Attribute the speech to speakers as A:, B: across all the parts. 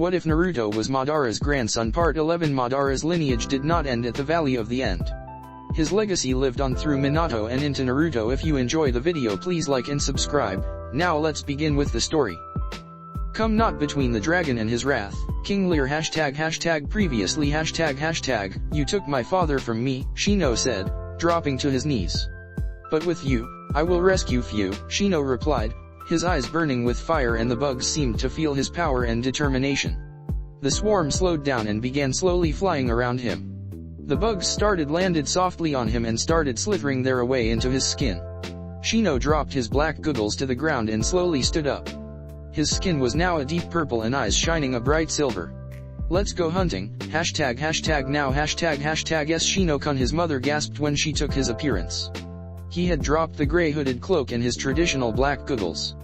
A: What if Naruto was Madara's grandson? Part 11. Madara's lineage did not end at the Valley of the End. His legacy lived on through Minato and into Naruto. If you enjoy the video, please like and subscribe. Now let's begin with the story. Come not between the dragon and his wrath. King Lear #previously you took my father from me, Shino said, dropping to his knees. But with you, I will rescue you, Shino replied, his eyes burning with fire, and the bugs seemed to feel his power and determination. The swarm slowed down and began slowly flying around him. The bugs landed softly on him and started slithering their way into his skin. Shino dropped his black goggles to the ground and slowly stood up. His skin was now a deep purple and eyes shining a bright silver. Let's go hunting, #now #yes Shino-kun, his mother gasped when she took his appearance. He had dropped the gray hooded cloak and his traditional black goggles.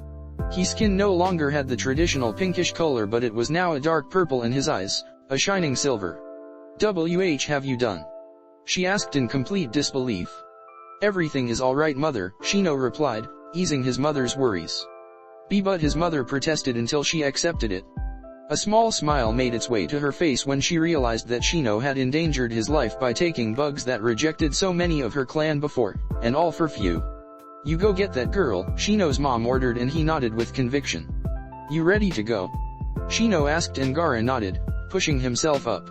A: His skin no longer had the traditional pinkish color, but it was now a dark purple, and his eyes, a shining silver. "What have you done?" she asked in complete disbelief. "Everything is alright, mother," Shino replied, easing his mother's worries. But his mother protested until she accepted it. A small smile made its way to her face when she realized that Shino had endangered his life by taking bugs that rejected so many of her clan before, and all for few. "You go get that girl," Shino's mom ordered, and he nodded with conviction. "You ready to go?" Shino asked, and Gaara nodded, pushing himself up.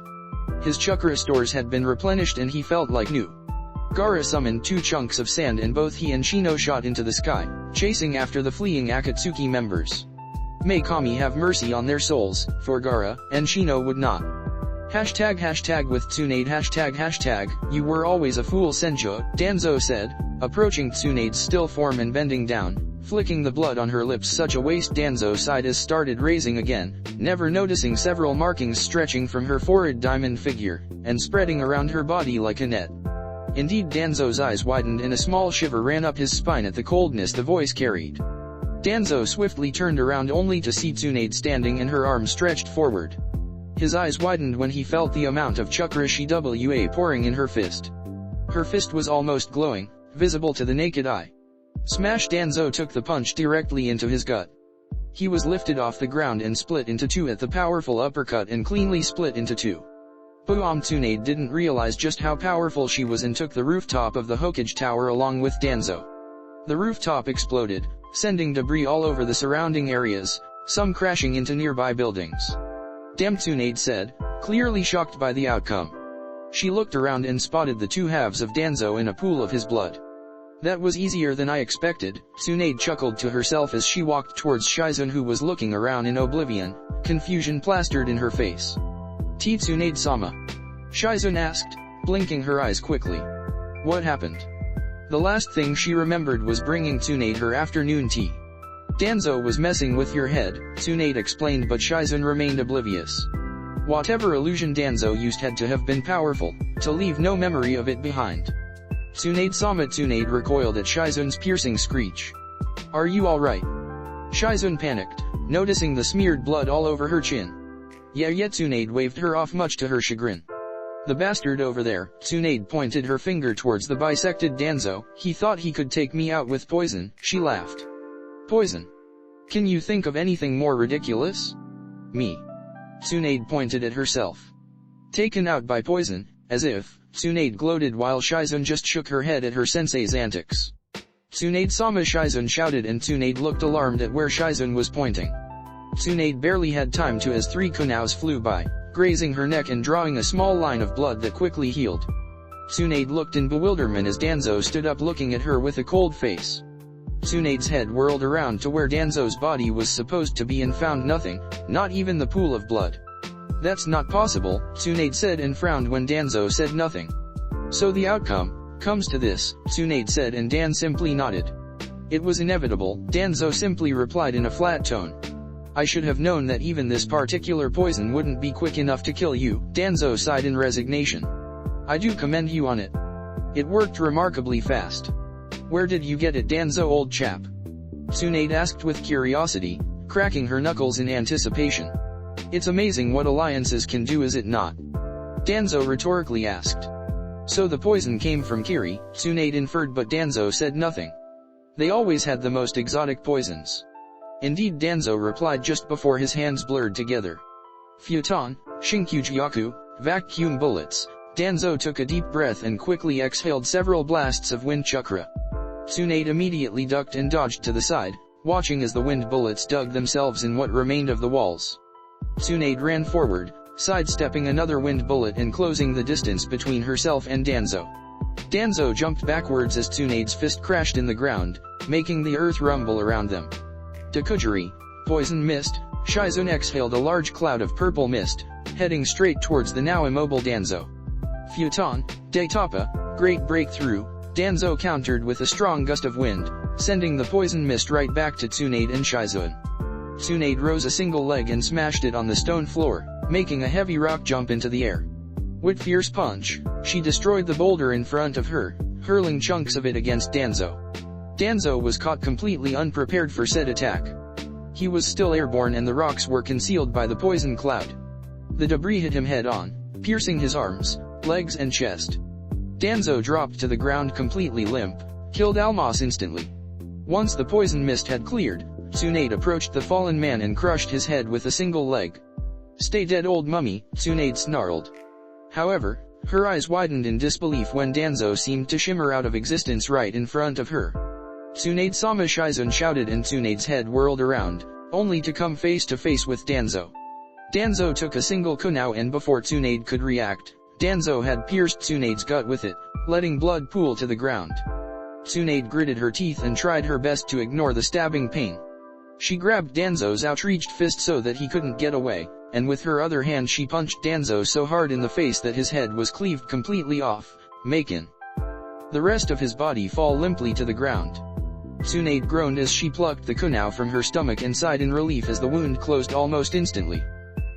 A: His chakra stores had been replenished and he felt like new. Gaara summoned 2 chunks of sand, and both he and Shino shot into the sky, chasing after the fleeing Akatsuki members. May Kami have mercy on their souls, for Gaara and Shino would not. ## with Tsunade ##, you were always a fool, Senjo, Danzo said, approaching Tsunade's still form and bending down, flicking the blood on her lips. Such a waste. Danzo sighed as started raising again, never noticing several markings stretching from her forehead diamond figure, and spreading around her body like a net. Indeed, Danzo's eyes widened and a small shiver ran up his spine at the coldness the voice carried. Danzo swiftly turned around only to see Tsunade standing and her arms stretched forward. His eyes widened when he felt the amount of chakra Shwa pouring in her fist. Her fist was almost glowing, visible to the naked eye. Smash! Danzo took the punch directly into his gut. He was lifted off the ground and split into 2 at the powerful uppercut, and cleanly split into 2. Boom! Tsunade didn't realize just how powerful she was and took the rooftop of the Hokage Tower along with Danzo. The rooftop exploded, sending debris all over the surrounding areas, some crashing into nearby buildings. "Damn," Tsunade said, clearly shocked by the outcome. She looked around and spotted the 2 halves of Danzo in a pool of his blood. "That was easier than I expected," Tsunade chuckled to herself as she walked towards Shizun, who was looking around in oblivion, confusion plastered in her face. "Tsunade-sama?" Shizun asked, blinking her eyes quickly. What happened? The last thing she remembered was bringing Tsunade her afternoon tea. "Danzo was messing with your head," Tsunade explained, but Shizun remained oblivious. Whatever illusion Danzo used had to have been powerful, to leave no memory of it behind. "Tsunade-sama!" Tsunade recoiled at Shizun's piercing screech. "Are you alright?" Shizun panicked, noticing the smeared blood all over her chin. Yeah, Tsunade waved her off, much to her chagrin. "The bastard over there," Tsunade pointed her finger towards the bisected Danzo, "he thought he could take me out with poison," she laughed. "Poison? Can you think of anything more ridiculous?" "Me?" Tsunade pointed at herself. "Taken out by poison, as if," Tsunade gloated while Shizun just shook her head at her sensei's antics. "Tsunade-sama!" Shizun shouted, and Tsunade looked alarmed at where Shizun was pointing. Tsunade barely had time to, as 3 kunaus flew by, grazing her neck and drawing a small line of blood that quickly healed. Tsunade looked in bewilderment as Danzo stood up looking at her with a cold face. Tsunade's head whirled around to where Danzo's body was supposed to be and found nothing, not even the pool of blood. "That's not possible," Tsunade said, and frowned when Danzo said nothing. "So the outcome comes to this," Tsunade said, and Dan simply nodded. "It was inevitable," Danzo simply replied in a flat tone. "I should have known that even this particular poison wouldn't be quick enough to kill you," Danzo sighed in resignation. "I do commend you on it. It worked remarkably fast." "Where did you get it, Danzo, old chap?" Tsunade asked with curiosity, cracking her knuckles in anticipation. "It's amazing what alliances can do, is it not?" Danzo rhetorically asked. "So the poison came from Kiri," Tsunade inferred, but Danzo said nothing. "They always had the most exotic poisons." "Indeed," Danzo replied just before his hands blurred together. Futon, Shinkugyaku, vacuum bullets. Danzo took a deep breath and quickly exhaled several blasts of wind chakra. Tsunade immediately ducked and dodged to the side, watching as the wind bullets dug themselves in what remained of the walls. Tsunade ran forward, sidestepping another wind bullet and closing the distance between herself and Danzo. Danzo jumped backwards as Tsunade's fist crashed in the ground, making the earth rumble around them. Dakujiri, poison mist. Shizun exhaled a large cloud of purple mist, heading straight towards the now immobile Danzo. Futon, Daitapa, great breakthrough. Danzo countered with a strong gust of wind, sending the poison mist right back to Tsunade and Shizun. Tsunade rose a single leg and smashed it on the stone floor, making a heavy rock jump into the air. With fierce punch, she destroyed the boulder in front of her, hurling chunks of it against Danzo. Danzo was caught completely unprepared for said attack. He was still airborne and the rocks were concealed by the poison cloud. The debris hit him head-on, piercing his arms, legs and chest. Danzo dropped to the ground completely limp, killed almost instantly. Once the poison mist had cleared, Tsunade approached the fallen man and crushed his head with a single leg. "Stay dead, old mummy," Tsunade snarled. However, her eyes widened in disbelief when Danzo seemed to shimmer out of existence right in front of her. "Tsunade-sama!" Shizun shouted and Tsunade's head whirled around, only to come face to face with Danzo. Danzo took a single kunao and before Tsunade could react, Danzo had pierced Tsunade's gut with it, letting blood pool to the ground. Tsunade gritted her teeth and tried her best to ignore the stabbing pain. She grabbed Danzo's outreached fist so that he couldn't get away, and with her other hand she punched Danzo so hard in the face that his head was cleaved completely off, making the rest of his body fall limply to the ground. Tsunade groaned as she plucked the kunao from her stomach and sighed in relief as the wound closed almost instantly.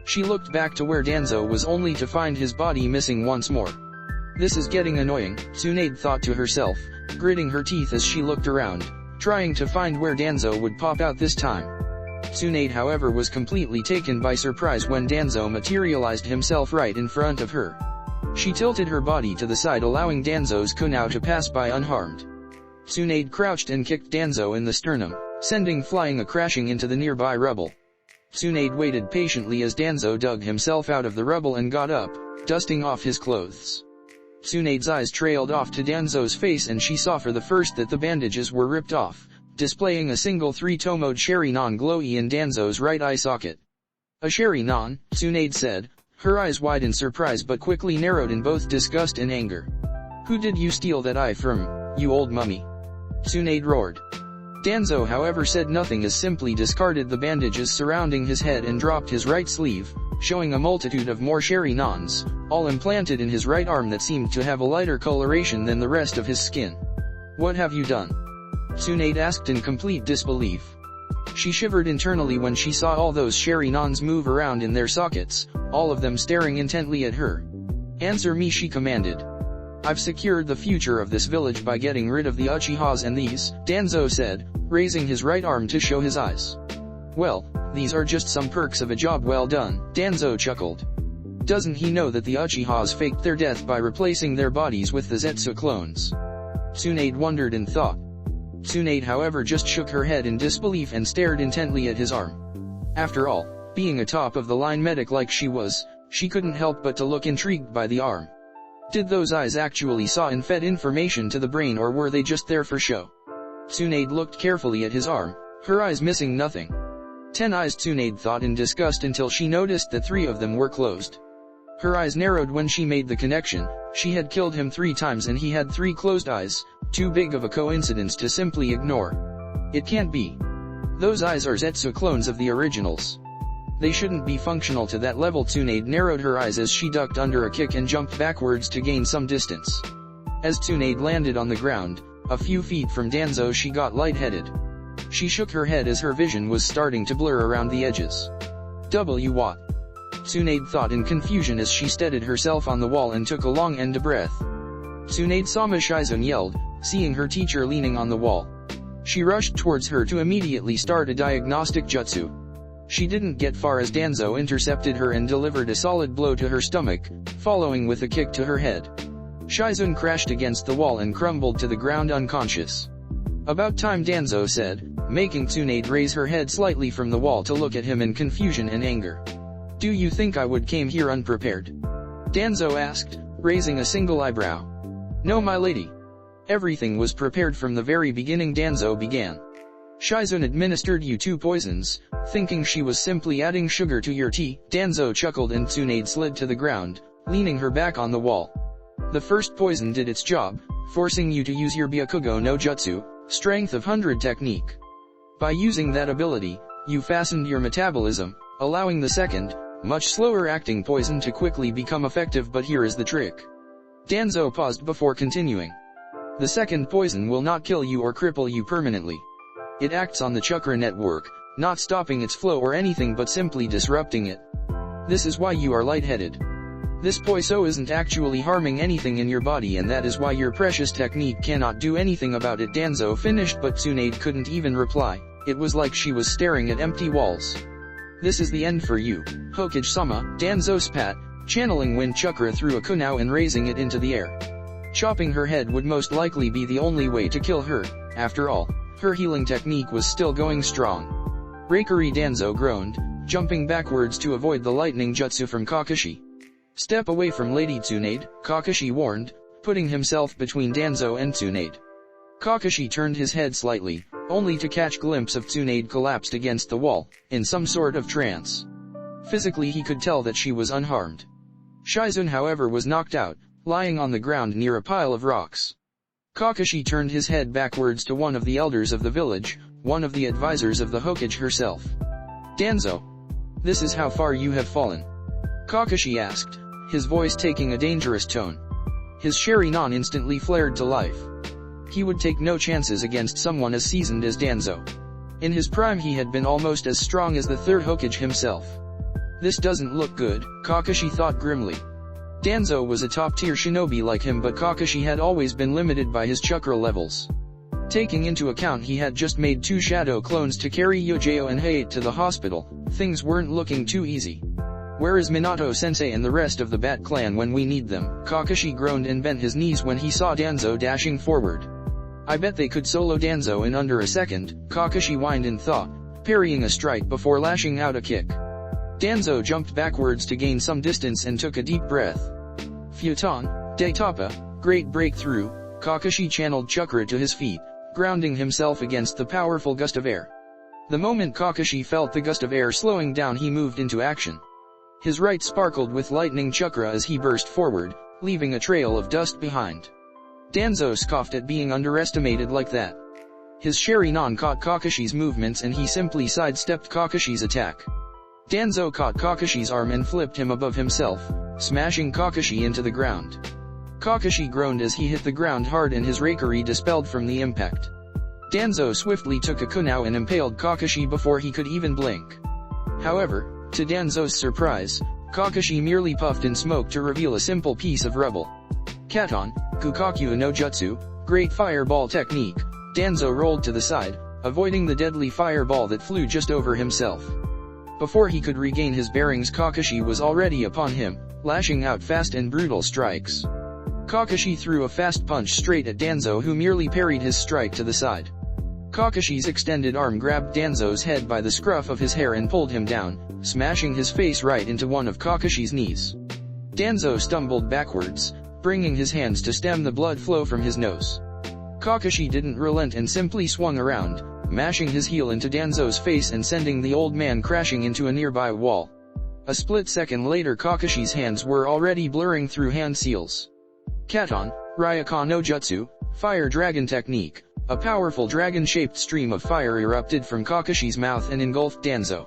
A: She looked back to where Danzo was only to find his body missing once more. "This is getting annoying," Tsunade thought to herself, gritting her teeth as she looked around, trying to find where Danzo would pop out this time. Tsunade however was completely taken by surprise when Danzo materialized himself right in front of her. She tilted her body to the side allowing Danzo's kunao to pass by unharmed. Tsunade crouched and kicked Danzo in the sternum, sending flying crashing into the nearby rubble. Tsunade waited patiently as Danzo dug himself out of the rubble and got up, dusting off his clothes. Tsunade's eyes trailed off to Danzo's face and she saw for the first that the bandages were ripped off, displaying a single three-tomoed Sharingan glowy in Danzo's right eye socket. "A Sharingan," Tsunade said, her eyes wide in surprise but quickly narrowed in both disgust and anger. "Who did you steal that eye from, you old mummy?" Tsunade roared. Danzo however said nothing as simply discarded the bandages surrounding his head and dropped his right sleeve, showing a multitude of more Sharinans, all implanted in his right arm that seemed to have a lighter coloration than the rest of his skin. "What have you done?" Tsunade asked in complete disbelief. She shivered internally when she saw all those Sharinans move around in their sockets, all of them staring intently at her. "Answer me," she commanded. "I've secured the future of this village by getting rid of the Uchihas and these," Danzo said, raising his right arm to show his eyes. "Well, these are just some perks of a job well done," Danzo chuckled. Doesn't he know that the Uchihas faked their death by replacing their bodies with the Zetsu clones? Tsunade wondered and thought. Tsunade however just shook her head in disbelief and stared intently at his arm. After all, being a top-of-the-line medic like she was, she couldn't help but to look intrigued by the arm. Did those eyes actually saw and fed information to the brain or were they just there for show? Tsunade looked carefully at his arm, her eyes missing nothing. 10 eyes, Tsunade thought in disgust until she noticed that 3 of them were closed. Her eyes narrowed when she made the connection. She had killed him 3 times and he had 3 closed eyes, too big of a coincidence to simply ignore. It can't be. Those eyes are Zetsu clones of the originals. They shouldn't be functional to that level. Tsunade narrowed her eyes as she ducked under a kick and jumped backwards to gain some distance. As Tsunade landed on the ground, a few feet from Danzo, she got lightheaded. She shook her head as her vision was starting to blur around the edges. What? Tsunade thought in confusion as she steadied herself on the wall and took a long breath. Tsunade-sama, Shizun yelled, seeing her teacher leaning on the wall. She rushed towards her to immediately start a diagnostic jutsu. She didn't get far as Danzo intercepted her and delivered a solid blow to her stomach, following with a kick to her head. Shizun crashed against the wall and crumbled to the ground unconscious. About time, Danzo said, making Tsunade raise her head slightly from the wall to look at him in confusion and anger. Do you think I would came here unprepared? Danzo asked, raising a single eyebrow. No, my lady. Everything was prepared from the very beginning, Danzo began. Shizun administered you 2 poisons, thinking she was simply adding sugar to your tea. Danzo chuckled and Tsunade slid to the ground, leaning her back on the wall. The first poison did its job, forcing you to use your Byakugo no Jutsu, Strength of 100 technique. By using that ability, you fastened your metabolism, allowing the second, much slower acting poison to quickly become effective, but here is the trick. Danzo paused before continuing. The second poison will not kill you or cripple you permanently. It acts on the chakra network, not stopping its flow or anything but simply disrupting it. This is why you are lightheaded. This poison isn't actually harming anything in your body, and that is why your precious technique cannot do anything about it. Danzo finished, but Tsunade couldn't even reply. It was like she was staring at empty walls. This is the end for you, Hokage-sama, Danzo spat, channeling wind chakra through a kunao and raising it into the air. Chopping her head would most likely be the only way to kill her. After all, her healing technique was still going strong. Reikari, Danzo groaned, jumping backwards to avoid the lightning jutsu from Kakashi. Step away from Lady Tsunade, Kakashi warned, putting himself between Danzo and Tsunade. Kakashi turned his head slightly, only to catch a glimpse of Tsunade collapsed against the wall, in some sort of trance. Physically he could tell that she was unharmed. Shizun, however, was knocked out, lying on the ground near a pile of rocks. Kakashi turned his head backwards to one of the elders of the village, one of the advisors of the Hokage herself. Danzo, this is how far you have fallen? Kakashi asked, his voice taking a dangerous tone. His Sharingan instantly flared to life. He would take no chances against someone as seasoned as Danzo. In his prime he had been almost as strong as the third Hokage himself. This doesn't look good, Kakashi thought grimly. Danzo was a top-tier shinobi like him, but Kakashi had always been limited by his chakra levels. Taking into account he had just made 2 shadow clones to carry Yojao and Hayate to the hospital, things weren't looking too easy. Where is Minato-sensei and the rest of the Bat clan when we need them? Kakashi groaned and bent his knees when he saw Danzo dashing forward. I bet they could solo Danzo in under a second, Kakashi whined in thought, parrying a strike before lashing out a kick. Danzo jumped backwards to gain some distance and took a deep breath. Futon, Daitapa, great breakthrough, Kakashi channeled chakra to his feet, grounding himself against the powerful gust of air. The moment Kakashi felt the gust of air slowing down, he moved into action. His right sparkled with lightning chakra as he burst forward, leaving a trail of dust behind. Danzo scoffed at being underestimated like that. His Sharingan caught Kakashi's movements and he simply sidestepped Kakashi's attack. Danzo caught Kakashi's arm and flipped him above himself, smashing Kakashi into the ground. Kakashi groaned as he hit the ground hard and his Reikari dispelled from the impact. Danzo swiftly took a kunao and impaled Kakashi before he could even blink. However, to Danzo's surprise, Kakashi merely puffed in smoke to reveal a simple piece of rubble. Katon, Kukaku no Jutsu, great fireball technique, Danzo rolled to the side, avoiding the deadly fireball that flew just over himself. Before he could regain his bearings, Kakashi was already upon him, lashing out fast and brutal strikes. Kakashi threw a fast punch straight at Danzo, who merely parried his strike to the side. Kakashi's extended arm grabbed Danzo's head by the scruff of his hair and pulled him down, smashing his face right into one of Kakashi's knees. Danzo stumbled backwards, bringing his hands to stem the blood flow from his nose. Kakashi didn't relent and simply swung around, mashing his heel into Danzo's face and sending the old man crashing into a nearby wall. A split second later, Kakashi's hands were already blurring through hand seals. Katon, Ryukan no Jutsu, Fire Dragon Technique. A powerful dragon-shaped stream of fire erupted from Kakashi's mouth and engulfed Danzo.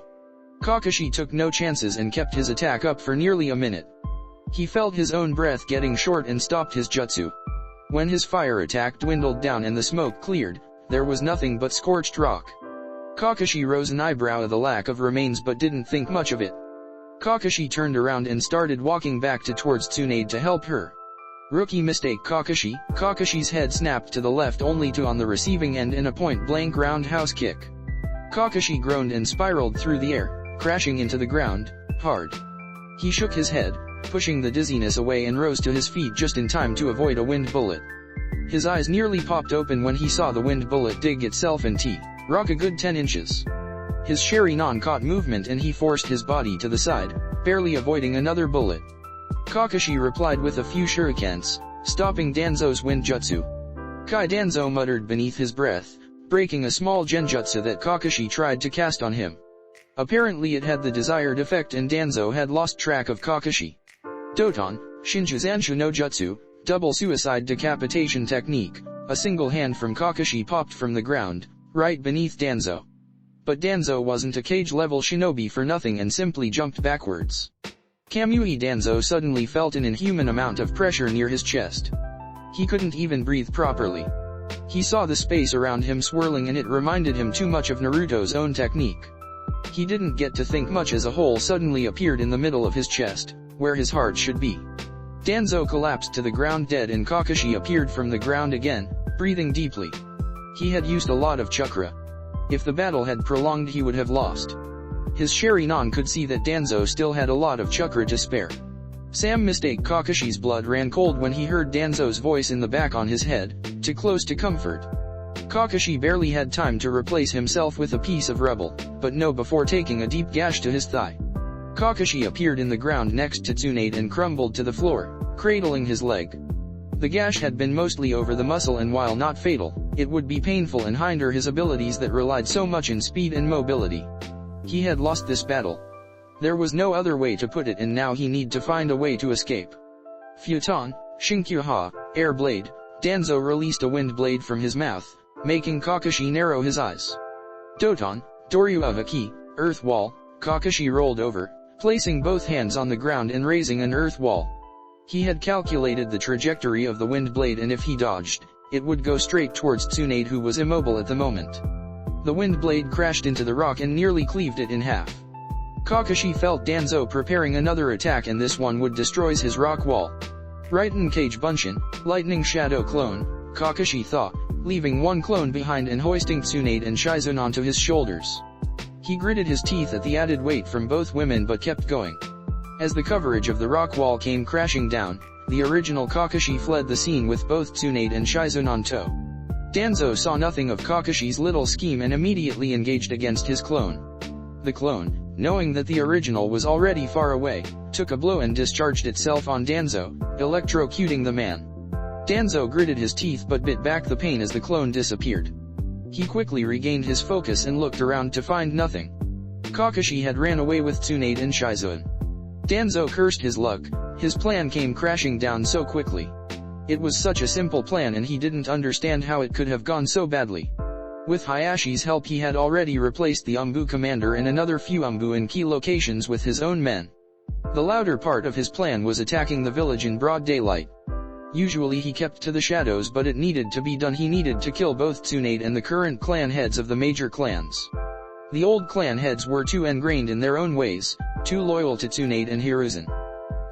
A: Kakashi took no chances and kept his attack up for nearly a minute. He felt his own breath getting short and stopped his jutsu. When his fire attack dwindled down and the smoke cleared, there was nothing but scorched rock. Kakashi rose an eyebrow at the lack of remains but didn't think much of it. Kakashi turned around and started walking back towards Tsunade to help her. Rookie mistake, Kakashi. Kakashi's head snapped to the left only to on the receiving end in a point-blank roundhouse kick. Kakashi groaned and spiraled through the air, crashing into the ground, hard. He shook his head, pushing the dizziness away and rose to his feet just in time to avoid a wind bullet. His eyes nearly popped open when he saw the wind bullet dig itself in rock a good 10 inches. His Sharingan caught movement and he forced his body to the side, barely avoiding another bullet. Kakashi replied with a few shurikens, stopping Danzo's wind jutsu. Kai Danzo muttered beneath his breath, breaking a small genjutsu that Kakashi tried to cast on him. Apparently it had the desired effect and Danzo had lost track of Kakashi. Doton, Shinjuzanshu no Jutsu, double suicide decapitation technique, a single hand from Kakashi popped from the ground, right beneath Danzo. But Danzo wasn't a cage-level shinobi for nothing and simply jumped backwards. Kamui Danzo suddenly felt an inhuman amount of pressure near his chest. He couldn't even breathe properly. He saw the space around him swirling and it reminded him too much of Naruto's own technique. He didn't get to think much as a hole suddenly appeared in the middle of his chest, where his heart should be. Danzo collapsed to the ground dead and Kakashi appeared from the ground again, breathing deeply. He had used a lot of chakra. If the battle had prolonged he would have lost. His Sharingan could see that Danzo still had a lot of chakra to spare. Sam mistake Kakashi's blood ran cold when he heard Danzo's voice in the back on his head, too close to comfort. Kakashi barely had time to replace himself with a piece of rubble, but no before taking a deep gash to his thigh. Kakashi appeared in the ground next to Tsunade and crumbled to the floor, cradling his leg. The gash had been mostly over the muscle and while not fatal, it would be painful and hinder his abilities that relied so much in speed and mobility. He had lost this battle. There was no other way to put it and now he need to find a way to escape. Futon, Shinkyuha, Air Blade, Danzo released a wind blade from his mouth, making Kakashi narrow his eyes. Doton, Doryu of a Ki, Earth Wall, Kakashi rolled over, placing both hands on the ground and raising an earth wall. He had calculated the trajectory of the wind blade and if he dodged, it would go straight towards Tsunade who was immobile at the moment. The wind blade crashed into the rock and nearly cleaved it in half. Kakashi felt Danzo preparing another attack and this one would destroy his rock wall. Raiten Kage Bunshin, Lightning Shadow Clone, Kakashi thought, leaving one clone behind and hoisting Tsunade and Shizune onto his shoulders. He gritted his teeth at the added weight from both women but kept going. As the coverage of the rock wall came crashing down, the original Kakashi fled the scene with both Tsunade and Shizune on tow. Danzo saw nothing of Kakashi's little scheme and immediately engaged against his clone. The clone, knowing that the original was already far away, took a blow and discharged itself on Danzo, electrocuting the man. Danzo gritted his teeth but bit back the pain as the clone disappeared. He quickly regained his focus and looked around to find nothing. Kakashi had ran away with Tsunade and Shizune. Danzo cursed his luck, his plan came crashing down so quickly. It was such a simple plan and he didn't understand how it could have gone so badly. With Hayashi's help he had already replaced the Umbu commander and another few Umbu in key locations with his own men. The louder part of his plan was attacking the village in broad daylight. Usually he kept to the shadows but it needed to be done. He needed to kill both Tsunade and the current clan heads of the major clans. The old clan heads were too ingrained in their own ways, too loyal to Tsunade and Hiruzen.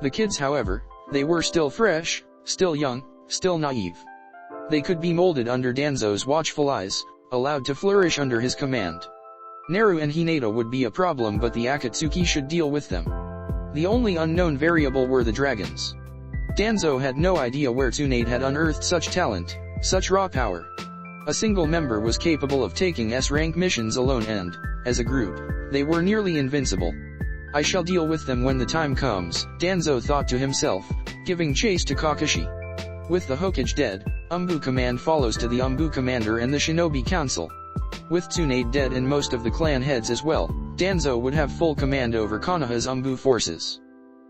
A: The kids however, they were still fresh, still young, still naive. They could be molded under Danzo's watchful eyes, allowed to flourish under his command. Naru and Hinata would be a problem but the Akatsuki should deal with them. The only unknown variable were the dragons. Danzo had no idea where Tsunade had unearthed such talent, such raw power. A single member was capable of taking S-rank missions alone and, as a group, they were nearly invincible. I shall deal with them when the time comes, Danzo thought to himself, giving chase to Kakashi. With the Hokage dead, Umbu command follows to the Umbu commander and the Shinobi Council. With Tsunade dead and most of the clan heads as well, Danzo would have full command over Konoha's Umbu forces.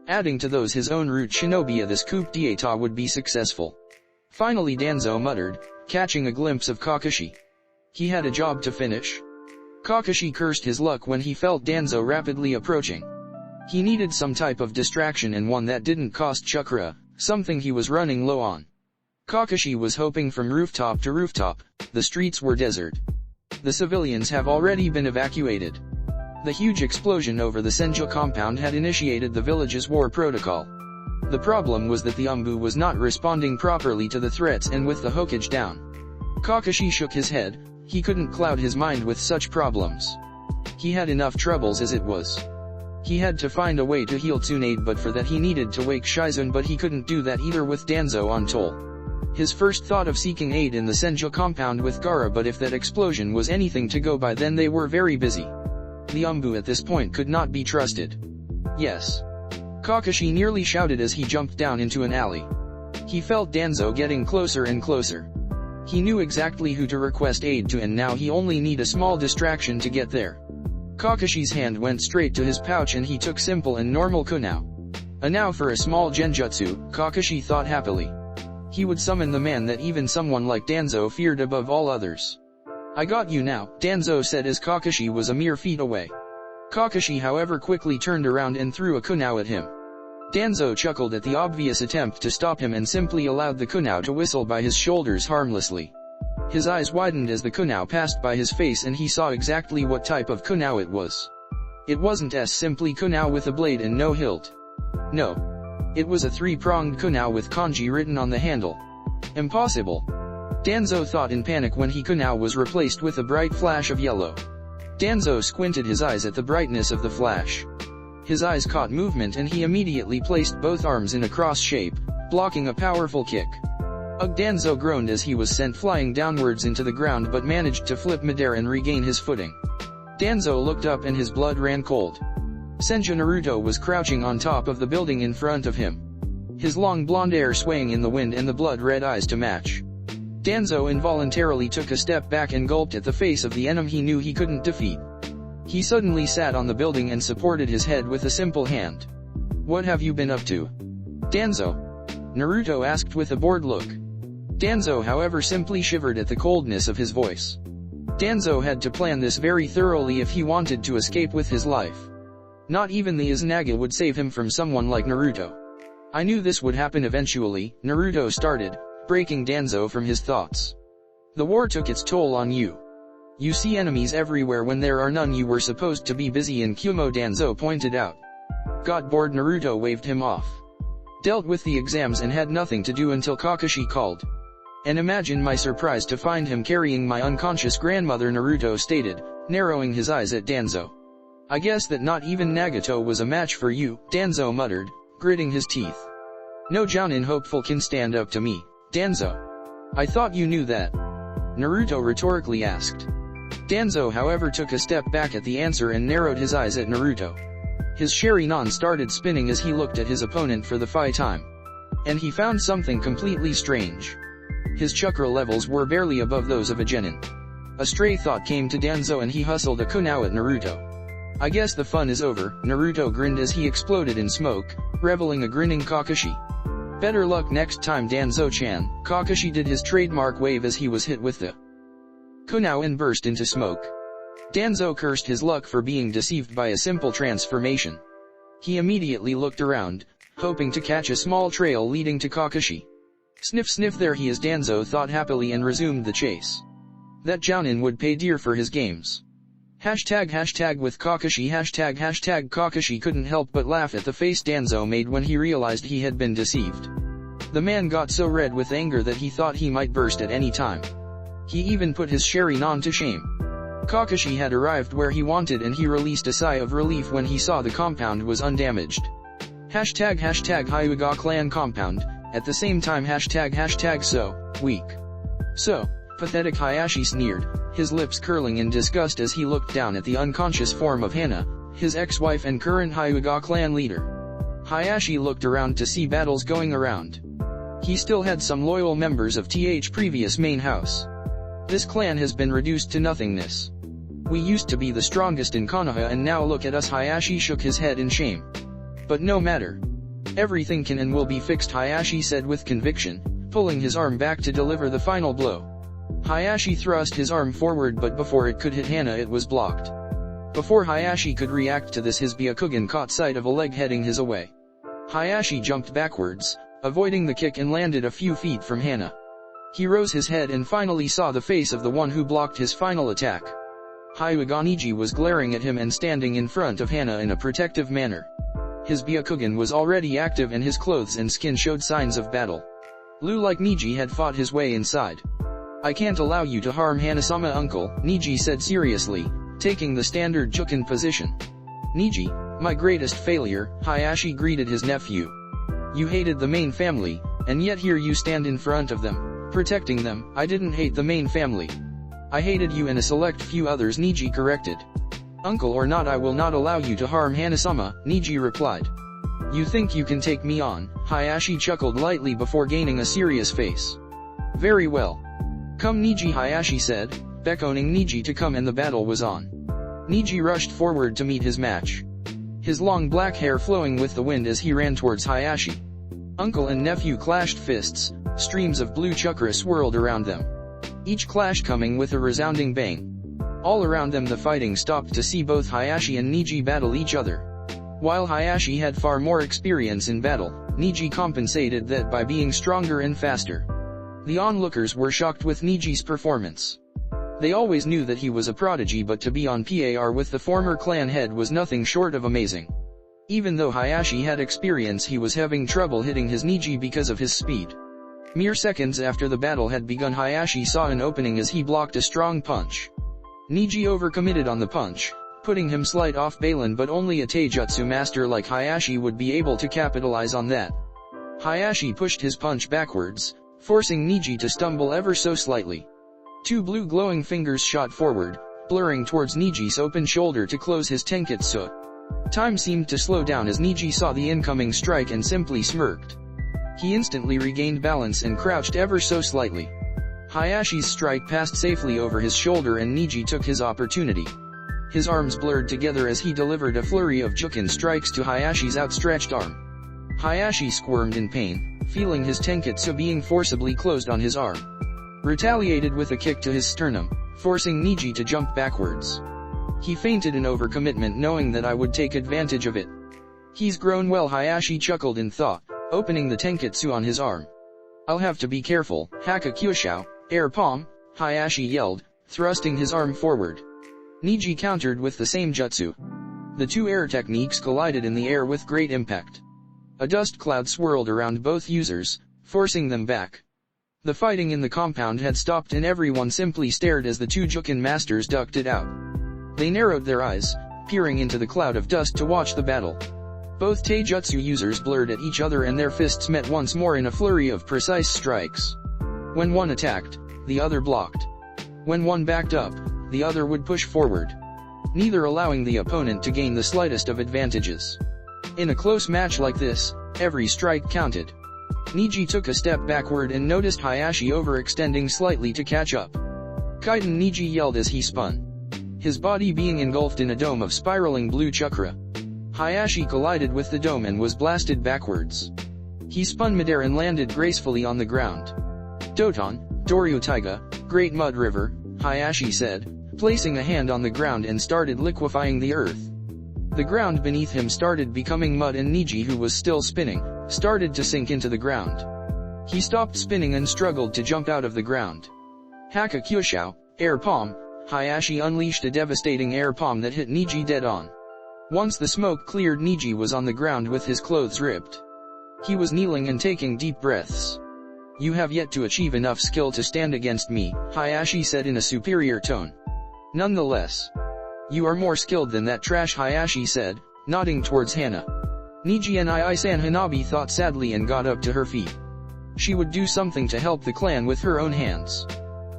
A: Adding to those his own root shinobi, this coup d'etat would be successful. Finally Danzo muttered, catching a glimpse of Kakashi. He had a job to finish. Kakashi cursed his luck when he felt Danzo rapidly approaching. He needed some type of distraction and one that didn't cost chakra, something he was running low on. Kakashi was hoping from rooftop to rooftop. The streets were desert. The civilians have already been evacuated. The huge explosion over the Senju compound had initiated the village's war protocol. The problem was that the Umbu was not responding properly to the threats and with the Hokage down. Kakashi shook his head, he couldn't cloud his mind with such problems. He had enough troubles as it was. He had to find a way to heal Tsunade but for that he needed to wake Shizune but he couldn't do that either with Danzo on toll. His first thought of seeking aid in the Senju compound with Gaara but if that explosion was anything to go by then they were very busy. The Umbu at this point could not be trusted. Yes, Kakashi nearly shouted as he jumped down into an alley. He felt Danzo getting closer and closer. He knew exactly who to request aid to, and now he only need a small distraction to get there. Kakashi's hand went straight to his pouch and he took simple and normal kunao. A now for a small genjutsu, Kakashi thought happily. He would summon the man that even someone like Danzo feared above all others. I got you now, Danzo said as Kakashi was a mere feet away. Kakashi however quickly turned around and threw a kunao at him. Danzo chuckled at the obvious attempt to stop him and simply allowed the kunao to whistle by his shoulders harmlessly. His eyes widened as the kunao passed by his face and he saw exactly what type of kunao it was. It wasn't simply kunao with a blade and no hilt. No. It was a three-pronged kunao with kanji written on the handle. Impossible. Danzo thought in panic when kunao was replaced with a bright flash of yellow. Danzo squinted his eyes at the brightness of the flash. His eyes caught movement and he immediately placed both arms in a cross shape, blocking a powerful kick. Ugh, Danzo groaned as he was sent flying downwards into the ground but managed to flip midair and regain his footing. Danzo looked up and his blood ran cold. Senju Naruto was crouching on top of the building in front of him. His long blonde hair swaying in the wind and the blood-red eyes to match. Danzo involuntarily took a step back and gulped at the face of the enemy he knew he couldn't defeat. He suddenly sat on the building and supported his head with a simple hand. What have you been up to, Danzo? Naruto asked with a bored look. Danzo however simply shivered at the coldness of his voice. Danzo had to plan this very thoroughly if he wanted to escape with his life. Not even the Izanagi would save him from someone like Naruto. I knew this would happen eventually, Naruto started, breaking Danzo from his thoughts. The war took its toll on you. You see enemies everywhere when there are none. You were supposed to be busy in Kumo, Danzo pointed out. Got bored, Naruto waved him off. Dealt with the exams and had nothing to do until Kakashi called. And imagine my surprise to find him carrying my unconscious grandmother, Naruto stated, narrowing his eyes at Danzo. I guess that not even Nagato was a match for you, Danzo muttered, gritting his teeth. No jounin hopeful can stand up to me, Danzo. I thought you knew that. Naruto rhetorically asked. Danzo however took a step back at the answer and narrowed his eyes at Naruto. His Sharingan started spinning as he looked at his opponent for the first time. And he found something completely strange. His chakra levels were barely above those of a genin. A stray thought came to Danzo and he hustled a kunao at Naruto. I guess the fun is over, Naruto grinned as he exploded in smoke, reveling a grinning Kakashi. Better luck next time, Danzo-chan. Kakashi did his trademark wave as he was hit with the kunao and burst into smoke. Danzo cursed his luck for being deceived by a simple transformation. He immediately looked around, hoping to catch a small trail leading to Kakashi. Sniff sniff, there he is, Danzo thought happily and resumed the chase. That jounin would pay dear for his games. Hashtag with Kakashi hashtag Kakashi couldn't help but laugh at the face Danzo made when he realized he had been deceived. The man got so red with anger that he thought he might burst at any time. He even put his Sharingan to shame. Kakashi had arrived where he wanted and he released a sigh of relief when he saw the compound was undamaged. Hashtag Hyuga clan compound, at the same time hashtag so weak. So pathetic, Hayashi sneered, his lips curling in disgust as he looked down at the unconscious form of Hana, his ex-wife and current Hyuga clan leader. Hayashi looked around to see battles going around. He still had some loyal members of TH's previous main house. This clan has been reduced to nothingness. We used to be the strongest in Konoha and now look at us. Hayashi shook his head in shame. But no matter. Everything can and will be fixed, Hayashi said with conviction, pulling his arm back to deliver the final blow. Hayashi thrust his arm forward, but before it could hit Hana it was blocked. Before Hayashi could react to this, his Byakugan caught sight of a leg heading his way. Hayashi jumped backwards, avoiding the kick, and landed a few feet from Hana. He rose his head and finally saw the face of the one who blocked his final attack. Hyuga Niji was glaring at him and standing in front of Hana in a protective manner. His Byakugan was already active and his clothes and skin showed signs of battle. Like Niji had fought his way inside. I can't allow you to harm Hana-sama, uncle, Niji said seriously, taking the standard Juken position. Niji, my greatest failure, Hayashi greeted his nephew. You hated the main family, and yet here you stand in front of them, protecting them. I didn't hate the main family. I hated you and a select few others, Niji corrected. Uncle or not, I will not allow you to harm Hana-sama, Niji replied. You think you can take me on? Hayashi chuckled lightly before gaining a serious face. Very well. Come Niji, Hayashi said, beckoning Niji to come, and the battle was on. Niji rushed forward to meet his match. His long black hair flowing with the wind as he ran towards Hayashi. Uncle and nephew clashed fists, streams of blue chakra swirled around them. Each clash coming with a resounding bang. All around them the fighting stopped to see both Hayashi and Niji battle each other. While Hayashi had far more experience in battle, Niji compensated that by being stronger and faster. The onlookers were shocked with Niji's performance. They always knew that he was a prodigy, but to be on par with the former clan head was nothing short of amazing. Even though Hayashi had experience, he was having trouble hitting his Niji because of his speed. Mere seconds after the battle had begun, Hayashi saw an opening as he blocked a strong punch. Niji overcommitted on the punch, putting him slight off balance, but only a taijutsu master like Hayashi would be able to capitalize on that. Hayashi pushed his punch backwards, forcing Niji to stumble ever so slightly. Two blue glowing fingers shot forward, blurring towards Niji's open shoulder to close his tenketsu. Time seemed to slow down as Niji saw the incoming strike and simply smirked. He instantly regained balance and crouched ever so slightly. Hayashi's strike passed safely over his shoulder and Niji took his opportunity. His arms blurred together as he delivered a flurry of jukin strikes to Hayashi's outstretched arm. Hayashi squirmed in pain, feeling his tenketsu being forcibly closed on his arm. Retaliated with a kick to his sternum, forcing Niji to jump backwards. He feinted in overcommitment, knowing that I would take advantage of it. He's grown well, Hayashi chuckled in thought, opening the tenketsu on his arm. I'll have to be careful. Haka Kyushou, air palm, Hayashi yelled, thrusting his arm forward. Niji countered with the same jutsu. The two air techniques collided in the air with great impact. A dust cloud swirled around both users, forcing them back. The fighting in the compound had stopped and everyone simply stared as the two jukin masters ducked it out. They narrowed their eyes, peering into the cloud of dust to watch the battle. Both taijutsu users blurred at each other and their fists met once more in a flurry of precise strikes. When one attacked, the other blocked. When one backed up, the other would push forward, neither allowing the opponent to gain the slightest of advantages. In a close match like this, every strike counted. Niji took a step backward and noticed Hayashi overextending slightly to catch up. Kaiden, Niji yelled as he spun, his body being engulfed in a dome of spiraling blue chakra. Hayashi collided with the dome and was blasted backwards. He spun midair and landed gracefully on the ground. Doton, Doryu Taiga, Great Mud River, Hayashi said, placing a hand on the ground and started liquefying the earth. The ground beneath him started becoming mud and Niji, who was still spinning, started to sink into the ground. He stopped spinning and struggled to jump out of the ground. Haka Kyushou, air palm, Hayashi unleashed a devastating air palm that hit Niji dead on. Once the smoke cleared, Niji was on the ground with his clothes ripped. He was kneeling and taking deep breaths. You have yet to achieve enough skill to stand against me, Hayashi said in a superior tone. Nonetheless, you are more skilled than that trash, Hayashi said, nodding towards Hana. Niji and Ii-san Hanabi thought sadly and got up to her feet. She would do something to help the clan with her own hands.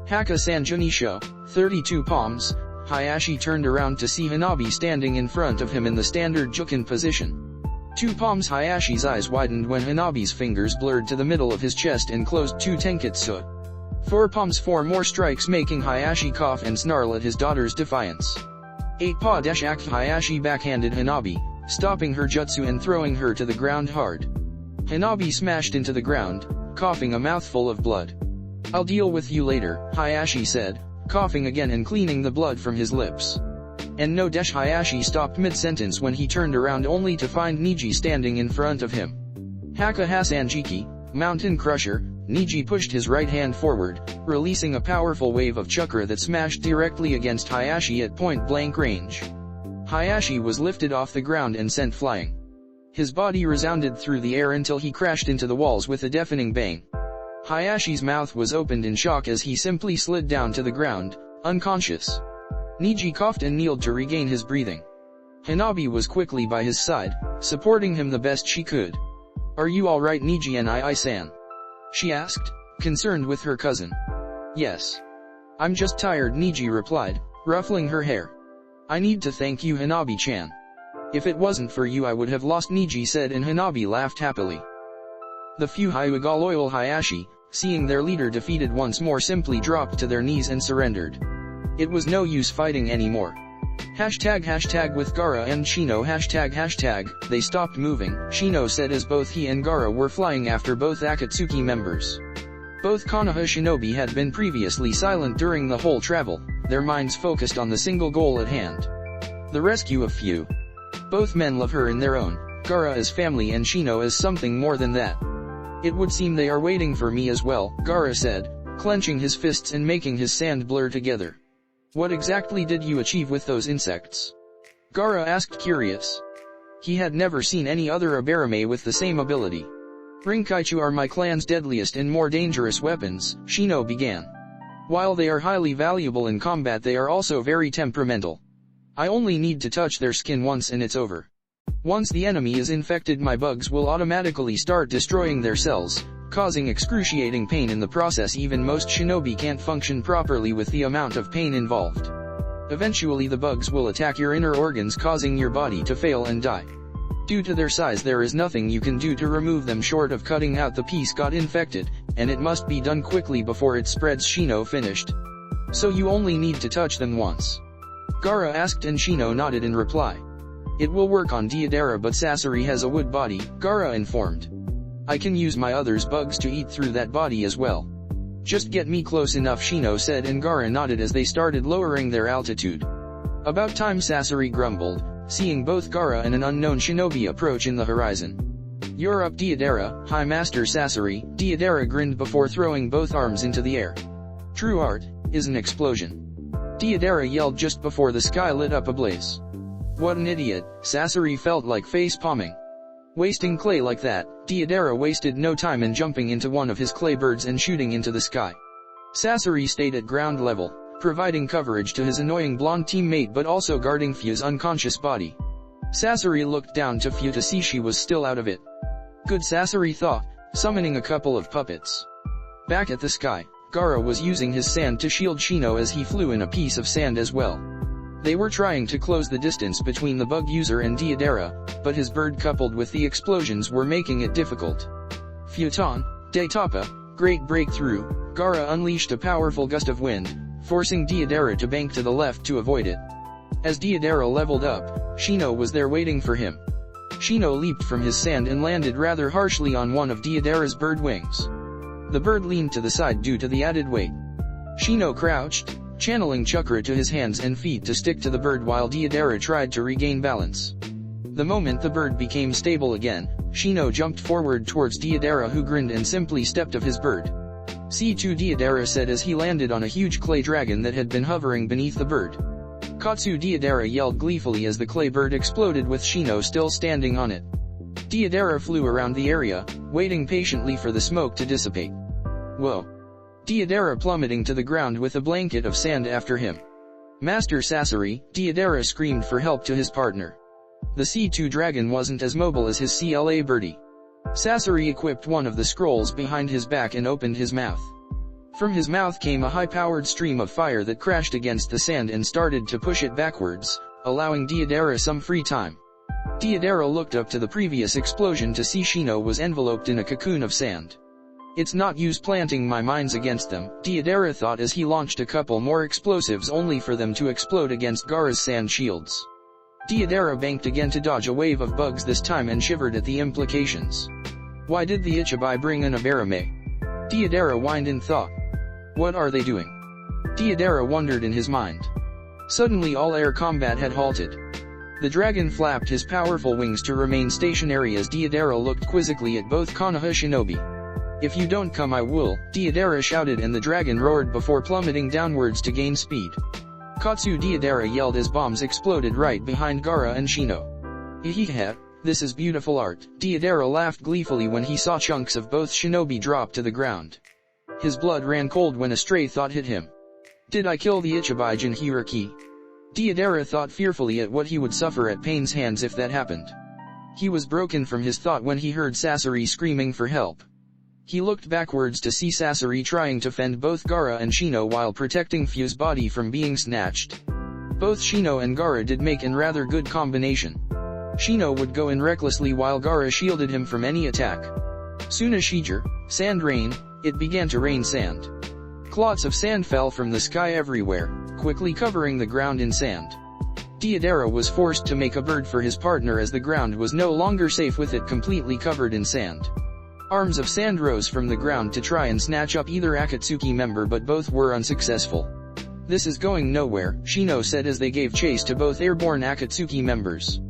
A: Haka-san Junisho, 32 palms, Hayashi turned around to see Hanabi standing in front of him in the standard jukin position. 2 palms. Hayashi's eyes widened when Hanabi's fingers blurred to the middle of his chest and closed 2 tenketsu. 4 palms. 4 more strikes, making Hayashi cough and snarl at his daughter's defiance. 8 paw dash act. Hayashi backhanded Hanabi, stopping her jutsu and throwing her to the ground hard. Hanabi smashed into the ground, coughing a mouthful of blood. I'll deal with you later, Hayashi said, coughing again and cleaning the blood from his lips. And no dash. Hayashi stopped mid-sentence when he turned around only to find Niji standing in front of him. Haka Hasanjiki, Mountain Crusher. Niji pushed his right hand forward, releasing a powerful wave of chakra that smashed directly against Hayashi at point-blank range. Hayashi was lifted off the ground and sent flying. His body resounded through the air until he crashed into the walls with a deafening bang. Hayashi's mouth was opened in shock as he simply slid down to the ground, unconscious. Niji coughed and kneeled to regain his breathing. Hanabi was quickly by his side, supporting him the best she could. Are you alright, Niji and Ii-san? She asked, concerned with her cousin. Yes. I'm just tired, Niji replied, ruffling her hair. I need to thank you, Hanabi-chan. If it wasn't for you I would have lost, Niji said, and Hanabi laughed happily. The few Hyuga loyal Hayashi, seeing their leader defeated once more, simply dropped to their knees and surrendered. It was no use fighting anymore. Hashtag with Gaara and Shino hashtag. They stopped moving, Shino said as both he and Gaara were flying after both Akatsuki members. Both Konoha shinobi had been previously silent during the whole travel, their minds focused on the single goal at hand. The rescue of Fu. Both men love her in their own, Gaara as family and Shino as something more than that. It would seem they are waiting for me as well, Gaara said, clenching his fists and making his sand blur together. What exactly did you achieve with those insects? Gaara asked, curious. He had never seen any other Abarame with the same ability. Rinkaichu are my clan's deadliest and more dangerous weapons, Shino began. While they are highly valuable in combat, they are also very temperamental. I only need to touch their skin once and it's over. Once the enemy is infected, my bugs will automatically start destroying their cells, causing excruciating pain in the process. Even most shinobi can't function properly with the amount of pain involved. Eventually the bugs will attack your inner organs, causing your body to fail and die. Due to their size, there is nothing you can do to remove them short of cutting out the piece got infected, and it must be done quickly before it spreads, Shino finished. So you only need to touch them once? Gaara asked, and Shino nodded in reply. It will work on Deidara, but Sasori has a wood body, Gaara informed. I can use my other's bugs to eat through that body as well. Just get me close enough, Shino said, and Gaara nodded as they started lowering their altitude. About time, Sasori grumbled, seeing both Gaara and an unknown shinobi approach in the horizon. You're up, Deidara, High Master Sasori, Deidara grinned before throwing both arms into the air. True art is an explosion. Deidara yelled just before the sky lit up ablaze. What an idiot, Sasori felt like face palming. Wasting clay like that, Deidara wasted no time in jumping into one of his clay birds and shooting into the sky. Sasori stayed at ground level, providing coverage to his annoying blonde teammate but also guarding Fu's unconscious body. Sasori looked down to Fu to see she was still out of it. Good, Sasori thought, summoning a couple of puppets. Back at the sky, Gaara was using his sand to shield Shino as he flew in a piece of sand as well. They were trying to close the distance between the bug user and Deidara, but his bird coupled with the explosions were making it difficult. Futon, Daitapa, great breakthrough, Gaara unleashed a powerful gust of wind, forcing Deidara to bank to the left to avoid it. As Deidara leveled up, Shino was there waiting for him. Shino leaped from his sand and landed rather harshly on one of Deidara's bird wings. The bird leaned to the side due to the added weight. Shino crouched, channeling chakra to his hands and feet to stick to the bird while Deidara tried to regain balance. The moment the bird became stable again, Shino jumped forward towards Deidara, who grinned and simply stepped of his bird. C2, Deidara said as he landed on a huge clay dragon that had been hovering beneath the bird. Katsu, Deidara yelled gleefully as the clay bird exploded with Shino still standing on it. Deidara flew around the area, waiting patiently for the smoke to dissipate. Whoa! Deidara plummeting to the ground with a blanket of sand after him. Master Sasori, Deidara screamed for help to his partner. The C2 dragon wasn't as mobile as his CLA birdie. Sasori equipped one of the scrolls behind his back and opened his mouth. From his mouth came a high-powered stream of fire that crashed against the sand and started to push it backwards, allowing Deidara some free time. Deidara looked up to the previous explosion to see Shino was enveloped in a cocoon of sand. It's not use planting my mines against them, Deidara thought as he launched a couple more explosives only for them to explode against Gaara's sand shields. Deidara banked again to dodge a wave of bugs this time and shivered at the implications. Why did the Ichibai bring an Abarame? Deidara whined in thought. What are they doing? Deidara wondered in his mind. Suddenly all air combat had halted. The dragon flapped his powerful wings to remain stationary as Deidara looked quizzically at both Konoha shinobi. If you don't come I will, Deidara shouted, and the dragon roared before plummeting downwards to gain speed. Katsu, Deidara yelled as bombs exploded right behind Gaara and Shino. Hehehe, this is beautiful art, Deidara laughed gleefully when he saw chunks of both shinobi drop to the ground. His blood ran cold when a stray thought hit him. Did I kill the Ichibai Jinhiriki? Deidara thought fearfully at what he would suffer at Pain's hands if that happened. He was broken from his thought when he heard Sasori screaming for help. He looked backwards to see Sasori trying to fend both Gaara and Shino while protecting Fu's body from being snatched. Both Shino and Gaara did make an rather good combination. Shino would go in recklessly while Gaara shielded him from any attack. Soon as Shijir, sand rain, it began to rain sand. Clots of sand fell from the sky everywhere, quickly covering the ground in sand. Deidara was forced to make a bird for his partner as the ground was no longer safe with it completely covered in sand. Arms of sand rose from the ground to try and snatch up either Akatsuki member, but both were unsuccessful. "This is going nowhere," Shino said as they gave chase to both airborne Akatsuki members.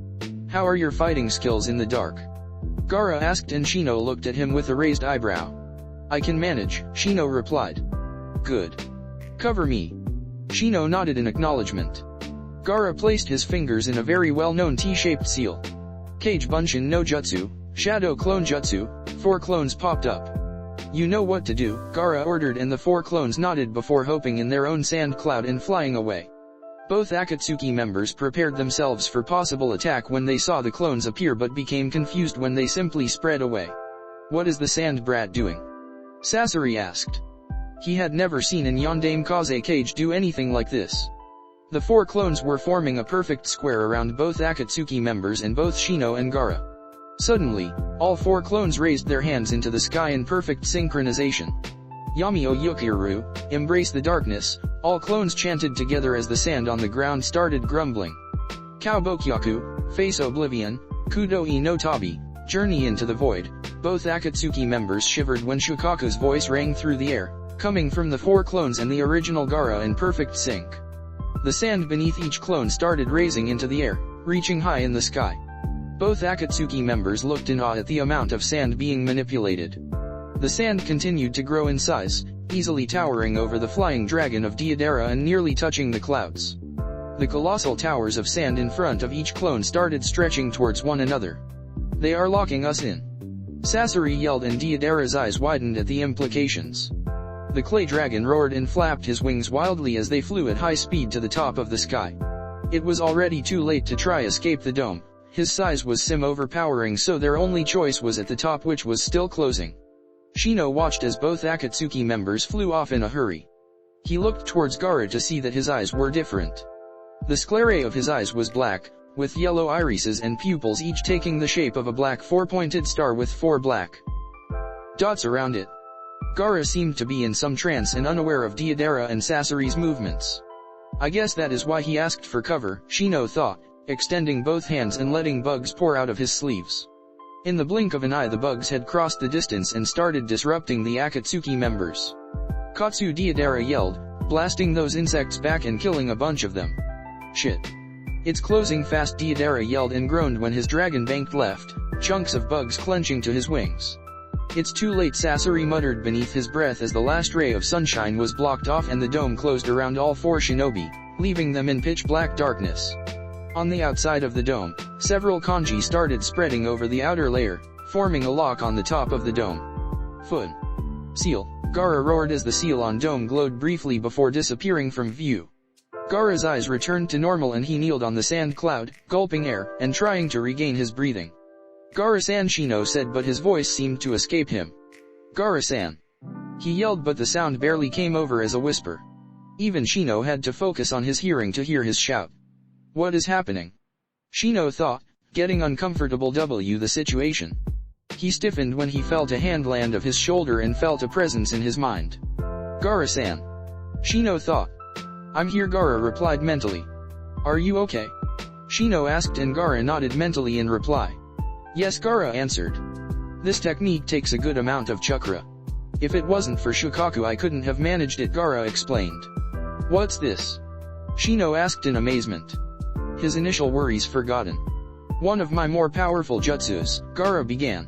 A: "How are your fighting skills in the dark?" Gaara asked, and Shino looked at him with a raised eyebrow. "I can manage," Shino replied. "Good. Cover me." Shino nodded in acknowledgement. Gaara placed his fingers in a very well-known T-shaped seal. Kage Bunshin no Jutsu, Shadow Clone Jutsu, 4 clones popped up. "You know what to do," Gaara ordered, and the 4 clones nodded before hopping in their own sand cloud and flying away. Both Akatsuki members prepared themselves for possible attack when they saw the clones appear, but became confused when they simply spread away. "What is the sand brat doing?" Sasori asked. He had never seen in Yondaime Kaze Kage do anything like this. The 4 clones were forming a perfect square around both Akatsuki members and both Shino and Gaara. Suddenly, all 4 clones raised their hands into the sky in perfect synchronization. "Yami-o Yukiru, embrace the darkness," all clones chanted together as the sand on the ground started grumbling. "Kaobokyaku, face oblivion, Kudoi no Tabi, journey into the void." Both Akatsuki members shivered when Shukaku's voice rang through the air, coming from the 4 clones and the original Gaara in perfect sync. The sand beneath each clone started raising into the air, reaching high in the sky. Both Akatsuki members looked in awe at the amount of sand being manipulated. The sand continued to grow in size, easily towering over the flying dragon of Deidara and nearly touching the clouds. The colossal towers of sand in front of each clone started stretching towards one another. "They are locking us in," Sasori yelled, and Deidara's eyes widened at the implications. The clay dragon roared and flapped his wings wildly as they flew at high speed to the top of the sky. It was already too late to try escape the dome. His size was overpowering, so their only choice was at the top, which was still closing. Shino watched as both Akatsuki members flew off in a hurry. He looked towards Gaara to see that his eyes were different. The sclerae of his eyes was black, with yellow irises and pupils each taking the shape of a black 4-pointed star with 4 black dots around it. Gaara seemed to be in some trance and unaware of Deidara and Sasori's movements. "I guess that is why he asked for cover," Shino thought, extending both hands and letting bugs pour out of his sleeves. In the blink of an eye, the bugs had crossed the distance and started disrupting the Akatsuki members. "Katsu!" Deidara yelled, blasting those insects back and killing a bunch of them. "Shit. It's closing fast!" Deidara yelled and groaned when his dragon banked left, chunks of bugs clenching to his wings. "It's too late," Sasori muttered beneath his breath as the last ray of sunshine was blocked off and the dome closed around all 4 shinobi, leaving them in pitch black darkness. On the outside of the dome, several kanji started spreading over the outer layer, forming a lock on the top of the dome. "Foot! Seal!" Gaara roared as the seal on dome glowed briefly before disappearing from view. Gaara's eyes returned to normal and he kneeled on the sand cloud, gulping air, and trying to regain his breathing. "Gaara-san," Shino said, but his voice seemed to escape him. "Gaara-san!" He yelled, but the sound barely came over as a whisper. Even Shino had to focus on his hearing to hear his shout. "What is happening?" Shino thought, getting uncomfortable the situation. He stiffened when he felt a hand land of his shoulder and felt a presence in his mind. "Gaara-san!" Shino thought. "I'm here," Gaara replied mentally. "Are you okay?" Shino asked, and Gaara nodded mentally in reply. "Yes," Gaara answered. "This technique takes a good amount of chakra. If it wasn't for Shukaku I couldn't have managed it," Gaara explained. "What's this?" Shino asked in amazement. His initial worries forgotten. "One of my more powerful jutsus," Gaara began.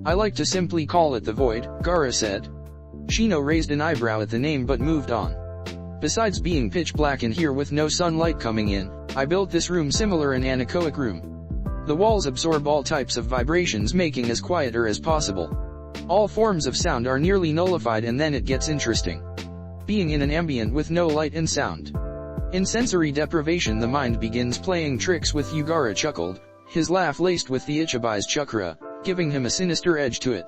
A: "I like to simply call it the void," Gaara said. Shino raised an eyebrow at the name but moved on. "Besides being pitch black in here with no sunlight coming in, I built this room similar an anechoic room. The walls absorb all types of vibrations, making as quieter as possible. All forms of sound are nearly nullified, and then it gets interesting. Being in an ambient with no light and sound. In sensory deprivation the mind begins playing tricks with you." Gaara chuckled, his laugh laced with the Ichibi's chakra, giving him a sinister edge to it.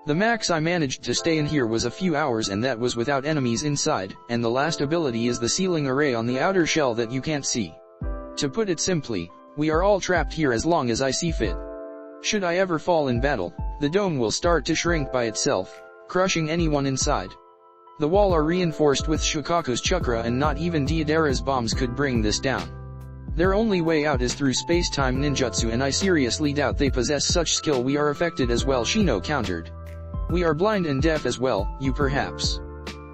A: "The max I managed to stay in here was a few hours, and that was without enemies inside, and the last ability is the sealing array on the outer shell that you can't see. To put it simply, We are all trapped here as long as I see fit. Should I ever fall in battle, the dome will start to shrink by itself, crushing anyone inside. The wall are reinforced with Shukaku's chakra and not even Deidara's bombs could bring this down. Their only way out is through space-time ninjutsu and I seriously doubt they possess such skill. We are affected as well, Shino countered. We are blind and deaf as well, you perhaps.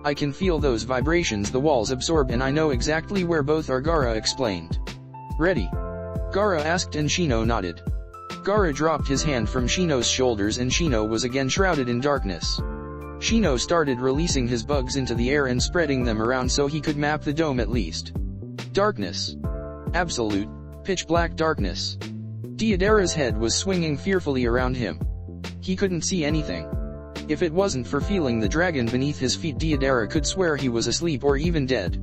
A: I can feel those vibrations the walls absorb and I know exactly where both are, Gaara explained. Ready? Gaara asked and Shino nodded. Gaara dropped his hand from Shino's shoulders and Shino was again shrouded in darkness. Shino started releasing his bugs into the air and spreading them around so he could map the dome at least. Darkness. Absolute, pitch-black darkness. Deidara's head was swinging fearfully around him. He couldn't see anything. If it wasn't for feeling the dragon beneath his feet, Deidara could swear he was asleep or even dead.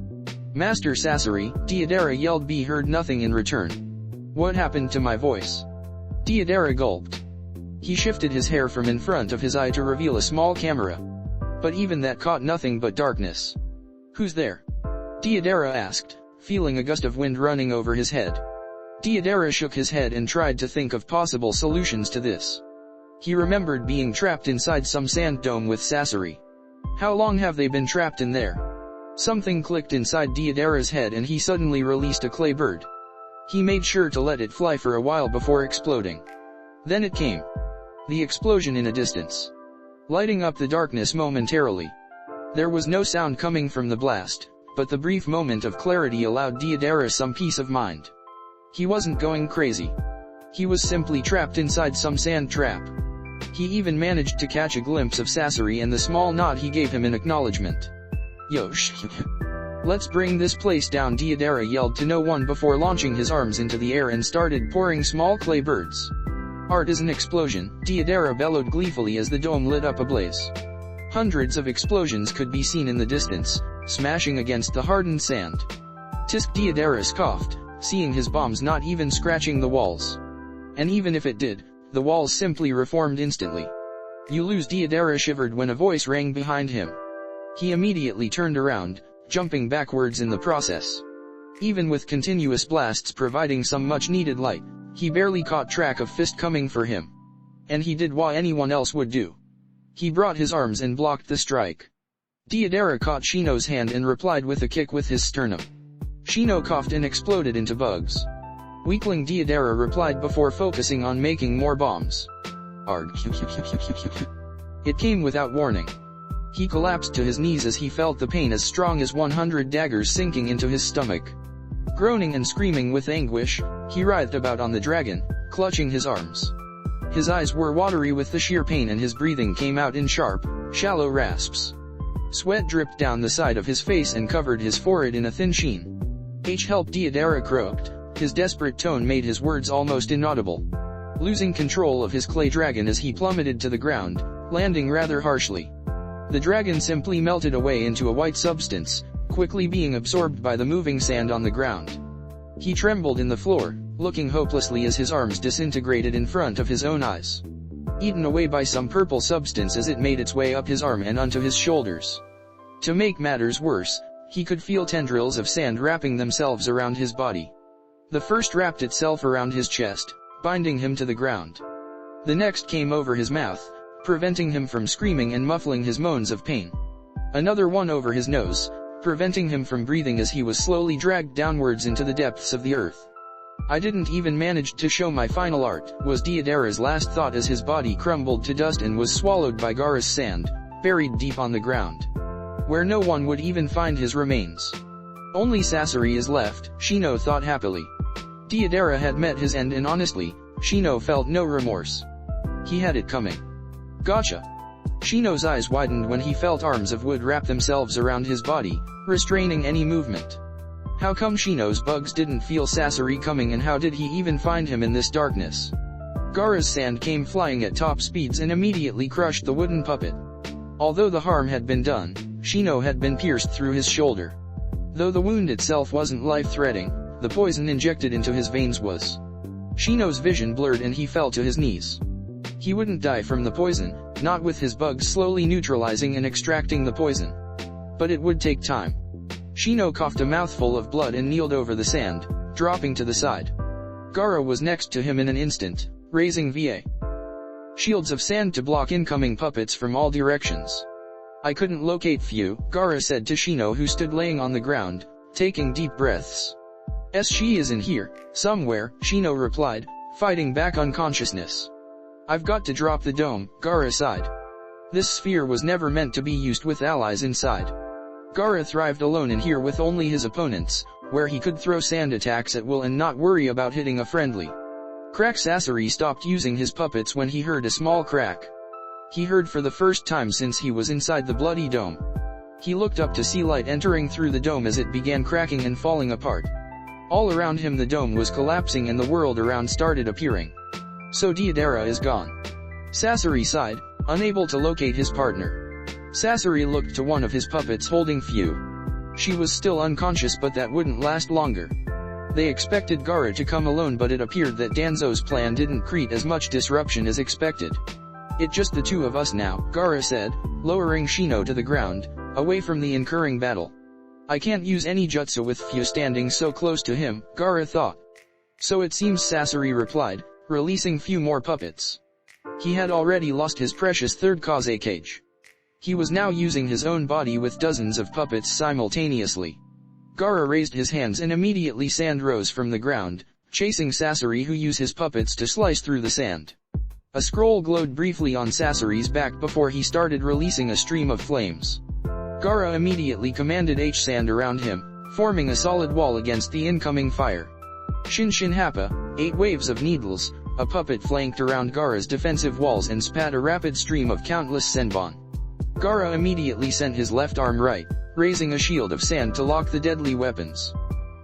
A: Master Sasori, Deidara yelled. B heard nothing in return. What happened to my voice? Deidara gulped. He shifted his hair from in front of his eye to reveal a small camera. But even that caught nothing but darkness. Who's there? Deidara asked, feeling a gust of wind running over his head. Deidara shook his head and tried to think of possible solutions to this. He remembered being trapped inside some sand dome with Sasori. How long have they been trapped in there? Something clicked inside Deidara's head and he suddenly released a clay bird. He made sure to let it fly for a while before exploding. Then it came. The explosion in a distance, lighting up the darkness momentarily. There was no sound coming from the blast, but the brief moment of clarity allowed Deidara some peace of mind. He wasn't going crazy. He was simply trapped inside some sand trap. He even managed to catch a glimpse of Sasori and the small nod he gave him in acknowledgement. Yosh. Let's bring this place down, Deidara yelled to no one before launching his arms into the air and started pouring small clay birds. Art is an explosion, Deidara bellowed gleefully as the dome lit up ablaze. Hundreds of explosions could be seen in the distance, smashing against the hardened sand. Tisk, Deidara scoffed, seeing his bombs not even scratching the walls. And even if it did, the walls simply reformed instantly. You lose, Deidara shivered when a voice rang behind him. He immediately turned around, jumping backwards in the process. Even with continuous blasts providing some much-needed light, he barely caught track of fist coming for him. And he did what anyone else would do. He brought his arms and blocked the strike. Deidara caught Shino's hand and replied with a kick with his sternum. Shino coughed and exploded into bugs. Weakling, Deidara replied before focusing on making more bombs. Arg. It came without warning. He collapsed to his knees as he felt the pain as strong as 100 daggers sinking into his stomach. Groaning and screaming with anguish, he writhed about on the dragon, clutching his arms. His eyes were watery with the sheer pain and his breathing came out in sharp, shallow rasps. Sweat dripped down the side of his face and covered his forehead in a thin sheen. Help, Deidara croaked. His desperate tone made his words almost inaudible. Losing control of his clay dragon as he plummeted to the ground, landing rather harshly. The dragon simply melted away into a white substance, quickly being absorbed by the moving sand on the ground. He trembled in the floor, looking hopelessly as his arms disintegrated in front of his own eyes. Eaten away by some purple substance as it made its way up his arm and onto his shoulders. To make matters worse, he could feel tendrils of sand wrapping themselves around his body. The first wrapped itself around his chest, binding him to the ground. The next came over his mouth, preventing him from screaming and muffling his moans of pain. Another one over his nose, preventing him from breathing as he was slowly dragged downwards into the depths of the earth. I didn't even manage to show my final art, was Deidara's last thought as his body crumbled to dust and was swallowed by Gaara's sand, buried deep on the ground, where no one would even find his remains. Only Sasori is left, Shino thought happily. Deidara had met his end and honestly, Shino felt no remorse. He had it coming. Gotcha. Shino's eyes widened when he felt arms of wood wrap themselves around his body, restraining any movement. How come Shino's bugs didn't feel Sasori coming and how did he even find him in this darkness? Gaara's sand came flying at top speeds and immediately crushed the wooden puppet. Although the harm had been done, Shino had been pierced through his shoulder. Though the wound itself wasn't life-threatening, the poison injected into his veins was. Shino's vision blurred and he fell to his knees. He wouldn't die from the poison, not with his bugs slowly neutralizing and extracting the poison. But it would take time. Shino coughed a mouthful of blood and kneeled over the sand, dropping to the side. Gaara was next to him in an instant, raising VA shields of sand to block incoming puppets from all directions. I couldn't locate Few, Gaara said to Shino, who stood laying on the ground, taking deep breaths. She is in here, somewhere, Shino replied, fighting back unconsciousness. I've got to drop the dome, Gaara sighed. This sphere was never meant to be used with allies inside. Gaara thrived alone in here with only his opponents, where he could throw sand attacks at will and not worry about hitting a friendly. Crack Sasori stopped using his puppets when he heard a small crack. He heard for the first time since he was inside the bloody dome. He looked up to see light entering through the dome as it began cracking and falling apart. All around him the dome was collapsing and the world around started appearing. So Deidara is gone. Sasori sighed, unable to locate his partner. Sasori looked to one of his puppets holding Few. She was still unconscious, but that wouldn't last longer. They expected Gaara to come alone, but it appeared that Danzo's plan didn't create as much disruption as expected. It's just the two of us now, Gaara said, lowering Shino to the ground, away from the incurring battle. I can't use any jutsu with Few standing so close to him, Gaara thought. So it seems, Sasori replied, releasing Few more puppets. He had already lost his precious third Kaze cage. He was now using his own body with dozens of puppets simultaneously. Gaara raised his hands and immediately sand rose from the ground, chasing Sasori, who used his puppets to slice through the sand. A scroll glowed briefly on Sasori's back before he started releasing a stream of flames. Gaara immediately commanded H-sand around him, forming a solid wall against the incoming fire. Shinshin Happa, 8 waves of needles, a puppet flanked around Gaara's defensive walls and spat a rapid stream of countless senbon. Gaara immediately sent his left arm right, raising a shield of sand to lock the deadly weapons.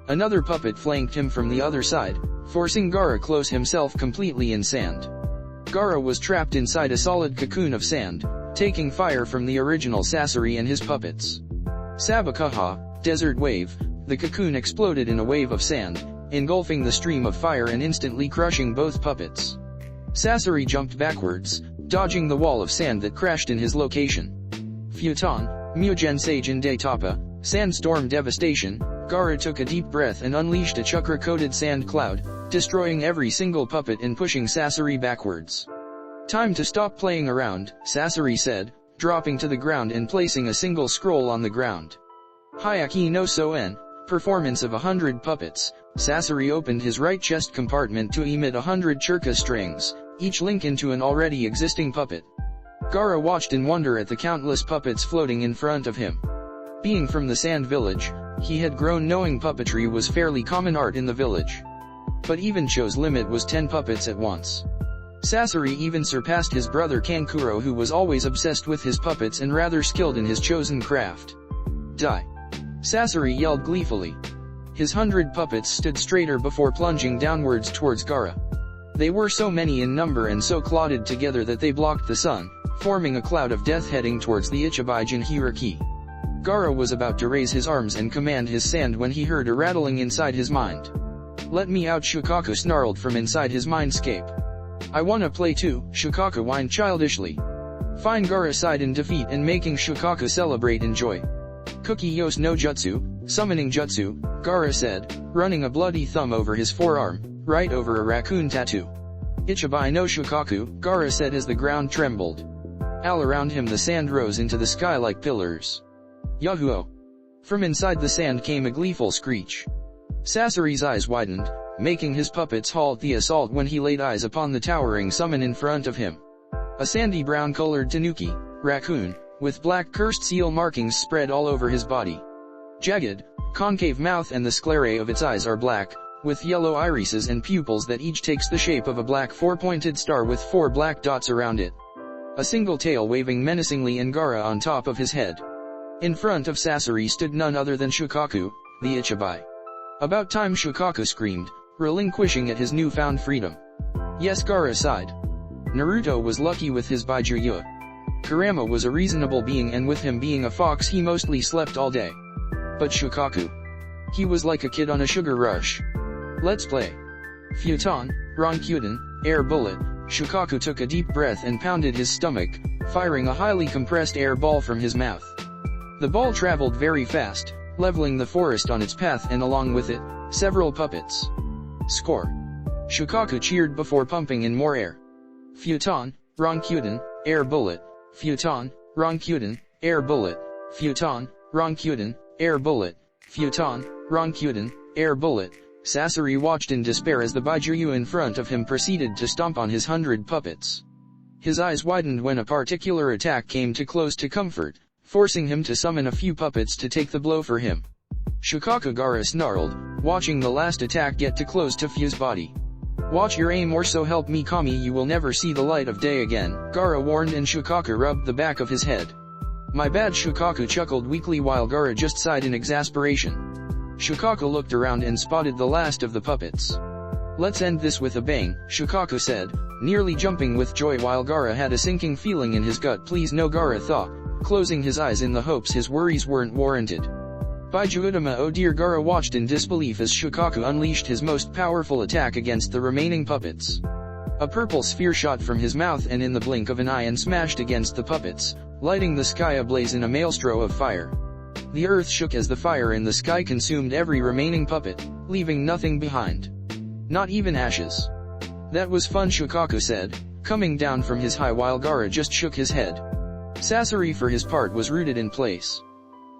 A: Another puppet flanked him from the other side, forcing Gaara close himself completely in sand. Gaara was trapped inside a solid cocoon of sand, taking fire from the original Sasori and his puppets. Sabakaha, desert wave, the cocoon exploded in a wave of sand, engulfing the stream of fire and instantly crushing both puppets. Sasori jumped backwards, dodging the wall of sand that crashed in his location. Futon, Mugen Seijin de Tapa, Sandstorm Devastation, Gaara took a deep breath and unleashed a chakra-coated sand cloud, destroying every single puppet and pushing Sasori backwards. Time to stop playing around, Sasori said, dropping to the ground and placing a single scroll on the ground. Hyaki no Soen, performance of 100 puppets. Sasori opened his right chest compartment to emit 100 churka strings, each link into an already existing puppet. Gaara watched in wonder at the countless puppets floating in front of him. Being from the Sand Village, he had grown knowing puppetry was fairly common art in the village. But even Cho's limit was 10 puppets at once. Sasori even surpassed his brother Kankuro, who was always obsessed with his puppets and rather skilled in his chosen craft. Die! Sasori yelled gleefully. His 100 puppets stood straighter before plunging downwards towards Gaara. They were so many in number and so clotted together that they blocked the sun, forming a cloud of death heading towards the Ichibai Jinhiraki. Gaara was about to raise his arms and command his sand when he heard a rattling inside his mind. Let me out, Shukaku snarled from inside his mindscape. I wanna play too, Shukaku whined childishly. Fine, Gaara sighed in defeat and making Shukaku celebrate in joy. Cookie Yos no Jutsu, summoning Jutsu, Gaara said, running a bloody thumb over his forearm, right over a raccoon tattoo. Ichibai no Shukaku, Gaara said as the ground trembled. All around him the sand rose into the sky like pillars. Yahuo! From inside the sand came a gleeful screech. Sasori's eyes widened, making his puppets halt the assault when he laid eyes upon the towering summon in front of him. A sandy brown-colored tanuki, raccoon, with black cursed seal markings spread all over his body. Jagged, concave mouth and the sclerae of its eyes are black, with yellow irises and pupils that each takes the shape of a black 4-pointed star with 4 black dots around it. A single tail waving menacingly and Gaara on top of his head. In front of Sasori stood none other than Shukaku, the Ichibai. About time, Shukaku screamed, relinquishing at his newfound freedom. Yes, Gaara sighed. Naruto was lucky with his Baijuyua. Kurama was a reasonable being, and with him being a fox he mostly slept all day. But Shukaku, he was like a kid on a sugar rush. Let's play. Futon, Ronkyuden, air bullet. Shukaku took a deep breath and pounded his stomach, firing a highly compressed air ball from his mouth. The ball traveled very fast, leveling the forest on its path and along with it, several puppets. Score. Shukaku cheered before pumping in more air. Futon, Ronkuden, air bullet, Futon, Ronkuden, air bullet, Futon, Ronkuden, air bullet, Futon, Ronkuden, air bullet. Sasori watched in despair as the Baijuyu in front of him proceeded to stomp on his 100 puppets. His eyes widened when a particular attack came too close to comfort, forcing him to summon a few puppets to take the blow for him. Shukaku Gaara snarled, watching the last attack get too close to Fu's body. "Watch your aim or so help me Kami, you will never see the light of day again," Gaara warned, and Shukaku rubbed the back of his head. "My bad," Shukaku chuckled weakly while Gaara just sighed in exasperation. Shukaku looked around and spotted the last of the puppets. "Let's end this with a bang," Shukaku said, nearly jumping with joy while Gaara had a sinking feeling in his gut. "Please no," Gaara thought, closing his eyes in the hopes his worries weren't warranted. Baiju Utama, oh dear, Gaara watched in disbelief as Shukaku unleashed his most powerful attack against the remaining puppets. A purple sphere shot from his mouth and in the blink of an eye and smashed against the puppets, lighting the sky ablaze in a maelstrom of fire. The earth shook as the fire in the sky consumed every remaining puppet, leaving nothing behind. Not even ashes. "That was fun," Shukaku said, coming down from his high while Gaara just shook his head. Sasori for his part was rooted in place.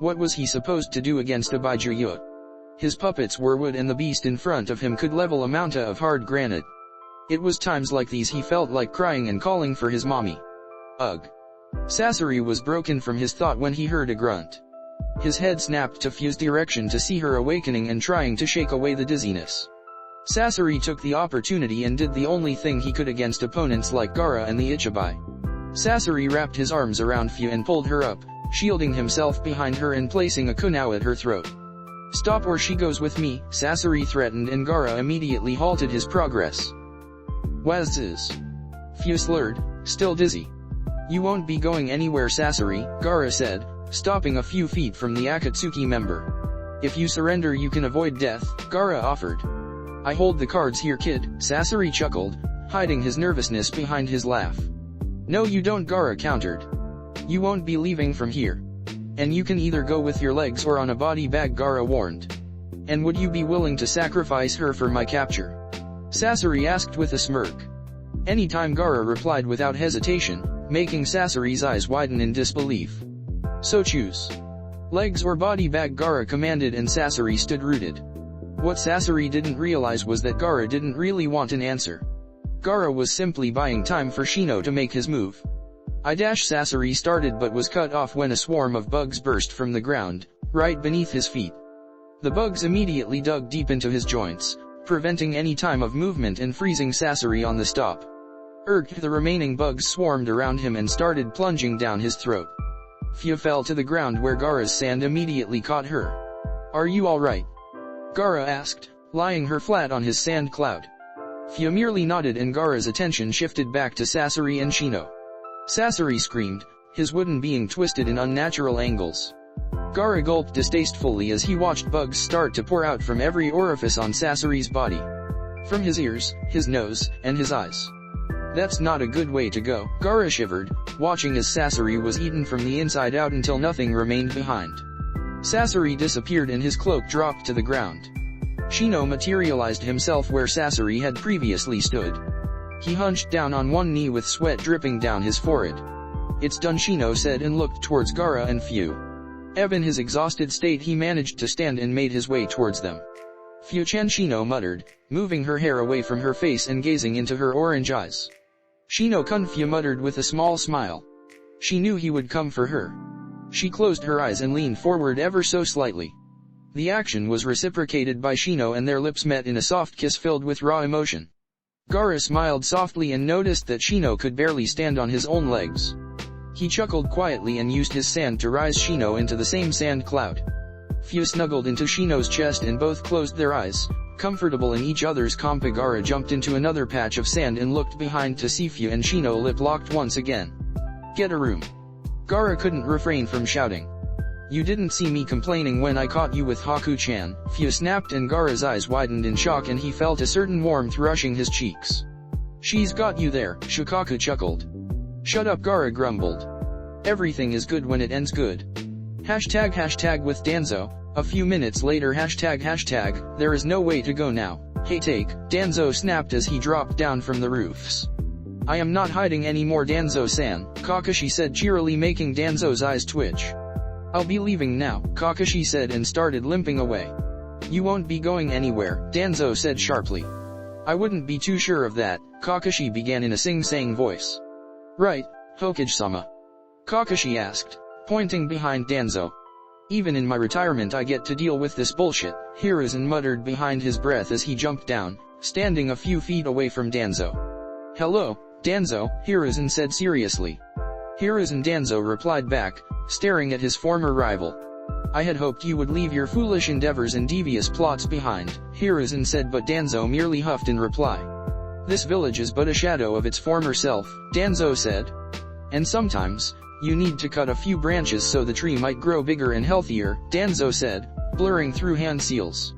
A: What was he supposed to do against a Baijuyu? His puppets were wood and the beast in front of him could level a mountain of hard granite. It was times like these he felt like crying and calling for his mommy. Ugh. Sasori was broken from his thought when he heard a grunt. His head snapped to Fu's direction to see her awakening and trying to shake away the dizziness. Sasori took the opportunity and did the only thing he could against opponents like Gaara and the Ichibai. Sasori wrapped his arms around Fu and pulled her up, shielding himself behind her and placing a kunao at her throat. "Stop or she goes with me," Sasori threatened, and Gaara immediately halted his progress. "Wazziz." Fu slurred, still dizzy. "You won't be going anywhere, Sasori," Gaara said, stopping a few feet from the Akatsuki member. "If you surrender you can avoid death," Gaara offered. "I hold the cards here, kid," Sasori chuckled, hiding his nervousness behind his laugh. "No you don't," Gaara countered. "You won't be leaving from here. And you can either go with your legs or on a body bag," Gaara warned. "And would you be willing to sacrifice her for my capture?" Sasori asked with a smirk. "Anytime," Gaara replied without hesitation, making Sasori's eyes widen in disbelief. "So choose. Legs or body bag," Gaara commanded, and Sasori stood rooted. What Sasori didn't realize was that Gaara didn't really want an answer. Gaara was simply buying time for Shino to make his move. Sasori started but was cut off when a swarm of bugs burst from the ground, right beneath his feet. The bugs immediately dug deep into his joints, preventing any time of movement and freezing Sasori on the stop. The remaining bugs swarmed around him and started plunging down his throat. Fu fell to the ground where Gaara's sand immediately caught her. "Are you alright?" Gaara asked, lying her flat on his sand cloud. Fu merely nodded and Gaara's attention shifted back to Sasori and Shino. Sasori screamed, his wooden being twisted in unnatural angles. Gaara gulped distastefully as he watched bugs start to pour out from every orifice on Sasori's body. From his ears, his nose, and his eyes. "That's not a good way to go," Gaara shivered, watching as Sasori was eaten from the inside out until nothing remained behind. Sasori disappeared and his cloak dropped to the ground. Shino materialized himself where Sasori had previously stood. He hunched down on one knee with sweat dripping down his forehead. "It's done," Shino said and looked towards Gaara and Fu. In his exhausted state he managed to stand and made his way towards them. "Fu-chan," Shino muttered, moving her hair away from her face and gazing into her orange eyes. "Shino-kun," Fu muttered with a small smile. She knew he would come for her. She closed her eyes and leaned forward ever so slightly. The action was reciprocated by Shino and their lips met in a soft kiss filled with raw emotion. Gaara smiled softly and noticed that Shino could barely stand on his own legs. He chuckled quietly and used his sand to rise Shino into the same sand cloud. Fu snuggled into Shino's chest and both closed their eyes, comfortable in each other's compa. Gaara jumped into another patch of sand and looked behind to see Fu and Shino lip-locked once again. "Get a room." Gaara couldn't refrain from shouting. "You didn't see me complaining when I caught you with Haku-chan," Fu snapped, and Gaara's eyes widened in shock and he felt a certain warmth rushing his cheeks. "She's got you there," Shukaku chuckled. "Shut up," Gaara grumbled. "Everything is good when it ends good." Hashtag with Danzo. A few minutes later, hashtag there is no way to go now. Hey take, Danzo snapped as he dropped down from the roofs. I am not hiding anymore Danzo-san, Kakashi said cheerily making Danzo's eyes twitch. I'll be leaving now, Kakashi said and started limping away. You won't be going anywhere, Danzo said sharply. I wouldn't be too sure of that, Kakashi began in a sing-sang voice. Right, Hokage-sama? Kakashi asked, pointing behind Danzo. Even in my retirement I get to deal with this bullshit, Hiruzen muttered behind his breath as he jumped down, standing a few feet away from Danzo. Hello, Danzo, Hiruzen said seriously. Hiruzen Danzo replied back, staring at his former rival. I had hoped you would leave your foolish endeavors and devious plots behind, Hiruzen said but Danzo merely huffed in reply. This village is but a shadow of its former self, Danzo said. And sometimes, you need to cut a few branches so the tree might grow bigger and healthier, Danzo said, blurring through hand seals.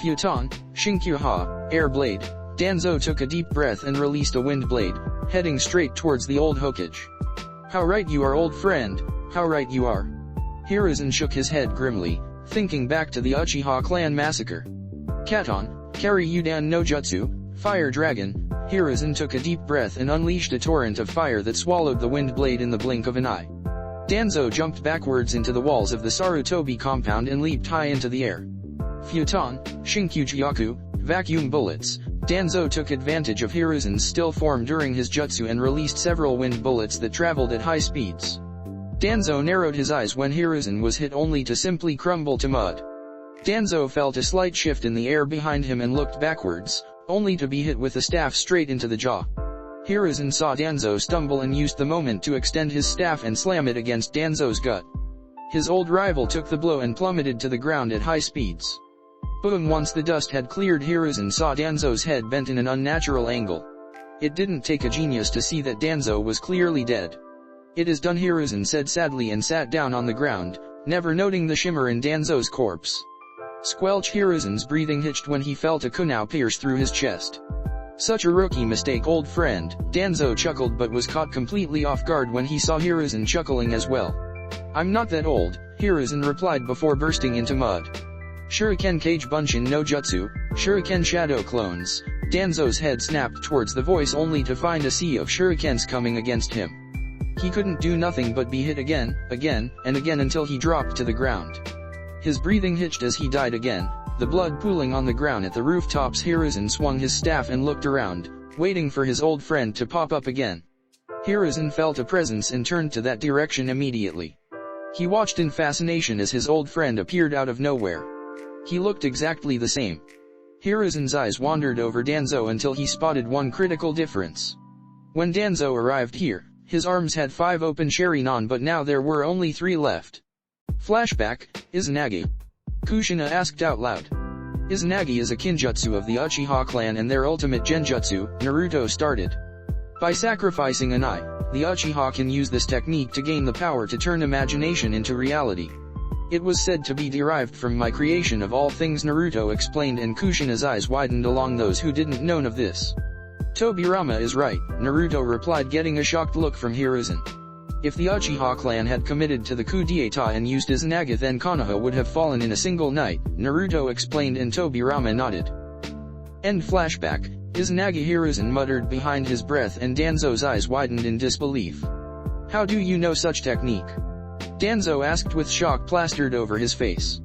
A: Futon, Shinkyuha, air blade. Danzo took a deep breath and released a wind blade, heading straight towards the old Hokage. How right you are old friend, how right you are. Hiruzen shook his head grimly, thinking back to the Uchiha clan massacre. Katon, carry Yudan no Jutsu, fire dragon. Hiruzen took a deep breath and unleashed a torrent of fire that swallowed the wind blade in the blink of an eye. Danzo jumped backwards into the walls of the Sarutobi compound and leaped high into the air. Futon, Shinkyujaku, vacuum bullets. Danzo took advantage of Hiruzen's still form during his jutsu and released several wind bullets that traveled at high speeds. Danzo narrowed his eyes when Hiruzen was hit only to simply crumble to mud. Danzo felt a slight shift in the air behind him and looked backwards, only to be hit with a staff straight into the jaw. Hiruzen saw Danzo stumble and used the moment to extend his staff and slam it against Danzo's gut. His old rival took the blow and plummeted to the ground at high speeds. Boom! Once the dust had cleared, Hiruzen saw Danzo's head bent in an unnatural angle. It didn't take a genius to see that Danzo was clearly dead. It is done, Hiruzen said sadly and sat down on the ground, never noting the shimmer in Danzo's corpse. Squelch! Hiruzen's breathing hitched when he felt a kunai pierce through his chest. Such a rookie mistake, old friend, Danzo chuckled but was caught completely off guard when he saw Hiruzen chuckling as well. I'm not that old, Hiruzen replied before bursting into mud. Shuriken Kage Bunshin no Jutsu, Shuriken Shadow Clones. Danzo's head snapped towards the voice only to find a sea of shurikens coming against him. He couldn't do nothing but be hit again, and again until he dropped to the ground. His breathing hitched as he died again, the blood pooling on the ground at the rooftops. Hiruzen swung his staff and looked around, waiting for his old friend to pop up again. Hiruzen felt a presence and turned to that direction immediately. He watched in fascination as his old friend appeared out of nowhere. He looked exactly the same. Hiruzen's eyes wandered over Danzo until he spotted one critical difference. When Danzo arrived here, his arms had 5 open Sharingan but now there were only 3 left. Flashback, Izanagi? Kushina asked out loud. Izanagi is a kinjutsu of the Uchiha clan and their ultimate genjutsu, Naruto started. By sacrificing an eye, the Uchiha can use this technique to gain the power to turn imagination into reality. It was said to be derived from my creation of all things, Naruto explained, and Kushina's eyes widened along those who didn't know of this. Tobirama is right, Naruto replied, getting a shocked look from Hiruzen. If the Uchiha clan had committed to the coup d'etat and used Izanagi, then Konoha would have fallen in a single night, Naruto explained, and Tobirama nodded. End flashback. Izanagi, Hiruzen muttered behind his breath and Danzo's eyes widened in disbelief. How do you know such technique? Danzo asked with shock plastered over his face.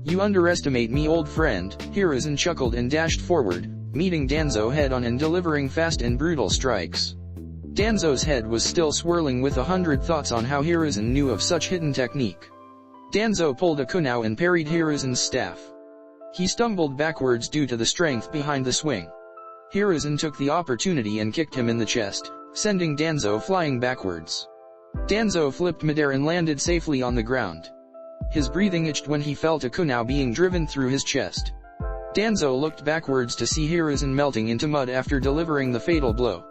A: You underestimate me, old friend, Hiruzen chuckled and dashed forward, meeting Danzo head on and delivering fast and brutal strikes. Danzo's head was still swirling with 100 thoughts on how Hiruzen knew of such hidden technique. Danzo pulled a kunai and parried Hiruzen's staff. He stumbled backwards due to the strength behind the swing. Hiruzen took the opportunity and kicked him in the chest, sending Danzo flying backwards. Danzo flipped midair and landed safely on the ground. His breathing itched when he felt a kunai being driven through his chest. Danzo looked backwards to see Hiruzen melting into mud after delivering the fatal blow.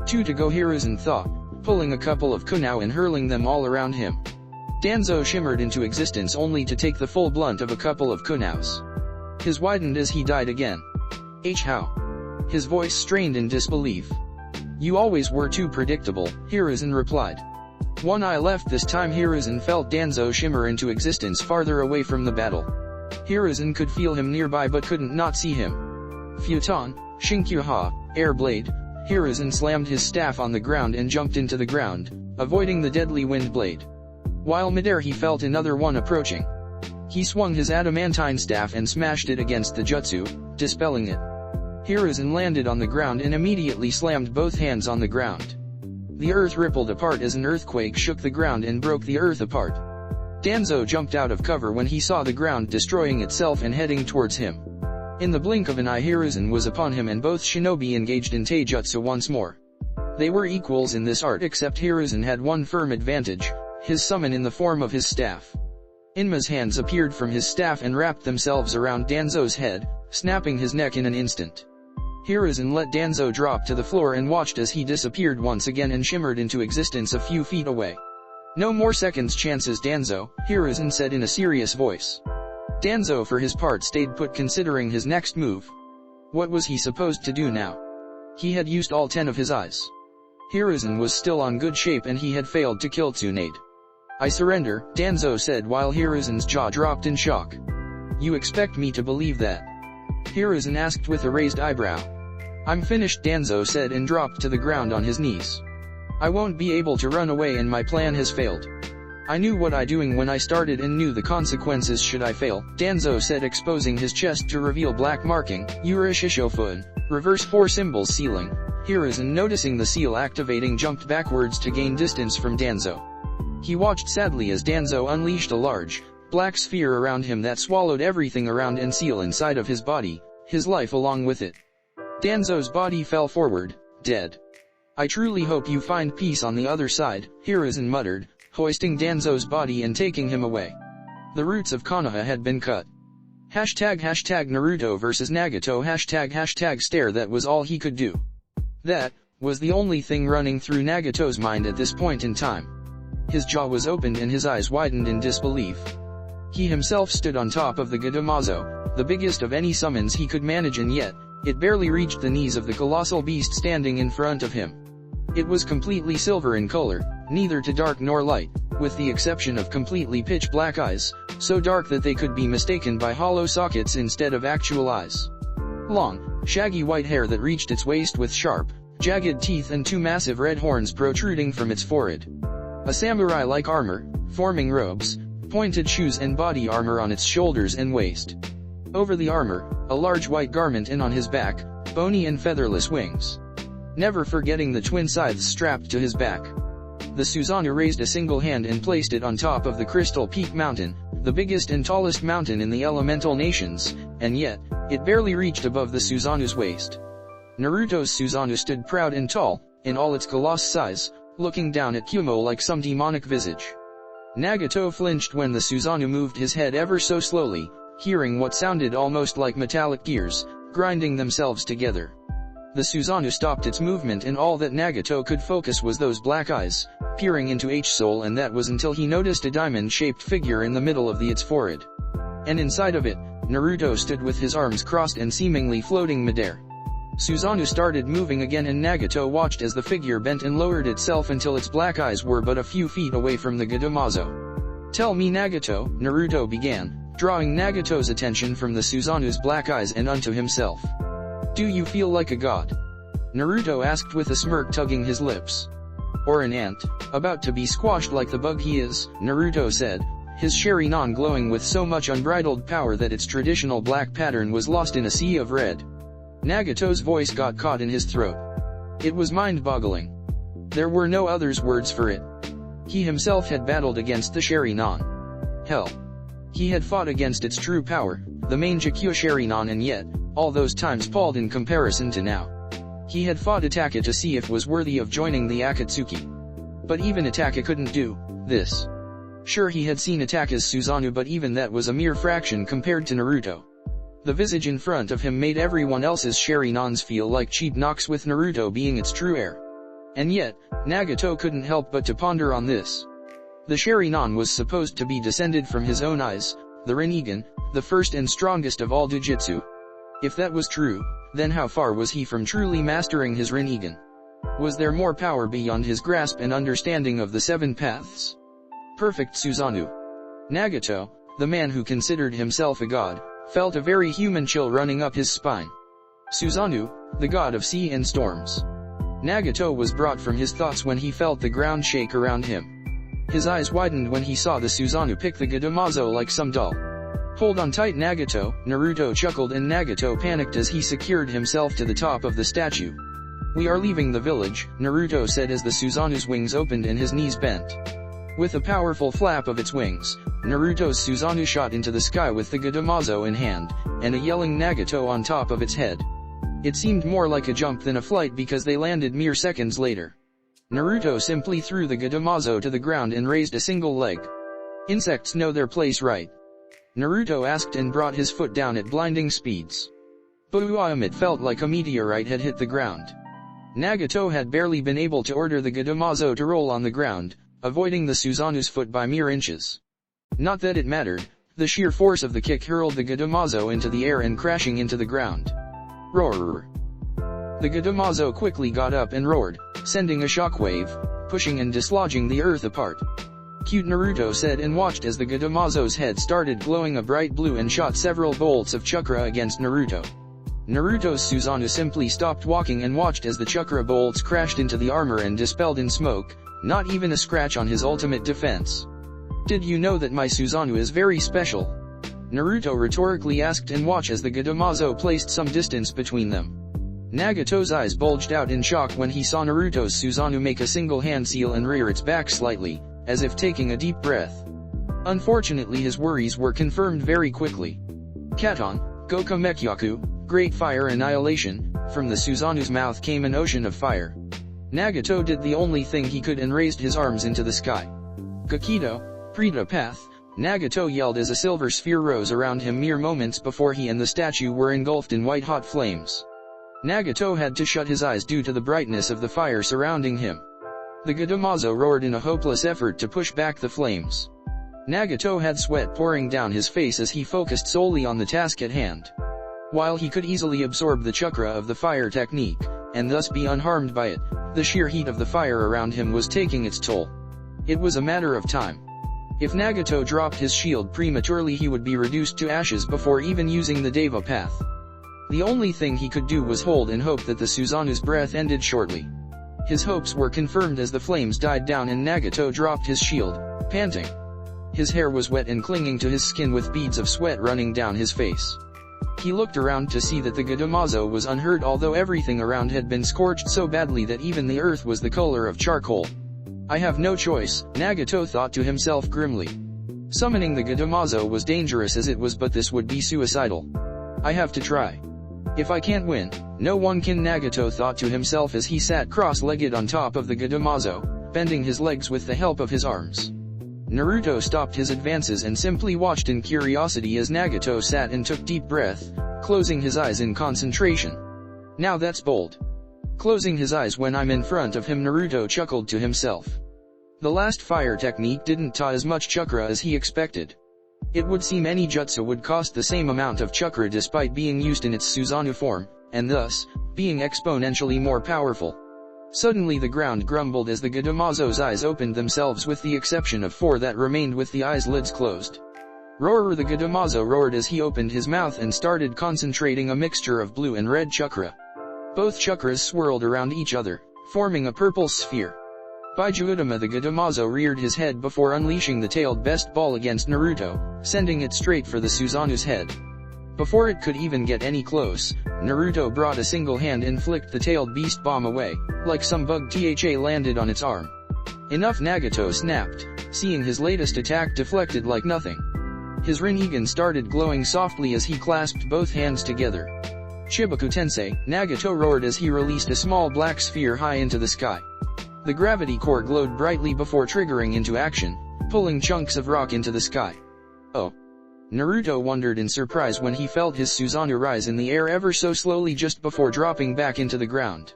A: 2 to go, Hiruzen thought, pulling a couple of kunai and hurling them all around him. Danzo shimmered into existence only to take the full blunt of a couple of kunais. His widened as he died again. How? His voice strained in disbelief. You always were too predictable, Hiruzen replied. One eye left this time. Hiruzen felt Danzo shimmer into existence farther away from the battle. Hiruzen could feel him nearby but couldn't not see him. Futon, Shinkyuha, Air Blade. Hiruzen slammed his staff on the ground and jumped into the ground, avoiding the deadly wind blade. While midair he felt another one approaching. He swung his adamantine staff and smashed it against the jutsu, dispelling it. Hiruzen landed on the ground and immediately slammed both hands on the ground. The earth rippled apart as an earthquake shook the ground and broke the earth apart. Danzo jumped out of cover when he saw the ground destroying itself and heading towards him. In the blink of an eye Hiruzen was upon him and both shinobi engaged in taijutsu once more. They were equals in this art except Hiruzen had one firm advantage, his summon in the form of his staff. Inma's hands appeared from his staff and wrapped themselves around Danzo's head, snapping his neck in an instant. Hiruzen let Danzo drop to the floor and watched as he disappeared once again and shimmered into existence a few feet away. "No more seconds chances, Danzo," Hiruzen said in a serious voice. Danzo for his part stayed put considering his next move. What was he supposed to do now? He had used all 10 of his eyes. Hiruzen was still on good shape and he had failed to kill Tsunade. "I surrender," Danzo said while Hiruzen's jaw dropped in shock. "You expect me to believe that?" Hiruzen asked with a raised eyebrow. "I'm finished," Danzo said and dropped to the ground on his knees. "I won't be able to run away and my plan has failed. I knew what I doing when I started and knew the consequences should I fail," Danzo said exposing his chest to reveal black marking, Yurishishofuan, reverse 4 symbols sealing. Hiruzen noticing the seal activating jumped backwards to gain distance from Danzo. He watched sadly as Danzo unleashed a large, black sphere around him that swallowed everything around and seal inside of his body, his life along with it. Danzo's body fell forward, dead. "I truly hope you find peace on the other side," Hiruzen muttered, hoisting Danzo's body and taking him away. The roots of Konoha had been cut. #Naruto vs Nagato #stare. That was all he could do. That was the only thing running through Nagato's mind at this point in time. His jaw was opened and his eyes widened in disbelief. He himself stood on top of the Gadamazo, the biggest of any summons he could manage, and yet, it barely reached the knees of the colossal beast standing in front of him. It was completely silver in color, neither too dark nor light, with the exception of completely pitch black eyes, so dark that they could be mistaken by hollow sockets instead of actual eyes. Long, shaggy white hair that reached its waist with sharp, jagged teeth and 2 massive red horns protruding from its forehead. A samurai-like armor, forming robes, pointed shoes and body armor on its shoulders and waist. Over the armor, a large white garment, and on his back, bony and featherless wings. Never forgetting the twin scythes strapped to his back. The Susanoo raised a single hand and placed it on top of the Crystal Peak Mountain, the biggest and tallest mountain in the elemental nations, and yet, it barely reached above the Susanoo's waist. Naruto's Susanoo stood proud and tall, in all its coloss size, looking down at Kumo like some demonic visage. Nagato flinched when the Susanoo moved his head ever so slowly, hearing what sounded almost like metallic gears, grinding themselves together. The Susanoo stopped its movement and all that Nagato could focus was those black eyes, peering into H-Soul, and that was until he noticed a diamond-shaped figure in the middle of its forehead. And inside of it, Naruto stood with his arms crossed and seemingly floating midair. Susanoo started moving again and Nagato watched as the figure bent and lowered itself until its black eyes were but a few feet away from the Gadamazo. "Tell me, Nagato," Naruto began, drawing Nagato's attention from the Susanoo's black eyes and unto himself. "Do you feel like a god?" Naruto asked with a smirk tugging his lips. "Or an ant, about to be squashed like the bug he is," Naruto said, his Sharingan glowing with so much unbridled power that its traditional black pattern was lost in a sea of red. Nagato's voice got caught in his throat. It was mind-boggling. There were no other words for it. He himself had battled against the Sharingan. Hell. He had fought against its true power, the main Jakyu Sharingan, and yet, all those times palled in comparison to now. He had fought Ataka to see if was worthy of joining the Akatsuki. But even Ataka couldn't do this. Sure, he had seen Ataka's Susanoo, but even that was a mere fraction compared to Naruto. The visage in front of him made everyone else's Sharinans feel like cheap knocks, with Naruto being its true heir. And yet, Nagato couldn't help but to ponder on this. The Sharingan was supposed to be descended from his own eyes, the Rinnegan, the first and strongest of all Jujutsu. If that was true, then how far was he from truly mastering his Rinnegan? Was there more power beyond his grasp and understanding of the 7 paths? Perfect Susanoo. Nagato, the man who considered himself a god, felt a very human chill running up his spine. Susanoo, the god of sea and storms. Nagato was brought from his thoughts when he felt the ground shake around him. His eyes widened when he saw the Susanoo pick the Gadamazo like some doll. Hold on tight Nagato, Naruto chuckled and Nagato panicked as he secured himself to the top of the statue. We are leaving the village, Naruto said as the Susanoo's wings opened and his knees bent. With a powerful flap of its wings, Naruto's Susanoo shot into the sky with the Gadamazo in hand, and a yelling Nagato on top of its head. It seemed more like a jump than a flight because they landed mere seconds later. Naruto simply threw the Gadamazo to the ground and raised a single leg. Insects know their place, right? Naruto asked and brought his foot down at blinding speeds. Boom! It felt like a meteorite had hit the ground. Nagato had barely been able to order the Gadamazo to roll on the ground, avoiding the Susanoo's foot by mere inches. Not that it mattered, the sheer force of the kick hurled the Gadamazo into the air and crashing into the ground. Roar! The Gadamazo quickly got up and roared, sending a shockwave, pushing and dislodging the earth apart. Cute Naruto said and watched as the Gadamazo's head started glowing a bright blue and shot several bolts of chakra against Naruto. Naruto's Susanoo simply stopped walking and watched as the chakra bolts crashed into the armor and dispelled in smoke, not even a scratch on his ultimate defense. Did you know that my Susanoo is very special? Naruto rhetorically asked and watched as the Gadamazo placed some distance between them. Nagato's eyes bulged out in shock when he saw Naruto's Susanoo make a single hand seal and rear its back slightly, as if taking a deep breath. Unfortunately his worries were confirmed very quickly. Katon, Goka Mekyaku, Great Fire Annihilation, from the Susanoo's mouth came an ocean of fire. Nagato did the only thing he could and raised his arms into the sky. Gakido, Preta Path, Nagato yelled as a silver sphere rose around him mere moments before he and the statue were engulfed in white-hot flames. Nagato had to shut his eyes due to the brightness of the fire surrounding him. The Gadamazo roared in a hopeless effort to push back the flames. Nagato had sweat pouring down his face as he focused solely on the task at hand. While he could easily absorb the chakra of the fire technique, and thus be unharmed by it, the sheer heat of the fire around him was taking its toll. It was a matter of time. If Nagato dropped his shield prematurely he would be reduced to ashes before even using the Deva path. The only thing he could do was hold and hope that the Susanoo's breath ended shortly. His hopes were confirmed as the flames died down and Nagato dropped his shield, panting. His hair was wet and clinging to his skin with beads of sweat running down his face. He looked around to see that the Gadamazo was unhurt although everything around had been scorched so badly that even the earth was the color of charcoal. I have no choice, Nagato thought to himself grimly. Summoning the Gadamazo was dangerous as it was, but this would be suicidal. I have to try. If I can't win, no one can, Nagato thought to himself as he sat cross-legged on top of the Gadamazo, bending his legs with the help of his arms. Naruto stopped his advances and simply watched in curiosity as Nagato sat and took deep breath, closing his eyes in concentration. Now that's bold. Closing his eyes when I'm in front of him, Naruto chuckled to himself. The last fire technique didn't ta as much chakra as he expected. It would seem any jutsu would cost the same amount of chakra despite being used in its Susanoo form, and thus, being exponentially more powerful. Suddenly the ground grumbled as the Gadamazo's eyes opened themselves with the exception of 4 that remained with the eyes lids closed. Roar! The Gadamazo roared as he opened his mouth and started concentrating a mixture of blue and red chakra. Both chakras swirled around each other, forming a purple sphere. By Juudama, the Gadamazo reared his head before unleashing the tailed best ball against Naruto, sending it straight for the Susanoo's head. Before it could even get any close, Naruto brought a single hand and flicked the tailed beast bomb away, like some bug tha landed on its arm. Enough, Nagato snapped, seeing his latest attack deflected like nothing. His Rinnegan started glowing softly as he clasped both hands together. Shibaku Tensei, Nagato roared as he released a small black sphere high into the sky. The gravity core glowed brightly before triggering into action, pulling chunks of rock into the sky. Oh. Naruto wondered in surprise when he felt his Susanoo rise in the air ever so slowly just before dropping back into the ground.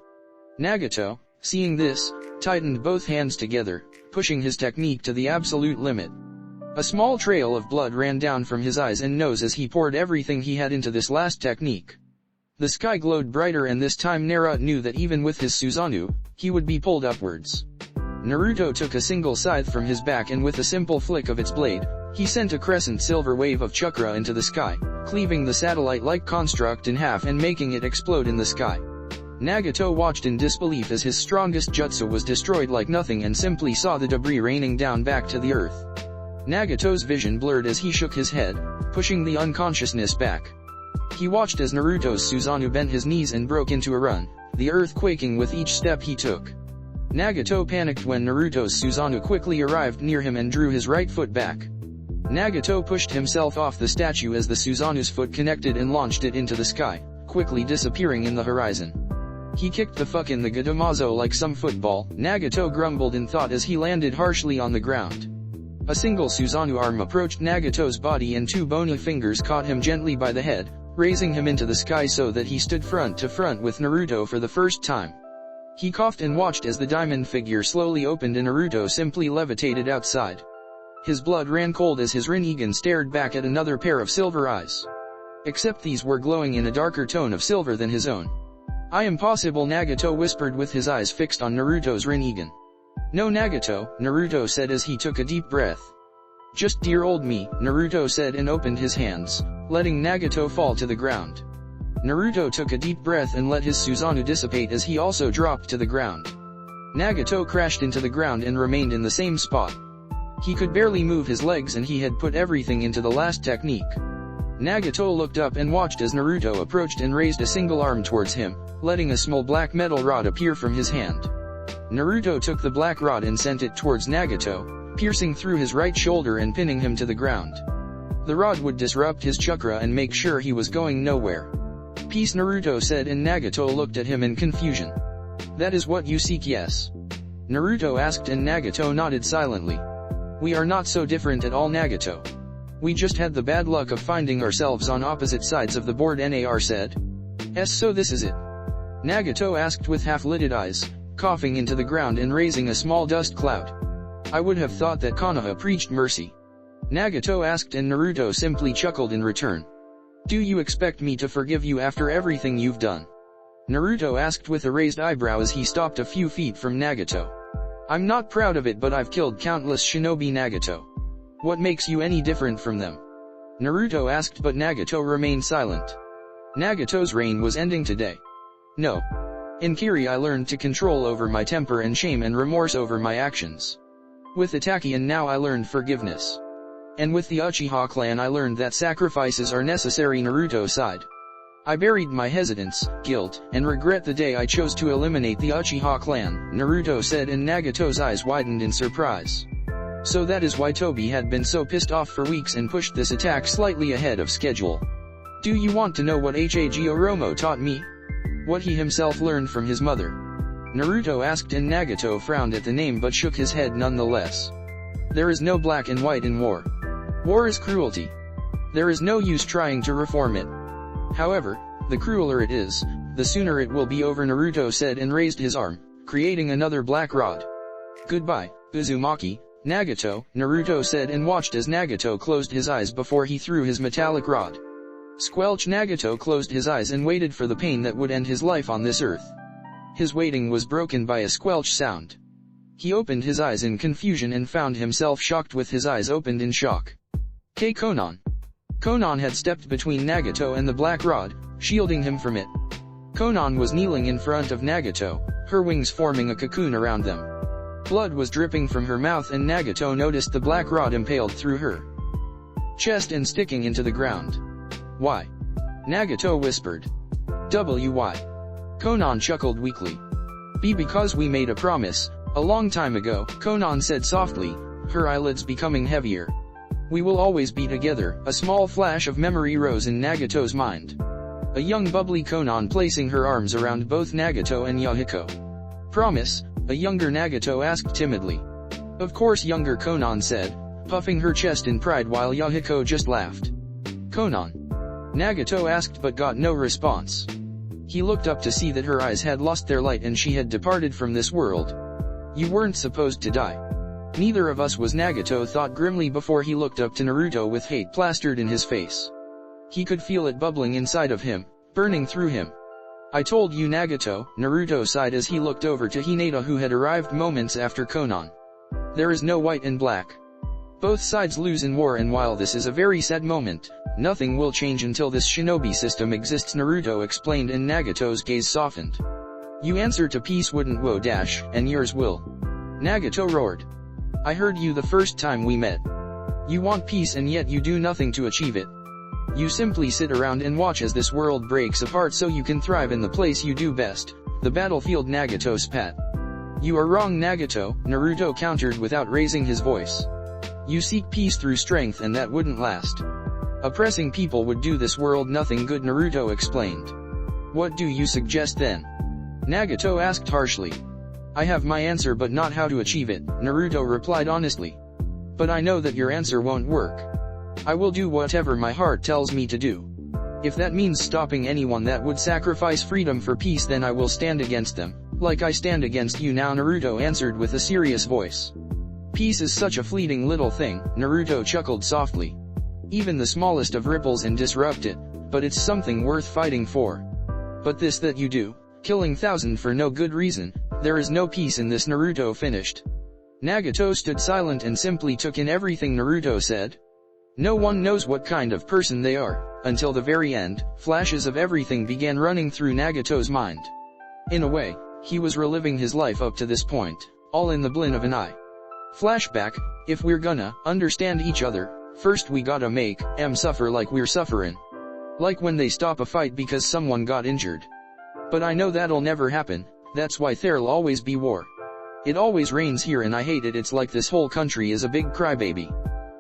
A: Nagato, seeing this, tightened both hands together, pushing his technique to the absolute limit. A small trail of blood ran down from his eyes and nose as he poured everything he had into this last technique. The sky glowed brighter and this time Naruto knew that even with his Susanoo, he would be pulled upwards. Naruto took a single scythe from his back and with a simple flick of its blade, He sent a crescent silver wave of chakra into the sky, cleaving the satellite-like construct in half and making it explode in the sky. Nagato watched in disbelief as his strongest jutsu was destroyed like nothing and simply saw the debris raining down back to the earth. Nagato's vision blurred as he shook his head, pushing the unconsciousness back. He watched as Naruto's Susanoo bent his knees and broke into a run, the earth quaking with each step he took. Nagato panicked when Naruto's Susanoo quickly arrived near him and drew his right foot back. Nagato pushed himself off the statue as the Susanoo's foot connected and launched it into the sky, quickly disappearing in the horizon. He kicked the fuck in the Gadamazo like some football, Nagato grumbled in thought as he landed harshly on the ground. A single Susanoo arm approached Nagato's body and two bony fingers caught him gently by the head, raising him into the sky so that he stood front to front with Naruto for the first time. He coughed and watched as the diamond figure slowly opened and Naruto simply levitated outside. His blood ran cold as his Rinnegan stared back at another pair of silver eyes. Except these were glowing in a darker tone of silver than his own. "I am possible," Nagato whispered with his eyes fixed on Naruto's Rinnegan. "No, Nagato," Naruto said as he took a deep breath. "Just dear old me," Naruto said and opened his hands, letting Nagato fall to the ground. Naruto took a deep breath and let his Susanoo dissipate as he also dropped to the ground. Nagato crashed into the ground and remained in the same spot. He could barely move his legs and he had put everything into the last technique. Nagato looked up and watched as Naruto approached and raised a single arm towards him, letting a small black metal rod appear from his hand. Naruto took the black rod and sent it towards Nagato, piercing through his right shoulder and pinning him to the ground. The rod would disrupt his chakra and make sure he was going nowhere. "Peace," Naruto said and Nagato looked at him in confusion. "That is what you seek, yes?" Naruto asked and Nagato nodded silently. "We are not so different at all, Nagato. We just had the bad luck of finding ourselves on opposite sides of the board," Nar said. "So this is it?" Nagato asked with half-lidded eyes, coughing into the ground and raising a small dust cloud. "I would have thought that Konoha preached mercy." Nagato asked and Naruto simply chuckled in return. "Do you expect me to forgive you after everything you've done?" Naruto asked with a raised eyebrow as he stopped a few feet from Nagato. "I'm not proud of it, but I've killed countless shinobi, Nagato. What makes you any different from them?" Naruto asked but Nagato remained silent. Nagato's reign was ending today. "No. In Kiri I learned to control over my temper and shame and remorse over my actions. With Itachi and now I learned forgiveness. And with the Uchiha clan I learned that sacrifices are necessary," Naruto sighed. "I buried my hesitance, guilt, and regret the day I chose to eliminate the Uchiha clan," Naruto said and Nagato's eyes widened in surprise. So that is why Tobi had been so pissed off for weeks and pushed this attack slightly ahead of schedule. "Do you want to know what Hag Oromo taught me? What he himself learned from his mother?" Naruto asked and Nagato frowned at the name but shook his head nonetheless. "There is no black and white in war. War is cruelty. There is no use trying to reform it. However, the crueler it is, the sooner it will be over," Naruto said and raised his arm, creating another black rod. "Goodbye, Uzumaki, Nagato," Naruto said and watched as Nagato closed his eyes before he threw his metallic rod. Squelch. Nagato closed his eyes and waited for the pain that would end his life on this earth. His waiting was broken by a squelch sound. He opened his eyes in confusion and found himself shocked with his eyes opened in shock. Konan. Konan had stepped between Nagato and the black rod, shielding him from it. Konan was kneeling in front of Nagato, her wings forming a cocoon around them. Blood was dripping from her mouth and Nagato noticed the black rod impaled through her chest and sticking into the ground. "Why?" Nagato whispered. "Why?" Konan chuckled weakly. Because we made a promise, a long time ago," Konan said softly, her eyelids becoming heavier. "We will always be together." A small flash of memory rose in Nagato's mind. A young bubbly Konan placing her arms around both Nagato and Yahiko. "Promise?" a younger Nagato asked timidly. "Of course," younger Konan said, puffing her chest in pride while Yahiko just laughed. "Konan?" Nagato asked but got no response. He looked up to see that her eyes had lost their light and she had departed from this world. "You weren't supposed to die." Neither of us was, Nagato thought grimly before he looked up to Naruto with hate plastered in his face. He could feel it bubbling inside of him, burning through him. "I told you, Nagato," Naruto sighed as he looked over to Hinata who had arrived moments after Konan. "There is no white and black. Both sides lose in war, and while this is a very sad moment, nothing will change until this shinobi system exists, Naruto explained, and Nagato's gaze softened. You answer to peace wouldn't wo dash, and yours will. Nagato roared. I heard you the first time we met. You want peace and yet you do nothing to achieve it. You simply sit around and watch as this world breaks apart so you can thrive in the place you do best, the battlefield, Nagato spat. You are wrong, Nagato, Naruto countered without raising his voice. You seek peace through strength and that wouldn't last. Oppressing people would do this world nothing good, Naruto explained. What do you suggest then? Nagato asked harshly. I have my answer but not how to achieve it, Naruto replied honestly. But I know that your answer won't work. I will do whatever my heart tells me to do. If that means stopping anyone that would sacrifice freedom for peace, then I will stand against them, like I stand against you now, Naruto answered with a serious voice. Peace is such a fleeting little thing, Naruto chuckled softly. Even the smallest of ripples and disrupt it, but it's something worth fighting for. But this that you do, killing thousands for no good reason, there is no peace in this, Naruto finished. Nagato stood silent and simply took in everything Naruto said. No one knows what kind of person they are, until the very end. Flashes of everything began running through Nagato's mind. In a way, he was reliving his life up to this point, all in the blink of an eye. Flashback, if we're gonna understand each other, first we gotta make em suffer like we're suffering. Like when they stop a fight because someone got injured. But I know that'll never happen, that's why there'll always be war. It always rains here and I hate it, it's like this whole country is a big crybaby.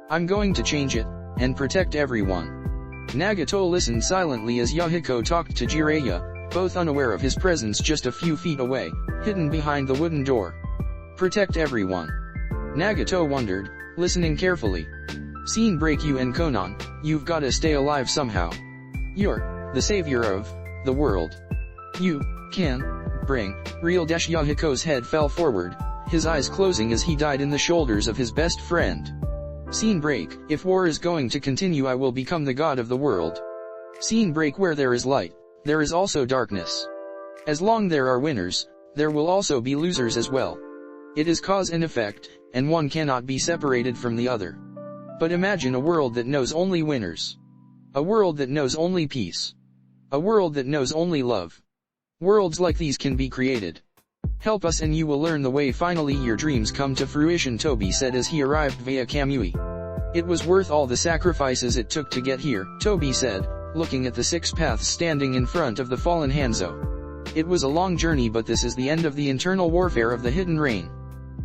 A: I'm going to change it, and protect everyone. Nagato listened silently as Yahiko talked to Jiraiya, both unaware of his presence just a few feet away, hidden behind the wooden door. Protect everyone. Nagato wondered, listening carefully. Scene break. You and Konan, you've gotta stay alive somehow. You're the savior of the world. You can bring real dash. Yahiko's head fell forward, his eyes closing as he died in the shoulders of his best friend. Scene break. If war is going to continue, I will become the god of the world. Scene break. Where there is light, there is also darkness. As long there are winners, there will also be losers as well. It is cause and effect, and one cannot be separated from the other. But imagine a world that knows only winners. A world that knows only peace. A world that knows only love. Worlds like these can be created. Help us and you will learn the way. Finally your dreams come to fruition, Toby said as he arrived via Kamui. It was worth all the sacrifices it took to get here, Toby said, looking at the 6 paths standing in front of the fallen Hanzo. It was a long journey, but this is the end of the internal warfare of the Hidden Rain.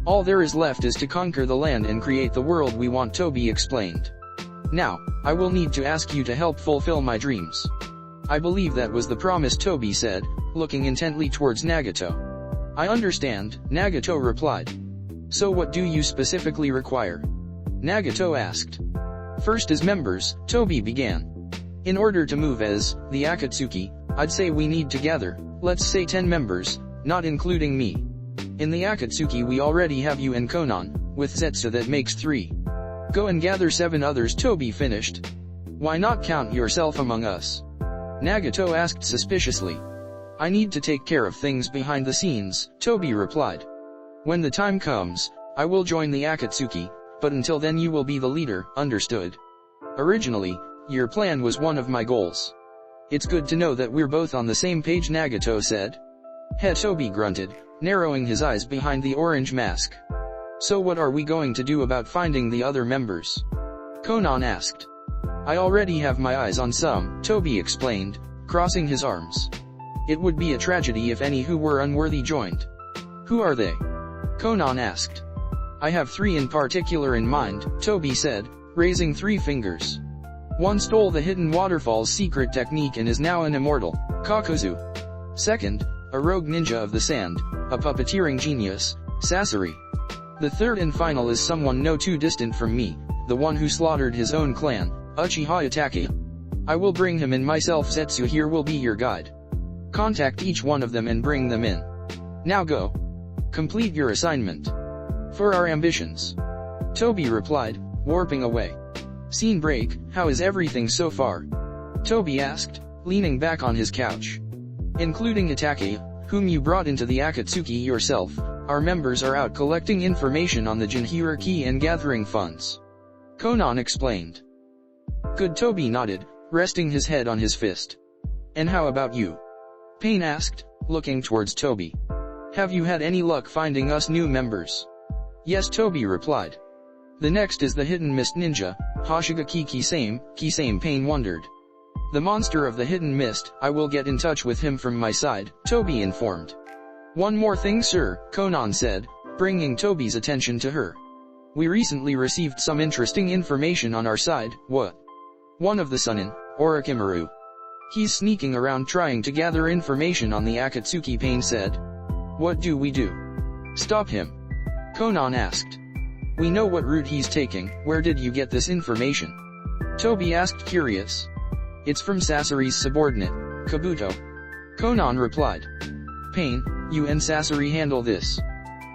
A: All there is left is to conquer the land and create the world we want, Toby explained. Now, I will need to ask you to help fulfill my dreams. I believe that was the promise, Toby said, looking intently towards Nagato. I understand, Nagato replied. So what do you specifically require? Nagato asked. First as members, Toby began. In order to move as the Akatsuki, I'd say we need to gather, let's say 10 members, not including me. In the Akatsuki we already have you and Konan, with Zetsu that makes 3. Go and gather 7 others, Toby finished. Why not count yourself among us? Nagato asked suspiciously. I need to take care of things behind the scenes, Toby replied. When the time comes, I will join the Akatsuki, but until then you will be the leader, understood? Originally, your plan was one of my goals. It's good to know that we're both on the same page, Nagato said. Toby grunted, narrowing his eyes behind the orange mask. So what are we going to do about finding the other members? Konan asked. I already have my eyes on some, Toby explained, crossing his arms. It would be a tragedy if any who were unworthy joined. Who are they? Konan asked. I have 3 in particular in mind, Toby said, raising 3 fingers. One stole the hidden waterfall's secret technique and is now an immortal, Kakuzu. Second, a rogue ninja of the sand, a puppeteering genius, Sasori. The third and final is someone no too distant from me, the one who slaughtered his own clan, Uchiha Itachi. I will bring him and myself. Zetsu here will be your guide. Contact each one of them and bring them in. Now go. Complete your assignment. For our ambitions. Toby replied, warping away. Scene break. How is everything so far? Toby asked, leaning back on his couch. Including Itachi, whom you brought into the Akatsuki yourself, our members are out collecting information on the Jinhira key and gathering funds. Conan explained. Good. Toby nodded, resting his head on his fist. And how about you? Pain asked, looking towards Toby. Have you had any luck finding us new members? Yes, Toby replied. The next is the hidden mist ninja, Hoshigaki Kisame. Pain wondered. The monster of the hidden mist, I will get in touch with him from my side, Toby informed. One more thing, sir, Conan said, bringing Toby's attention to her. We recently received some interesting information on our side. What? One of the Sunin, Orochimaru. He's sneaking around trying to gather information on the Akatsuki, Pain said. What do we do? Stop him? Conan asked. We know what route he's taking. Where did you get this information? Toby asked, curious. It's from Sasori's subordinate, Kabuto. Conan replied. Pain, you and Sasori handle this.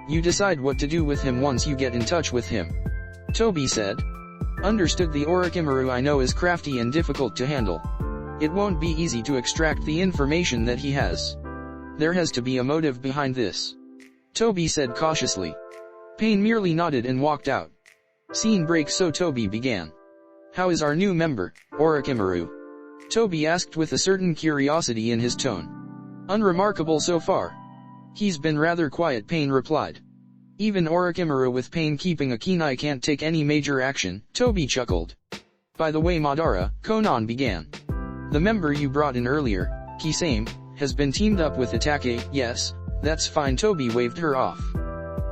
A: You decide what to do with him once you get in touch with him. Toby said. Understood. The Orochimaru I know is crafty and difficult to handle. It won't be easy to extract the information that he has. There has to be a motive behind this. Toby said cautiously. Pain merely nodded and walked out. Scene break. So Toby began. How is our new member, Orochimaru? Toby asked with a certain curiosity in his tone. Unremarkable so far. He's been rather quiet, Pain replied. Even Orochimaru with Pain keeping a keen eye can't take any major action, Toby chuckled. By the way, Madara, Conan began. The member you brought in earlier, Kisame, has been teamed up with Itake. Yes, that's fine, Toby waved her off.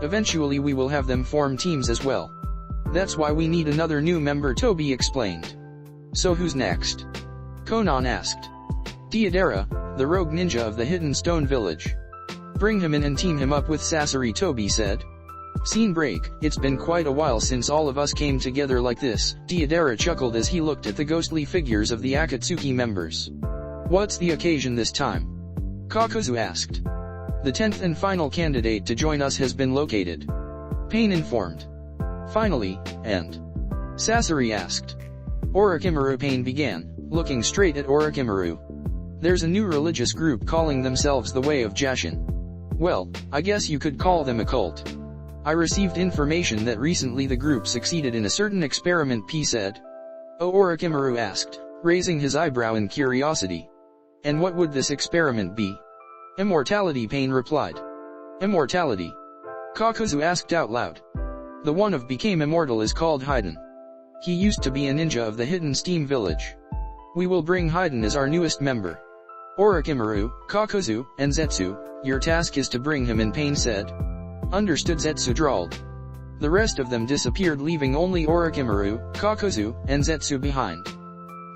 A: Eventually we will have them form teams as well. That's why we need another new member, Toby explained. So who's next? Conan asked. Deidara, the rogue ninja of the hidden stone village. Bring him in and team him up with Sasori, Toby said. Scene break. It's been quite a while since all of us came together like this, Deidara chuckled as he looked at the ghostly figures of the Akatsuki members. What's the occasion this time? Kakuzu asked. The 10th and final candidate to join us has been located. Pain informed. Finally, and? Sasori asked. Orochimaru, Pain began, looking straight at Orochimaru. There's a new religious group calling themselves the Way of Jashin. Well, I guess you could call them a cult. I received information that recently the group succeeded in a certain experiment, P said. Oh, Orochimaru asked, raising his eyebrow in curiosity. And what would this experiment be? Immortality, Pain replied. Immortality? Kakuzu asked out loud. The one who became immortal is called Haiden. He used to be a ninja of the hidden steam village. We will bring Haiden as our newest member. Orochimaru, Kakuzu, and Zetsu, your task is to bring him in, Pain said. Understood, Zetsu drawled. The rest of them disappeared, leaving only Orochimaru, Kakuzu, and Zetsu behind.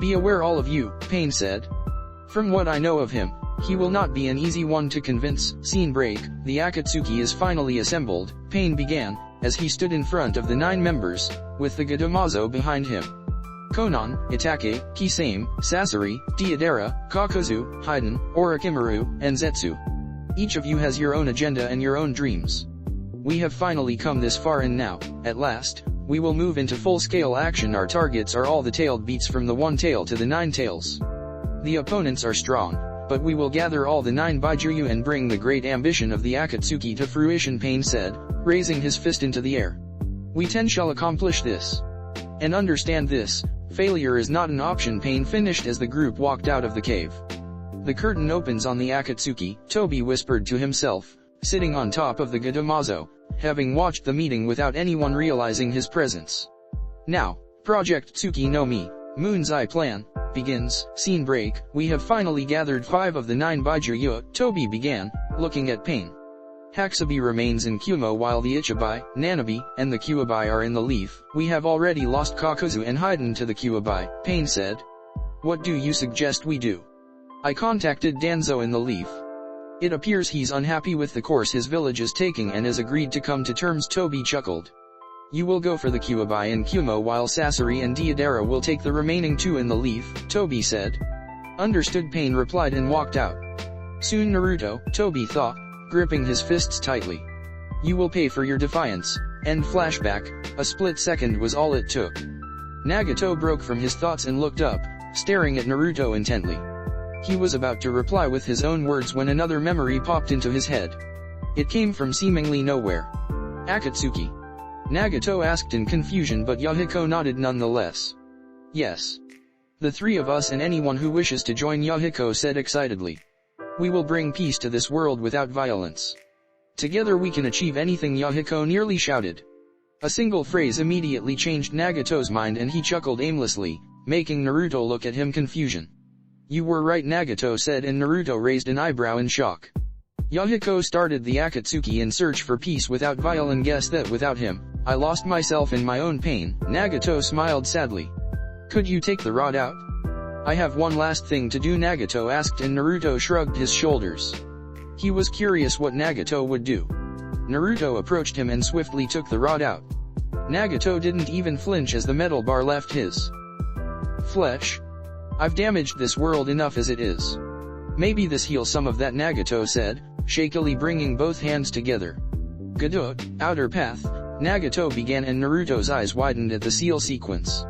A: Be aware all of you, Pain said. From what I know of him, he will not be an easy one to convince. Scene break. The Akatsuki is finally assembled, Pain began, as he stood in front of the 9 members, with the Gadamazo behind him. Conan, Itake, Kisame, Sasori, Deidara, Kakuzu, Haiden, Orochimaru, and Zetsu. Each of you has your own agenda and your own dreams. We have finally come this far, and now, at last, we will move into full-scale action. Our targets are all the tailed beasts from the 1 tail to the 9 tails. The opponents are strong, but we will gather all the 9 Baijuyu and bring the great ambition of the Akatsuki to fruition, Pain said, raising his fist into the air. We 10 shall accomplish this. And understand this, failure is not an option, Pain finished as the group walked out of the cave. The curtain opens on the Akatsuki, Toby whispered to himself, sitting on top of the Gadamazo, having watched the meeting without anyone realizing his presence. Now, Project Tsuki no Mi, Moon's Eye Plan, begins. Scene break. We have finally gathered 5 of the 9 Baijuyu, Toby began, looking at Pain. Hakusabi remains in Kumo while the Ichibai, Nanabi, and the Kyuubi are in the leaf. We have already lost Kakuzu and Haiden to the Kyuubi, Pain said. What do you suggest we do? I contacted Danzo in the leaf. It appears he's unhappy with the course his village is taking and has agreed to come to terms, Toby chuckled. You will go for the Kyuubi in Kumo while Sasori and Deidara will take the remaining 2 in the leaf, Toby said. Understood, Pain replied and walked out. Soon Naruto, Toby thought, gripping his fists tightly. You will pay for your defiance. End flashback. A split second was all it took. Nagato broke from his thoughts and looked up, staring at Naruto intently. He was about to reply with his own words when another memory popped into his head. It came from seemingly nowhere. Akatsuki. Nagato asked in confusion, but Yahiko nodded nonetheless. Yes. The three of us and anyone who wishes to join, Yahiko said excitedly. We will bring peace to this world without violence. Together we can achieve anything, Yahiko nearly shouted. A single phrase immediately changed Nagato's mind and he chuckled aimlessly, making Naruto look at him confusion. You were right, Nagato said, and Naruto raised an eyebrow in shock. Yahiko started the Akatsuki in search for peace without violence, and guess that without him, I lost myself in my own pain. Nagato smiled sadly. Could you take the rod out? I have one last thing to do, Nagato asked, and Naruto shrugged his shoulders. He was curious what Nagato would do. Naruto approached him and swiftly took the rod out. Nagato didn't even flinch as the metal bar left his flesh. I've damaged this world enough as it is. Maybe this heals some of that, Nagato said, shakily bringing both hands together. Godot, outer path, Nagato began, and Naruto's eyes widened at the seal sequence.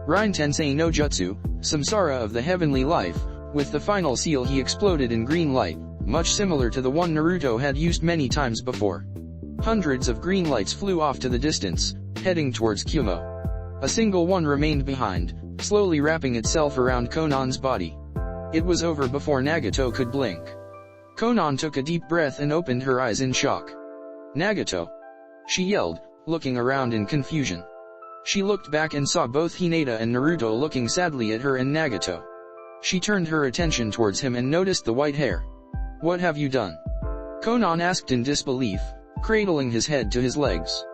A: Rain Tensei no Jutsu, Samsara of the heavenly life. With the final seal he exploded in green light, much similar to the one Naruto had used many times before. Hundreds of green lights flew off to the distance, heading towards Kumo. A single one remained behind, slowly wrapping itself around Konan's body. It was over before Nagato could blink. Konan took a deep breath and opened her eyes in shock. Nagato! She yelled, looking around in confusion. She looked back and saw both Hinata and Naruto looking sadly at her and Nagato. She turned her attention towards him and noticed the white hair. What have you done? Konan asked in disbelief, cradling his head to his legs.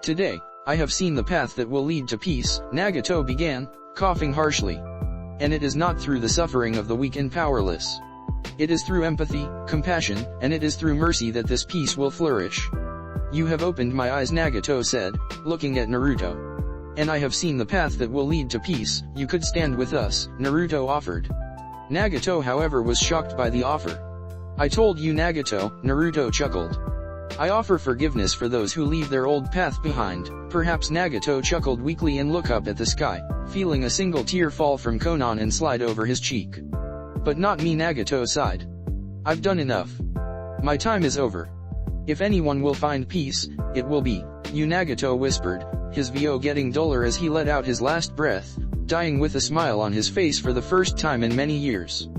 A: Today, I have seen the path that will lead to peace, Nagato began, coughing harshly. And it is not through the suffering of the weak and powerless. It is through empathy, compassion, and it is through mercy that this peace will flourish. You have opened my eyes, Nagato said, looking at Naruto. And I have seen the path that will lead to peace. You could stand with us, Naruto offered. Nagato, however, was shocked by the offer. I told you, Nagato, Naruto chuckled. I offer forgiveness for those who leave their old path behind. Perhaps, Nagato chuckled weakly and looked up at the sky, feeling a single tear fall from Konan and slide over his cheek. But not me, Nagato sighed. I've done enough. My time is over. If anyone will find peace, it will be you, Nagato whispered, his VO getting duller as he let out his last breath, dying with a smile on his face for the first time in many years.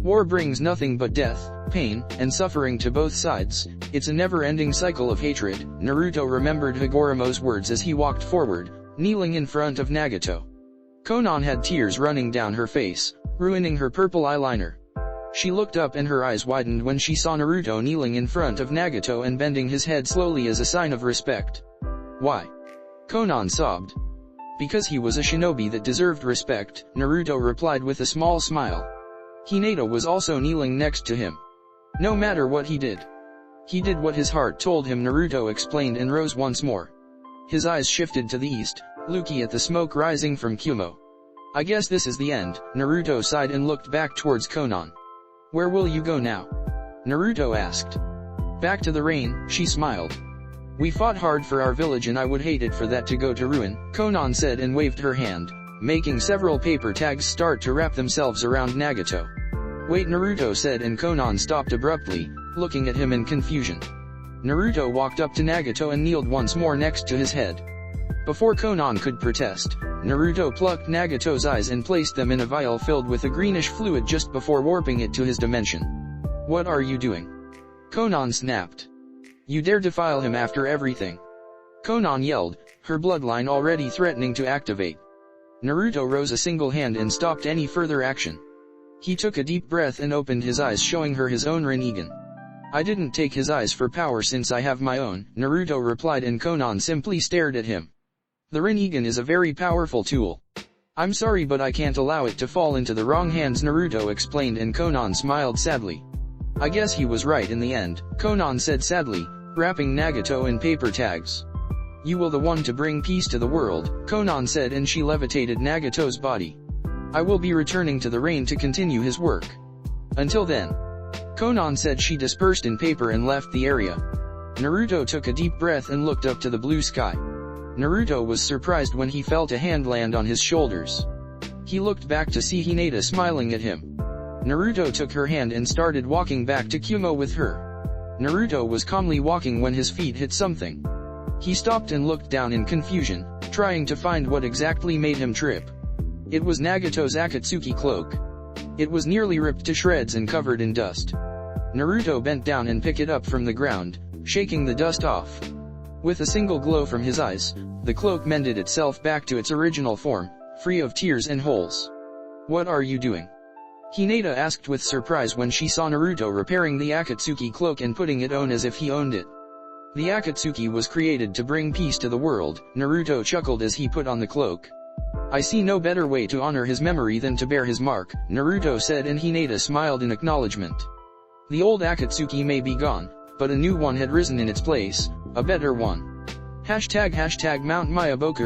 A: War brings nothing but death, pain, and suffering to both sides. It's a never-ending cycle of hatred. Naruto remembered Higoromo's words as he walked forward, kneeling in front of Nagato. Konan had tears running down her face, ruining her purple eyeliner. She looked up and her eyes widened when she saw Naruto kneeling in front of Nagato and bending his head slowly as a sign of respect. Why? Konan sobbed. Because he was a shinobi that deserved respect, Naruto replied with a small smile. Hinata was also kneeling next to him. No matter what he did what his heart told him, Naruto explained and rose once more. His eyes shifted to the east, looking at the smoke rising from Kumo. I guess this is the end, Naruto sighed and looked back towards Konan. Where will you go now? Naruto asked. Back to the rain, she smiled. We fought hard for our village and I would hate it for that to go to ruin, Konan said and waved her hand, making several paper tags start to wrap themselves around Nagato. Wait, Naruto said, and Konan stopped abruptly, looking at him in confusion. Naruto walked up to Nagato and kneeled once more next to his head. Before Konan could protest, Naruto plucked Nagato's eyes and placed them in a vial filled with a greenish fluid just before warping it to his dimension. What are you doing? Konan snapped. You dare defile him after everything? Konan yelled, her bloodline already threatening to activate. Naruto rose a single hand and stopped any further action. He took a deep breath and opened his eyes, showing her his own Rinnegan. I didn't take his eyes for power since I have my own, Naruto replied, and Konan simply stared at him. The Rinnegan is a very powerful tool. I'm sorry, but I can't allow it to fall into the wrong hands, Naruto explained, and Konan smiled sadly. I guess he was right in the end, Konan said sadly, wrapping Nagato in paper tags. You will the one to bring peace to the world, Konan said, and she levitated Nagato's body. I will be returning to the rain to continue his work. Until then. Konan said. She dispersed in paper and left the area. Naruto took a deep breath and looked up to the blue sky. Naruto was surprised when he felt a hand land on his shoulders. He looked back to see Hinata smiling at him. Naruto took her hand and started walking back to Kumo with her. Naruto was calmly walking when his feet hit something. He stopped and looked down in confusion, trying to find what exactly made him trip. It was Nagato's Akatsuki cloak. It was nearly ripped to shreds and covered in dust. Naruto bent down and picked it up from the ground, shaking the dust off. With a single glow from his eyes, the cloak mended itself back to its original form, free of tears and holes. "What are you doing?" Hinata asked with surprise when she saw Naruto repairing the Akatsuki cloak and putting it on as if he owned it. "The Akatsuki was created to bring peace to the world," Naruto chuckled as he put on the cloak. "I see no better way to honor his memory than to bear his mark," Naruto said, and Hinata smiled in acknowledgement. The old Akatsuki may be gone, but a new one had risen in its place, a better one. Mount Mayaboku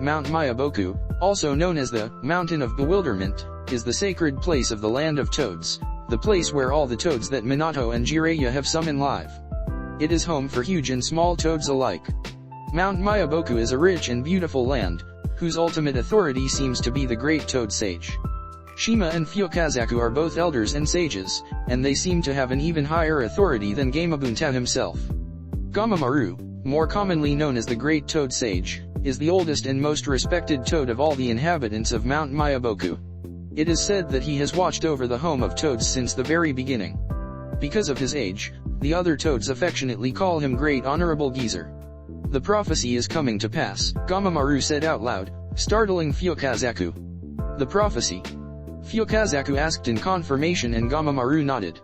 A: Mount Mayaboku, also known as the Mountain of Bewilderment, is the sacred place of the Land of Toads, the place where all the toads that Minato and Jiraiya have summoned live. It is home for huge and small toads alike. Mount Mayaboku is a rich and beautiful land, whose ultimate authority seems to be the great toad sage. Shima and Fyokazaku are both elders and sages, and they seem to have an even higher authority than Gamabunta himself. Gamamaru, more commonly known as the Great Toad Sage, is the oldest and most respected toad of all the inhabitants of Mount Mayaboku. It is said that he has watched over the home of toads since the very beginning. Because of his age, the other toads affectionately call him Great Honorable Geezer. "The prophecy is coming to pass," Gamamaru said out loud, startling Fyokazaku. "The prophecy?" Fyokazaku asked in confirmation, and Gamamaru nodded.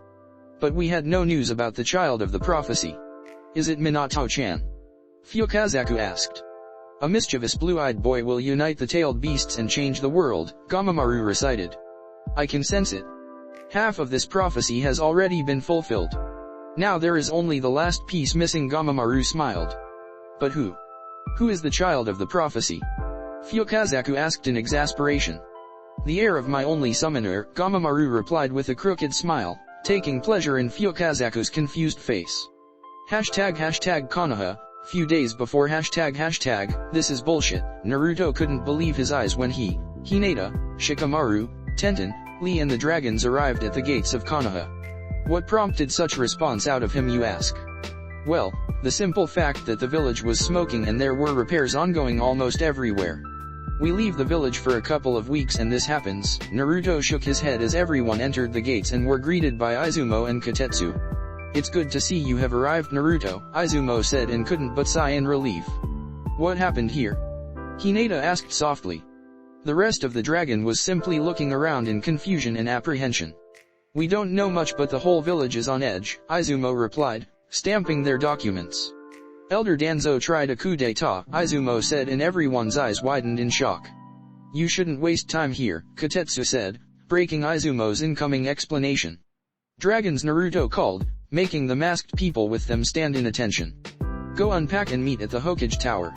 A: "But we had no news about the child of the prophecy. Is it Minato-chan?" Fyokazaku asked. "A mischievous blue-eyed boy will unite the tailed beasts and change the world," Gamamaru recited. "I can sense it. Half of this prophecy has already been fulfilled. Now there is only the last piece missing." Gamamaru smiled. "But who? Who is the child of the prophecy?" Fyokazaku asked in exasperation. "The heir of my only summoner," Gamamaru replied with a crooked smile, taking pleasure in Fyokazaku's confused face. Konoha, few days before "this is bullshit," Naruto couldn't believe his eyes when he, Hinata, Shikamaru, Tenten, Lee and the dragons arrived at the gates of Konoha. What prompted such response out of him, you ask? Well, the simple fact that the village was smoking and there were repairs ongoing almost everywhere. "We leave the village for a couple of weeks and this happens." Naruto shook his head as everyone entered the gates and were greeted by Izumo and Kotetsu. "It's good to see you have arrived, Naruto," Izumo said, and couldn't but sigh in relief. "What happened here?" Hinata asked softly. The rest of the dragon was simply looking around in confusion and apprehension. "We don't know much, but the whole village is on edge," Izumo replied, stamping their documents. "Elder Danzo tried a coup d'etat," Izumo said, and everyone's eyes widened in shock. "You shouldn't waste time here," Kotetsu said, breaking Izumo's incoming explanation. "Dragons," Naruto called, making the masked people with them stand in attention. "Go unpack and meet at the Hokage Tower.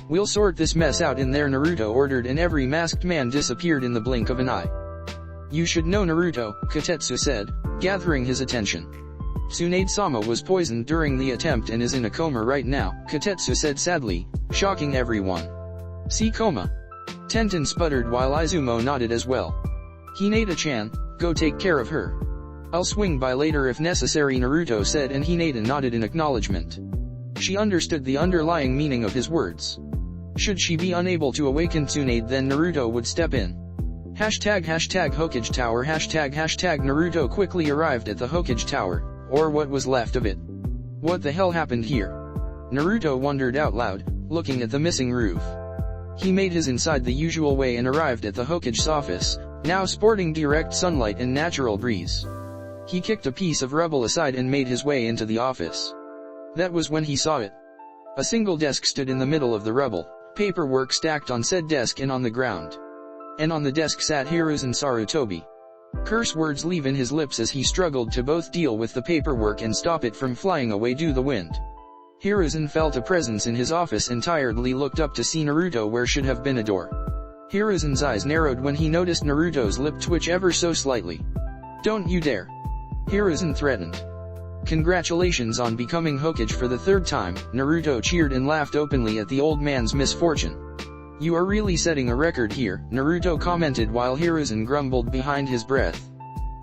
A: We'll sort this mess out in there," Naruto ordered, and every masked man disappeared in the blink of an eye. "You should know, Naruto," Kotetsu said, gathering his attention. "Tsunade-sama was poisoned during the attempt and is in a coma right now," Kotetsu said sadly, shocking everyone. "See coma?" Tenten sputtered while Izumo nodded as well. "Hinata-chan, go take care of her." "I'll swing by later if necessary," Naruto said, and Hinata nodded in acknowledgement. She understood the underlying meaning of his words. Should she be unable to awaken Tsunade, then Naruto would step in. Hokage Tower Naruto quickly arrived at the Hokage Tower, or what was left of it. What the hell happened here? Naruto wondered out loud, looking at the missing roof. He made his inside the usual way and arrived at the Hokage's office, now sporting direct sunlight and natural breeze. He kicked a piece of rubble aside and made his way into the office. That was when he saw it. A single desk stood in the middle of the rubble, paperwork stacked on said desk and on the ground. And on the desk sat Hiruzen Sarutobi. Curse words leaving his lips as he struggled to both deal with the paperwork and stop it from flying away due the wind. Hiruzen felt a presence in his office and tiredly looked up to see Naruto where should have been a door. Hiruzen's eyes narrowed when he noticed Naruto's lip twitch ever so slightly. "Don't you dare!" Hiruzen threatened. "Congratulations on becoming Hokage for the third time," Naruto cheered and laughed openly at the old man's misfortune. "You are really setting a record here," Naruto commented while Hiruzen grumbled behind his breath.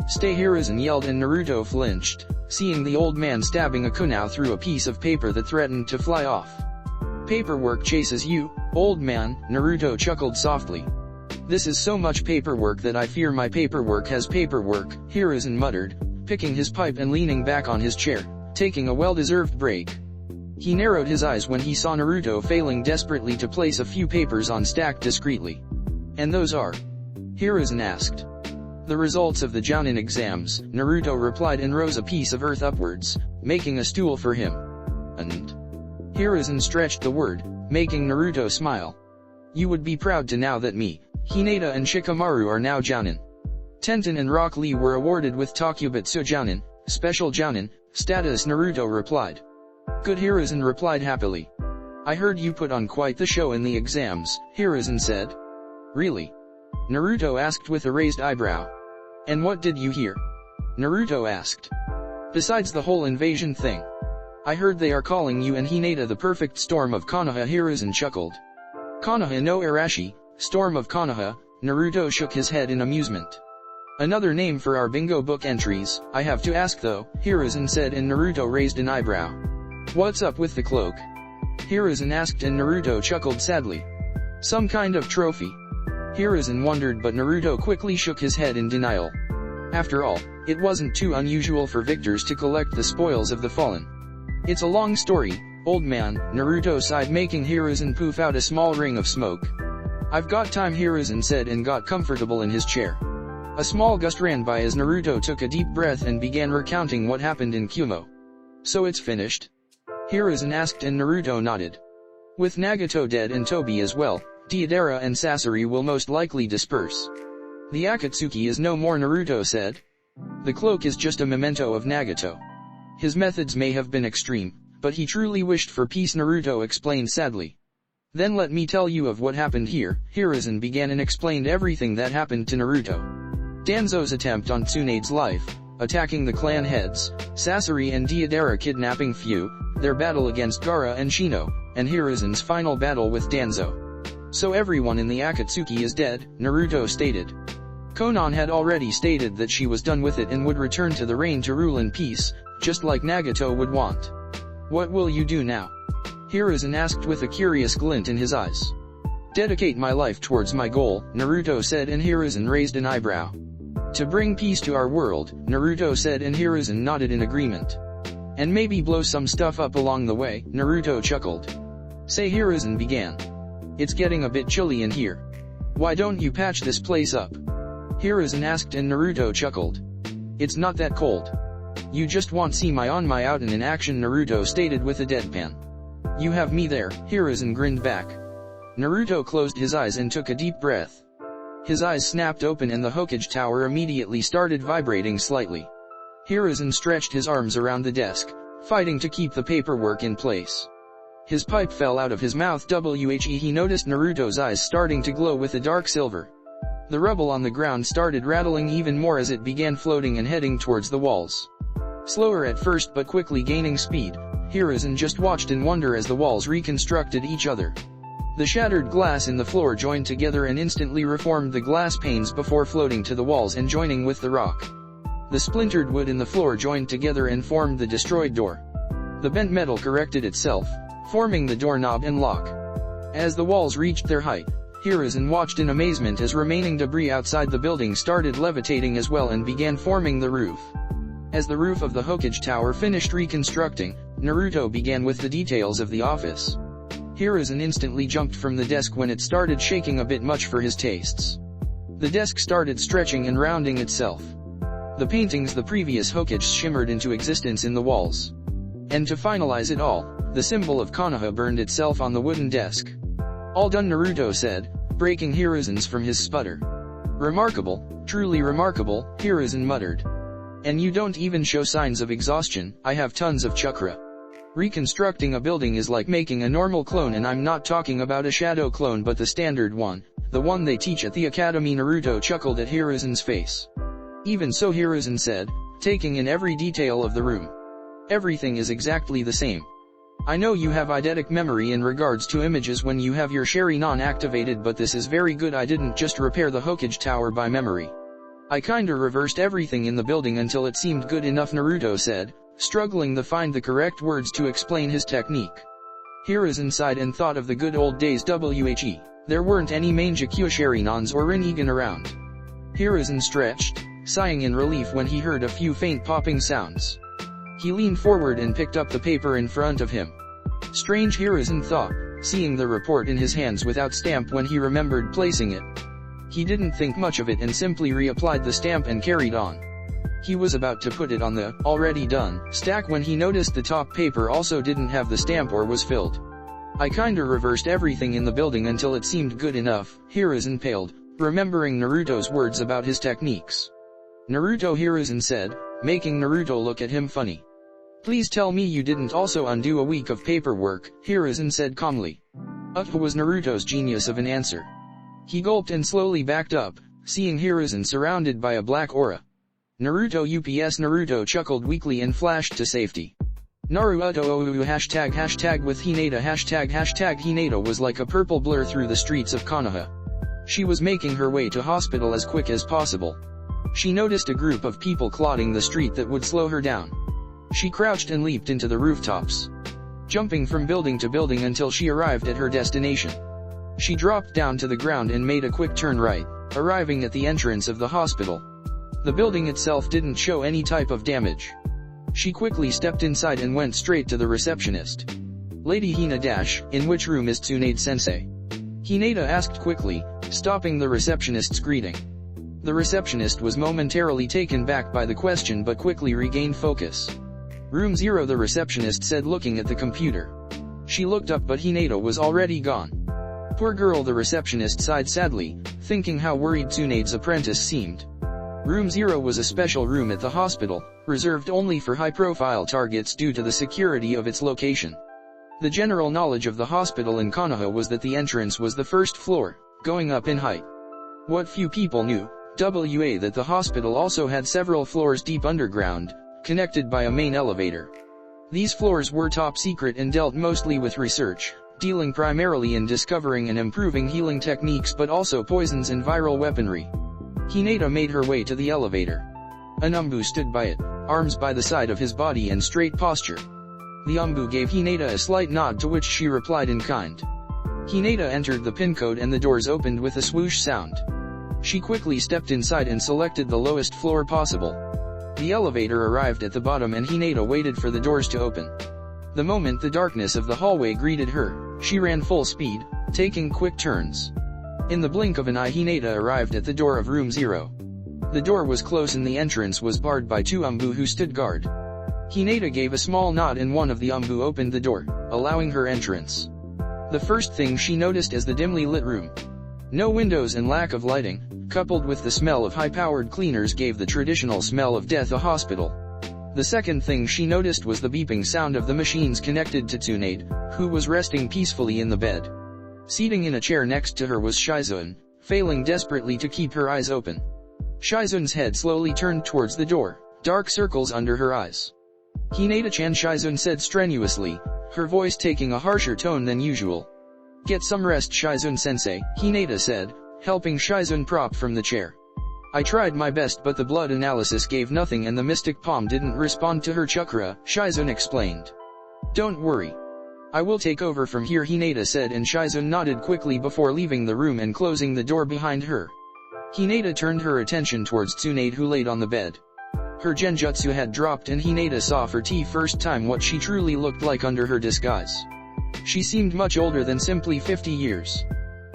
A: "Stay!" Hiruzen yelled, and Naruto flinched, seeing the old man stabbing a kunai through a piece of paper that threatened to fly off. Paperwork chases you, old man, Naruto chuckled softly. This is so much paperwork that I fear my paperwork has paperwork, Hiruzen muttered, picking his pipe and leaning back on his chair, taking a well-deserved break. He narrowed his eyes when he saw Naruto failing desperately to place a few papers on stack discreetly. And those are? Hiruzen asked. The results of the Jounin exams, Naruto replied and rose a piece of earth upwards, making a stool for him. And? Hiruzen stretched the word, making Naruto smile. You would be proud to know that me, Hinata and Shikamaru are now Jounin. Tenten and Rock Lee were awarded with Tokubutsu Jounin, Special Jounin, status, Naruto replied. Good, Hiruzen replied happily. I heard you put on quite the show in the exams, Hiruzen said. Really? Naruto asked with a raised eyebrow. And what did you hear? Naruto asked. Besides the whole invasion thing. I heard they are calling you and Hinata the perfect storm of Konoha, Hiruzen chuckled. Konoha no Arashi, storm of Konoha, Naruto shook his head in amusement. Another name for our bingo book entries, I have to ask though, Hiruzen said and Naruto raised an eyebrow. What's up with the cloak? Hiruzen asked and Naruto chuckled sadly. Some kind of trophy? Hiruzen wondered but Naruto quickly shook his head in denial. After all, it wasn't too unusual for victors to collect the spoils of the fallen. It's a long story, old man, Naruto sighed making Hiruzen poof out a small ring of smoke. I've got time, Hiruzen said and got comfortable in his chair. A small gust ran by as Naruto took a deep breath and began recounting what happened in Kumo. So it's finished? Hiruzen asked and Naruto nodded. With Nagato dead and Tobi as well, Deidara and Sasori will most likely disperse. The Akatsuki is no more, Naruto said. The cloak is just a memento of Nagato. His methods may have been extreme, but he truly wished for peace, Naruto explained sadly. Then let me tell you of what happened here. Hiruzen began and explained everything that happened to Naruto. Danzo's attempt on Tsunade's life, attacking the clan heads, Sasori and Deidara kidnapping Fu, their battle against Gaara and Shino, and Hiruzen's final battle with Danzo. So everyone in the Akatsuki is dead, Naruto stated. Konan had already stated that she was done with it and would return to the reign to rule in peace, just like Nagato would want. What will you do now? Hiruzen asked with a curious glint in his eyes. Dedicate my life towards my goal, Naruto said and Hiruzen raised an eyebrow. To bring peace to our world, Naruto said and Hiruzen nodded in agreement. And maybe blow some stuff up along the way, Naruto chuckled. Say, Hiruzen began. It's getting a bit chilly in here. Why don't you patch this place up? Hiruzen asked and Naruto chuckled. It's not that cold. You just won't see my on my out in action, Naruto stated with a deadpan. You have me there, Hiruzen grinned back. Naruto closed his eyes and took a deep breath. His eyes snapped open and the Hokage tower immediately started vibrating slightly. Hiruzen stretched his arms around the desk, fighting to keep the paperwork in place. His pipe fell out of his mouth. He noticed Naruto's eyes starting to glow with a dark silver. The rubble on the ground started rattling even more as it began floating and heading towards the walls. Slower at first but quickly gaining speed, Hiruzen just watched in wonder as the walls reconstructed each other. The shattered glass in the floor joined together and instantly reformed the glass panes before floating to the walls and joining with the rock. The splintered wood in the floor joined together and formed the destroyed door. The bent metal corrected itself, forming the doorknob and lock. As the walls reached their height, Hiruzen watched in amazement as remaining debris outside the building started levitating as well and began forming the roof. As the roof of the Hokage tower finished reconstructing, Naruto began with the details of the office. Hiruzen instantly jumped from the desk when it started shaking a bit much for his tastes. The desk started stretching and rounding itself. The paintings the previous Hokage shimmered into existence in the walls. And to finalize it all, the symbol of Konoha burned itself on the wooden desk. All done, Naruto said, breaking Hiruzen's from his sputter. Remarkable, truly remarkable, Hiruzen muttered. And you don't even show signs of exhaustion. I have tons of chakra. Reconstructing a building is like making a normal clone, and I'm not talking about a shadow clone but the standard one, the one they teach at the academy. Naruto chuckled at Hiruzen's face. Even so, Hiruzen said, taking in every detail of the room. Everything is exactly the same. I know you have eidetic memory in regards to images when you have your Sharingan activated, but this is very good. I didn't just repair the Hokage tower by memory. I kinda reversed everything in the building until it seemed good enough, Naruto said, struggling to find the correct words to explain his technique. Hiruzen sighed and thought of the good old days. There weren't any Mangekyo Sharinans or Rinnegan around. Hiruzen stretched, sighing in relief when he heard a few faint popping sounds. He leaned forward and picked up the paper in front of him. Strange, Hiruzen thought, seeing the report in his hands without stamp when he remembered placing it. He didn't think much of it and simply reapplied the stamp and carried on. He was about to put it on the already done stack when he noticed the top paper also didn't have the stamp or was filled. I kinda reversed everything in the building until it seemed good enough, Hiruzen paled, remembering Naruto's words about his techniques. Naruto, Hiruzen said, making Naruto look at him funny. Please tell me you didn't also undo a week of paperwork, Hiruzen said calmly. Was Naruto's genius of an answer. He gulped and slowly backed up, seeing Hiruzen surrounded by a black aura. Naruto chuckled weakly and flashed to safety. Naruto hashtag with Hinata hashtag Hinata was like a purple blur through the streets of Konoha. She was making her way to hospital as quick as possible. She noticed a group of people clogging the street that would slow her down. She crouched and leaped into the rooftops, jumping from building to building until she arrived at her destination. She dropped down to the ground and made a quick turn right, arriving at the entrance of the hospital. The building itself didn't show any type of damage. She quickly stepped inside and went straight to the receptionist. Lady Hina in which room is Tsunade-sensei? Hinata asked quickly, stopping the receptionist's greeting. The receptionist was momentarily taken back by the question but quickly regained focus. Room 0, the receptionist said, looking at the computer. She looked up but Hinata was already gone. Poor girl, the receptionist sighed sadly, thinking how worried Tsunade's apprentice seemed. Room 0 was a special room at the hospital, reserved only for high-profile targets due to the security of its location. The general knowledge of the hospital in Konoha was that the entrance was the first floor, going up in height. What few people knew, that the hospital also had several floors deep underground, connected by a main elevator. These floors were top secret and dealt mostly with research, dealing primarily in discovering and improving healing techniques but also poisons and viral weaponry. Hinata made her way to the elevator. An Umbu stood by it, arms by the side of his body and straight posture. The Umbu gave Hinata a slight nod to which she replied in kind. Hinata entered the pin code and the doors opened with a swoosh sound. She quickly stepped inside and selected the lowest floor possible. The elevator arrived at the bottom and Hinata waited for the doors to open. The moment the darkness of the hallway greeted her, she ran full speed, taking quick turns. In the blink of an eye, Hinata arrived at the door of room 0. The door was closed and the entrance was barred by two Umbu who stood guard. Hinata gave a small nod and one of the Umbu opened the door, allowing her entrance. The first thing she noticed is the dimly lit room. No windows and lack of lighting, coupled with the smell of high-powered cleaners, gave the traditional smell of death a hospital. The second thing she noticed was the beeping sound of the machines connected to Tsunade, who was resting peacefully in the bed. Seating in a chair next to her was Shizune, failing desperately to keep her eyes open. Shizune's head slowly turned towards the door, dark circles under her eyes. Hinata-chan, Shizune said strenuously, her voice taking a harsher tone than usual. Get some rest, Shizune-sensei, Hinata said, helping Shizune prop from the chair. I tried my best but the blood analysis gave nothing and the mystic palm didn't respond to her chakra, Shizune explained. Don't worry. I will take over from here, Hinata said, and Shizune nodded quickly before leaving the room and closing the door behind her. Hinata turned her attention towards Tsunade, who laid on the bed. Her genjutsu had dropped and Hinata saw for the first time what she truly looked like under her disguise. She seemed much older than simply 50 years.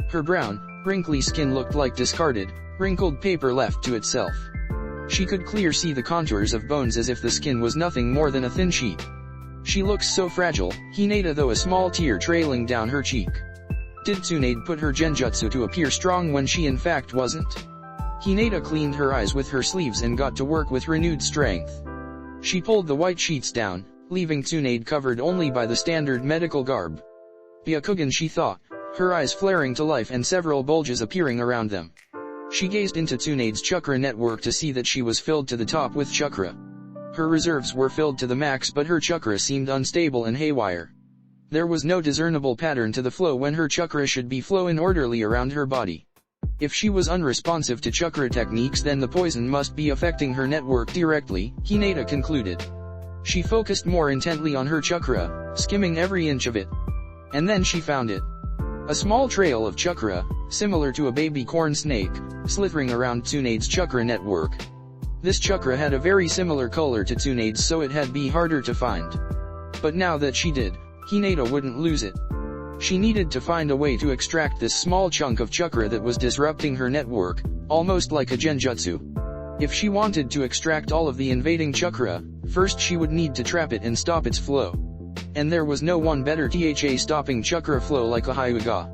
A: Her brown, wrinkly skin looked like discarded, wrinkled paper left to itself. She could clearly see the contours of bones as if the skin was nothing more than a thin sheet. She looks so fragile, Hinata, though a small tear trailing down her cheek. Did Tsunade put her genjutsu to appear strong when she in fact wasn't? Hinata cleaned her eyes with her sleeves and got to work with renewed strength. She pulled the white sheets down, leaving Tsunade covered only by the standard medical garb. Byakugan, she thought, her eyes flaring to life and several bulges appearing around them. She gazed into Tsunade's chakra network to see that she was filled to the top with chakra. Her reserves were filled to the max but her chakra seemed unstable and haywire. There was no discernible pattern to the flow when her chakra should be flowing orderly around her body. If she was unresponsive to chakra techniques, then the poison must be affecting her network directly, Hinata concluded. She focused more intently on her chakra, skimming every inch of it. And then she found it. A small trail of chakra, similar to a baby corn snake, slithering around Tsunade's chakra network. This chakra had a very similar color to Tsunade's, so it had be harder to find. But now that she did, Hinata wouldn't lose it. She needed to find a way to extract this small chunk of chakra that was disrupting her network, almost like a genjutsu. If she wanted to extract all of the invading chakra, first she would need to trap it and stop its flow. And there was no one better at stopping chakra flow like a Hyuga.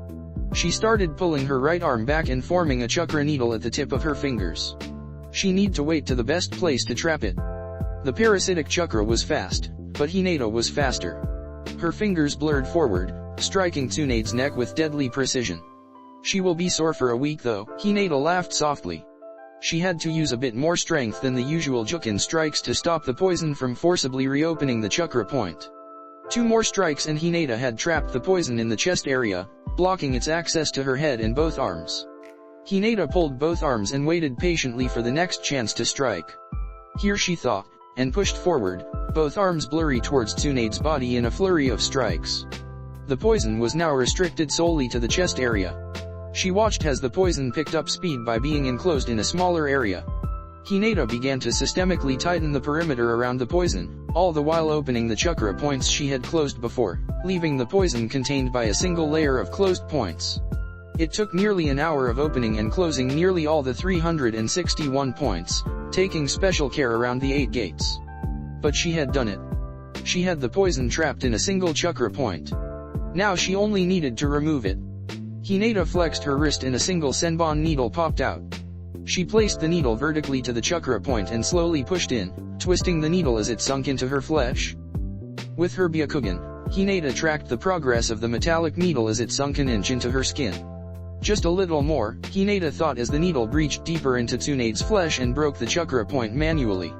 A: She started pulling her right arm back and forming a chakra needle at the tip of her fingers. She need to wait to the best place to trap it. The parasitic chakra was fast, but Hinata was faster. Her fingers blurred forward, striking Tsunade's neck with deadly precision. She will be sore for a week though, Hinata laughed softly. She had to use a bit more strength than the usual Jukin strikes to stop the poison from forcibly reopening the chakra point. 2 more strikes and Hinata had trapped the poison in the chest area, blocking its access to her head and both arms. Hinata pulled both arms and waited patiently for the next chance to strike. Here she thought, and pushed forward, both arms blurry towards Tsunade's body in a flurry of strikes. The poison was now restricted solely to the chest area. She watched as the poison picked up speed by being enclosed in a smaller area. Hinata began to systemically tighten the perimeter around the poison, all the while opening the chakra points she had closed before, leaving the poison contained by a single layer of closed points. It took nearly an hour of opening and closing nearly all the 361 points, taking special care around the 8 gates. But she had done it. She had the poison trapped in a single chakra point. Now she only needed to remove it. Hinata flexed her wrist and a single senbon needle popped out. She placed the needle vertically to the chakra point and slowly pushed in, twisting the needle as it sunk into her flesh. With her Byakugan, Hinata tracked the progress of the metallic needle as it sunk an inch into her skin. Just a little more, Hinata thought, as the needle breached deeper into Tsunade's flesh and broke the chakra point manually.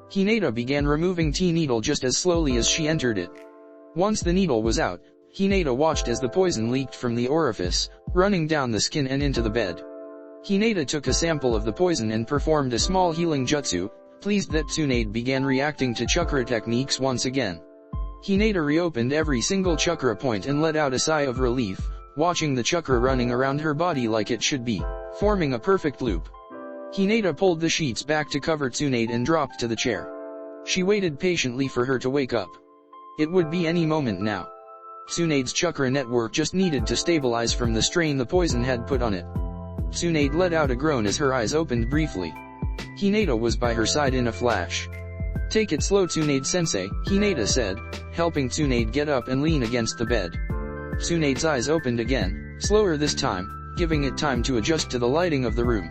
A: Hinata began removing T-needle just as slowly as she entered it. Once the needle was out, Hinata watched as the poison leaked from the orifice, running down the skin and into the bed. Hinata took a sample of the poison and performed a small healing jutsu, pleased that Tsunade began reacting to chakra techniques once again. Hinata reopened every single chakra point and let out a sigh of relief, watching the chakra running around her body like it should be, forming a perfect loop. Hinata pulled the sheets back to cover Tsunade and dropped to the chair. She waited patiently for her to wake up. It would be any moment now. Tsunade's chakra network just needed to stabilize from the strain the poison had put on it. Tsunade let out a groan as her eyes opened briefly. Hinata was by her side in a flash. "Take it slow, Tsunade-sensei," Hinata said, helping Tsunade get up and lean against the bed. Tsunade's eyes opened again, slower this time, giving it time to adjust to the lighting of the room.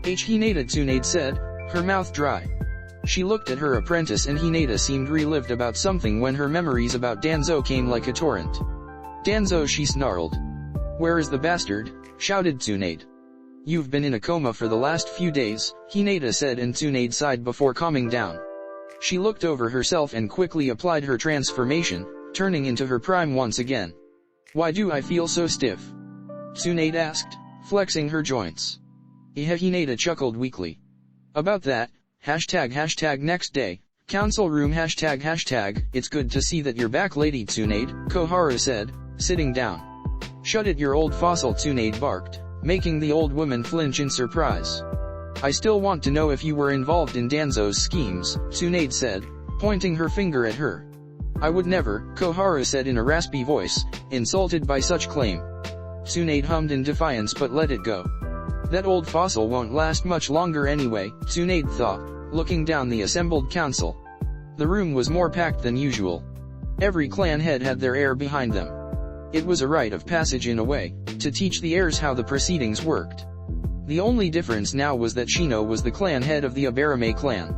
A: Hinata, Tsunade said, her mouth dry. She looked at her apprentice and Hinata seemed relived about something when her memories about Danzo came like a torrent. "Danzo," she snarled. "Where is the bastard?" shouted Tsunade. "You've been in a coma for the last few days," Hinata said, and Tsunade sighed before calming down. She looked over herself and quickly applied her transformation, turning into her prime once again. "Why do I feel so stiff?" Tsunade asked, flexing her joints. Hinata chuckled weakly. "About that, ## next day, council room ##, it's good to see that you're back, Lady Tsunade," Koharu said, sitting down. "Shut it, your old fossil," Tsunade barked, making the old woman flinch in surprise. "I still want to know if you were involved in Danzo's schemes," Tsunade said, pointing her finger at her. "I would never," Koharu said in a raspy voice, insulted by such claim. Tsunade hummed in defiance but let it go. "That old fossil won't last much longer anyway," Tsunade thought, looking down the assembled council. The room was more packed than usual. Every clan head had their heir behind them. It was a rite of passage in a way, to teach the heirs how the proceedings worked. The only difference now was that Shino was the clan head of the Abarame clan.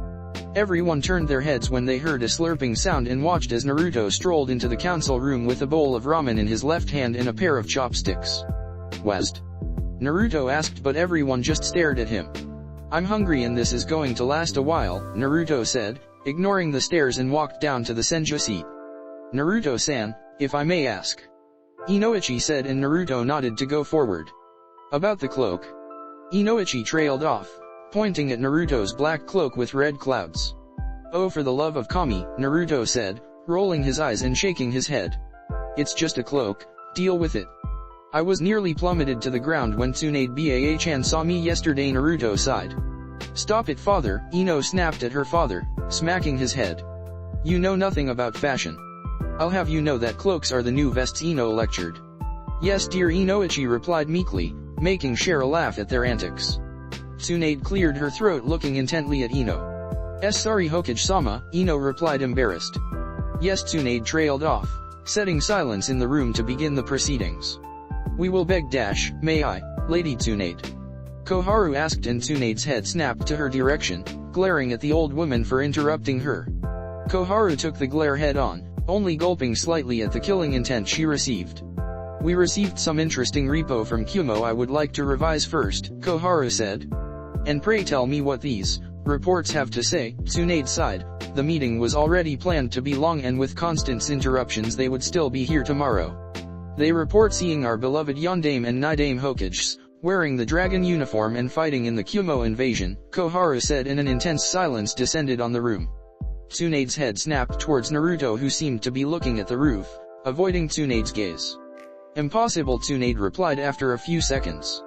A: Everyone turned their heads when they heard a slurping sound and watched as Naruto strolled into the council room with a bowl of ramen in his left hand and a pair of chopsticks. "West?" Naruto asked, but everyone just stared at him. "I'm hungry and this is going to last a while," Naruto said, ignoring the stares, and walked down to the senju seat. "Naruto-san, if I may ask?" Inoichi said, and Naruto nodded to go forward. "About the cloak?" Inoichi trailed off, pointing at Naruto's black cloak with red clouds. "Oh, for the love of Kami," Naruto said, rolling his eyes and shaking his head. "It's just a cloak," Deal with it. I was nearly plummeted to the ground when Tsunade Baa-chan saw me yesterday, Naruto sighed. Stop it, father, Ino snapped at her father, smacking his head. You know nothing about fashion. I'll have you know that cloaks are the new vests, Ino lectured. Yes dear, Inoichi replied meekly, making Cheryl laugh at their antics. Tsunade cleared her throat looking intently at Ino. Sorry Hokage-sama, Ino replied embarrassed. Yes, Tsunade trailed off, setting silence in the room to begin the proceedings. We will beg may I, Lady Tsunade? Koharu asked, and Tsunade's head snapped to her direction, glaring at the old woman for interrupting her. Koharu took the glare head on, only gulping slightly at the killing intent she received. We received some interesting repo from Kumo I would like to revise first, Koharu said. And pray tell me what these reports have to say, Tsunade sighed. The meeting was already planned to be long, and with constant interruptions they would still be here tomorrow. They report seeing our beloved Yondaime and Nidaime Hokages wearing the dragon uniform and fighting in the Kumo invasion, Koharu said, and an intense silence descended on the room. Tsunade's head snapped towards Naruto, who seemed to be looking at the roof, avoiding Tsunade's gaze. Impossible, Tsunade replied after a few seconds.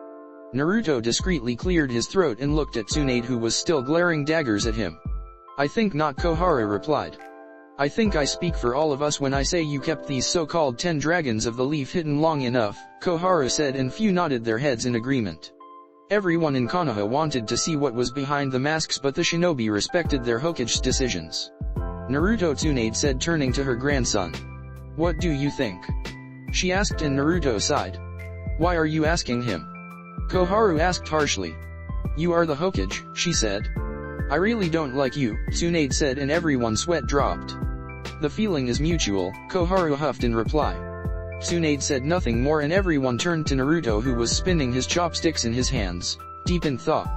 A: Naruto discreetly cleared his throat and looked at Tsunade, who was still glaring daggers at him. I think not, Koharu replied. I think I speak for all of us when I say you kept these so-called 10 dragons of the leaf hidden long enough, Koharu said, and few nodded their heads in agreement. Everyone in Konoha wanted to see what was behind the masks, but the shinobi respected their Hokage's decisions. Naruto, Tsunade said, turning to her grandson. What do you think? She asked, and Naruto sighed. Why are you asking him? Koharu asked harshly. You are the Hokage, she said. I really don't like you, Tsunade said, and everyone's sweat dropped. The feeling is mutual, Koharu huffed in reply. Tsunade said nothing more, and everyone turned to Naruto, who was spinning his chopsticks in his hands, deep in thought.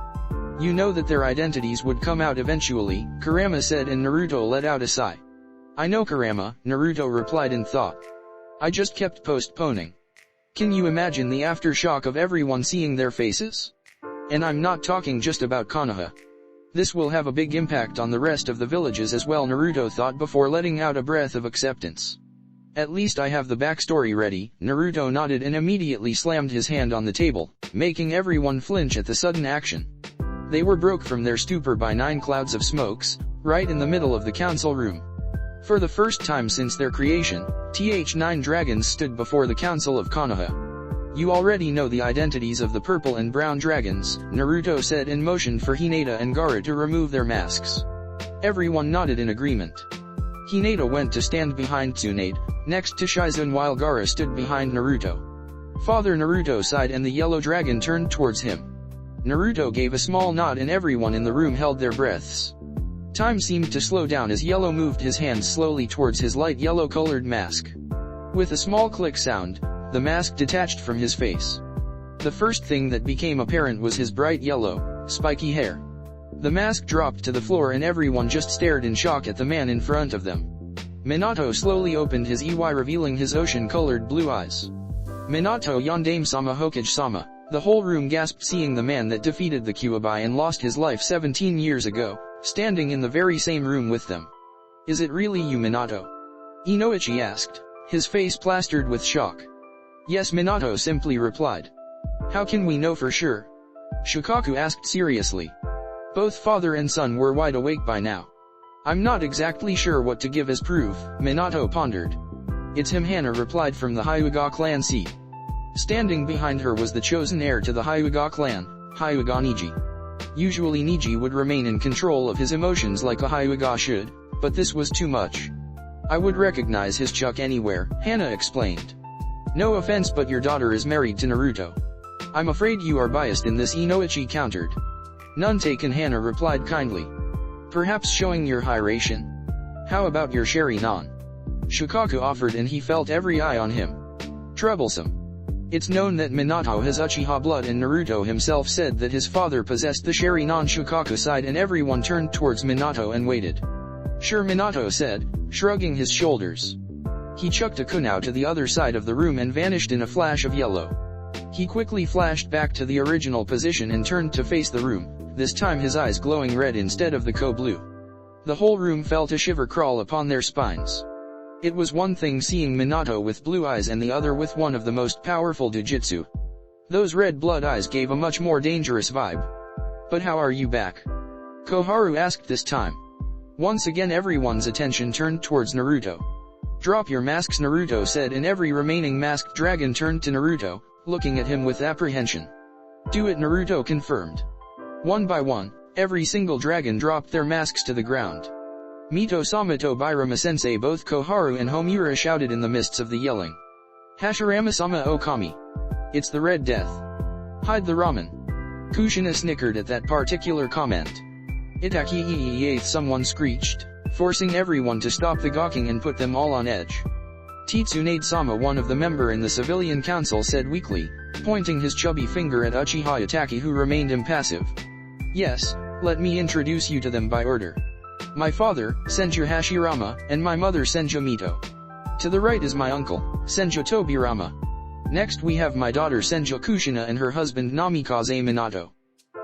A: You know that their identities would come out eventually, Kurama said, and Naruto let out a sigh. I know, Kurama, Naruto replied in thought. I just kept postponing. Can you imagine the aftershock of everyone seeing their faces? And I'm not talking just about Konoha. This will have a big impact on the rest of the villages as well, Naruto thought before letting out a breath of acceptance. At least I have the backstory ready, Naruto nodded and immediately slammed his hand on the table, making everyone flinch at the sudden action. They were broke from their stupor by 9 clouds of smokes, right in the middle of the council room. For the first time since their creation, 9 dragons stood before the council of Konoha. You already know the identities of the purple and brown dragons, Naruto said, and motioned for Hinata and Gaara to remove their masks. Everyone nodded in agreement. Hinata went to stand behind Tsunade, next to Shizune, while Gaara stood behind Naruto. Father, Naruto sighed, and the yellow dragon turned towards him. Naruto gave a small nod, and everyone in the room held their breaths. Time seemed to slow down as Yellow moved his hands slowly towards his light yellow-colored mask. With a small click sound, the mask detached from his face. The first thing that became apparent was his bright yellow, spiky hair. The mask dropped to the floor, and everyone just stared in shock at the man in front of them. Minato slowly opened his EY, revealing his ocean-colored blue eyes. Minato, Yondaime-sama, Hokage-sama. The whole room gasped, seeing the man that defeated the Kyuubi and lost his life 17 years ago, standing in the very same room with them. Is it really you, Minato? Inoichi asked, his face plastered with shock. Yes, Minato simply replied. How can we know for sure? Shukaku asked seriously. Both father and son were wide awake by now. I'm not exactly sure what to give as proof, Minato pondered. It's him, Hana replied from the Hyuga clan seat. Standing behind her was the chosen heir to the Hyuga clan, Hyuga Niji. Usually Niji would remain in control of his emotions like a Hyuga should, but this was too much. I would recognize his Chuck anywhere, Hana explained. No offense, but your daughter is married to Naruto. I'm afraid you are biased in this, Inoichi countered. None taken, Hana replied kindly. Perhaps showing your Hiraishin? How about your Sharingan? Shukaku offered, and he felt every eye on him. Troublesome. It's known that Minato has Uchiha blood, and Naruto himself said that his father possessed the Sharingan. Shukaku sighed, and everyone turned towards Minato and waited. Sure, Minato said, shrugging his shoulders. He chucked a kunao to the other side of the room and vanished in a flash of yellow. He quickly flashed back to the original position and turned to face the room, this time his eyes glowing red instead of the blue. The whole room felt a shiver crawl upon their spines. It was one thing seeing Minato with blue eyes and the other with one of the most powerful Jujutsu. Those red blood eyes gave a much more dangerous vibe. But how are you back? Koharu asked this time. Once again everyone's attention turned towards Naruto. Drop your masks, Naruto said, and every remaining masked dragon turned to Naruto, looking at him with apprehension. Do it, Naruto confirmed. One by one, every single dragon dropped their masks to the ground. Mito Samato Birama-sensei, both Koharu and Homura shouted in the mists of the yelling. Hashirama-sama Okami. It's the Red Death. Hide the ramen. Kushina snickered at that particular comment. Itaki, someone screeched, forcing everyone to stop the gawking and put them all on edge. Tsunade-sama, one of the member in the civilian council, said weakly, pointing his chubby finger at Uchiha Itaki, who remained impassive. Yes, let me introduce you to them by order. My father, Senju Hashirama, and my mother, Senju Mito. To the right is my uncle, Senju Tobirama. Next we have my daughter Senju Kushina and her husband Namikaze Minato.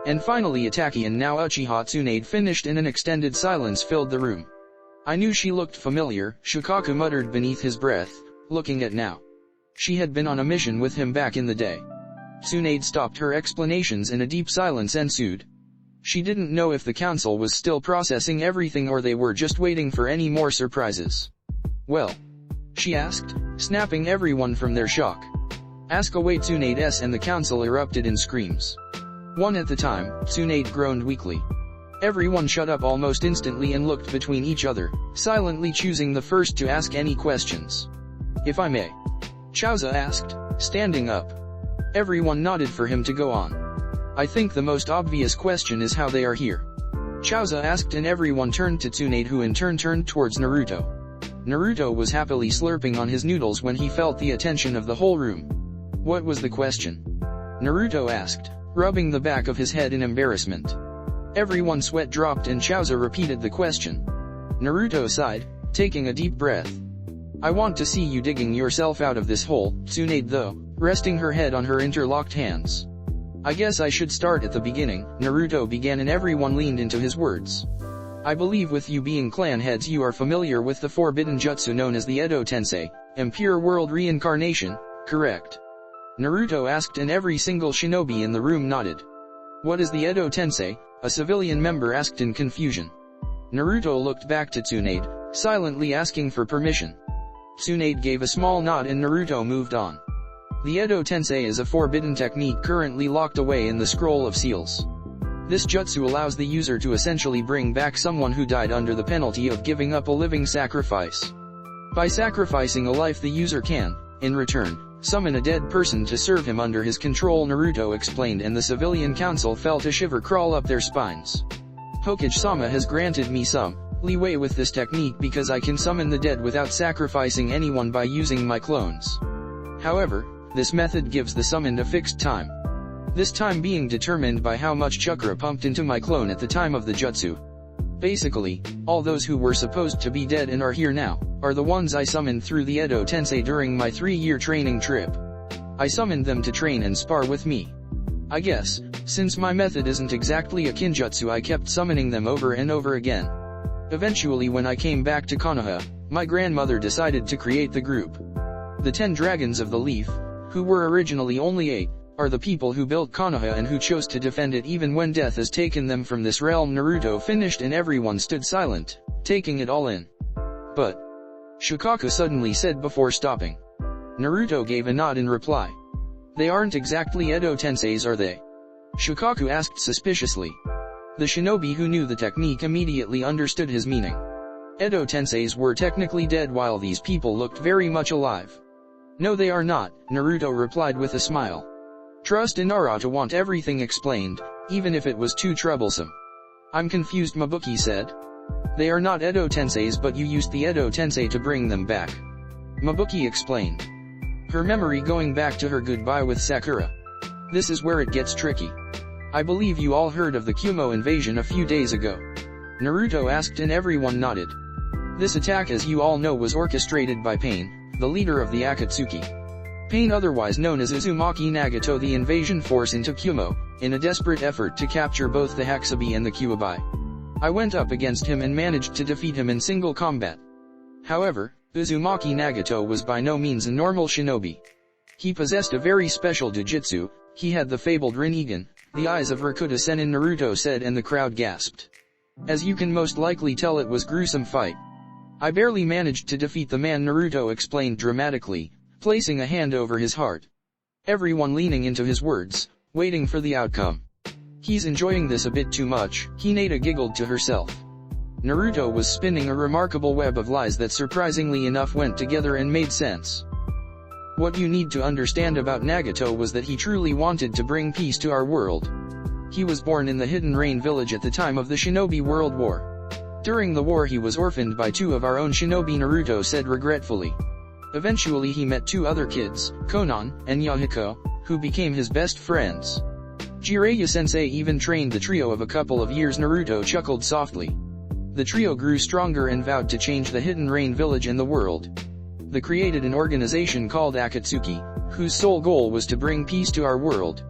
A: And finally Itaki, and now Uchiha Tsunade finished, and an extended silence filled the room. I knew she looked familiar, Shukaku muttered beneath his breath, looking at now. She had been on a mission with him back in the day. Tsunade stopped her explanations and a deep silence ensued. She didn't know if the council was still processing everything or they were just waiting for any more surprises. Well? She asked, snapping everyone from their shock. Ask away, Tsunade, and the council erupted in screams. One at the time, Tsunade groaned weakly. Everyone shut up almost instantly and looked between each other, silently choosing the first to ask any questions. If I may? Chauza asked, standing up. Everyone nodded for him to go on. I think the most obvious question is how they are here. Chauza asked, and everyone turned to Tsunade, who in turn turned towards Naruto. Naruto was happily slurping on his noodles when he felt the attention of the whole room. What was the question? Naruto asked, rubbing the back of his head in embarrassment. Everyone's sweat dropped and Chauza repeated the question. Naruto sighed, taking a deep breath. I want to see you digging yourself out of this hole, Tsunade, though, resting her head on her interlocked hands. I guess I should start at the beginning, Naruto began, and everyone leaned into his words. I believe with you being clan heads you are familiar with the forbidden jutsu known as the Edo Tensei, Impure World Reincarnation, correct? Naruto asked, and every single shinobi in the room nodded. What is the Edo Tensei? A civilian member asked in confusion. Naruto looked back to Tsunade, silently asking for permission. Tsunade gave a small nod and Naruto moved on. The Edo Tensei is a forbidden technique currently locked away in the Scroll of Seals. This jutsu allows the user to essentially bring back someone who died under the penalty of giving up a living sacrifice. By sacrificing a life, the user can, in return, summon a dead person to serve him under his control, Naruto explained, and the civilian council felt a shiver crawl up their spines. Hokage-sama has granted me some leeway with this technique because I can summon the dead without sacrificing anyone by using my clones. However, this method gives the summoned a fixed time. This time being determined by how much chakra pumped into my clone at the time of the jutsu. Basically, all those who were supposed to be dead and are here now, are the ones I summoned through the Edo Tensei during my 3-year training trip. I summoned them to train and spar with me. I guess, since my method isn't exactly a kinjutsu, I kept summoning them over and over again. Eventually, when I came back to Konoha, my grandmother decided to create the group. The 10 Dragons of the Leaf, who were originally only 8, are the people who built Konoha and who chose to defend it even when death has taken them from this realm. Naruto finished and everyone stood silent, taking it all in. But Shukaku suddenly said before stopping. Naruto gave a nod in reply. They aren't exactly Edo Tenseis, are they? Shukaku asked suspiciously. The shinobi who knew the technique immediately understood his meaning. Edo Tenseis were technically dead while these people looked very much alive. No, they are not, Naruto replied with a smile. Trust in Naruto to want everything explained, even if it was too troublesome. I'm confused, Mabuki said. They are not Edo Tenseis, but you used the Edo Tensei to bring them back. Mabuki explained. Her memory going back to her goodbye with Sakura. This is where it gets tricky. I believe you all heard of the Kumo invasion a few days ago. Naruto asked and everyone nodded. This attack, as you all know, was orchestrated by Pain, the leader of the Akatsuki. Pain, otherwise known as Uzumaki Nagato, the invasion force into Kumo, in a desperate effort to capture both the Hakubi and the Kuwabai. I went up against him and managed to defeat him in single combat. However, Uzumaki Nagato was by no means a normal shinobi. He possessed a very special jujutsu. He had the fabled Rinnegan, the eyes of Rakuta Sennin, Naruto said, and the crowd gasped. As you can most likely tell, it was gruesome fight. I barely managed to defeat the man, Naruto explained dramatically, placing a hand over his heart. Everyone leaning into his words, waiting for the outcome. He's enjoying this a bit too much, Hinata giggled to herself. Naruto was spinning a remarkable web of lies that surprisingly enough went together and made sense. What you need to understand about Nagato was that he truly wanted to bring peace to our world. He was born in the Hidden Rain village at the time of the Shinobi World War. During the war he was orphaned by two of our own shinobi, Naruto said regretfully. Eventually he met two other kids, Konan and Yahiko, who became his best friends. Jiraiya-sensei even trained the trio of a couple of years, Naruto chuckled softly. The trio grew stronger and vowed to change the Hidden Rain village and the world. They created an organization called Akatsuki, whose sole goal was to bring peace to our world.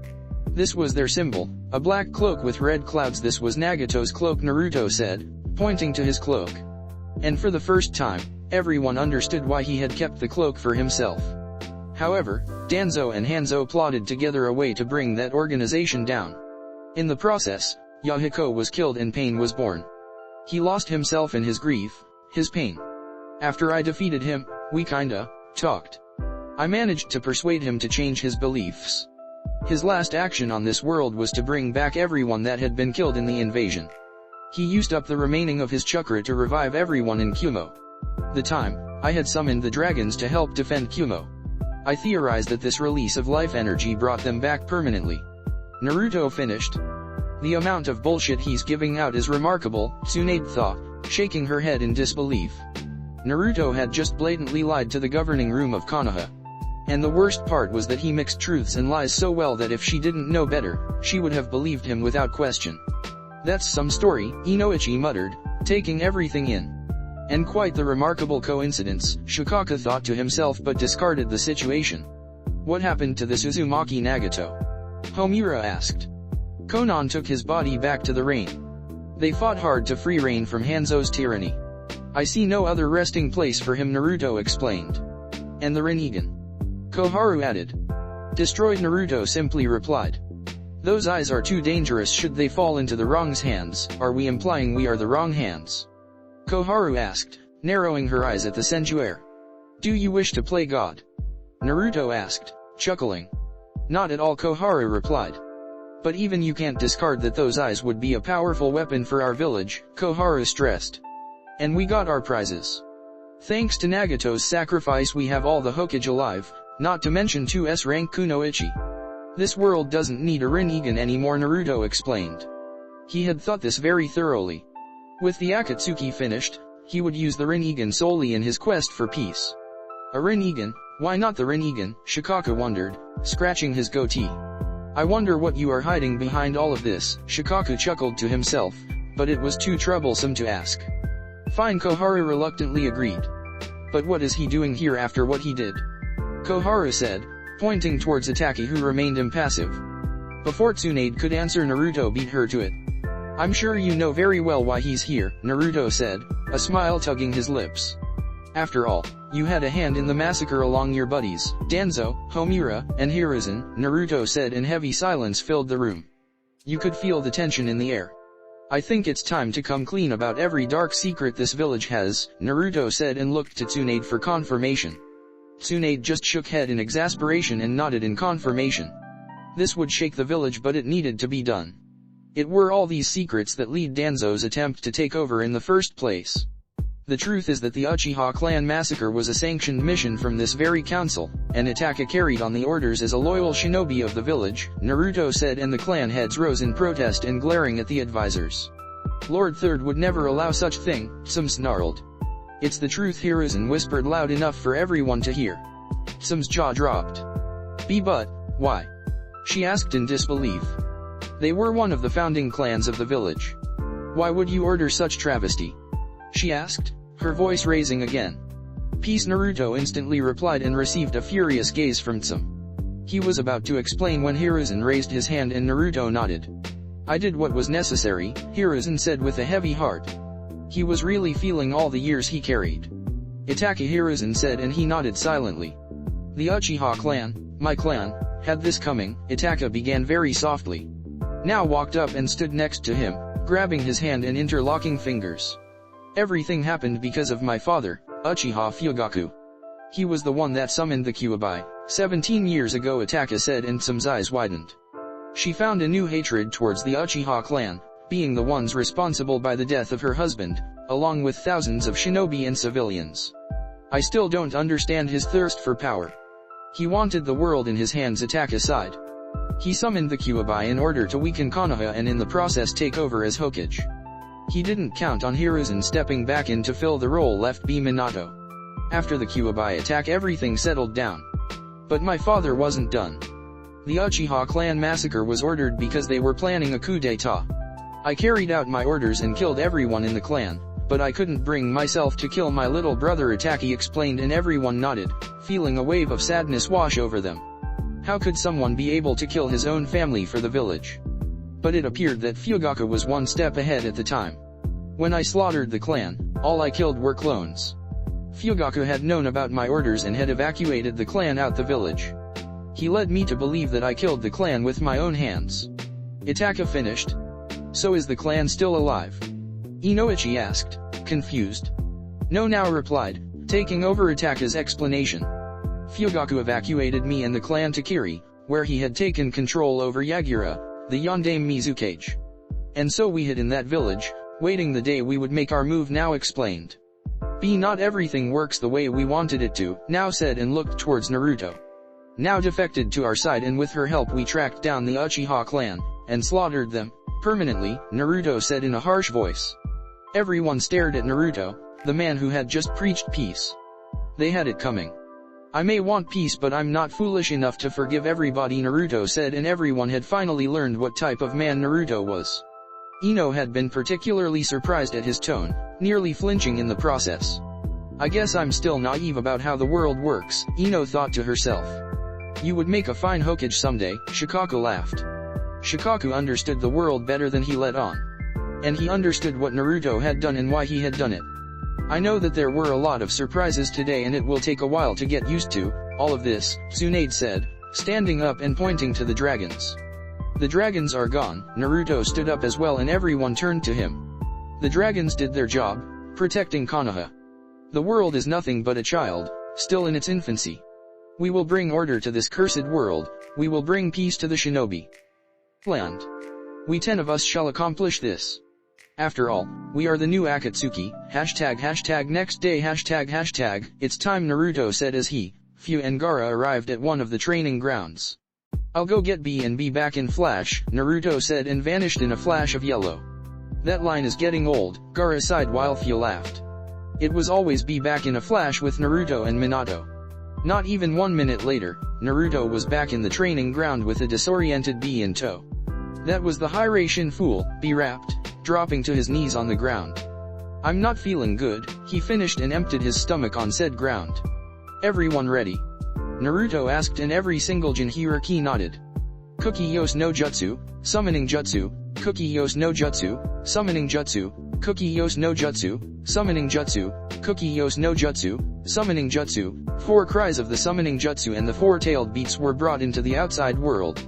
A: This was their symbol, a black cloak with red clouds. This was Nagato's cloak, Naruto said, pointing to his cloak. And for the first time, everyone understood why he had kept the cloak for himself. However, Danzo and Hanzo plotted together a way to bring that organization down. In the process, Yahiko was killed and pain was born. He lost himself in his grief, his pain. After I defeated him, we kinda talked. I managed to persuade him to change his beliefs. His last action on this world was to bring back everyone that had been killed in the invasion. He used up the remaining of his chakra to revive everyone in Kumo. The time, I had summoned the dragons to help defend Kumo. I theorized that this release of life energy brought them back permanently. Naruto finished. The amount of bullshit he's giving out is remarkable, Tsunade thought, shaking her head in disbelief. Naruto had just blatantly lied to the governing room of Konoha. And the worst part was that he mixed truths and lies so well that if she didn't know better, she would have believed him without question. That's some story, Inoichi muttered, taking everything in. And quite the remarkable coincidence, Shikaka thought to himself, but discarded the situation. What happened to this Uzumaki Nagato? Homura asked. Konan took his body back to the rain. They fought hard to free Rain from Hanzo's tyranny. I see no other resting place for him, Naruto explained. And the Rinnegan? Koharu added. Destroyed, Naruto simply replied. Those eyes are too dangerous should they fall into the wrong's hands. Are we implying we are the wrong hands? Koharu asked, narrowing her eyes at the Senjuer. Do you wish to play God? Naruto asked, chuckling. Not at all, Koharu replied. But even you can't discard that those eyes would be a powerful weapon for our village, Koharu stressed. And we got our prizes. Thanks to Nagato's sacrifice we have all the Hokage alive, not to mention 2S rank Kunoichi. This world doesn't need a Rinnegan anymore, Naruto explained. He had thought this very thoroughly. With the Akatsuki finished, he would use the Rinnegan solely in his quest for peace. A Rinnegan? Why not the Rinnegan? Shikaka wondered, scratching his goatee. I wonder what you are hiding behind all of this, Shikaka chuckled to himself, but it was too troublesome to ask. Fine, Koharu reluctantly agreed. But what is he doing here after what he did? Koharu said, pointing towards Itaki, who remained impassive. Before Tsunade could answer, Naruto beat her to it. I'm sure you know very well why he's here, Naruto said, a smile tugging his lips. After all, you had a hand in the massacre along your buddies, Danzo, Homura, and Hiruzen, Naruto said, and heavy silence filled the room. You could feel the tension in the air. I think it's time to come clean about every dark secret this village has, Naruto said and looked to Tsunade for confirmation. Tsunade just shook head in exasperation and nodded in confirmation. This would shake the village, but it needed to be done. It were all these secrets that lead Danzo's attempt to take over in the first place. The truth is that the Uchiha clan massacre was a sanctioned mission from this very council, and Itaka carried on the orders as a loyal shinobi of the village, Naruto said, and the clan heads rose in protest and glaring at the advisors. Lord Third would never allow such thing, some snarled. It's the truth, Hiruzen whispered loud enough for everyone to hear. Sam's jaw dropped. But, why? She asked in disbelief. They were one of the founding clans of the village. Why would you order such travesty? She asked, her voice raising again. Peace, Naruto instantly replied and received a furious gaze from Tsum. He was about to explain when Hiruzen raised his hand and Naruto nodded. I did what was necessary, Hiruzen said with a heavy heart. He was really feeling all the years he carried. Itaka Hiruzen said, and he nodded silently. The Uchiha clan, my clan, had this coming. Itaka began very softly. Now walked up and stood next to him, grabbing his hand and interlocking fingers. Everything happened because of my father, Uchiha Fugaku. He was the one that summoned the Kyuubi, 17 years ago, Itaka said, and Tsume's eyes widened. She found a new hatred towards the Uchiha clan, being the ones responsible by the death of her husband, along with thousands of shinobi and civilians. I still don't understand his thirst for power. He wanted the world in his hands, Itaka sighed. He summoned the Kyuubi in order to weaken Konoha and in the process take over as Hokage. He didn't count on Hiruzen stepping back in to fill the role left by Minato. After the Kyuubi attack, everything settled down. But my father wasn't done. The Uchiha clan massacre was ordered because they were planning a coup d'etat. I carried out my orders and killed everyone in the clan, but I couldn't bring myself to kill my little brother, Itaki explained, and everyone nodded, feeling a wave of sadness wash over them. How could someone be able to kill his own family for the village? But it appeared that Fugaku was one step ahead at the time. When I slaughtered the clan, all I killed were clones. Fugaku had known about my orders and had evacuated the clan out the village. He led me to believe that I killed the clan with my own hands. Itaka finished. So is the clan still alive? Inoichi asked, confused. No, now replied, taking over Itaka's explanation. Fugaku evacuated me and the clan to Kiri, where he had taken control over Yagura, the Yondaime Mizukage. And so we hid in that village, waiting the day we would make our move, now explained. Not everything works the way we wanted it to, now said, and looked towards Naruto. Now defected to our side, and with her help we tracked down the Uchiha clan, and slaughtered them, permanently, Naruto said in a harsh voice. Everyone stared at Naruto, the man who had just preached peace. They had it coming. I may want peace, but I'm not foolish enough to forgive everybody, Naruto said, and everyone had finally learned what type of man Naruto was. Ino had been particularly surprised at his tone, nearly flinching in the process. I guess I'm still naive about how the world works, Ino thought to herself. You would make a fine Hokage someday, Shikaku laughed. Shikaku understood the world better than he let on. And he understood what Naruto had done and why he had done it. I know that there were a lot of surprises today and it will take a while to get used to all of this, Tsunade said, standing up and pointing to the dragons. The dragons are gone. Naruto stood up as well and everyone turned to him. The dragons did their job, protecting Konoha. The world is nothing but a child, still in its infancy. We will bring order to this cursed world, we will bring peace to the shinobi land. We 10 of us shall accomplish this. After all, we are the new Akatsuki, #next day #, it's time, Naruto said as he, Fu and Gaara arrived at one of the training grounds. I'll go get B and be back in flash, Naruto said and vanished in a flash of yellow. That line is getting old, Gaara sighed while Fu laughed. It was always be back in a flash with Naruto and Minato. Not even 1 minute later, Naruto was back in the training ground with a disoriented B in tow. That was the Hiraishin fool, B rapped, dropping to his knees on the ground. I'm not feeling good, he finished and emptied his stomach on said ground. Everyone ready? Naruto asked and every single Jinhiriki nodded. Kuki Yos no Jutsu, summoning Jutsu, Kuki Yos no Jutsu, summoning Jutsu, Kuki Yos no Jutsu, summoning Jutsu, Kuki Yos no Jutsu, summoning Jutsu. 4 cries of the summoning Jutsu and the 4-tailed beasts were brought into the outside world.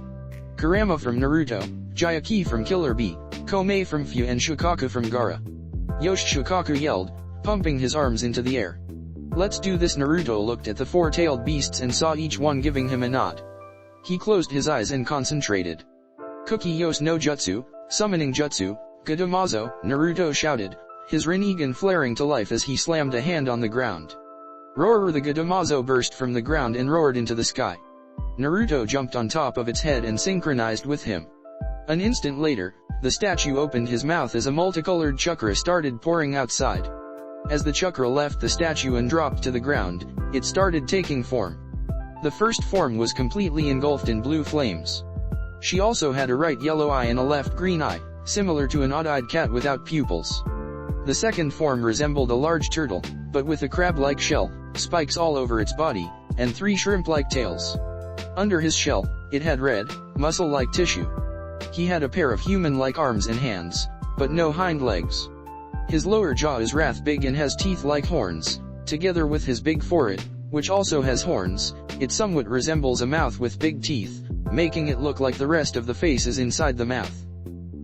A: Kurama from Naruto, Jayaki from Killer Bee, Komei from Fu and Shukaku from Gaara. Yosh, Shukaku yelled, pumping his arms into the air. Let's do this. Naruto looked at the 4-tailed beasts and saw each one giving him a nod. He closed his eyes and concentrated. Kuki Yos no Jutsu, summoning Jutsu, Gadamazo, Naruto shouted, his Rinnegan flaring to life as he slammed a hand on the ground. Roar! The Gadamazo burst from the ground and roared into the sky. Naruto jumped on top of its head and synchronized with him. An instant later, the statue opened his mouth as a multicolored chakra started pouring outside. As the chakra left the statue and dropped to the ground, it started taking form. The first form was completely engulfed in blue flames. She also had a right yellow eye and a left green eye, similar to an odd-eyed cat without pupils. The second form resembled a large turtle, but with a crab-like shell, spikes all over its body, and 3 shrimp-like tails. Under his shell, it had red, muscle-like tissue. He had a pair of human-like arms and hands, but no hind legs. His lower jaw is wrath big and has teeth like horns, Together with his big forehead, which also has horns, it somewhat resembles a mouth with big teeth, making it look like the rest of the face is inside the mouth.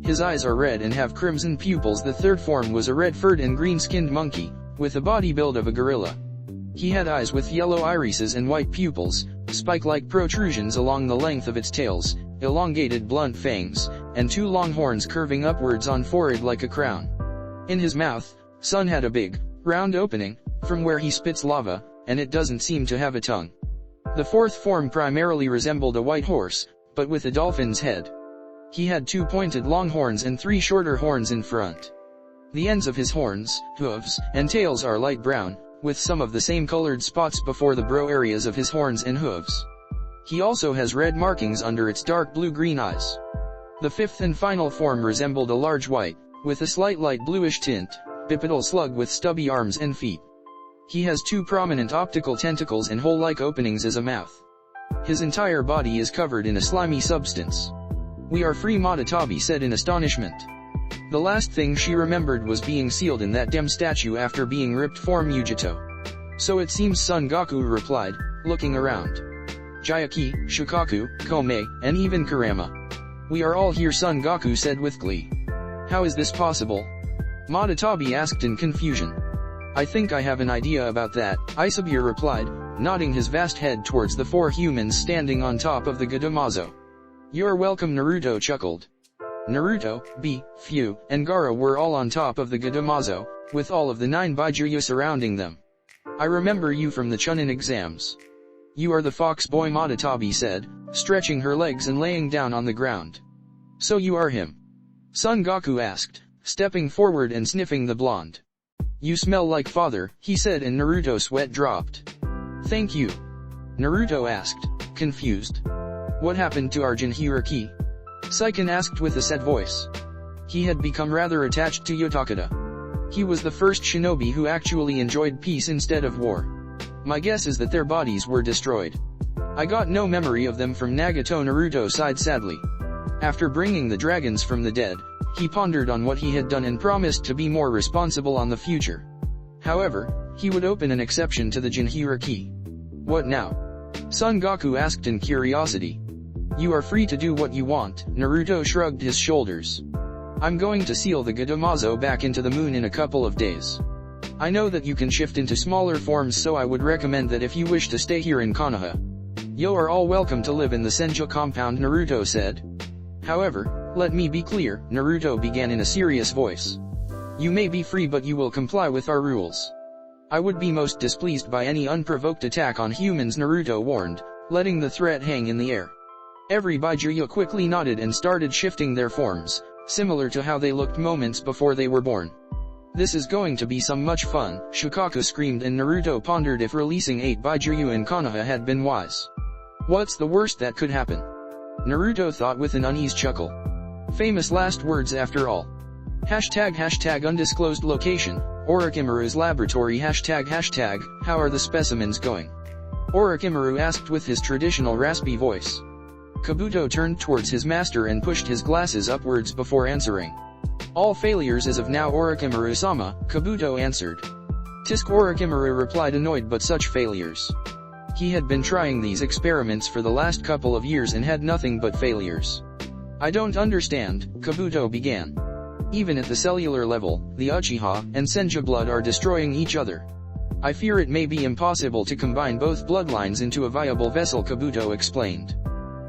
A: His eyes are red and have crimson pupils. The third form was a red-furred and green-skinned monkey, with a body build of a gorilla. He had eyes with yellow irises and white pupils, spike-like protrusions along the length of its tails, elongated blunt fangs, and two long horns curving upwards on forehead like a crown. In his mouth, Sun had a big, round opening, from where he spits lava, and it doesn't seem to have a tongue. The fourth form primarily resembled a white horse, but with a dolphin's head. He had two pointed long horns and three shorter horns in front. The ends of his horns, hooves, and tails are light brown, with some of the same colored spots before the brow areas of his horns and hooves. He also has red markings under its dark blue-green eyes. The fifth and final form resembled a large white, with a slight light bluish tint, bipedal slug with stubby arms and feet. He has two prominent optical tentacles and hole-like openings as a mouth. His entire body is covered in a slimy substance. "We are free," Madatabi said in astonishment. The last thing she remembered was being sealed in that dim statue after being ripped from Mujito. "So it seems," Son Goku replied, looking around. "Jayaki, Shikaku, Komei, and even Kurama. We are all here," Son Goku said with glee. "How is this possible?" Madatabi asked in confusion. "I think I have an idea about that," Isabir replied, nodding his vast head towards the four humans standing on top of the Gadamazo. "You're welcome," Naruto chuckled. Naruto, B, Fu, and Gaara were all on top of the Gadamazo, with all of the 9 Baijuyu surrounding them. "I remember you from the Chunin exams. You are the fox boy," Madatabi said, stretching her legs and laying down on the ground. "So you are him?" Son Goku asked, stepping forward and sniffing the blonde. "You smell like father," he said, and Naruto's sweat dropped. "Thank you," Naruto asked, confused. "What happened to our Jinhiriki?" Saiken asked with a sad voice. He had become rather attached to Yotakata. He was the first shinobi who actually enjoyed peace instead of war. "My guess is that their bodies were destroyed. I got no memory of them from Nagato," Naruto sighed sadly. After bringing the dragons from the dead, he pondered on what he had done and promised to be more responsible on the future. However, he would open an exception to the Jinhiriki. "What now?" Son Goku asked in curiosity. "You are free to do what you want," Naruto shrugged his shoulders. "I'm going to seal the Gadamazo back into the moon in a couple of days. I know that you can shift into smaller forms, so I would recommend that if you wish to stay here in Konoha. You are all welcome to live in the Senju compound," Naruto said. "However, let me be clear," Naruto began in a serious voice. "You may be free, but you will comply with our rules. I would be most displeased by any unprovoked attack on humans," Naruto warned, letting the threat hang in the air. Every Baijuyu quickly nodded and started shifting their forms, similar to how they looked moments before they were born. "This is going to be some much fun," Shikaku screamed, and Naruto pondered if releasing 8 Baijuyu in Konoha had been wise. "What's the worst that could happen?" Naruto thought with an uneasy chuckle. Famous last words after all. Hashtag undisclosed location, Orochimaru's laboratory. Hashtag how are the specimens going? Orochimaru asked with his traditional raspy voice. Kabuto turned towards his master and pushed his glasses upwards before answering. "All failures as of now, Orochimaru-sama," Kabuto answered. "Tisk," Orochimaru replied, annoyed, "but such failures." He had been trying these experiments for the last couple of years and had nothing but failures. "I don't understand," Kabuto began. "Even at the cellular level, the Uchiha and Senju blood are destroying each other. I fear it may be impossible to combine both bloodlines into a viable vessel," Kabuto explained.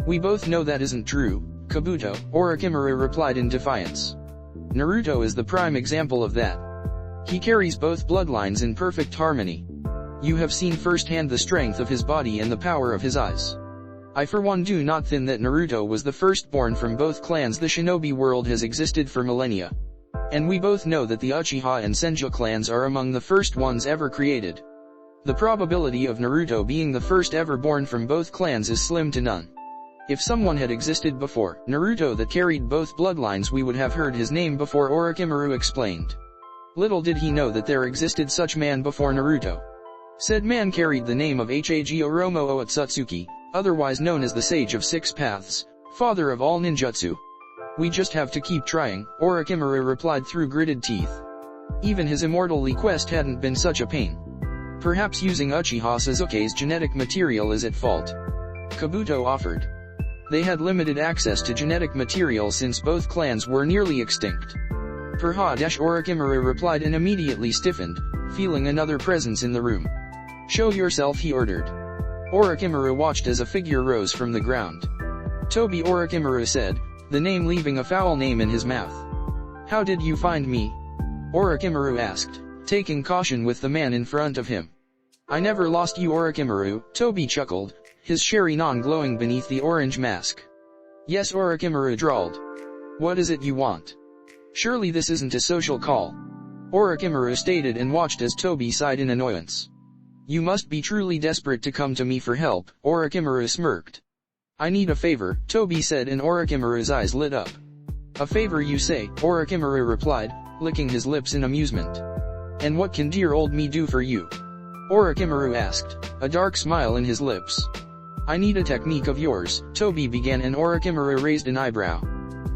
A: "We both know that isn't true, Kabuto," Orochimaru replied in defiance. "Naruto is the prime example of that. He carries both bloodlines in perfect harmony. You have seen firsthand the strength of his body and the power of his eyes. I for one do not think that Naruto was the firstborn from both clans. The shinobi world has existed for millennia. And we both know that the Uchiha and Senju clans are among the first ones ever created. The probability of Naruto being the first ever born from both clans is slim to none. If someone had existed before Naruto that carried both bloodlines, we would have heard his name before," Orochimaru explained. Little did he know that there existed such man before Naruto. Said man carried the name of Hag Oromo Otsutsuki, otherwise known as the Sage of Six Paths, father of all ninjutsu. "We just have to keep trying," Orochimaru replied through gritted teeth. Even his immortal quest hadn't been such a pain. Perhaps using Uchiha Sasuke's genetic material is at fault. Kabuto offered. They had limited access to genetic material since both clans were nearly extinct. Orochimaru replied and immediately stiffened, feeling another presence in the room. Show yourself, he ordered. Orochimaru watched as a figure rose from the ground. Tobi, Orochimaru said, the name leaving a foul name in his mouth. How did you find me? Orochimaru asked, taking caution with the man in front of him. I never lost you, Orochimaru, Tobi chuckled, his Sharingan glowing beneath the orange mask. Yes, Orochimaru drawled. What is it you want? Surely this isn't a social call. Orochimaru stated and watched as Tobi sighed in annoyance. You must be truly desperate to come to me for help, Orochimaru smirked. I need a favor, Tobi said, and Orochimaru's eyes lit up. A favor, you say? Orochimaru replied, licking his lips in amusement. And what can dear old me do for you? Orochimaru asked, a dark smile in his lips. I need a technique of yours, Tobi began, and Orochimaru raised an eyebrow.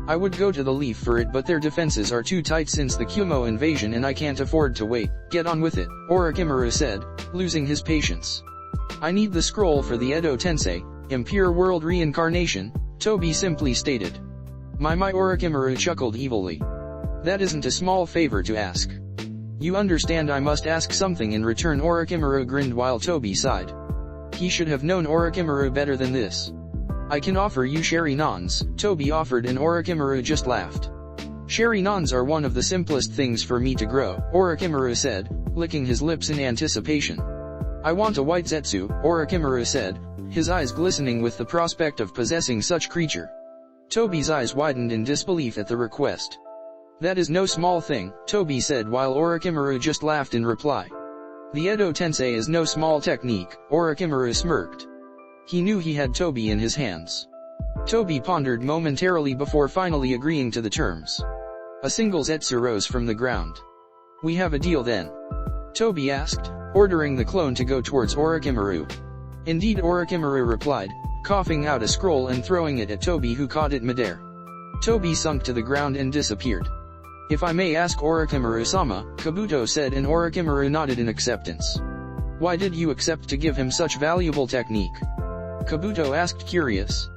A: I would go to the Leaf for it, but their defenses are too tight since the Kumo invasion and I can't afford to wait. Get on with it, Orochimaru said, losing his patience. I need the scroll for the Edo Tensei, Impure World Reincarnation, Tobi simply stated. My Orochimaru chuckled evilly. That isn't a small favor to ask. You understand I must ask something in return, Orochimaru grinned while Tobi sighed. He should have known Orochimaru better than this. I can offer you Sharinans, Tobi offered, and Orochimaru just laughed. Sharinans are one of the simplest things for me to grow, Orochimaru said, licking his lips in anticipation. I want a white Zetsu, Orochimaru said, his eyes glistening with the prospect of possessing such creature. Tobi's eyes widened in disbelief at the request. That is no small thing, Tobi said while Orochimaru just laughed in reply. The Edo Tensei is no small technique, Orochimaru smirked. He knew he had Tobi in his hands. Tobi pondered momentarily before finally agreeing to the terms. A single Zetsu rose from the ground. We have a deal then? Tobi asked, ordering the clone to go towards Orochimaru. Indeed, Orochimaru replied, coughing out a scroll and throwing it at Tobi, who caught it midair. Tobi sunk to the ground and disappeared. If I may ask, Orochimaru-sama, Kabuto said, and Orochimaru nodded in acceptance. Why did you accept to give him such valuable technique? Kabuto asked, curious.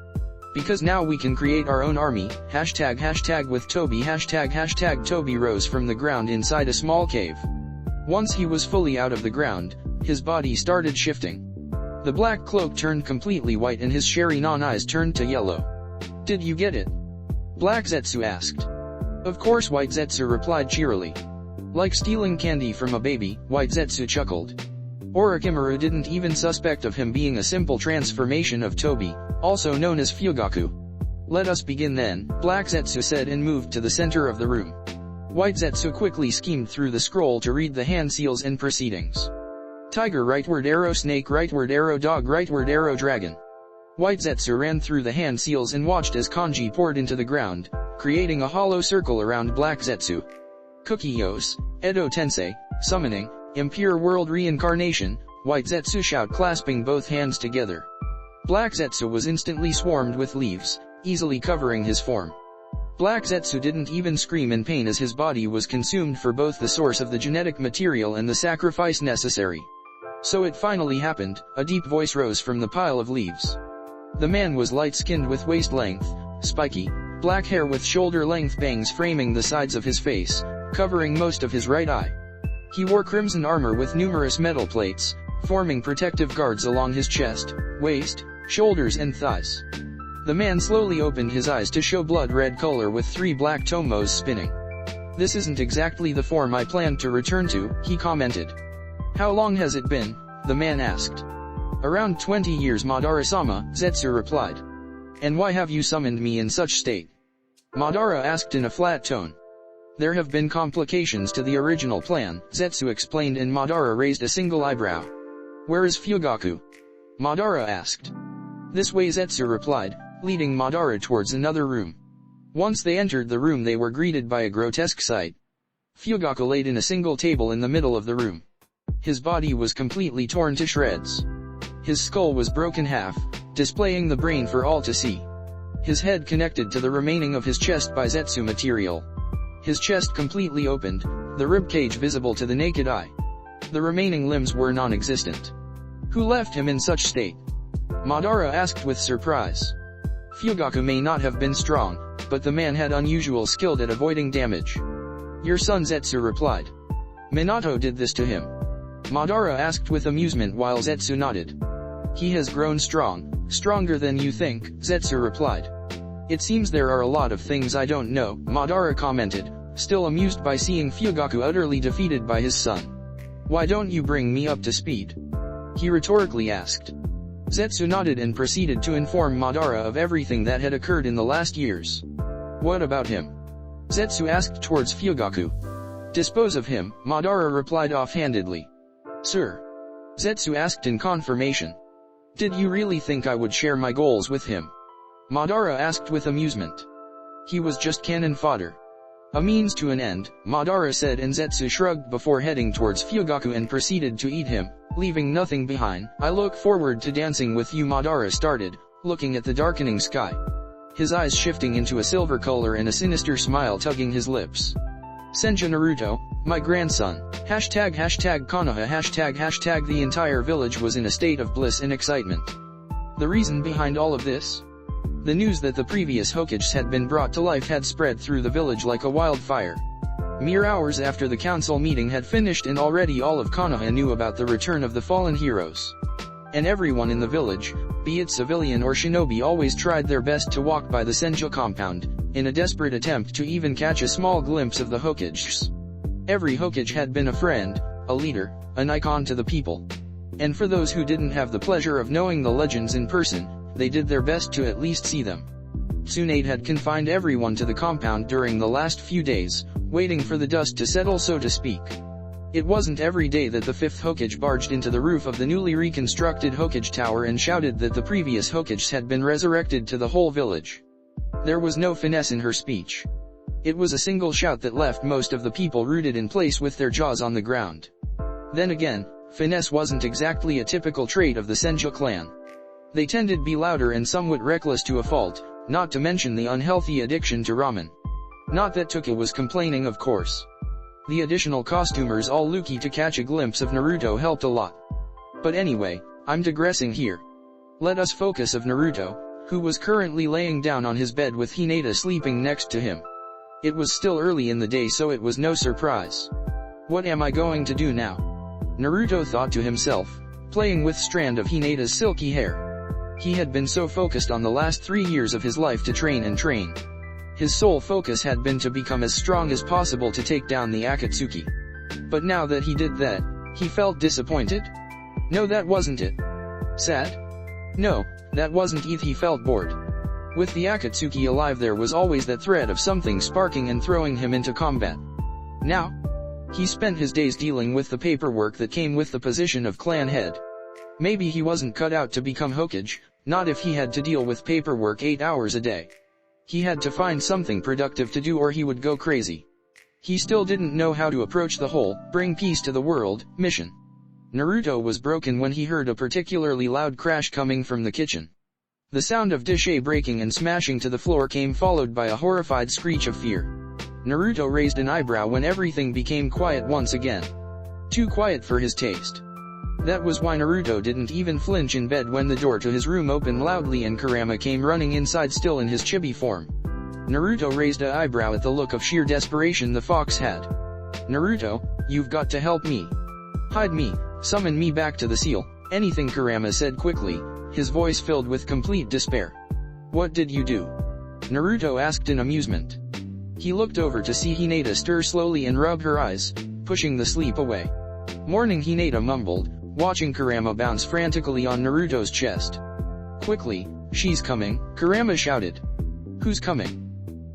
A: Because now we can create our own army, ##with Tobi, ##. Tobi rose from the ground inside a small cave. Once he was fully out of the ground, his body started shifting. The black cloak turned completely white and his Sharingan eyes turned to yellow. Did you get it? Black Zetsu asked. Of course, White Zetsu replied cheerily. Like stealing candy from a baby, White Zetsu chuckled. Orochimaru didn't even suspect of him being a simple transformation of Tobi, also known as Fugaku. Let us begin then, Black Zetsu said and moved to the center of the room. White Zetsu quickly schemed through the scroll to read the hand seals and proceedings. Tiger rightward arrow, snake rightward arrow, dog rightward arrow, dragon. White Zetsu ran through the hand seals and watched as kanji poured into the ground, creating a hollow circle around Black Zetsu. Kukiyos, Edo Tensei, summoning, Impure World Reincarnation, White Zetsu shout, clasping both hands together. Black Zetsu was instantly swarmed with leaves, easily covering his form. Black Zetsu didn't even scream in pain as his body was consumed for both the source of the genetic material and the sacrifice necessary. So it finally happened, a deep voice rose from the pile of leaves. The man was light-skinned with waist-length, spiky, black hair with shoulder-length bangs framing the sides of his face, covering most of his right eye. He wore crimson armor with numerous metal plates, forming protective guards along his chest, waist, shoulders and thighs. The man slowly opened his eyes to show blood-red color with 3 black tomos spinning. This isn't exactly the form I planned to return to, he commented. How long has it been? The man asked. Around 20 years, Madara-sama, Zetsu replied. And why have you summoned me in such state? Madara asked in a flat tone. There have been complications to the original plan, Zetsu explained, and Madara raised a single eyebrow. Where is Fugaku? Madara asked. This way, Zetsu replied, leading Madara towards another room. Once they entered the room, they were greeted by a grotesque sight. Fugaku laid in a single table in the middle of the room. His body was completely torn to shreds. His skull was broken half, displaying the brain for all to see. His head connected to the remaining of his chest by Zetsu material. His chest completely opened, the ribcage visible to the naked eye. the remaining limbs were non-existent. Who left him in such state? Madara asked with surprise. Fugaku may not have been strong, but the man had unusual skill at avoiding damage. Your son Zetsu replied. Minato did this to him. Madara asked with amusement while Zetsu nodded. He has grown strong, stronger than you think, Zetsu replied. It seems there are a lot of things I don't know, Madara commented, still amused by seeing Fugaku utterly defeated by his son. Why don't you bring me up to speed? He rhetorically asked. Zetsu nodded and proceeded to inform Madara of everything that had occurred in the last years. What about him? Zetsu asked towards Fugaku. Dispose of him, Madara replied offhandedly. Sir? Zetsu asked in confirmation. Did you really think I would share my goals with him? Madara asked with amusement. He was just cannon fodder. A means to an end, Madara said, and Zetsu shrugged before heading towards Fugaku and proceeded to eat him, leaving nothing behind. I look forward to dancing with you, Madara started, looking at the darkening sky. His eyes shifting into a silver color and a sinister smile tugging his lips. Senja Naruto, my grandson, hashtag Konoha hashtag the entire village was in a state of bliss and excitement. The reason behind all of this? The news that the previous Hokages had been brought to life had spread through the village like a wildfire. Mere hours after the council meeting had finished, and already all of Konoha knew about the return of the fallen heroes. And everyone in the village, be it civilian or shinobi, always tried their best to walk by the Senja compound, in a desperate attempt to even catch a small glimpse of the Hokages. Every Hokage had been a friend, a leader, an icon to the people. And for those who didn't have the pleasure of knowing the legends in person, they did their best to at least see them. Tsunade had confined everyone to the compound during the last few days, waiting for the dust to settle, so to speak. It wasn't every day that the 5th Hokage barged into the roof of the newly reconstructed Hokage Tower and shouted that the previous Hokages had been resurrected to the whole village. There was no finesse in her speech. It was a single shout that left most of the people rooted in place with their jaws on the ground. Then again, finesse wasn't exactly a typical trait of the Senja clan. They tended to be louder and somewhat reckless to a fault, not to mention the unhealthy addiction to ramen. Not that Tuka was complaining, of course. The additional costumers all looking to catch a glimpse of Naruto helped a lot. But anyway, I'm digressing here. Let us focus of Naruto, who was currently laying down on his bed with Hinata sleeping next to him. It was still early in the day, so it was no surprise. What am I going to do now? Naruto thought to himself, playing with strand of Hinata's silky hair. He had been so focused on the last 3 years of his life to train and train. His sole focus had been to become as strong as possible to take down the Akatsuki. But now that he did that, he felt disappointed? No, that wasn't it. Sad? No, that wasn't it. He felt bored. With the Akatsuki alive, there was always that threat of something sparking and throwing him into combat. Now? He spent his days dealing with the paperwork that came with the position of clan head. Maybe he wasn't cut out to become Hokage, not if he had to deal with paperwork 8 hours a day. He had to find something productive to do or he would go crazy. He still didn't know how to approach the whole bring peace to the world mission. Naruto was broken when he heard a particularly loud crash coming from the kitchen. The sound of dishes breaking and smashing to the floor came followed by a horrified screech of fear. Naruto raised an eyebrow when everything became quiet once again. Too quiet for his taste. That was why Naruto didn't even flinch in bed when the door to his room opened loudly and Kurama came running inside still in his chibi form. Naruto raised an eyebrow at the look of sheer desperation the fox had. Naruto, you've got to help me. Hide me, summon me back to the seal, anything, Kurama said quickly, his voice filled with complete despair. What did you do? Naruto asked in amusement. He looked over to see Hinata stir slowly and rub her eyes, pushing the sleep away. Morning, Hinata mumbled, watching Kurama bounce frantically on Naruto's chest. Quickly, she's coming, Kurama shouted. Who's coming?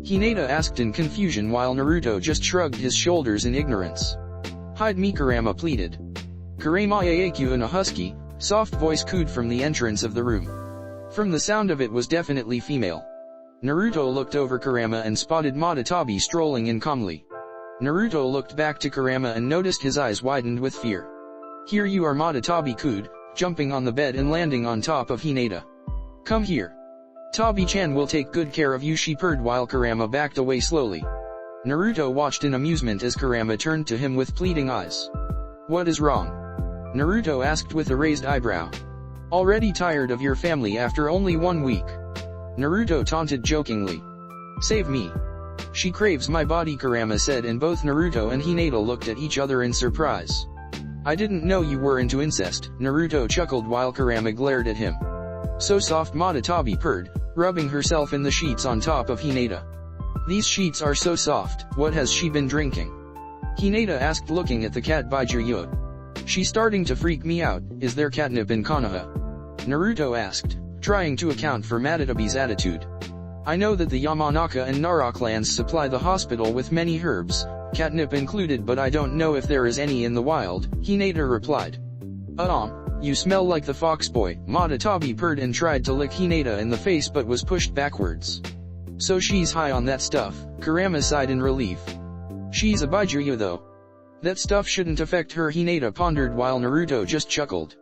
A: Hinata asked in confusion while Naruto just shrugged his shoulders in ignorance. Hide me, Kurama pleaded. Kurama Yaeku in a husky, soft voice cooed from the entrance of the room. From the sound of it was definitely female. Naruto looked over Kurama and spotted Madatabi strolling in calmly. Naruto looked back to Kurama and noticed his eyes widened with fear. Here you are, Madatabi cooed, jumping on the bed and landing on top of Hinata. Come here. Tabi-chan will take good care of you, she purred while Kurama backed away slowly. Naruto watched in amusement as Kurama turned to him with pleading eyes. What is wrong? Naruto asked with a raised eyebrow. Already tired of your family after only 1 week? Naruto taunted jokingly. Save me. She craves my body, Kurama said, and both Naruto and Hinata looked at each other in surprise. I didn't know you were into incest, Naruto chuckled while Kurama glared at him. So soft, Madatabi purred, rubbing herself in the sheets on top of Hinata. These sheets are so soft, what has she been drinking? Hinata asked, looking at the cat Baijuyo. She's starting to freak me out, is there catnip in Konoha? Naruto asked, trying to account for Madatabi's attitude. I know that the Yamanaka and Nara clans supply the hospital with many herbs, catnip included, but I don't know if there is any in the wild, Hinata replied. You smell like the fox boy, Madatabi purred and tried to lick Hinata in the face but was pushed backwards. So she's high on that stuff, Kurama sighed in relief. She's a Baijuyo though. That stuff shouldn't affect her, Hinata pondered while Naruto just chuckled.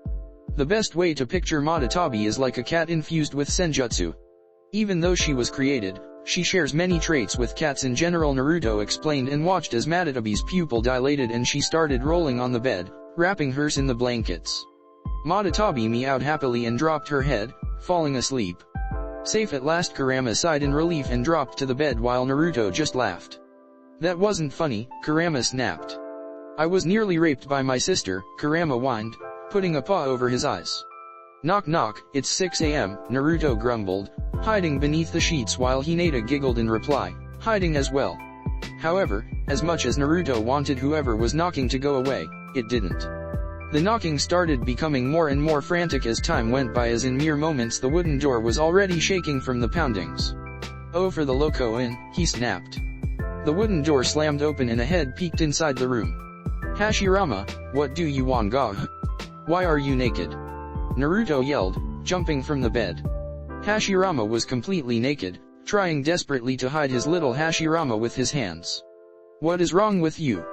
A: The best way to picture Madatabi is like a cat infused with senjutsu. Even though she was created, she shares many traits with cats in general, Naruto explained and watched as Madatabi's pupil dilated and she started rolling on the bed, wrapping hers in the blankets. Madatabi meowed happily and dropped her head, falling asleep. Safe at last, Kurama sighed in relief and dropped to the bed while Naruto just laughed. That wasn't funny, Kurama snapped. I was nearly raped by my sister, Kurama whined, putting a paw over his eyes. Knock knock, it's 6 a.m., Naruto grumbled, hiding beneath the sheets while Hinata giggled in reply, hiding as well. However, as much as Naruto wanted whoever was knocking to go away, it didn't. The knocking started becoming more and more frantic as time went by, as in mere moments the wooden door was already shaking from the poundings. Oh, for the loco in, he snapped. The wooden door slammed open and a head peeked inside the room. Hashirama, what do you want, ga? Why are you naked? Naruto yelled, jumping from the bed. Hashirama was completely naked, trying desperately to hide his little Hashirama with his hands. What is wrong with you?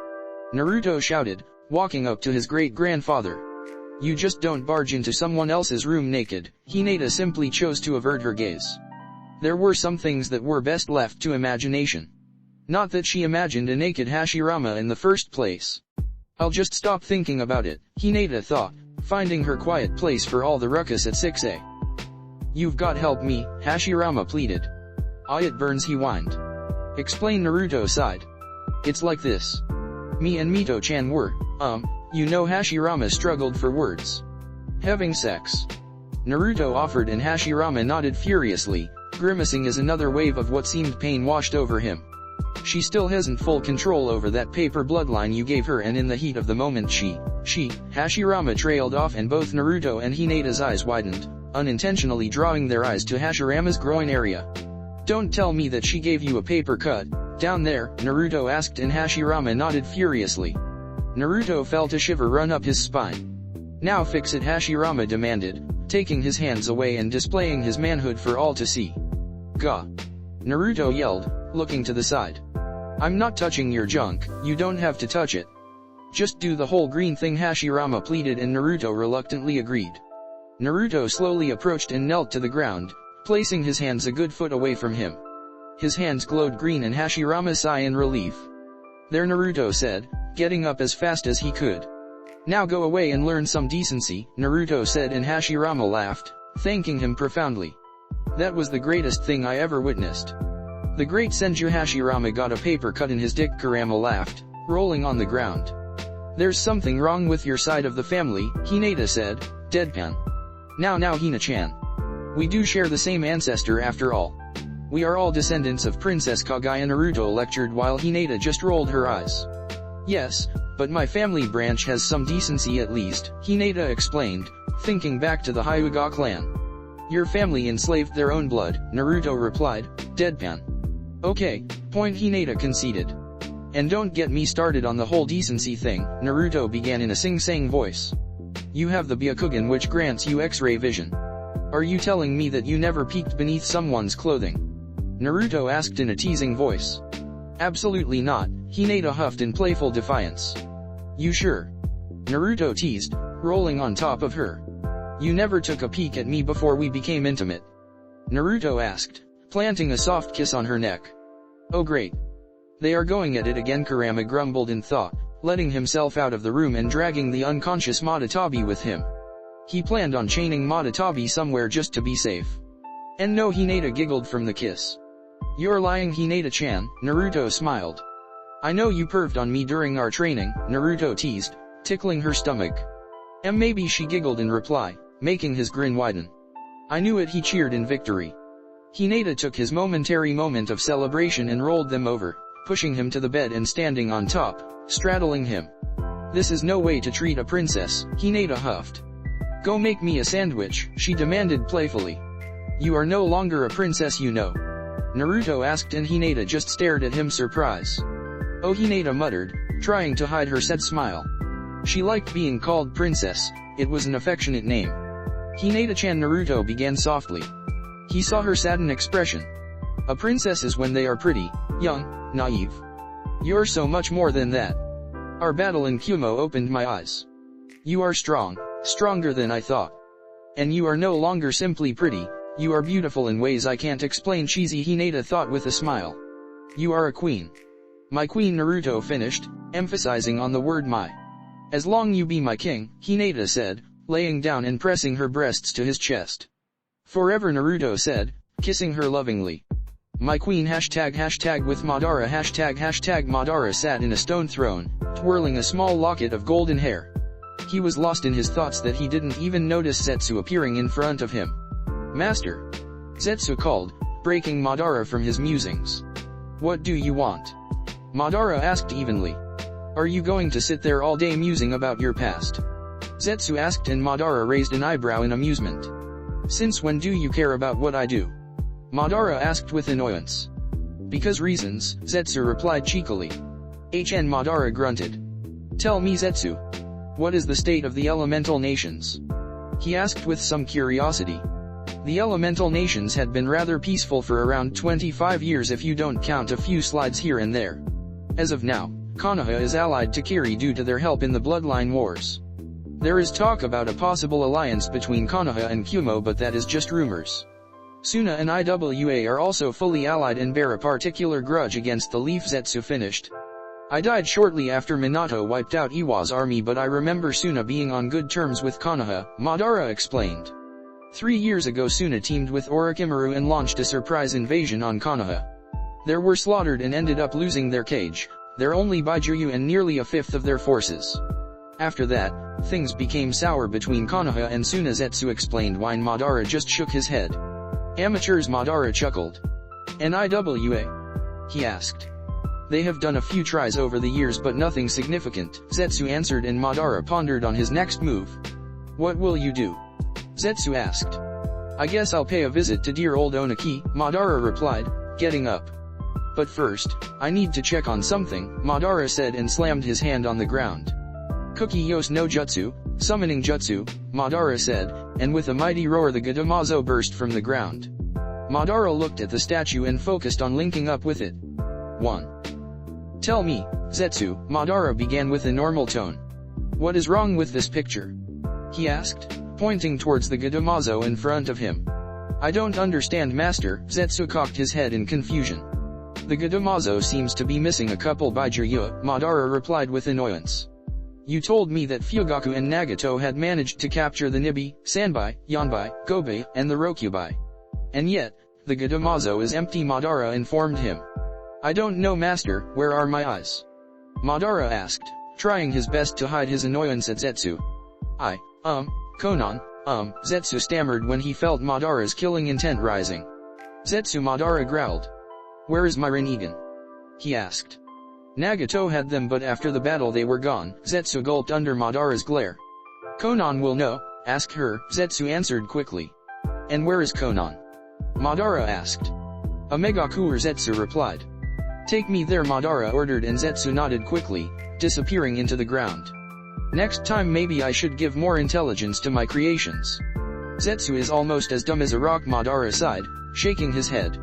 A: Naruto shouted, walking up to his great-grandfather. You just don't barge into someone else's room naked. Hinata simply chose to avert her gaze. There were some things that were best left to imagination. Not that she imagined a naked Hashirama in the first place. I'll just stop thinking about it, Hinata thought, finding her quiet place for all the ruckus at 6A. You've got help me, Hashirama pleaded. It burns, he whined. Explain, Naruto sighed. It's like this. Me and Mito-chan were, Hashirama struggled for words. Having sex. Naruto offered and Hashirama nodded furiously, grimacing as another wave of what seemed pain washed over him. She still hasn't full control over that paper bloodline you gave her, and in the heat of the moment Hashirama trailed off and both Naruto and Hinata's eyes widened, unintentionally drawing their eyes to Hashirama's groin area. Don't tell me that she gave you a paper cut, down there, Naruto asked and Hashirama nodded furiously. Naruto felt a shiver run up his spine. Now fix it, Hashirama demanded, taking his hands away and displaying his manhood for all to see. Gah! Naruto yelled, looking to the side. I'm not touching your junk, you don't have to touch it. Just do the whole green thing, Hashirama pleaded and Naruto reluctantly agreed. Naruto slowly approached and knelt to the ground, placing his hands a good foot away from him. His hands glowed green and Hashirama sighed in relief. There, Naruto said, getting up as fast as he could. Now go away and learn some decency, Naruto said and Hashirama laughed, thanking him profoundly. That was the greatest thing I ever witnessed. The great Senju Hashirama got a paper cut in his dick, Kurama laughed, rolling on the ground. There's something wrong with your side of the family, Hinata said, deadpan. Now Hina-chan. We do share the same ancestor after all. We are all descendants of Princess Kaguya, Naruto lectured while Hinata just rolled her eyes. Yes, but my family branch has some decency at least, Hinata explained, thinking back to the Hyuga clan. Your family enslaved their own blood, Naruto replied, deadpan. Okay, point, Hinata conceded. And don't get me started on the whole decency thing, Naruto began in a sing-sang voice. You have the Byakugan, which grants you X-ray vision. Are you telling me that you never peeked beneath someone's clothing? Naruto asked in a teasing voice. Absolutely not, Hinata huffed in playful defiance. You sure? Naruto teased, rolling on top of her. You never took a peek at me before we became intimate? Naruto asked, planting a soft kiss on her neck. Oh great. They are going at it again, Kurama grumbled in thought, letting himself out of the room and dragging the unconscious Madatabi with him. He planned on chaining Madatabi somewhere just to be safe. And no, Hinata giggled from the kiss. You're lying, Hinata-chan, Naruto smiled. I know you perved on me during our training, Naruto teased, tickling her stomach. And maybe she giggled in reply, making his grin widen. I knew it, he cheered in victory. Hinata took his momentary moment of celebration and rolled them over, pushing him to the bed and standing on top, straddling him. This is no way to treat a princess, Hinata huffed. Go make me a sandwich, she demanded playfully. You are no longer a princess, you know. Naruto asked, and Hinata just stared at him surprise. Oh, Hinata muttered, trying to hide her sad smile. She liked being called princess, it was an affectionate name. Hinata-chan, Naruto began softly. He saw her saddened expression. A princess is when they are pretty, young, naive. You're so much more than that. Our battle in Kumo opened my eyes. You are strong, stronger than I thought. And you are no longer simply pretty, you are beautiful in ways I can't explain, cheesy, Hinata thought with a smile. You are a queen. My queen, Naruto finished, emphasizing on the word my. As long you be my king, Hinata said, laying down and pressing her breasts to his chest. Forever, Naruto said, kissing her lovingly. My queen, hashtag with Madara, hashtag Madara sat in a stone throne, twirling a small locket of golden hair. He was lost in his thoughts that he didn't even notice Zetsu appearing in front of him. Master! Zetsu called, breaking Madara from his musings. What do you want? Madara asked evenly. Are you going to sit there all day musing about your past? Zetsu asked, and Madara raised an eyebrow in amusement. Since when do you care about what I do? Madara asked with annoyance. Because reasons, Zetsu replied cheekily. HN Madara grunted. Tell me, Zetsu. What is the state of the elemental nations? He asked with some curiosity. The elemental nations had been rather peaceful for around 25 years if you don't count a few slides here and there. As of now, Konoha is allied to Kiri due to their help in the bloodline wars. There is talk about a possible alliance between Konoha and Kumo, but that is just rumors. Suna and Iwa are also fully allied and bear a particular grudge against the Leaf, Zetsu finished. I died shortly after Minato wiped out Iwa's army, but I remember Suna being on good terms with Konoha, Madara explained. 3 years ago Suna teamed with Orochimaru and launched a surprise invasion on Konoha. They were slaughtered and ended up losing their cage, their only Baijuyu and nearly a fifth of their forces. After that, things became sour between Konoha and Suna, Zetsu explained while Madara just shook his head. Amateurs, Madara chuckled. And Iwa? He asked. They have done a few tries over the years but nothing significant, Zetsu answered, and Madara pondered on his next move. What will you do? Zetsu asked. I guess I'll pay a visit to dear old Oniki, Madara replied, getting up. But first, I need to check on something, Madara said and slammed his hand on the ground. Kuki Yos no Jutsu, summoning jutsu, Madara said, and with a mighty roar the Gadamazo burst from the ground. Madara looked at the statue and focused on linking up with it. 1. Tell me, Zetsu, Madara began with a normal tone. What is wrong with this picture? He asked, pointing towards the Gadamazo in front of him. I don't understand, Master, Zetsu cocked his head in confusion. The Gadamazo seems to be missing a couple Baijuyu, Madara replied with annoyance. You told me that Fugaku and Nagato had managed to capture the Nibi, Sanbai, Yanbai, Gobei, and the Rokubai. And yet, the Gadamazo is empty, Madara informed him. I don't know, Master, where are my eyes? Madara asked, trying his best to hide his annoyance at Zetsu. Konan, Zetsu stammered when he felt Madara's killing intent rising. Zetsu, Madara growled. Where is my Rinnegan? He asked. Nagato had them, but after the battle they were gone, Zetsu gulped under Madara's glare. Konan will know, ask her, Zetsu answered quickly. And where is Konan? Madara asked. A Megakuer, Zetsu replied. Take me there, Madara ordered, and Zetsu nodded quickly, disappearing into the ground. Next time maybe I should give more intelligence to my creations. Zetsu is almost as dumb as a rock, Madara sighed, shaking his head.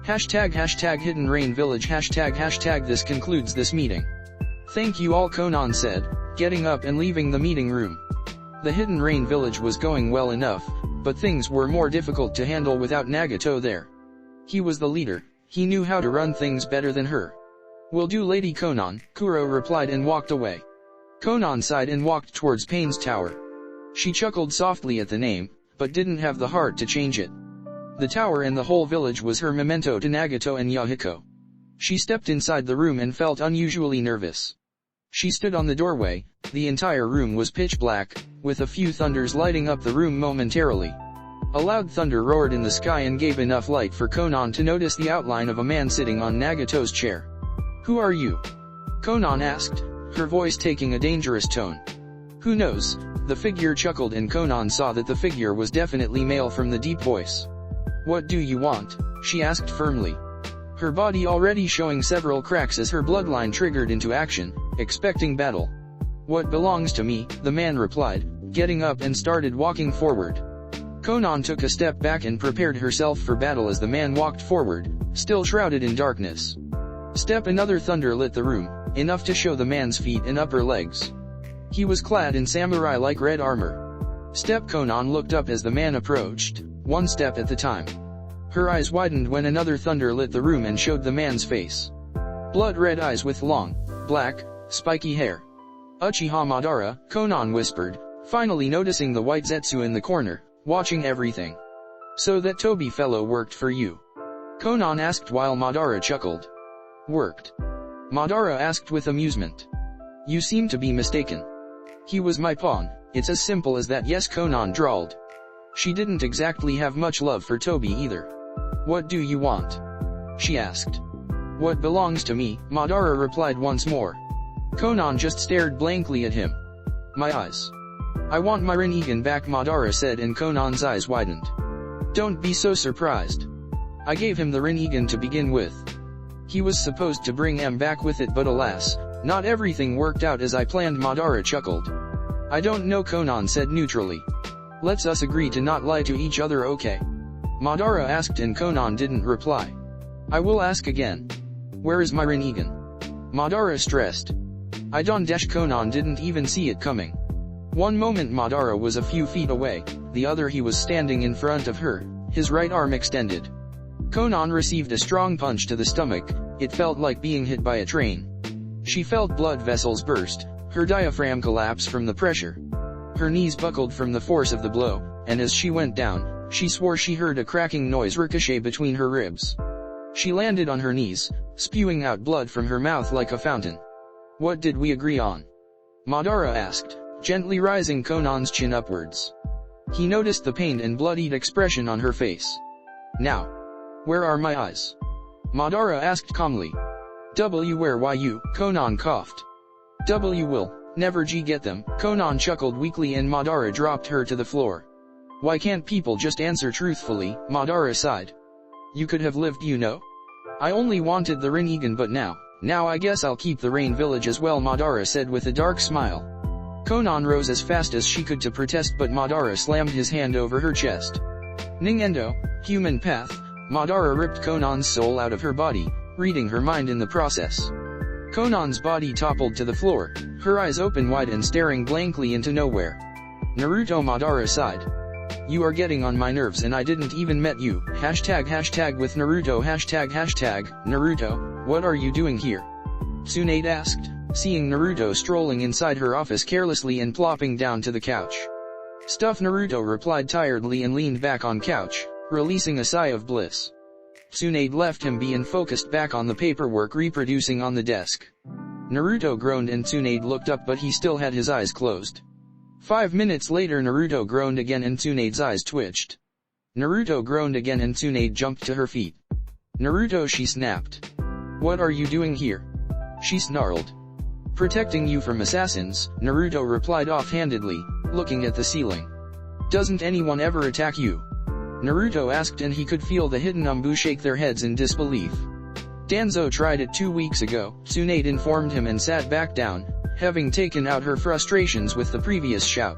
A: Hashtag Hidden Rain Village hashtag this concludes this meeting. Thank you all, Konan said, getting up and leaving the meeting room. The Hidden Rain Village was going well enough, but things were more difficult to handle without Nagato there. He was the leader, he knew how to run things better than her. Will do, Lady Konan, Kuro replied and walked away. Konan sighed and walked towards Pain's tower. She chuckled softly at the name, but didn't have the heart to change it. The tower and the whole village was her memento to Nagato and Yahiko. She stepped inside the room and felt unusually nervous. She stood on the doorway. The entire room was pitch black, with a few thunders lighting up the room momentarily. A loud thunder roared in the sky and gave enough light for Konan to notice the outline of a man sitting on Nagato's chair. "Who are you?" Konan asked, her voice taking a dangerous tone. "Who knows?" The figure chuckled and Konan saw that the figure was definitely male from the deep voice. "What do you want?" she asked firmly. Her body already showing several cracks as her bloodline triggered into action, expecting battle. "What belongs to me," the man replied, getting up and started walking forward. Konan took a step back and prepared herself for battle as the man walked forward, still shrouded in darkness. Step. Another thunder lit the room, enough to show the man's feet and upper legs. He was clad in samurai-like red armor. Step. Konan looked up as the man approached, one step at the time. Her eyes widened when another thunder lit the room and showed the man's face. Blood-red eyes with long, black, spiky hair. "Uchiha Madara," Konan whispered, finally noticing the white Zetsu in the corner, watching everything. "So that Toby fellow worked for you?" Konan asked while Madara chuckled. "Worked?" Madara asked with amusement. "You seem to be mistaken. He was my pawn, it's as simple as that." "Yes," Konan drawled. She didn't exactly have much love for Toby either. "What do you want?" she asked. "What belongs to me," Madara replied once more. Konan just stared blankly at him. "My eyes. I want my Rinnegan back," Madara said, and Konan's eyes widened. "Don't be so surprised. I gave him the Rinnegan to begin with. He was supposed to bring M back with it, but alas, not everything worked out as I planned." Madara chuckled. "I don't know," Konan said neutrally. "Let's us agree to not lie to each other, okay?" Madara asked and Konan didn't reply. "I will ask again. Where is my Rinnegan?" Madara stressed. "I don't." Konan didn't even see it coming. One moment Madara was a few feet away, the other he was standing in front of her, his right arm extended. Konan received a strong punch to the stomach. It felt like being hit by a train. She felt blood vessels burst, her diaphragm collapse from the pressure. Her knees buckled from the force of the blow, and as she went down, she swore she heard a cracking noise ricochet between her ribs. She landed on her knees, spewing out blood from her mouth like a fountain. "What did we agree on?" Madara asked, gently rising Konan's chin upwards. He noticed the pained and bloodied expression on her face. "Now, where are my eyes?" Madara asked calmly. Where why you?" Konan coughed. Will never get them." Konan chuckled weakly and Madara dropped her to the floor. "Why can't people just answer truthfully?" Madara sighed. "You could have lived, you know. I only wanted the Rinnegan, but now I guess I'll keep the Rain Village as well," Madara said with a dark smile. Konan rose as fast as she could to protest, but Madara slammed his hand over her chest. Ningendo, human path. Madara ripped Konan's soul out of her body, reading her mind in the process. Konan's body toppled to the floor, her eyes open wide and staring blankly into nowhere. "Naruto," Madara sighed. "You are getting on my nerves and I didn't even met you. Hashtag with Naruto. Hashtag Naruto, what are you doing here?" Tsunade asked, seeing Naruto strolling inside her office carelessly and plopping down to the couch. "Stuff," Naruto replied tiredly and leaned back on couch, releasing a sigh of bliss. Tsunade left him be and focused back on the paperwork reproducing on the desk. Naruto groaned and Tsunade looked up, but he still had his eyes closed. 5 minutes later Naruto groaned again and Tsunade's eyes twitched. Naruto groaned again and Tsunade jumped to her feet. "Naruto," she snapped. "What are you doing here?" she snarled. "Protecting you from assassins," Naruto replied offhandedly, looking at the ceiling. "Doesn't anyone ever attack you?" Naruto asked, and he could feel the hidden Umbu shake their heads in disbelief. "Danzo tried it 2 weeks ago," Tsunade informed him and sat back down, having taken out her frustrations with the previous shout.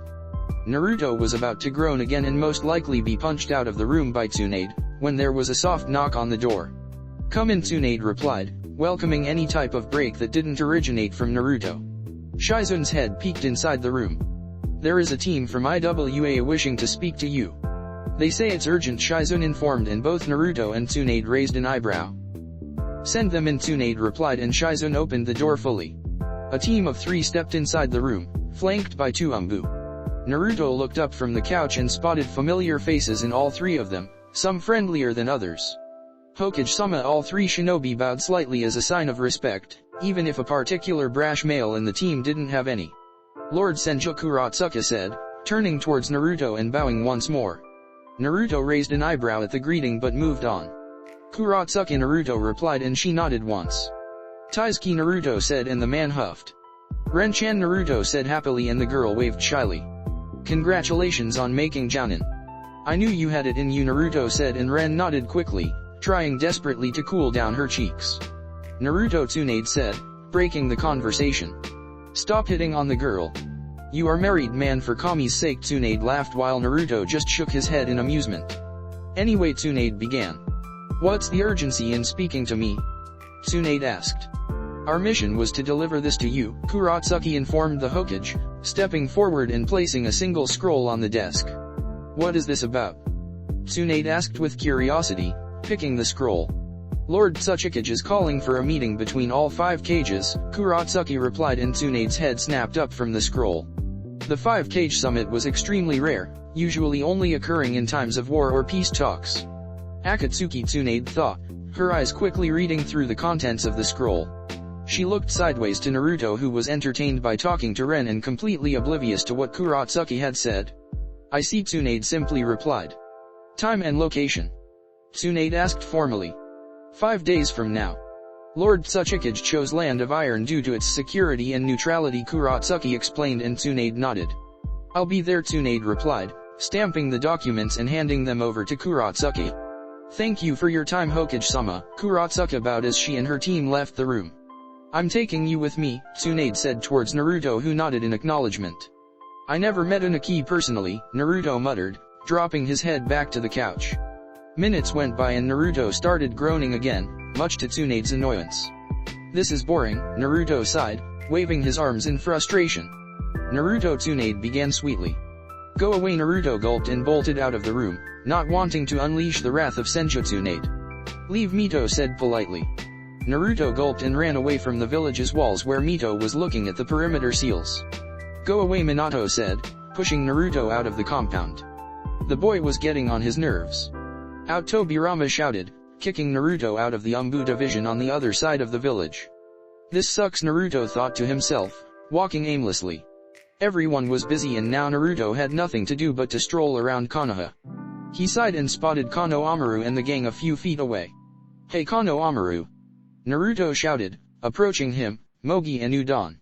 A: Naruto was about to groan again and most likely be punched out of the room by Tsunade, when there was a soft knock on the door. "Come in," Tsunade replied, welcoming any type of break that didn't originate from Naruto. Shizun's head peeked inside the room. "There is a team from IWA wishing to speak to you. They say it's urgent," Shizun informed, and both Naruto and Tsunade raised an eyebrow. Send them in, Tsunade replied, and Shizune opened the door fully. A team of 3 stepped inside the room, flanked by 2 Umbu. Naruto looked up from the couch and spotted familiar faces in all 3 of them, some friendlier than others. Hokage-sama, all 3 shinobi bowed slightly as a sign of respect, even if a particular brash male in the team didn't have any. Lord Senju, Kurotsuka said, turning towards Naruto and bowing once more. Naruto raised an eyebrow at the greeting but moved on. Kurotsuka, Naruto replied, and she nodded once. Taisuke, Naruto said, and the man huffed. Ren-chan, Naruto said happily, and the girl waved shyly. Congratulations on making Jounin. I knew you had it in you, Naruto said, and Ren nodded quickly, trying desperately to cool down her cheeks. Naruto, Tsunade said, breaking the conversation. Stop hitting on the girl. You are married, man, for Kami's sake, Tsunade laughed while Naruto just shook his head in amusement. Anyway, Tsunade began. What's the urgency in speaking to me? Tsunade asked. Our mission was to deliver this to you, Kurotsuka informed the Hokage, stepping forward and placing a single scroll on the desk. What is this about? Tsunade asked with curiosity, picking the scroll. Lord Tsuchikage is calling for a meeting between all 5 cages, Kurotsuka replied, and Tsunade's head snapped up from the scroll. The 5-cage summit was extremely rare, usually only occurring in times of war or peace talks. Akatsuki, Tsunade thought, her eyes quickly reading through the contents of the scroll. She looked sideways to Naruto, who was entertained by talking to Ren and completely oblivious to what Kurotsuka had said. I see, Tsunade simply replied. Time and location? Tsunade asked formally. 5 days from now. Lord Tsuchikage chose Land of Iron due to its security and neutrality, Kurotsuka explained, and Tsunade nodded. I'll be there, Tsunade replied, stamping the documents and handing them over to Kurotsuka. Thank you for your time, Hokage-sama, Kurotsuka bowed as she and her team left the room. I'm taking you with me, Tsunade said towards Naruto, who nodded in acknowledgement. I never met Inaki personally, Naruto muttered, dropping his head back to the couch. Minutes went by and Naruto started groaning again, much to Tsunade's annoyance. This is boring, Naruto sighed, waving his arms in frustration. Naruto, Tsunade began sweetly. Go away, Naruto gulped and bolted out of the room, not wanting to unleash the wrath of Senju Tsunade. Leave, Mito said politely. Naruto gulped and ran away from the village's walls, where Mito was looking at the perimeter seals. Go away, Minato said, pushing Naruto out of the compound. The boy was getting on his nerves. Out, Tobirama shouted, kicking Naruto out of the Umbu division on the other side of the village. This sucks, Naruto thought to himself, walking aimlessly. Everyone was busy and now Naruto had nothing to do but to stroll around Konoha. He sighed and spotted Kano Amaru and the gang a few feet away. Hey, Kano Amaru! Naruto shouted, approaching him, Mogi and Udon.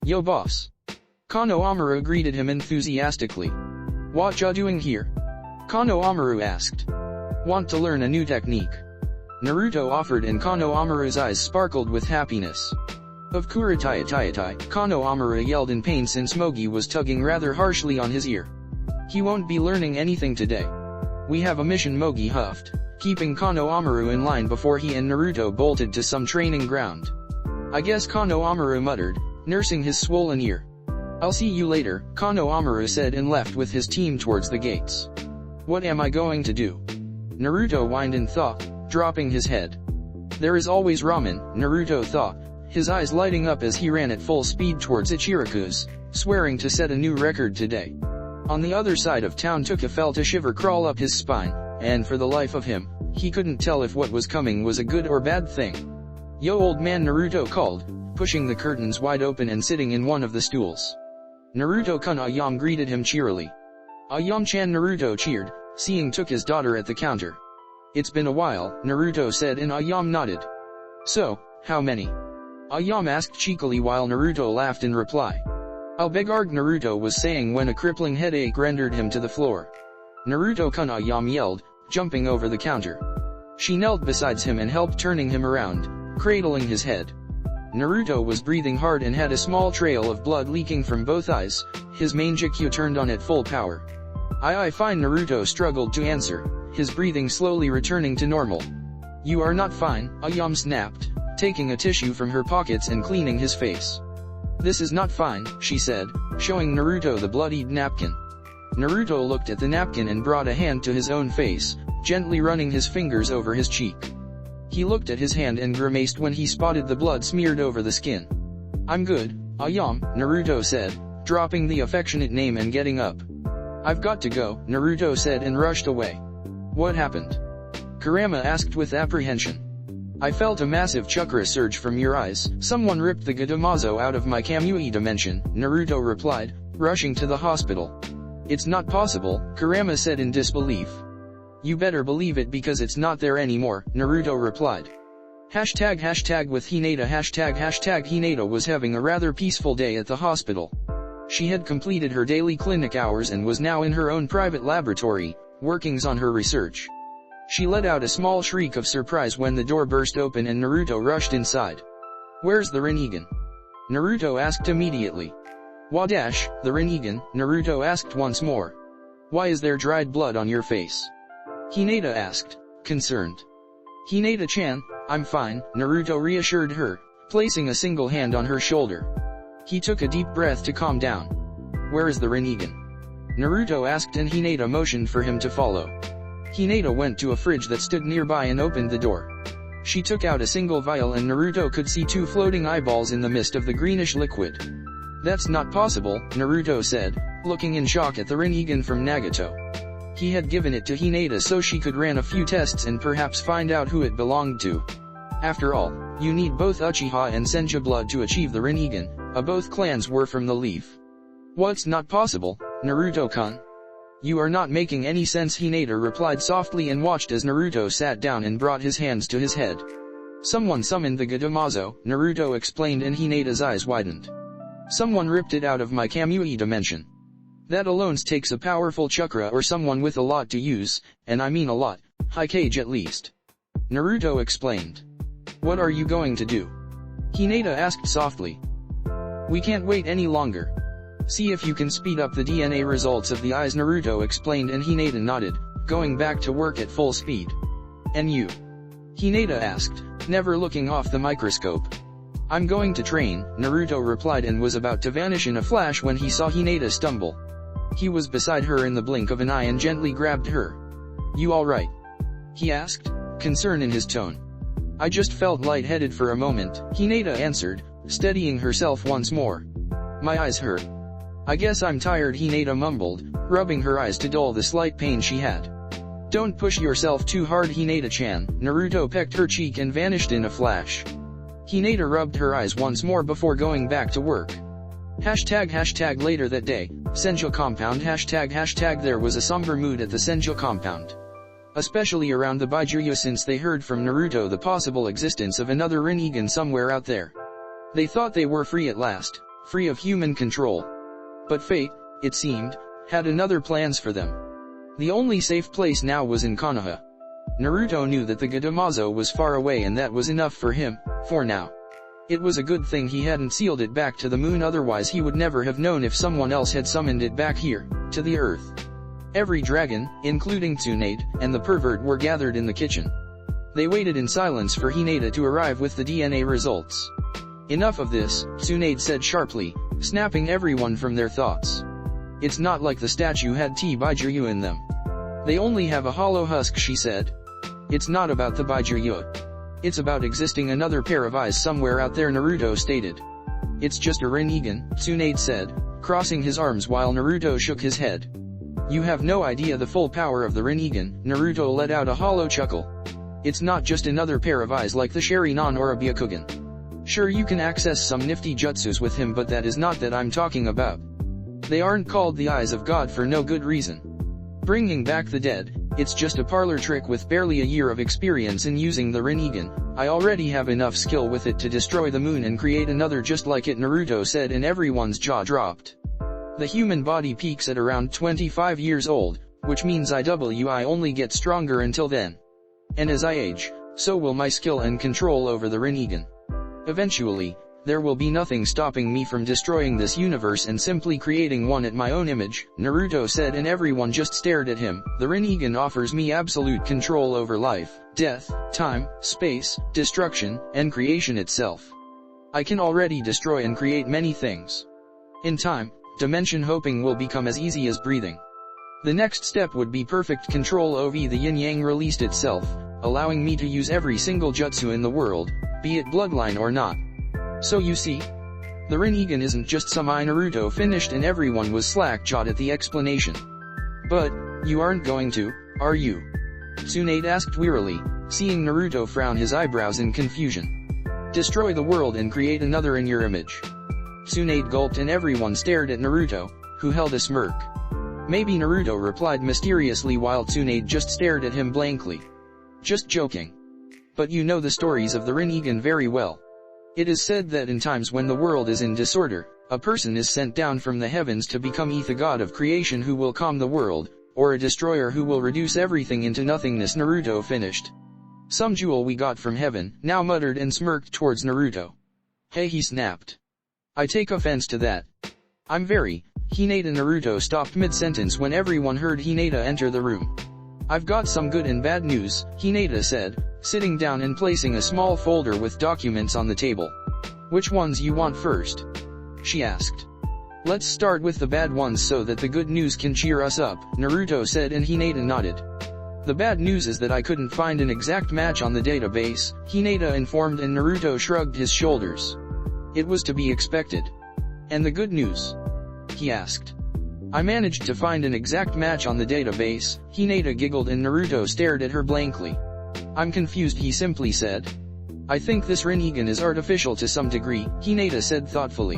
A: Yo, boss! Kano Amaru greeted him enthusiastically. What ya doing here? Kano Amaru asked. Want to learn a new technique? Naruto offered, and Kano Amaru's eyes sparkled with happiness. Of Kurotsuka, Kano Amaru yelled in pain since Mogi was tugging rather harshly on his ear. He won't be learning anything today. We have a mission, Mogi huffed, keeping Kano Amaru in line before he and Naruto bolted to some training ground. I guess, Kano Amaru muttered, nursing his swollen ear. I'll see you later, Kano Amaru said and left with his team towards the gates. What am I going to do? Naruto whined in thought, dropping his head. There is always ramen, Naruto thought, his eyes lighting up as he ran at full speed towards Ichiraku's, swearing to set a new record today. On the other side of town, Tuka felt a shiver crawl up his spine, and for the life of him, he couldn't tell if what was coming was a good or bad thing. Yo, old man, Naruto called, pushing the curtains wide open and sitting in one of the stools. Naruto-kun Ayam greeted him cheerily. Ayam-chan, Naruto cheered, seeing Tuka's daughter at the counter. It's been a while, Naruto said, and Ayam nodded. So, how many? Ayam asked cheekily while Naruto laughed in reply. I'll beg arg, Naruto was saying when a crippling headache rendered him to the floor. Naruto-kun, Ayam yelled, jumping over the counter. She knelt beside him and helped turning him around, cradling his head. Naruto was breathing hard and had a small trail of blood leaking from both eyes, his manjikyu turned on at full power. I fine, Naruto struggled to answer, his breathing slowly returning to normal. You are not fine, Ayam snapped, taking a tissue from her pockets and cleaning his face. This is not fine, she said, showing Naruto the bloodied napkin. Naruto looked at the napkin and brought a hand to his own face, gently running his fingers over his cheek. He looked at his hand and grimaced when he spotted the blood smeared over the skin. I'm good, Ayam, Naruto said, dropping the affectionate name and getting up. I've got to go, Naruto said and rushed away. What happened? Kurama asked with apprehension. I felt a massive chakra surge from your eyes. Someone ripped the Gadamazo out of my Kamui dimension, Naruto replied, rushing to the hospital. It's not possible, Kurama said in disbelief. You better believe it because it's not there anymore, Naruto replied. Hashtag with Hinata hashtag Hinata was having a rather peaceful day at the hospital. She had completed her daily clinic hours and was now in her own private laboratory, workings on her research. She let out a small shriek of surprise when the door burst open and Naruto rushed inside. Where's the Rinnegan? Naruto asked immediately. Wadash, the Rinnegan, Naruto asked once more. Why is there dried blood on your face? Hinata asked, concerned. Hinata-chan, I'm fine, Naruto reassured her, placing a single hand on her shoulder. He took a deep breath to calm down. Where is the Rinnegan? Naruto asked and Hinata motioned for him to follow. Hinata went to a fridge that stood nearby and opened the door. She took out a single vial and Naruto could see two floating eyeballs in the mist of the greenish liquid. That's not possible, Naruto said, looking in shock at the Rinnegan from Nagato. He had given it to Hinata so she could run a few tests and perhaps find out who it belonged to. After all, you need both Uchiha and Senju blood to achieve the Rinnegan. Both clans were from the leaf. What's not possible, Naruto-kun? You are not making any sense, Hinata replied softly and watched as Naruto sat down and brought his hands to his head. Someone summoned the Gadamazo, Naruto explained and Hinata's eyes widened. Someone ripped it out of my Kamui dimension. That alone takes a powerful chakra or someone with a lot to use, and I mean a lot, high cage at least. Naruto explained. What are you going to do? Hinata asked softly. We can't wait any longer. See if you can speed up the DNA results of the eyes, Naruto explained and Hinata nodded, going back to work at full speed. And you? Hinata asked, never looking off the microscope. I'm going to train, Naruto replied and was about to vanish in a flash when he saw Hinata stumble. He was beside her in the blink of an eye and gently grabbed her. You alright? He asked, concern in his tone. I just felt lightheaded for a moment, Hinata answered, steadying herself once more. My eyes hurt. I guess I'm tired, Hinata mumbled, rubbing her eyes to dull the slight pain she had. Don't push yourself too hard, Hinata-chan, Naruto pecked her cheek and vanished in a flash. Hinata rubbed her eyes once more before going back to work. Hashtag later that day, Senju compound hashtag there was a somber mood at the Senju compound. Especially around the Baijuyu since they heard from Naruto the possible existence of another Rinnegan somewhere out there. They thought they were free at last, free of human control. But fate, it seemed, had another plans for them. The only safe place now was in Konoha. Naruto knew that the Gadamazo was far away and that was enough for him, for now. It was a good thing he hadn't sealed it back to the moon, otherwise he would never have known if someone else had summoned it back here, to the earth. Every dragon, including Tsunade, and the pervert were gathered in the kitchen. They waited in silence for Hinata to arrive with the DNA results. Enough of this, Tsunade said sharply, snapping everyone from their thoughts. It's not like the statue had Baijuyu in them. They only have a hollow husk, she said. It's not about the Baijuyu. It's about existing another pair of eyes somewhere out there, Naruto stated. It's just a Rinnegan, Tsunade said, crossing his arms while Naruto shook his head. You have no idea the full power of the Rinnegan, Naruto let out a hollow chuckle. It's not just another pair of eyes like the Sharingan or a Byakugan. Sure, you can access some nifty jutsus with him, but that is not that I'm talking about. They aren't called the eyes of God for no good reason. Bringing back the dead, it's just a parlor trick with barely a year of experience in using the Rinnegan. I already have enough skill with it to destroy the moon and create another just like it, Naruto said, and everyone's jaw dropped. The human body peaks at around 25 years old, which means I only get stronger until then. And as I age, so will my skill and control over the Rinnegan. Eventually, there will be nothing stopping me from destroying this universe and simply creating one at my own image, Naruto said, and everyone just stared at him. The Rinnegan offers me absolute control over life, death, time, space, destruction, and creation itself. I can already destroy and create many things. In time, dimension hopping will become as easy as breathing. The next step would be perfect control over the yin-yang released itself, allowing me to use every single jutsu in the world, be it bloodline or not. So you see? The Rinnegan isn't just some Naruto finished and everyone was slack-jawed at the explanation. But, you aren't going to, are you? Tsunade asked wearily, seeing Naruto frown his eyebrows in confusion. Destroy the world and create another in your image. Tsunade gulped and everyone stared at Naruto, who held a smirk. Maybe Naruto replied mysteriously while Tsunade just stared at him blankly. Just joking. But you know the stories of the Rinnegan very well. It is said that in times when the world is in disorder, a person is sent down from the heavens to become either god of creation who will calm the world, or a destroyer who will reduce everything into nothingness. Naruto finished. Some jewel we got from heaven, now muttered and smirked towards Naruto. Hey, he snapped. I take offense to that. I'm very, Hinata. Naruto stopped mid-sentence when everyone heard Hinata enter the room. I've got some good and bad news, Hinata said, sitting down and placing a small folder with documents on the table. Which ones you want first? She asked. Let's start with the bad ones so that the good news can cheer us up, Naruto said, and Hinata nodded. The bad news is that I couldn't find an exact match on the database, Hinata informed, and Naruto shrugged his shoulders. It was to be expected. And the good news? He asked. I managed to find an exact match on the database, Hinata giggled, and Naruto stared at her blankly. I'm confused, he simply said. I think this Rinnegan is artificial to some degree, Hinata said thoughtfully.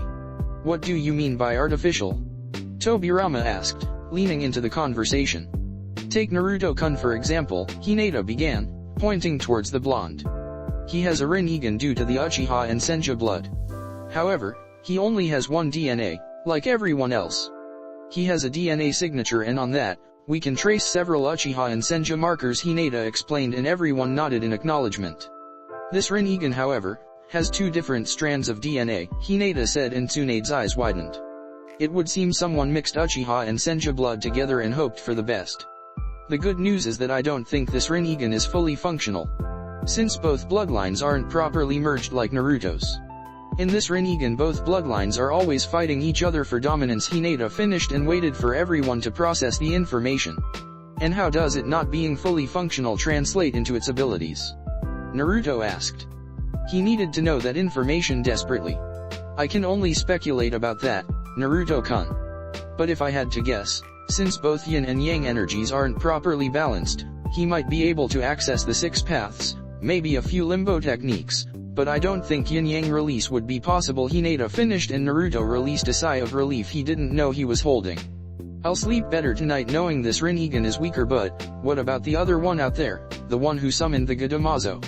A: What do you mean by artificial? Tobirama asked, leaning into the conversation. Take Naruto-kun for example, Hinata began, pointing towards the blonde. He has a Rinnegan due to the Uchiha and Senju blood. However, he only has one DNA, like everyone else. He has a DNA signature, and on that, we can trace several Uchiha and Senju markers, Hinata explained, and everyone nodded in acknowledgement. This Rinnegan, however, has two different strands of DNA, Hinata said, and Tsunade's eyes widened. It would seem someone mixed Uchiha and Senju blood together and hoped for the best. The good news is that I don't think this Rinnegan is fully functional, since both bloodlines aren't properly merged like Naruto's. In this Rinnegan both bloodlines are always fighting each other for dominance. Hinata finished and waited for everyone to process the information. And how does it not being fully functional translate into its abilities? Naruto asked. He needed to know that information desperately. I can only speculate about that, Naruto-kun. But if I had to guess, since both yin and yang energies aren't properly balanced, he might be able to access the 6 paths, maybe a few limbo techniques, but I don't think yin-yang release would be possible. Hinata finished and Naruto released a sigh of relief he didn't know he was holding. I'll sleep better tonight knowing this Rinnegan is weaker, but what about the other one out there, the one who summoned the Gadamazo?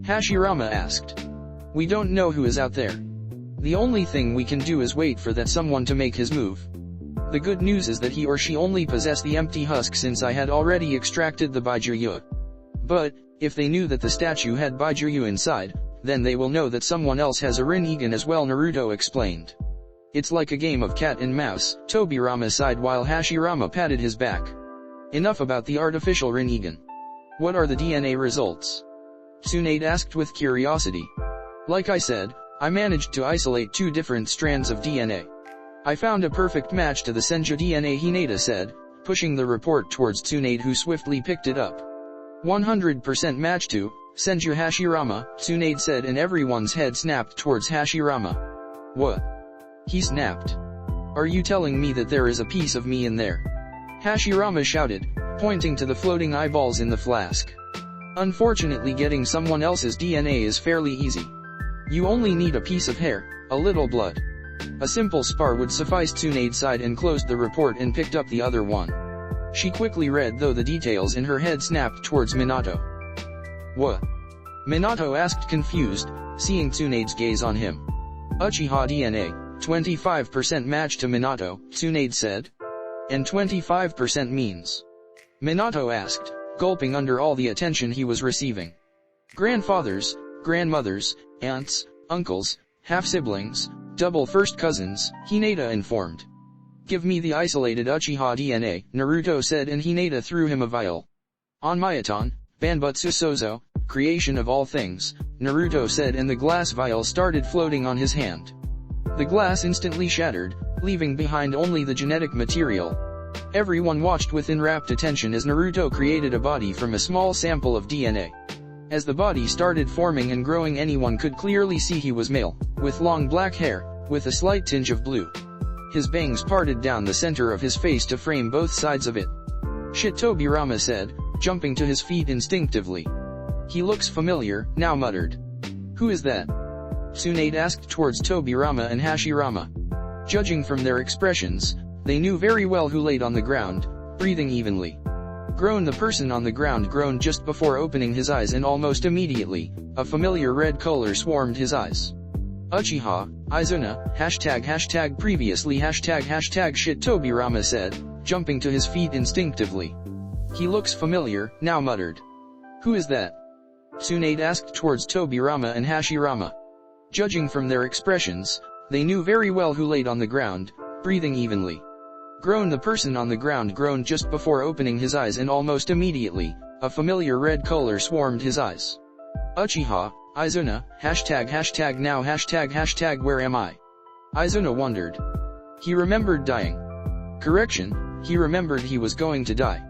A: Hashirama asked. We don't know who is out there. The only thing we can do is wait for that someone to make his move. The good news is that he or she only possessed the empty husk, since I had already extracted the Baijuyu. But, if they knew that the statue had Baijuyu inside, then they will know that someone else has a Rinnegan as well, Naruto explained. It's like a game of cat and mouse, Tobirama sighed while Hashirama patted his back. Enough about the artificial Rinnegan. What are the DNA results? Tsunade asked with curiosity. Like I said, I managed to isolate 2 different strands of DNA. I found a perfect match to the Senju DNA, Hinata said, pushing the report towards Tsunade, who swiftly picked it up. 100% match to Senju, Hashirama, Tsunade said, and everyone's head snapped towards Hashirama. What? He snapped. Are you telling me that there is a piece of me in there? Hashirama shouted, pointing to the floating eyeballs in the flask. Unfortunately, getting someone else's DNA is fairly easy. You only need a piece of hair, a little blood. A simple spar would suffice. Tsunade sighed and closed the report and picked up the other one. She quickly read, though the details in her head snapped towards Minato. What? Minato asked, confused, seeing Tsunade's gaze on him. Uchiha DNA, 25% match to Minato, Tsunade said. And 25% means? Minato asked, gulping under all the attention he was receiving. Grandfathers, grandmothers, aunts, uncles, half-siblings, double first cousins, Hinata informed. Give me the isolated Uchiha DNA, Naruto said, and Hinata threw him a vial. On Mayaton, Banbutsu Sozo, creation of all things, Naruto said, and the glass vial started floating on his hand. The glass instantly shattered, leaving behind only the genetic material. Everyone watched with enrapt attention as Naruto created a body from a small sample of DNA. As the body started forming and growing, anyone could clearly see he was male, with long black hair, with a slight tinge of blue. His bangs parted down the center of his face to frame both sides of it. "Shit," Tobirama said, jumping to his feet instinctively. "He looks familiar," Now muttered. "Who is that?" Tsunade asked towards Tobirama and Hashirama. Judging from their expressions, they knew very well who laid on the ground, breathing evenly. Groaned. The person on the ground groaned just before opening his eyes, and almost immediately, a familiar red color swarmed his eyes. "Uchiha, Izuna, hashtag previously hashtag shit," Tobirama said, jumping to his feet instinctively. "He looks familiar," Now muttered. "Who is that?" Tsunade asked towards Tobirama and Hashirama. Judging from their expressions, they knew very well who laid on the ground, breathing evenly. Groaned. The person on the ground groaned just before opening his eyes, and almost immediately, a familiar red color swarmed his eyes. "Uchiha, Izuna, hashtag now hashtag where am I?" Izuna wondered. He remembered dying. Correction, he remembered he was going to die.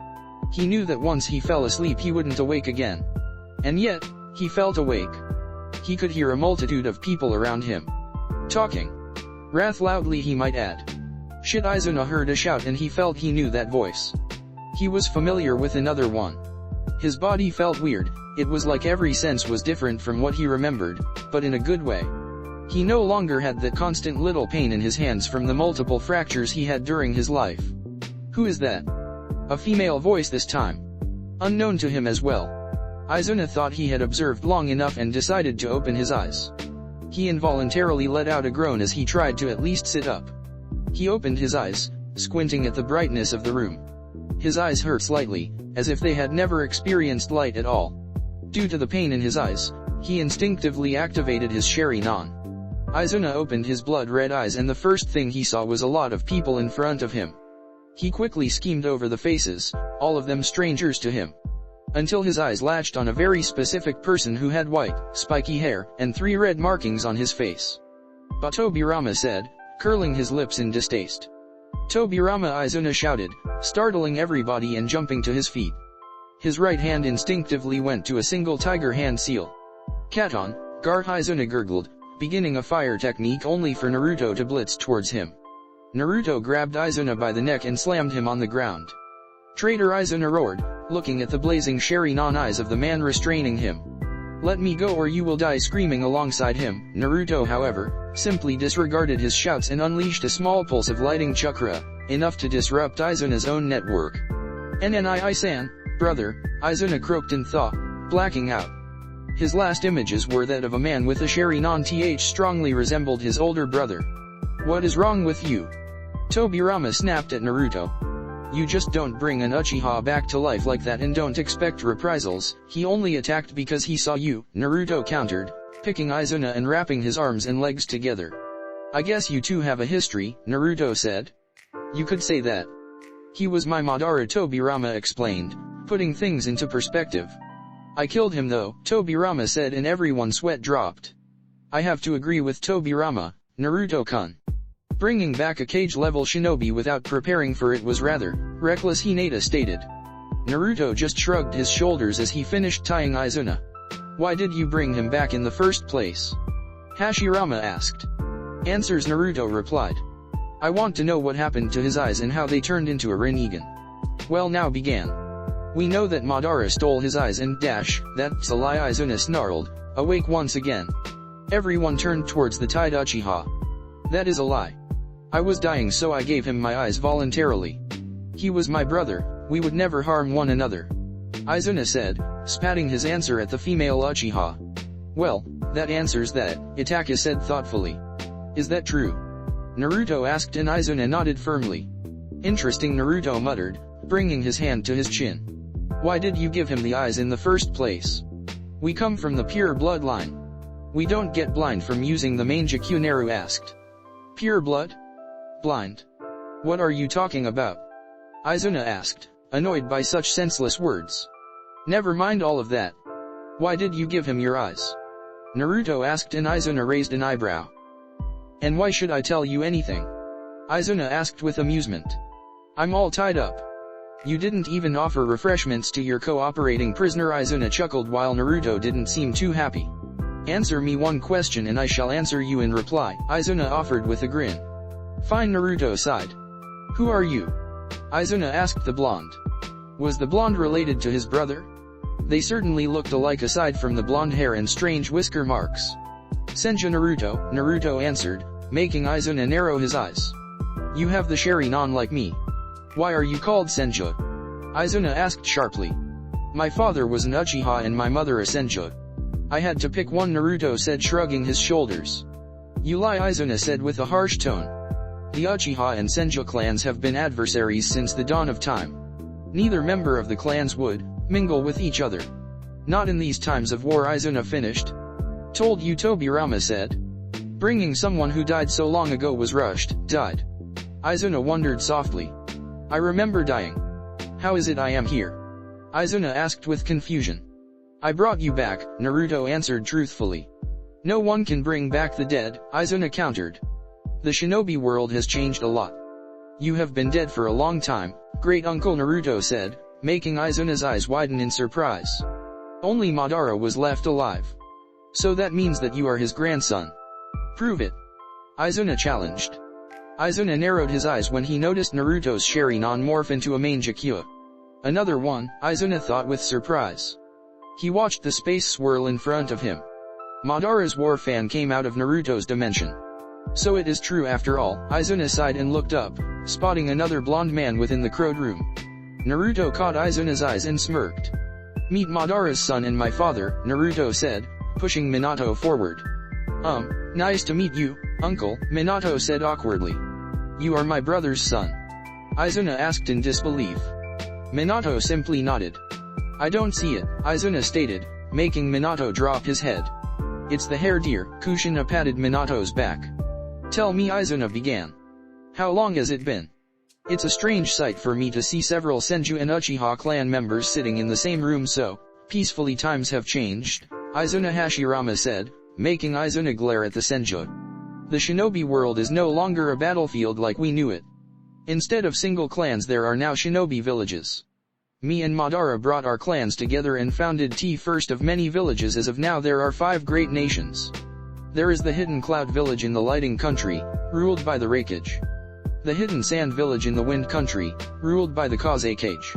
A: He knew that once he fell asleep he wouldn't awake again. And yet, he felt awake. He could hear a multitude of people around him. Talking. Wrath loudly, he might add. "Shit," Izuna heard a shout, and he felt he knew that voice. He was familiar with another one. His body felt weird. It was like every sense was different from what he remembered, but in a good way. He no longer had that constant little pain in his hands from the multiple fractures he had during his life. "Who is that?" A female voice this time. Unknown to him as well. Izuna thought he had observed long enough and decided to open his eyes. He involuntarily let out a groan as he tried to at least sit up. He opened his eyes, squinting at the brightness of the room. His eyes hurt slightly, as if they had never experienced light at all. Due to the pain in his eyes, he instinctively activated his Sharingan. Izuna opened his blood-red eyes, and the first thing he saw was a lot of people in front of him. He quickly schemed over the faces, all of them strangers to him. Until his eyes latched on a very specific person who had white, spiky hair, and 3 red markings on his face. "But," Tobirama said, curling his lips in distaste. "Tobirama!" Izuna shouted, startling everybody and jumping to his feet. His right hand instinctively went to a single tiger hand seal. "Katon, Gar!" Izuna gurgled, beginning a fire technique only for Naruto to blitz towards him. Naruto grabbed Izuna by the neck and slammed him on the ground. "Traitor!" Izuna roared, looking at the blazing Sharingan eyes of the man restraining him. "Let me go or you will die!" Screaming alongside him. Naruto, however, simply disregarded his shouts and unleashed a small pulse of lighting chakra, enough to disrupt Izuna's own network. "Nni-san, brother," Izuna croaked in thought, blacking out. His last images were that of a man with a Sharingan that strongly resembled his older brother. "What is wrong with you?" Tobirama snapped at Naruto. "You just don't bring an Uchiha back to life like that and don't expect reprisals. He only attacked because he saw you," Naruto countered, picking Izuna and wrapping his arms and legs together. "I guess you two have a history," Naruto said. "You could say that." "He was my Madara," Tobirama explained, putting things into perspective. "I killed him though," Tobirama said, and everyone's sweat dropped. "I have to agree with Tobirama, Naruto-kun. Bringing back a cage-level shinobi without preparing for it was rather reckless," Hinata stated. Naruto just shrugged his shoulders as he finished tying Izuna. "Why did you bring him back in the first place?" Hashirama asked. "Answers," Naruto replied. "I want to know what happened to his eyes and how they turned into a Rinnegan." "Well, now began. We know that Madara stole his eyes and that's a lie," Izuna snarled, awake once again. Everyone turned towards the tied Uchiha. "That is a lie. I was dying so I gave him my eyes voluntarily. He was my brother, we would never harm one another," Izuna said, spatting his answer at the female Uchiha. "Well, that answers that," Itaka said thoughtfully. "Is that true?" Naruto asked, and Izuna nodded firmly. "Interesting," Naruto muttered, bringing his hand to his chin. "Why did you give him the eyes in the first place?" "We come from the pure bloodline. We don't get blind from using the Mangekyou," Naru asked. "Pure blood? Blind? What are you talking about?" Izuna asked, annoyed by such senseless words. "Never mind all of that. Why did you give him your eyes?" Naruto asked, and Izuna raised an eyebrow. "And why should I tell you anything?" Izuna asked with amusement. I'm all tied up. You didn't even offer refreshments to your cooperating prisoner. Izuna chuckled while Naruto didn't seem too happy. Answer me one question and I shall answer you in reply, Izuna offered with a grin. Fine, Naruto sighed. Who are you? Izuna asked the blonde. Was the blonde related to his brother? They certainly looked alike aside from the blonde hair and strange whisker marks. Senju Naruto, Naruto answered, making Izuna narrow his eyes. You have the Sharingan like me. Why are you called Senju? Izuna asked sharply. My father was an Uchiha and my mother a Senju. I had to pick one, Naruto said, shrugging his shoulders. You lie, Izuna said with a harsh tone. The Uchiha and Senju clans have been adversaries since the dawn of time. Neither member of the clans would mingle with each other. Not in these times of war, Izuna finished. Told you, Tobirama said. Bringing someone who died so long ago was rushed. Died? Izuna wondered softly. I remember dying. How is it I am here? Izuna asked with confusion. I brought you back, Naruto answered truthfully. No one can bring back the dead, Izuna countered. The shinobi world has changed a lot. You have been dead for a long time, great uncle, Naruto said, making Izuna's eyes widen in surprise. Only Madara was left alive. So that means that you are his grandson. Prove it. Izuna challenged. Izuna narrowed his eyes when he noticed Naruto's Sharingan morph into a Mangekyo. Another one, Izuna thought with surprise. He watched the space swirl in front of him. Madara's war fan came out of Naruto's dimension. So it is true after all, Izuna sighed and looked up, spotting another blonde man within the crowed room. Naruto caught Izuna's eyes and smirked. Meet Madara's son and my father, Naruto said, pushing Minato forward. Nice to meet you, uncle, Minato said awkwardly. You are my brother's son? Izuna asked in disbelief. Minato simply nodded. I don't see it, Izuna stated, making Minato drop his head. It's the hair, dear, Kushina patted Minato's back. Tell me, Izuna began. How long has it been? It's a strange sight for me to see several Senju and Uchiha clan members sitting in the same room so peacefully. Times have changed, Izuna Hashirama said, making Izuna glare at the Senju. The shinobi world is no longer a battlefield like we knew it. Instead of single clans there are now shinobi villages. Me and Madara brought our clans together and founded the first of many villages. As of now there are 5 great nations. There is the Hidden Cloud village in the Lighting Country, ruled by the Raikage. The Hidden Sand village in the Wind Country, ruled by the Kazekage.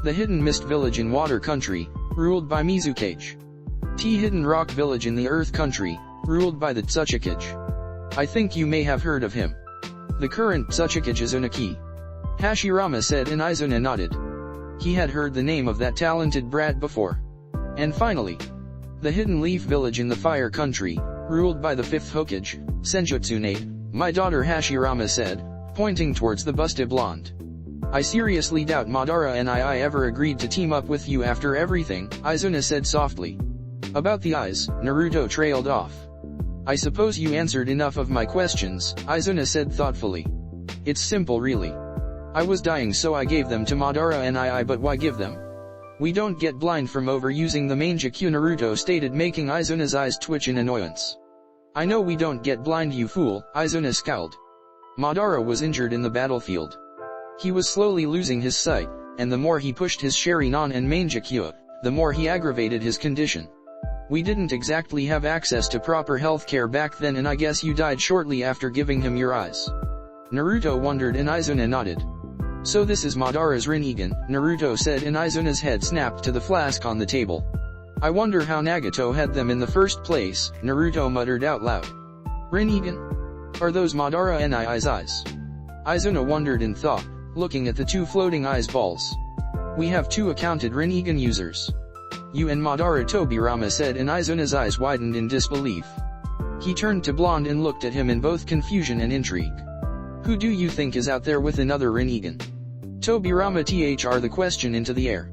A: The Hidden Mist village in Water Country, ruled by Mizukage. The Hidden Rock village in the Earth Country, ruled by the Tsuchikage. I think you may have heard of him. The current Tsuchikage is Unaki. Hashirama said, and Izuna nodded. He had heard the name of that talented brat before. And finally, the Hidden Leaf village in the Fire Country, ruled by the 5th Hokage, Senjutsunade, my daughter, Hashirama said, pointing towards the busty blonde. I seriously doubt Madara and I ever agreed to team up with you after everything, Izuna said softly. About the eyes, Naruto trailed off. I suppose you answered enough of my questions, Izuna said thoughtfully. It's simple really. I was dying so I gave them to Madara and but why give them? We don't get blind from overusing the Mangekyo, Naruto stated, making Izuna's eyes twitch in annoyance. I know we don't get blind, you fool, Izuna scowled. Madara was injured in the battlefield. He was slowly losing his sight, and the more he pushed his Sharingan and Mangekyo, the more he aggravated his condition. We didn't exactly have access to proper healthcare back then, and I guess you died shortly after giving him your eyes. Naruto wondered, and Izuna nodded. So this is Madara's Rinnegan, Naruto said, and Izuna's head snapped to the flask on the table. I wonder how Nagato had them in the first place, Naruto muttered out loud. Rinnegan? Are those Madara and I's eyes? Izuna wondered in thought, looking at the 2 floating eyes balls. We have 2 accounted Rinnegan users. You and Madara, Tobirama said, and Izuna's eyes widened in disbelief. He turned to Blonde and looked at him in both confusion and intrigue. Who do you think is out there with another Rinnegan? Tobirama thr the question into the air.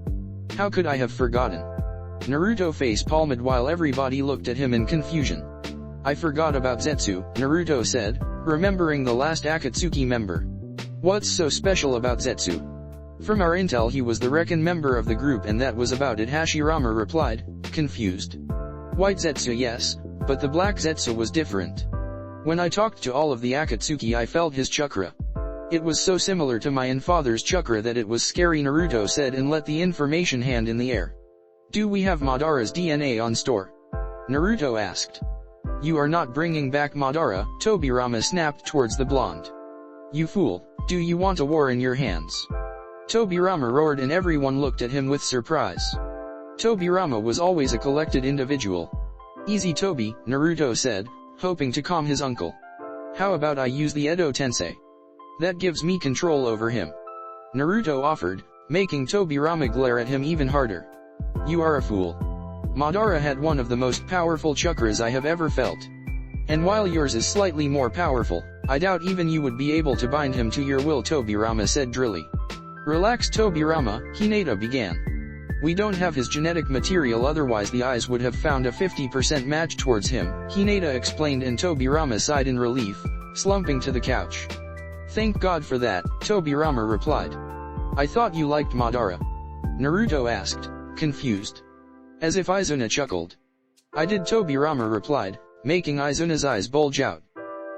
A: How could I have forgotten? Naruto face palmed while everybody looked at him in confusion. I forgot about Zetsu, Naruto said, remembering the last Akatsuki member. What's so special about Zetsu? From our intel he was the Reckon member of the group and that was about it, Hashirama replied, confused. White Zetsu yes, but the black Zetsu was different. When I talked to all of the Akatsuki I felt his chakra. It was so similar to my father's chakra that it was scary, Naruto said and let the information hand in the air. Do we have Madara's DNA on store? Naruto asked. You are not bringing back Madara, Tobirama snapped towards the blonde. You fool, do you want a war in your hands? Tobirama roared and everyone looked at him with surprise. Tobirama was always a collected individual. Easy Tobi, Naruto said, hoping to calm his uncle. How about I use the Edo Tensei? That gives me control over him. Naruto offered, making Tobirama glare at him even harder. You are a fool. Madara had one of the most powerful chakras I have ever felt. And while yours is slightly more powerful, I doubt even you would be able to bind him to your will, Tobirama said drily. Relax Tobirama, Hinata began. We don't have his genetic material, otherwise the eyes would have found a 50% match towards him, Hinata explained, and Tobirama sighed in relief, slumping to the couch. Thank God for that, Tobirama replied. I thought you liked Madara. Naruto asked, confused. As if Izuna chuckled. I did, Tobirama replied, making Izuna's eyes bulge out.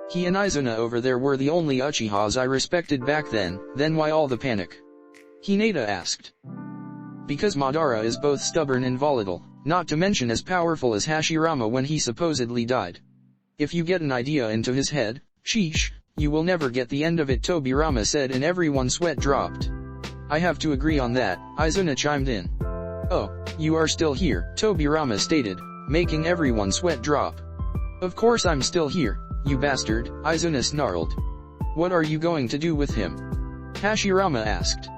A: He and Izuna over there were the only Uchihas I respected back then why all the panic? Hinata asked. Because Madara is both stubborn and volatile, not to mention as powerful as Hashirama when he supposedly died. If you get an idea into his head, sheesh, you will never get the end of it, Tobirama said, and everyone's sweat dropped. I have to agree on that, Izuna chimed in. Oh, you are still here, Tobirama stated, making everyone's sweat drop. Of course I'm still here, you bastard, Izuna snarled. What are you going to do with him? Hashirama asked.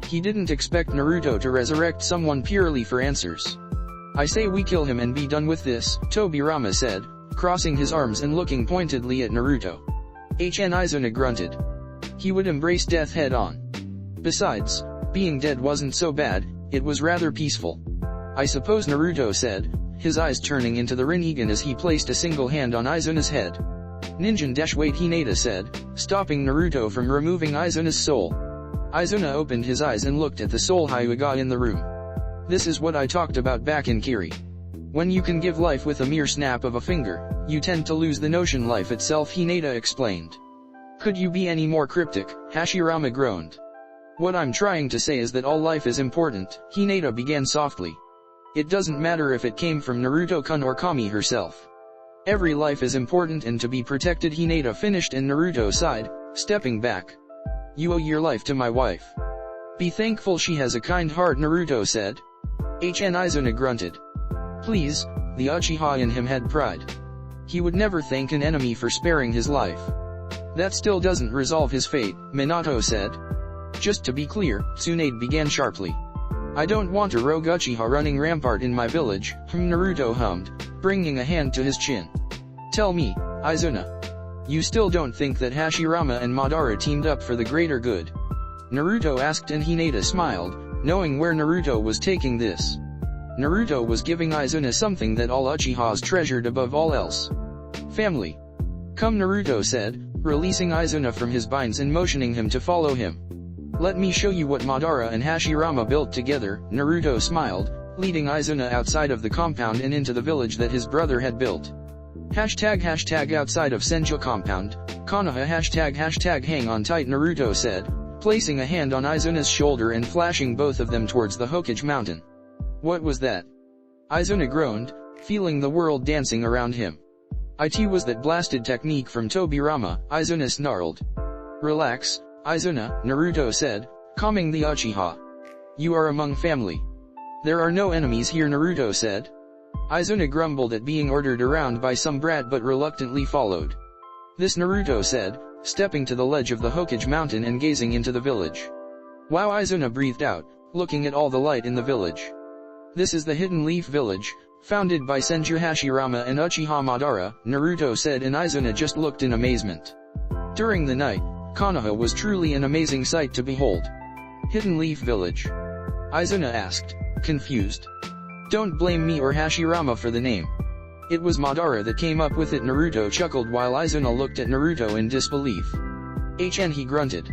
A: He didn't expect Naruto to resurrect someone purely for answers. I say we kill him and be done with this, Tobirama said, crossing his arms and looking pointedly at Naruto. Izuna grunted. He would embrace death head on. Besides, being dead wasn't so bad, it was rather peaceful. I suppose, Naruto said, his eyes turning into the Rinnegan as he placed a single hand on Izuna's head. Ninja-wait, Hinata said, stopping Naruto from removing Izuna's soul. Izuna opened his eyes and looked at the soul Hyuga in the room. This is what I talked about back in Kiri. When you can give life with a mere snap of a finger, you tend to lose the notion life itself, Hinata explained. Could you be any more cryptic? Hashirama groaned. What I'm trying to say is that all life is important, Hinata began softly. It doesn't matter if it came from Naruto-kun or Kami herself. Every life is important and to be protected, Hinata finished, and Naruto sighed, stepping back. You owe your life to my wife. Be thankful she has a kind heart, Naruto said. Izuna grunted. Please, the Uchiha in him had pride. He would never thank an enemy for sparing his life. That still doesn't resolve his fate, Minato said. Just to be clear, Tsunade began sharply. I don't want a rogue Uchiha running rampart in my village, Naruto hummed, bringing a hand to his chin. Tell me, Izuna. You still don't think that Hashirama and Madara teamed up for the greater good? Naruto asked, and Hinata smiled, knowing where Naruto was taking this. Naruto was giving Izuna something that all Uchihas treasured above all else. Family. Come, Naruto said, releasing Izuna from his binds and motioning him to follow him. Let me show you what Madara and Hashirama built together, Naruto smiled, leading Izuna outside of the compound and into the village that his brother had built. Hashtag outside of Senju compound, Konoha hashtag hang on tight, Naruto said, placing a hand on Izuna's shoulder and flashing both of them towards the Hokage mountain. What was that? Izuna groaned, feeling the world dancing around him. It was that blasted technique from Tobirama, Izuna snarled. Relax, Izuna, Naruto said, calming the Uchiha. You are among family. There are no enemies here, Naruto said. Izuna grumbled at being ordered around by some brat but reluctantly followed. This, Naruto said, stepping to the ledge of the Hokage mountain and gazing into the village. Wow, Izuna breathed out, looking at all the light in the village. This is the Hidden Leaf Village, founded by Senju Hashirama and Uchiha Madara, Naruto said, and Izuna just looked in amazement. During the night, Konoha was truly an amazing sight to behold. Hidden Leaf Village? Izuna asked, confused. Don't blame me or Hashirama for the name. It was Madara that came up with it, Naruto chuckled while Izuna looked at Naruto in disbelief. He grunted.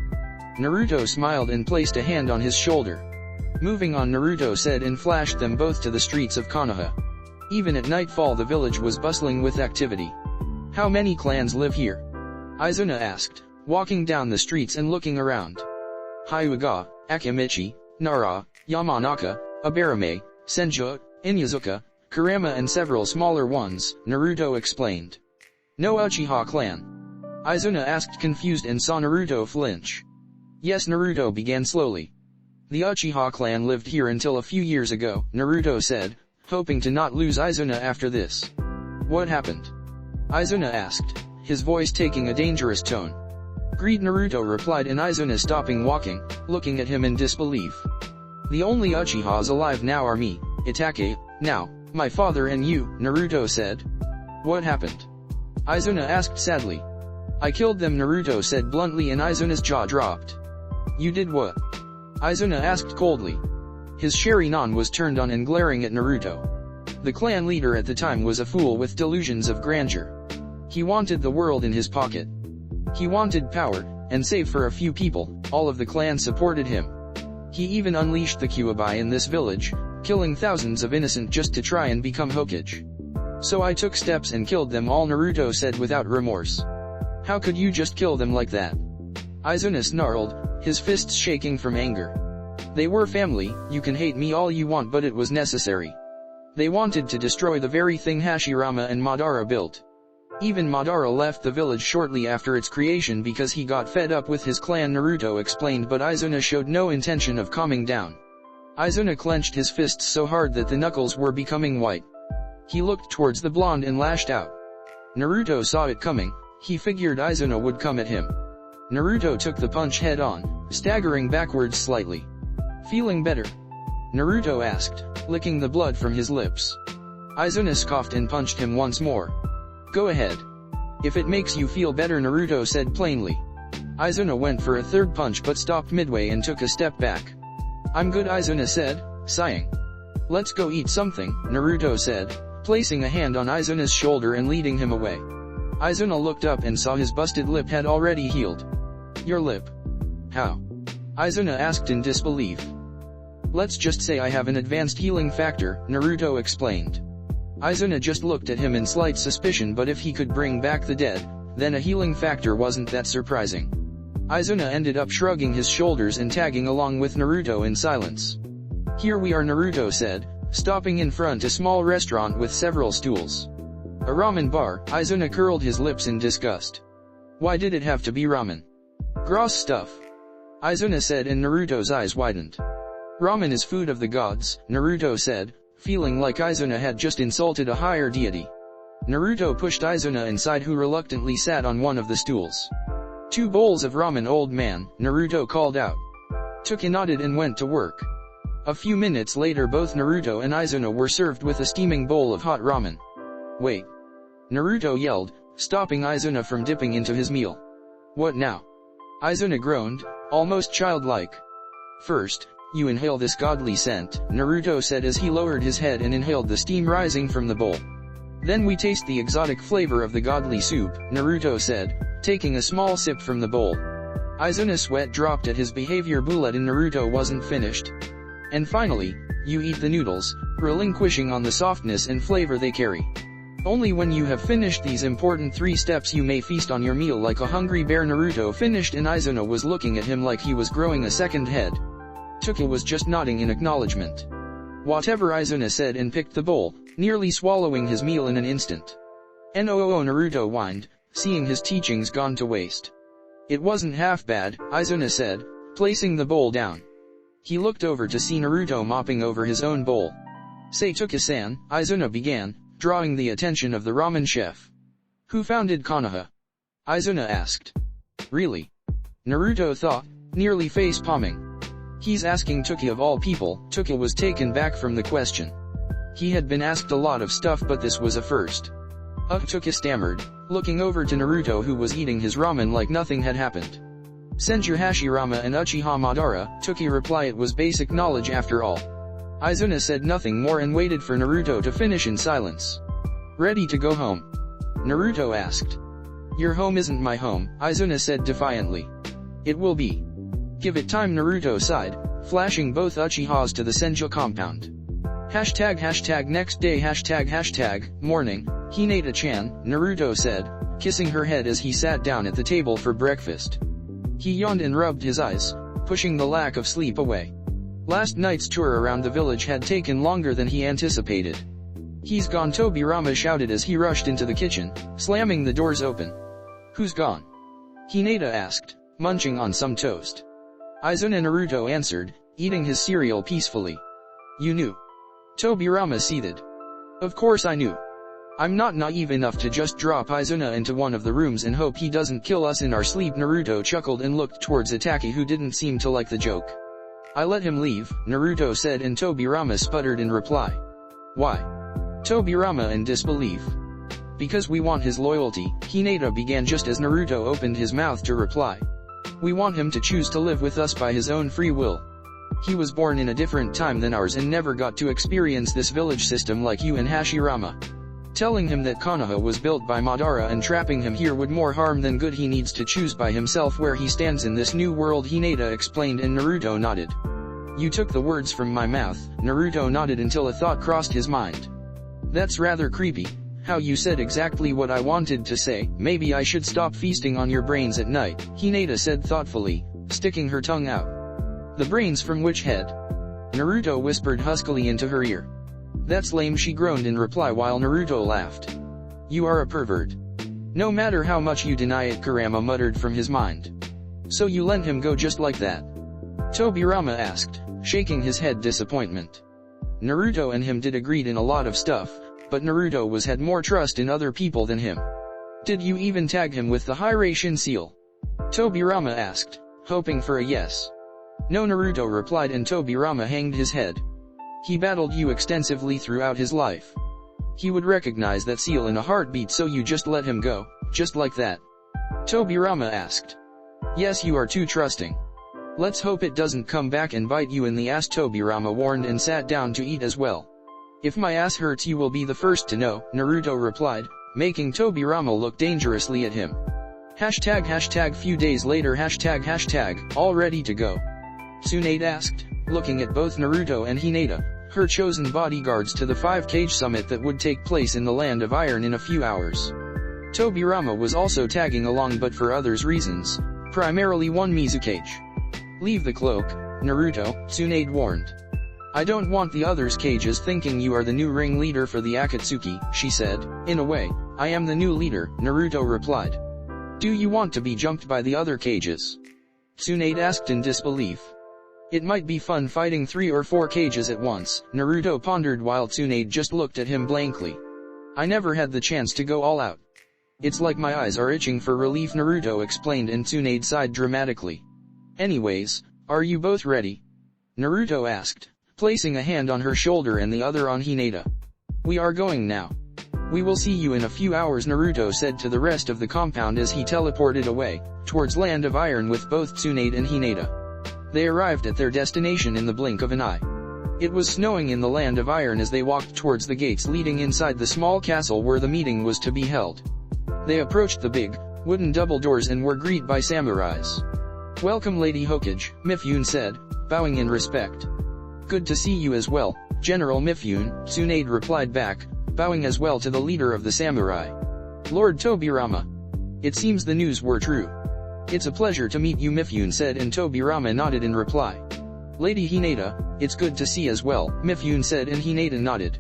A: Naruto smiled and placed a hand on his shoulder. Moving on, Naruto said, and flashed them both to the streets of Konoha. Even at nightfall the village was bustling with activity. How many clans live here? Izuna asked, walking down the streets and looking around. Hyuga, Akimichi, Nara, Yamanaka, Abarame, Senju, Inyazuka, Kurama and several smaller ones, Naruto explained. No Uchiha clan? Izuna asked confused and saw Naruto flinch. Yes, Naruto began slowly. The Uchiha clan lived here until a few years ago, Naruto said, hoping to not lose Izuna after this. What happened? Izuna asked, his voice taking a dangerous tone. Greed, Naruto replied, and Izuna stopping walking, looking at him in disbelief. The only Uchihas alive now are me, Itachi, now, my father and you, Naruto said. What happened? Izuna asked sadly. I killed them, Naruto said bluntly, and Izuna's jaw dropped. You did what? Izuna asked coldly. His Sharingan was turned on and glaring at Naruto. The clan leader at the time was a fool with delusions of grandeur. He wanted the world in his pocket. He wanted power, and save for a few people, all of the clan supported him. He even unleashed the Kyuubi in this village, killing thousands of innocent just to try and become Hokage. So I took steps and killed them all, Naruto said without remorse. How could you just kill them like that? Izuna snarled, his fists shaking from anger. They were family, you can hate me all you want, but it was necessary. They wanted to destroy the very thing Hashirama and Madara built. Even Madara left the village shortly after its creation because he got fed up with his clan, Naruto explained, but Izuna showed no intention of calming down. Izuna clenched his fists so hard that the knuckles were becoming white. He looked towards the blonde and lashed out. Naruto saw it coming, he figured Izuna would come at him. Naruto took the punch head on, staggering backwards slightly. Feeling better? Naruto asked, licking the blood from his lips. Izuna scoffed and punched him once more. Go ahead. If it makes you feel better, Naruto said plainly. Izuna went for a third punch but stopped midway and took a step back. I'm good, Izuna said, sighing. Let's go eat something, Naruto said, placing a hand on Izuna's shoulder and leading him away. Izuna looked up and saw his busted lip had already healed. Your lip? How? Izuna asked in disbelief. Let's just say I have an advanced healing factor, Naruto explained. Izuna just looked at him in slight suspicion, but if he could bring back the dead, then a healing factor wasn't that surprising. Izuna ended up shrugging his shoulders and tagging along with Naruto in silence. Here we are, Naruto said, stopping in front a small restaurant with several stools. A ramen bar, Izuna curled his lips in disgust. Why did it have to be ramen? Gross stuff. Izuna said, and Naruto's eyes widened. Ramen is food of the gods, Naruto said, feeling like Izuna had just insulted a higher deity. Naruto pushed Izuna inside, who reluctantly sat on one of the stools. 2 bowls of ramen, old man, Naruto called out. Tuki nodded and went to work. A few minutes later both Naruto and Izuna were served with a steaming bowl of hot ramen. Wait! Naruto yelled, stopping Izuna from dipping into his meal. What now? Izuna groaned, almost childlike. First, you inhale this godly scent, Naruto said as he lowered his head and inhaled the steam rising from the bowl. Then we taste the exotic flavor of the godly soup, Naruto said, taking a small sip from the bowl. Izuna's sweat dropped at his behavior, but Naruto wasn't finished. And finally, you eat the noodles, relinquishing on the softness and flavor they carry. Only when you have finished these important 3 steps you may feast on your meal like a hungry bear. Naruto finished and Izuna was looking at him like he was growing a second head. Tuki was just nodding in acknowledgement. Whatever, Izuna said and picked the bowl, nearly swallowing his meal in an instant. "No," Naruto whined, seeing his teachings gone to waste. It wasn't half bad, Izuna said, placing the bowl down. He looked over to see Naruto mopping over his own bowl. "Say, Tuki-san," Izuna began, drawing the attention of the ramen chef. "Who founded Konoha?" Izuna asked. "Really?" Naruto thought, nearly face-palming. He's asking Tuki of all people. Tuki was taken back from the question. He had been asked a lot of stuff, but this was a first. Tuki stammered, looking over to Naruto, who was eating his ramen like nothing had happened. "Senju Hashirama and Uchiha Madara," Tuki replied. It was basic knowledge after all. Izuna said nothing more and waited for Naruto to finish in silence. "Ready to go home?" Naruto asked. "Your home isn't my home," Izuna said defiantly. "It will be. Give it time," Naruto sighed, flashing both Uchihas to the Senju compound. Next day #morning, Hinata-chan, Naruto said, kissing her head as he sat down at the table for breakfast. He yawned and rubbed his eyes, pushing the lack of sleep away. Last night's tour around the village had taken longer than he anticipated. "He's gone," Tobirama shouted as he rushed into the kitchen, slamming the doors open. "Who's gone?" Hinata asked, munching on some toast. "Izuna," Naruto answered, eating his cereal peacefully. "You knew?" Tobirama seethed. "Of course I knew. I'm not naive enough to just drop Izuna into one of the rooms and hope he doesn't kill us in our sleep." Naruto chuckled and looked towards Itaki, who didn't seem to like the joke. "I let him leave," Naruto said, and Tobirama sputtered in reply. "Why?" Tobirama in disbelief. "Because we want his loyalty," Hinata began just as Naruto opened his mouth to reply. "We want him to choose to live with us by his own free will. He was born in a different time than ours and never got to experience this village system like you and Hashirama. Telling him that Konoha was built by Madara and trapping him here would more harm than good. He needs to choose by himself where he stands in this new world," Hinata explained, and Naruto nodded. "You took the words from my mouth." Naruto nodded until a thought crossed his mind. "That's rather creepy. How you said exactly what I wanted to say. Maybe I should stop feasting on your brains at night," Hinata said thoughtfully, sticking her tongue out. "The brains from which head?" Naruto whispered huskily into her ear. "That's lame," she groaned in reply while Naruto laughed. "You are a pervert. No matter how much you deny it," Kurama muttered from his mind. "So you let him go just like that?" Tobirama asked, shaking his head disappointment. Naruto and him did agreed in a lot of stuff, but Naruto had more trust in other people than him. "Did you even tag him with the Hiraishin seal?" Tobirama asked, hoping for a yes. "No," Naruto replied, and Tobirama hanged his head. "He battled you extensively throughout his life. He would recognize that seal in a heartbeat, so you just let him go, just like that?" Tobirama asked. "Yes, you are too trusting. Let's hope it doesn't come back and bite you in the ass," Tobirama warned and sat down to eat as well. "If my ass hurts, you will be the first to know," Naruto replied, making Tobirama look dangerously at him. Hashtag few days later hashtag all ready to go. Tsunade asked, looking at both Naruto and Hinata, her chosen bodyguards, to the 5-cage summit that would take place in the Land of Iron in a few hours. Tobirama was also tagging along, but for others' reasons, primarily one Mizukage. "Leave the cloak, Naruto," Tsunade warned. "I don't want the others' cages thinking you are the new ringleader for the Akatsuki," she said. "In a way, I am the new leader," Naruto replied. "Do you want to be jumped by the other cages?" Tsunade asked in disbelief. "It might be fun fighting 3 or 4 cages at once," Naruto pondered while Tsunade just looked at him blankly. "I never had the chance to go all out. It's like my eyes are itching for relief," Naruto explained, and Tsunade sighed dramatically. "Anyways, are you both ready?" Naruto asked, placing a hand on her shoulder and the other on Hinata. "We are going now. We will see you in a few hours," Naruto said to the rest of the compound as he teleported away, towards Land of Iron with both Tsunade and Hinata. They arrived at their destination in the blink of an eye. It was snowing in the Land of Iron as they walked towards the gates leading inside the small castle where the meeting was to be held. They approached the big, wooden double doors and were greeted by samurais. "Welcome, Lady Hokage," Mifune said, bowing in respect. "Good to see you as well, General Mifune," Tsunade replied back, bowing as well to the leader of the samurai. "Lord Tobirama. It seems the news were true." "It's a pleasure to meet you," Mifune said, and Tobirama nodded in reply. "Lady Hinata, it's good to see as well," Mifune said, and Hinata nodded.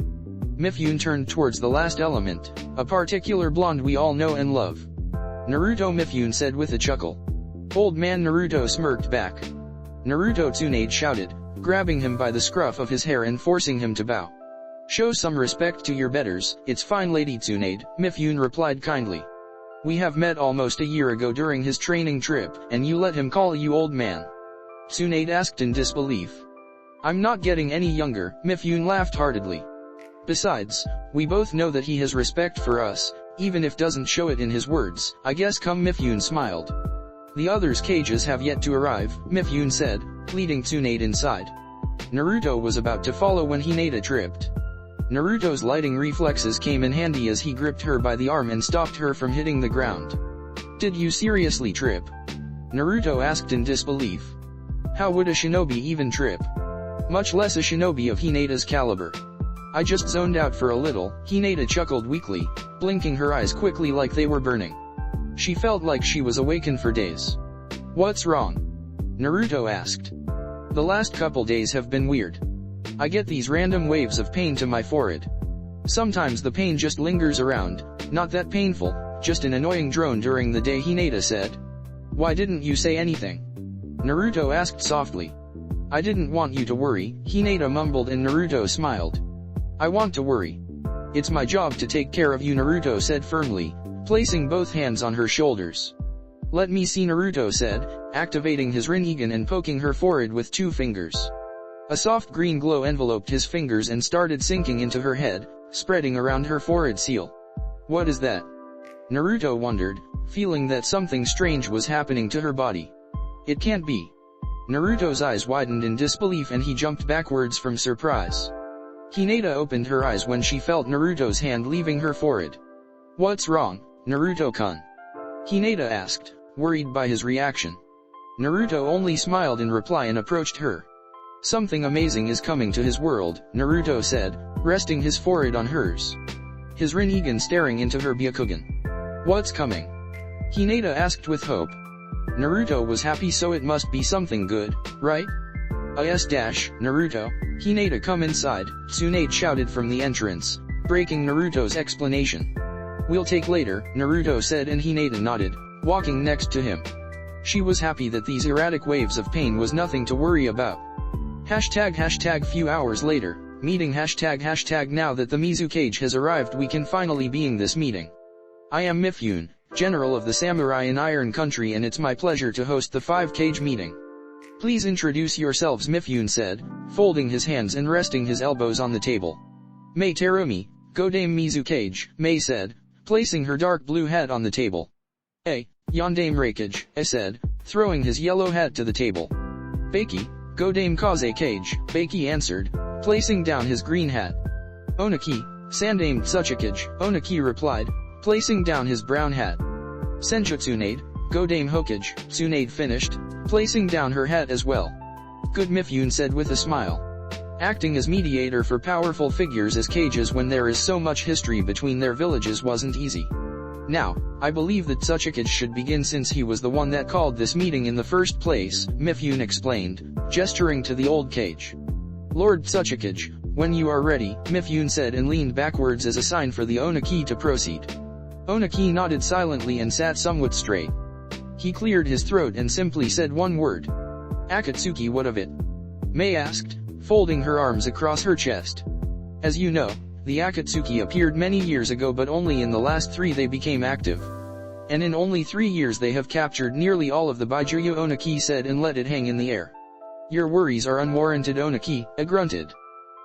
A: Mifune turned towards the last element, a particular blonde we all know and love. "Naruto," Mifune said with a chuckle. "Old man," Naruto smirked back. "Naruto," Tsunade shouted, grabbing him by the scruff of his hair and forcing him to bow. "Show some respect to your betters." "It's fine, Lady Tsunade," Mifune replied kindly. "We have met almost a year ago during his training trip, and you let him call you old man?" Tsunade asked in disbelief. "I'm not getting any younger," Mifune laughed heartedly. "Besides, we both know that he has respect for us, even if doesn't show it in his words, I guess." Mifune smiled. "The others' cages have yet to arrive," Mifune said, leading Tsunade inside. Naruto was about to follow when Hinata tripped. Naruto's lighting reflexes came in handy as he gripped her by the arm and stopped her from hitting the ground. "Did you seriously trip?" Naruto asked in disbelief. "How would a shinobi even trip? Much less a shinobi of Hinata's caliber." "I just zoned out for a little," Hinata chuckled weakly, blinking her eyes quickly like they were burning. She felt like she was awakened for days. What's wrong? Naruto asked. The last couple days have been weird. I get these random waves of pain to my forehead. Sometimes the pain just lingers around, not that painful, just an annoying drone during the day, Hinata said. Why didn't you say anything? Naruto asked softly. I didn't want you to worry, Hinata mumbled, and Naruto smiled. I want to worry. It's my job to take care of you, Naruto said firmly, placing both hands on her shoulders. Let me see, Naruto said, activating his Rinnegan and poking her forehead with 2 fingers. A soft green glow enveloped his fingers and started sinking into her head, spreading around her forehead seal. What is that? Naruto wondered, feeling that something strange was happening to her body. It can't be. Naruto's eyes widened in disbelief and he jumped backwards from surprise. Hinata opened her eyes when she felt Naruto's hand leaving her forehead. What's wrong, Naruto-kun? Hinata asked, worried by his reaction. Naruto only smiled in reply and approached her. Something amazing is coming to his world, Naruto said, resting his forehead on hers. His Rinnegan staring into her Byakugan. What's coming? Hinata asked with hope. Naruto was happy, so it must be something good, right? Yes, Naruto. Hinata, come inside, Tsunade shouted from the entrance, breaking Naruto's explanation. We'll take later, Naruto said, and Hinata nodded, walking next to him. She was happy that these erratic waves of pain was nothing to worry about. Few hours later, meeting ##. Now that the Mizukage has arrived, we can finally be in this meeting. I am Mifune, General of the Samurai in Iron Country, and it's my pleasure to host the 5-Kage meeting. Please introduce yourselves, Mifune said, folding his hands and resting his elbows on the table. Mei Terumi, Godame Mizukage, Mei said, placing her dark blue hat on the table. Yondame Raikage, said, throwing his yellow hat to the table. Baki, Godame Kaze Kage, Baki answered, placing down his green hat. Onaki, Sandame Tsuchikage, Onaki replied, placing down his brown hat. Senju Tsunade, Godame Hokage, Tsunade finished, placing down her hat as well. Good, Mifune said with a smile. Acting as mediator for powerful figures as cages when there is so much history between their villages wasn't easy. Now, I believe that Tsuchikage should begin since he was the one that called this meeting in the first place, Mifune explained, gesturing to the old cage. Lord Tsuchikage, when you are ready, Mifune said and leaned backwards as a sign for the Onaki to proceed. Onaki nodded silently and sat somewhat straight. He cleared his throat and simply said one word. Akatsuki, what of it? Mei asked, folding her arms across her chest. As you know, the Akatsuki appeared many years ago, but only in the last 3 they became active. And in only 3 years they have captured nearly all of the Baijuyu, Onaki said and let it hang in the air. Your worries are unwarranted, Onaki, grunted.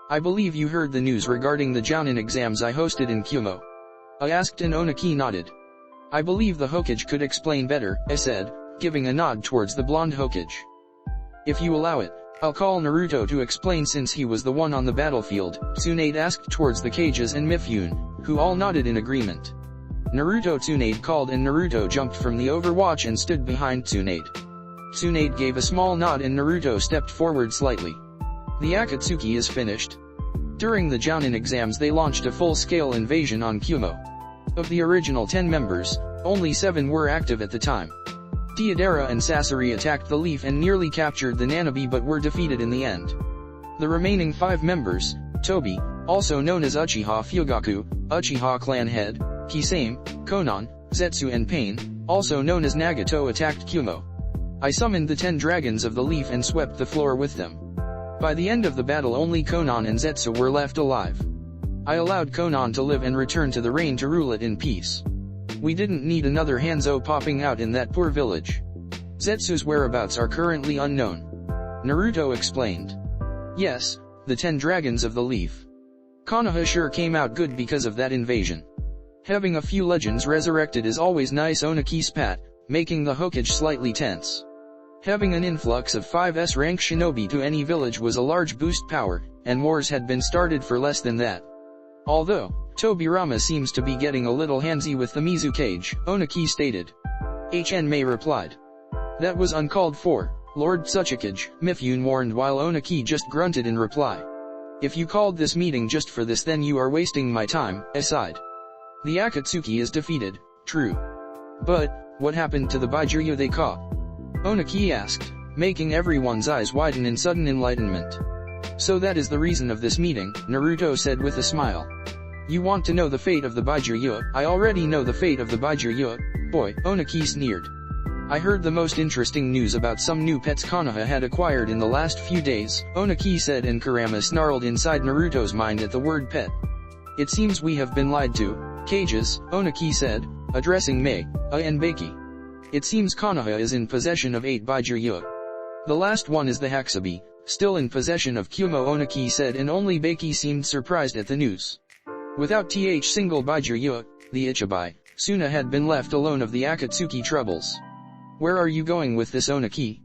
A: I believe you heard the news regarding the Jounin exams I hosted in Kumo. I asked and Onaki nodded. I believe the Hokage could explain better, I said, giving a nod towards the blonde Hokage. If you allow it, I'll call Naruto to explain since he was the one on the battlefield, Tsunade asked towards the cages and Mifune, who all nodded in agreement. Naruto, Tsunade called and Naruto jumped from the overwatch and stood behind Tsunade. Tsunade gave a small nod and Naruto stepped forward slightly. The Akatsuki is finished. During the Jounin exams they launched a full-scale invasion on Kumo. Of the original 10 members, only 7 were active at the time. Deidara and Sasori attacked the Leaf and nearly captured the Nanabe but were defeated in the end. The remaining 5 members, Tobi, also known as Uchiha Fugaku, Uchiha clan head, Kisame, Konan, Zetsu and Pain, also known as Nagato, attacked Kumo. I summoned the 10 dragons of the Leaf and swept the floor with them. By the end of the battle only Konan and Zetsu were left alive. I allowed Konan to live and return to the reign to rule it in peace. We didn't need another Hanzo popping out in that poor village. Zetsu's whereabouts are currently unknown. Naruto explained. Yes, the 10 dragons of the Leaf. Konoha sure came out good because of that invasion. Having a few legends resurrected is always nice, Onaki spat, making the Hokage slightly tense. Having an influx of 5S rank shinobi to any village was a large boost power, and wars had been started for less than that. Although, Tobirama seems to be getting a little handsy with the Mizukage, Onaki stated. HN Mei replied. That was uncalled for, Lord Tsuchikage, Mifune warned while Onaki just grunted in reply. If you called this meeting just for this then you are wasting my time, aside. The Akatsuki is defeated, true. But, what happened to the Baijiryu they caught? Onaki asked, making everyone's eyes widen in sudden enlightenment. So that is the reason of this meeting, Naruto said with a smile. You want to know the fate of the Baijiryu? I already know the fate of the Baijiryu, boy, Onaki sneered. I heard the most interesting news about some new pets Konoha had acquired in the last few days, Onaki said, and Kurama snarled inside Naruto's mind at the word pet. It seems we have been lied to. Cages, Onaki said, addressing Mei, and Beki. It seems Konoha is in possession of 8 Baijiryu. The last one is the Hakusabi, still in possession of Kyumo, Onaki said, and only Beki seemed surprised at the news. Without single Baijiryu, the Ichibai, Suna had been left alone of the Akatsuki troubles. Where are you going with this, Onaki?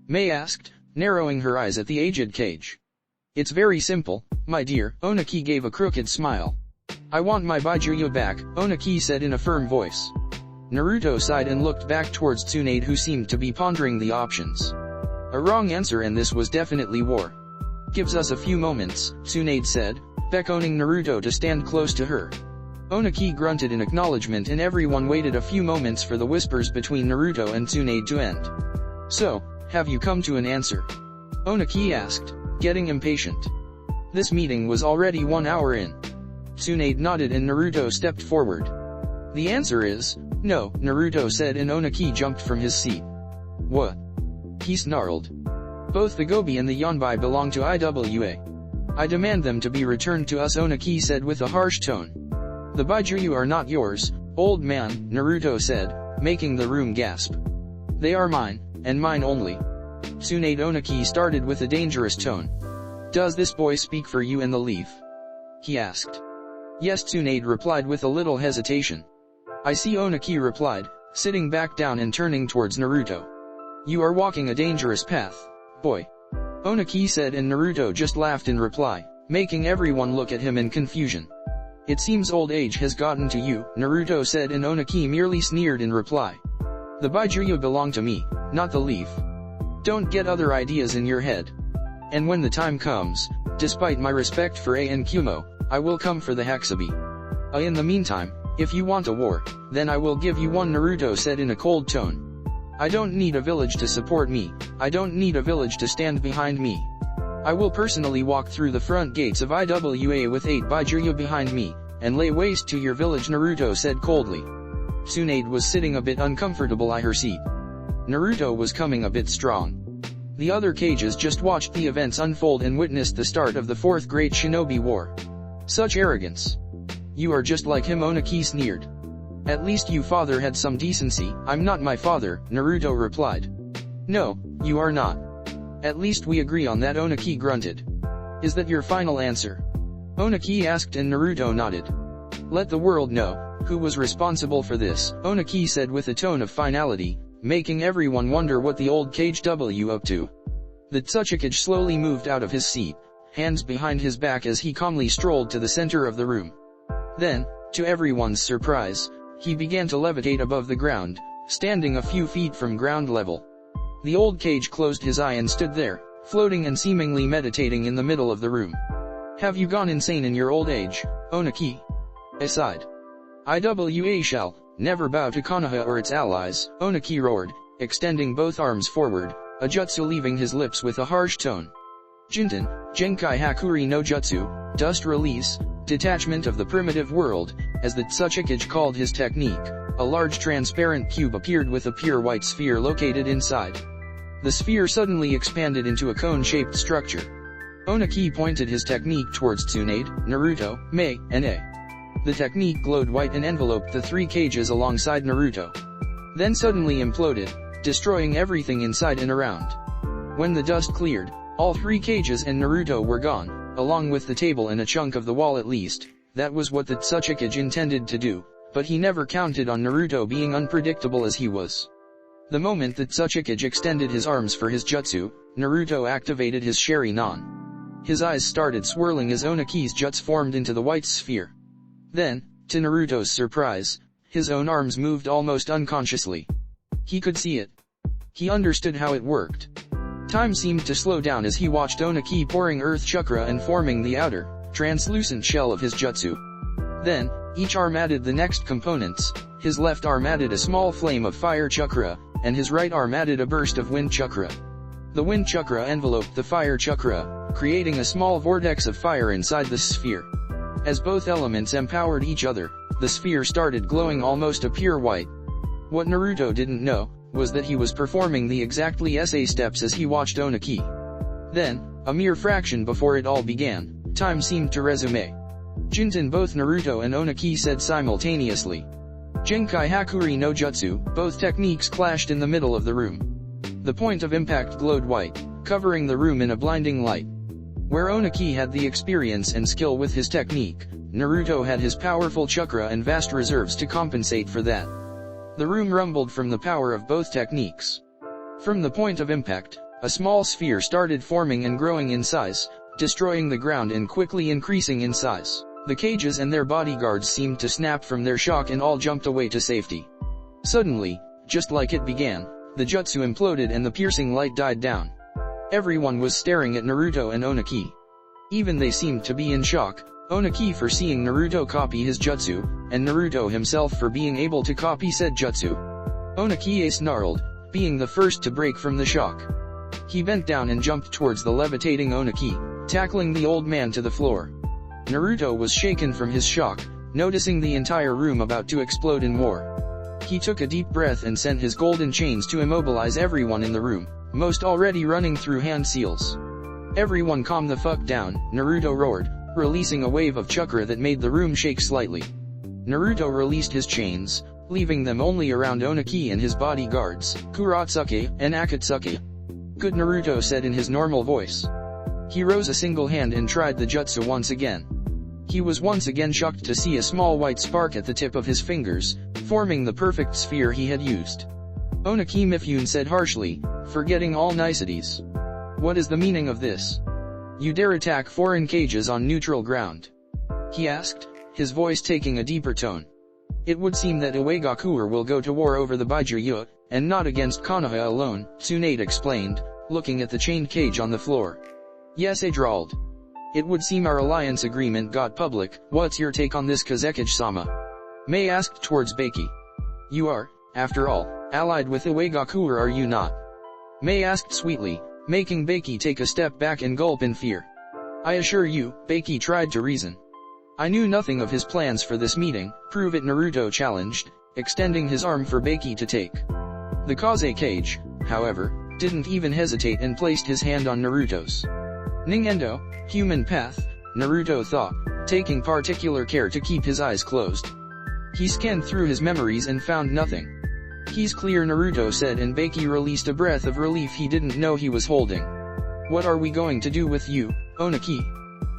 A: Mei asked, narrowing her eyes at the aged cage. It's very simple, my dear, Onaki gave a crooked smile. I want my Baijiryu back, Onaki said in a firm voice. Naruto sighed and looked back towards Tsunade, who seemed to be pondering the options. A wrong answer, and this was definitely war. Gives us a few moments, Tsunade said, beckoning Naruto to stand close to her. Onaki grunted in acknowledgement, and everyone waited a few moments for the whispers between Naruto and Tsunade to end. So, have you come to an answer? Onaki asked, getting impatient. This meeting was already 1 hour in. Tsunade nodded and Naruto stepped forward. The answer is, no, Naruto said, and Onaki jumped from his seat. What? He snarled. Both the Gobi and the Yonbai belong to IWA. I demand them to be returned to us, Onaki said with a harsh tone. The Baijiryu are not yours, old man, Naruto said, making the room gasp. They are mine, and mine only. Tsunade, Onaki started with a dangerous tone. Does this boy speak for you and the leaf? He asked. Yes, Tsunade replied with a little hesitation. I see, Onaki replied, sitting back down and turning towards Naruto. You are walking a dangerous path, boy. Onaki said, and Naruto just laughed in reply, making everyone look at him in confusion. It seems old age has gotten to you, Naruto said, and Onaki merely sneered in reply. The Baijiryu belong to me, not the leaf. Don't get other ideas in your head. And when the time comes, despite my respect for A and Kyumo, I will come for the Hakusabi. In the meantime, if you want a war, then I will give you one, Naruto said in a cold tone. I don't need a village to support me, I don't need a village to stand behind me. I will personally walk through the front gates of IWA with 8 Baijiryu behind me, and lay waste to your village, Naruto said coldly. Tsunade was sitting a bit uncomfortable on her seat. Naruto was coming a bit strong. The other cages just watched the events unfold and witnessed the start of the 4th Great Shinobi War. Such arrogance. You are just like him, Onaki sneered. At least you father had some decency. I'm not my father, Naruto replied. No, you are not. At least we agree on that, Onaki grunted. Is that your final answer? Onaki asked, and Naruto nodded. Let the world know who was responsible for this, Onaki said with a tone of finality, making everyone wonder what the old cage W up to. The Tsuchikage slowly moved out of his seat, hands behind his back, as he calmly strolled to the center of the room. Then, to everyone's surprise, he began to levitate above the ground, standing a few feet from ground level. The old cage closed his eye and stood there, floating and seemingly meditating in the middle of the room. Have you gone insane in your old age, Onaki? Aside. IWA shall never bow to Konoha or its allies, Onaki roared, extending both arms forward, a jutsu leaving his lips with a harsh tone. Jinten, Genkai Hakuri no Jutsu, dust release, detachment of the primitive world, as the Tsuchikage called his technique. A large transparent cube appeared with a pure white sphere located inside. The sphere suddenly expanded into a cone-shaped structure. Onaki pointed his technique towards Tsunade, Naruto, Mei, and A. The technique glowed white and enveloped the 3 cages alongside Naruto. Then suddenly imploded, destroying everything inside and around. When the dust cleared, all 3 cages and Naruto were gone, along with the table and a chunk of the wall at least. That was what the Tsuchikage intended to do, but he never counted on Naruto being unpredictable as he was. The moment that Tsuchikage extended his arms for his jutsu, Naruto activated his Sharingan. His eyes started swirling as Onaki's juts formed into the white sphere. Then, to Naruto's surprise, his own arms moved almost unconsciously. He could see it. He understood how it worked. Time seemed to slow down as he watched Onaki pouring earth chakra and forming the outer, translucent shell of his jutsu. Then, Each arm added the next components. His left arm added a small flame of fire chakra, and his right arm added a burst of wind chakra. The wind chakra enveloped the fire chakra, creating a small vortex of fire inside the sphere. As both elements empowered each other, the sphere started glowing almost a pure white. What Naruto didn't know was that he was performing the exactly SA steps as he watched Oniki. Then, a mere fraction before it all began, time seemed to resume. Jinten, both Naruto and Oniki said simultaneously. Genkai Hakuri no Jutsu, both techniques clashed in the middle of the room. The point of impact glowed white, covering the room in a blinding light. Where Oniki had the experience and skill with his technique, Naruto had his powerful chakra and vast reserves to compensate for that. The room rumbled from the power of both techniques. From the point of impact, a small sphere started forming and growing in size, destroying the ground and quickly increasing in size. The cages and their bodyguards seemed to snap from their shock and all jumped away to safety. Suddenly, just like it began, the jutsu imploded and the piercing light died down. Everyone was staring at Naruto and Oniki. Even they seemed to be in shock, Oniki for seeing Naruto copy his jutsu, and Naruto himself for being able to copy said jutsu. Oniki snarled, being the first to break from the shock. He bent down and jumped towards the levitating Oniki, tackling the old man to the floor. Naruto was shaken from his shock, noticing the entire room about to explode in war. He took a deep breath and sent his golden chains to immobilize everyone in the room, most already running through hand seals. Everyone calm the fuck down, Naruto roared, releasing a wave of chakra that made the room shake slightly. Naruto released his chains, leaving them only around Oniki and his bodyguards, Kuratsuke and Akatsuki. Good, Naruto said in his normal voice. He rose a single hand and tried the jutsu once again. He was once again shocked to see a small white spark at the tip of his fingers, forming the perfect sphere he had used. Oniki Mifune said harshly, forgetting all niceties. What is the meaning of this? You dare attack foreign cages on neutral ground? He asked, his voice taking a deeper tone. It would seem that Uegakuer will go to war over the Baijuya, and not against Konoha alone, Tsunade explained, looking at the chained cage on the floor. Yes, I drawled. It would seem our alliance agreement got public. What's your take on this, Kazekage-sama? Mei asked towards Beiki. You are, after all, allied with Uegakuer, are you not? Mei asked sweetly, making Beiki take a step back and gulp in fear. I assure you, Beiki tried to reason. I knew nothing of his plans for this meeting. Prove it, Naruto challenged, extending his arm for Beiki to take. The Kazekage, however, didn't even hesitate and placed his hand on Naruto's. Ningendo, human path, Naruto thought, taking particular care to keep his eyes closed. He scanned through his memories and found nothing. He's clear, Naruto said, and Beiki released a breath of relief he didn't know he was holding. What are we going to do with you, Oniki?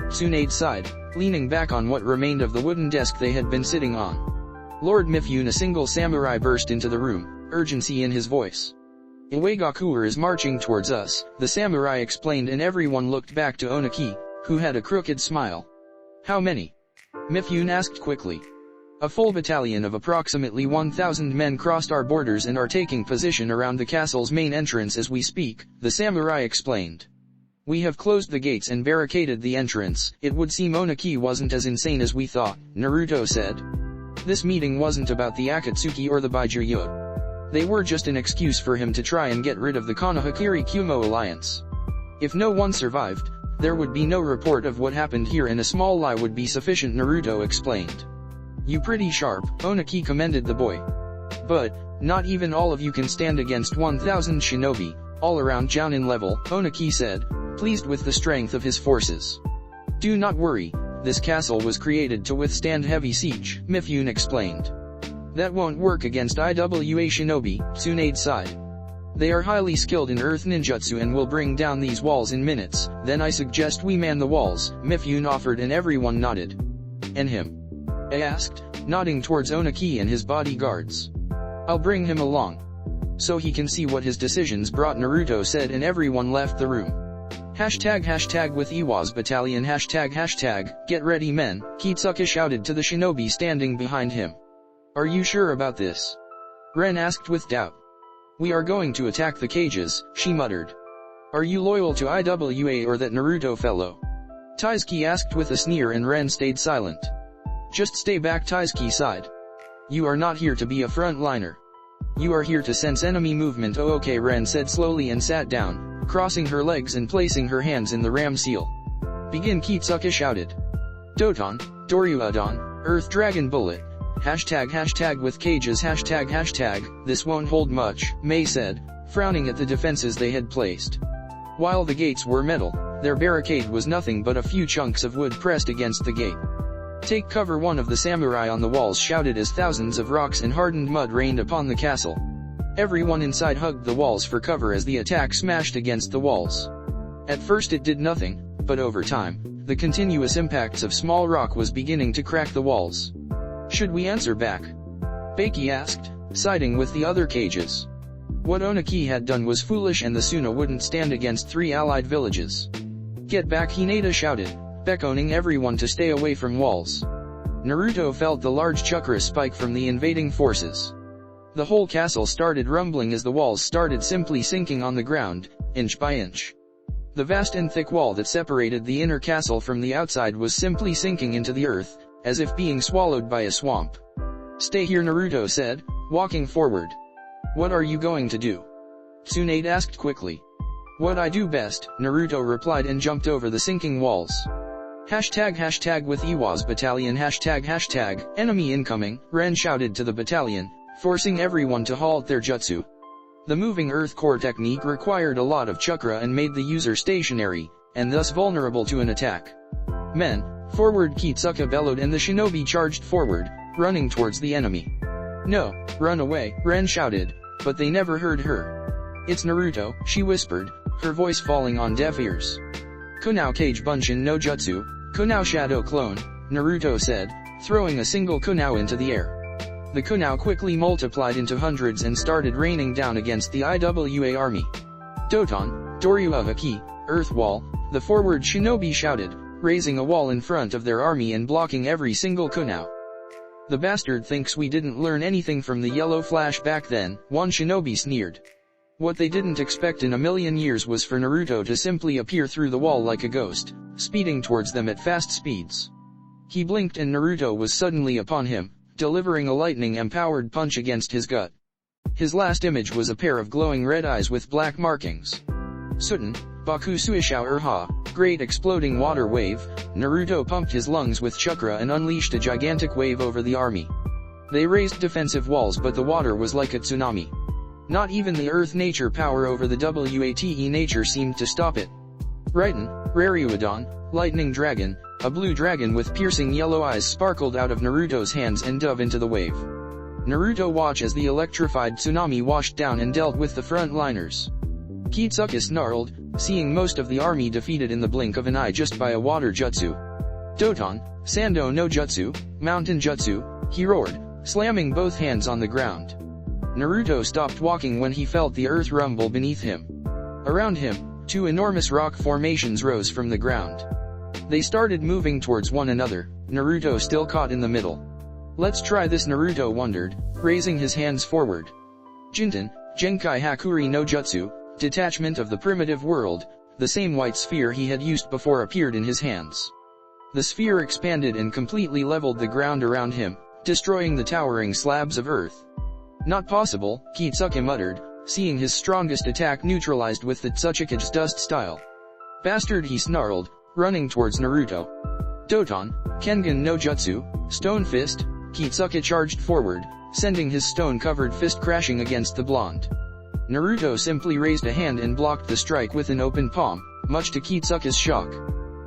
A: Tsunade sighed, leaning back on what remained of the wooden desk they had been sitting on. Lord Mifune, a single samurai, burst into the room, urgency in his voice. Uegakuer is marching towards us, the samurai explained, and everyone looked back to Oniki, who had a crooked smile. How many? Mifune asked quickly. A full battalion of approximately 1,000 men crossed our borders and are taking position around the castle's main entrance as we speak, the samurai explained. We have closed the gates and barricaded the entrance. It would seem Oniki wasn't as insane as we thought, Naruto said. This meeting wasn't about the Akatsuki or the Baijuya. They were just an excuse for him to try and get rid of the Konohakiri Kumo alliance. If no one survived, there would be no report of what happened here and a small lie would be sufficient, Naruto explained. You pretty sharp, Oniki commended the boy. But, not even all of you can stand against 1,000 shinobi, all around Jounin level, Oniki said, pleased with the strength of his forces. Do not worry, this castle was created to withstand heavy siege, Mifune explained. That won't work against IWA shinobi, Tsunade sighed. They are highly skilled in earth ninjutsu and will bring down these walls in minutes. Then I suggest we man the walls, Mifune offered, and everyone nodded. And him? I asked, nodding towards Oniki and his bodyguards. I'll bring him along. So he can see what his decisions brought, Naruto said, and everyone left the room. Hashtag with Iwa's battalion, hashtag, get ready men, Kitsuke shouted to the shinobi standing behind him. Are you sure about this? Ren asked with doubt. We are going to attack the cages, she muttered. Are you loyal to IWA or that Naruto fellow? Taisuke asked with a sneer, and Ren stayed silent. Just stay back, Taisuke sighed. You are not here to be a frontliner. You are here to sense enemy movement. Oh okay, Ren said slowly and sat down, crossing her legs and placing her hands in the ram seal. Begin, Kitsuka shouted. Doton, Doryuadon, Earth Dragon Bullet, hashtag with cages hashtag, this won't hold much, Mei said, frowning at the defenses they had placed. While the gates were metal, their barricade was nothing but a few chunks of wood pressed against the gate. Take cover, one of the samurai on the walls shouted as thousands of rocks and hardened mud rained upon the castle. Everyone inside hugged the walls for cover as the attack smashed against the walls. At first it did nothing, but over time, the continuous impacts of small rock was beginning to crack the walls. Should we answer back? Beiki asked, siding with the other cages. What Onaki had done was foolish and the Suna wouldn't stand against 3 allied villages. Get back, Hinata shouted, beckoning everyone to stay away from walls. Naruto felt the large chakra spike from the invading forces. The whole castle started rumbling as the walls started simply sinking on the ground, inch by inch. The vast and thick wall that separated the inner castle from the outside was simply sinking into the earth, as if being swallowed by a swamp. Stay here, Naruto said, walking forward. What are you going to do? Tsunade asked quickly. What I do best, Naruto replied and jumped over the sinking walls. Hashtag with Iwa's battalion hashtag, enemy incoming, Ren shouted to the battalion, forcing everyone to halt their jutsu. The moving earth core technique required a lot of chakra and made the user stationary, and thus vulnerable to an attack. Men, forward, Kitsuka bellowed and the shinobi charged forward, running towards the enemy. No, run away, Ren shouted, but they never heard her. It's Naruto, she whispered, her voice falling on deaf ears. Kunao Kage Bunshin no Jutsu, Kunao Shadow Clone, Naruto said, throwing a single Kunao into the air. The Kunao quickly multiplied into hundreds and started raining down against the IWA army. Doton, Doryua Haki, Earth Wall, the forward shinobi shouted, raising a wall in front of their army and blocking every single Kunao. The bastard thinks we didn't learn anything from the yellow flash back then, one shinobi sneered. What they didn't expect in a million years was for Naruto to simply appear through the wall like a ghost, speeding towards them at fast speeds. He blinked and Naruto was suddenly upon him, delivering a lightning-empowered punch against his gut. His last image was a pair of glowing red eyes with black markings. Suten, Baku Suishao Urha, great exploding water wave, Naruto pumped his lungs with chakra and unleashed a gigantic wave over the army. They raised defensive walls but the water was like a tsunami. Not even the earth nature power over the WATE nature seemed to stop it. Raiden, Raryuadon, Lightning Dragon, a blue dragon with piercing yellow eyes sparkled out of Naruto's hands and dove into the wave. Naruto watched as the electrified tsunami washed down and dealt with the frontliners. Kitsuka snarled, seeing most of the army defeated in the blink of an eye just by a water jutsu. Doton, Sando no Jutsu, Mountain Jutsu, he roared, slamming both hands on the ground. Naruto stopped walking when he felt the earth rumble beneath him. Around him, 2 enormous rock formations rose from the ground. They started moving towards one another, Naruto still caught in the middle. Let's try this, Naruto wondered, raising his hands forward. Jinten, Genkai Hakuri no Jutsu, detachment of the primitive world, the same white sphere he had used before appeared in his hands. The sphere expanded and completely leveled the ground around him, destroying the towering slabs of earth. Not possible, Kitsuka muttered, seeing his strongest attack neutralized with the Tsuchikage's dust style. Bastard, he snarled, running towards Naruto. Doton, Kengan no Jutsu, Stone Fist, Kitsuka charged forward, sending his stone-covered fist crashing against the blonde. Naruto simply raised a hand and blocked the strike with an open palm, much to Kitsuka's shock.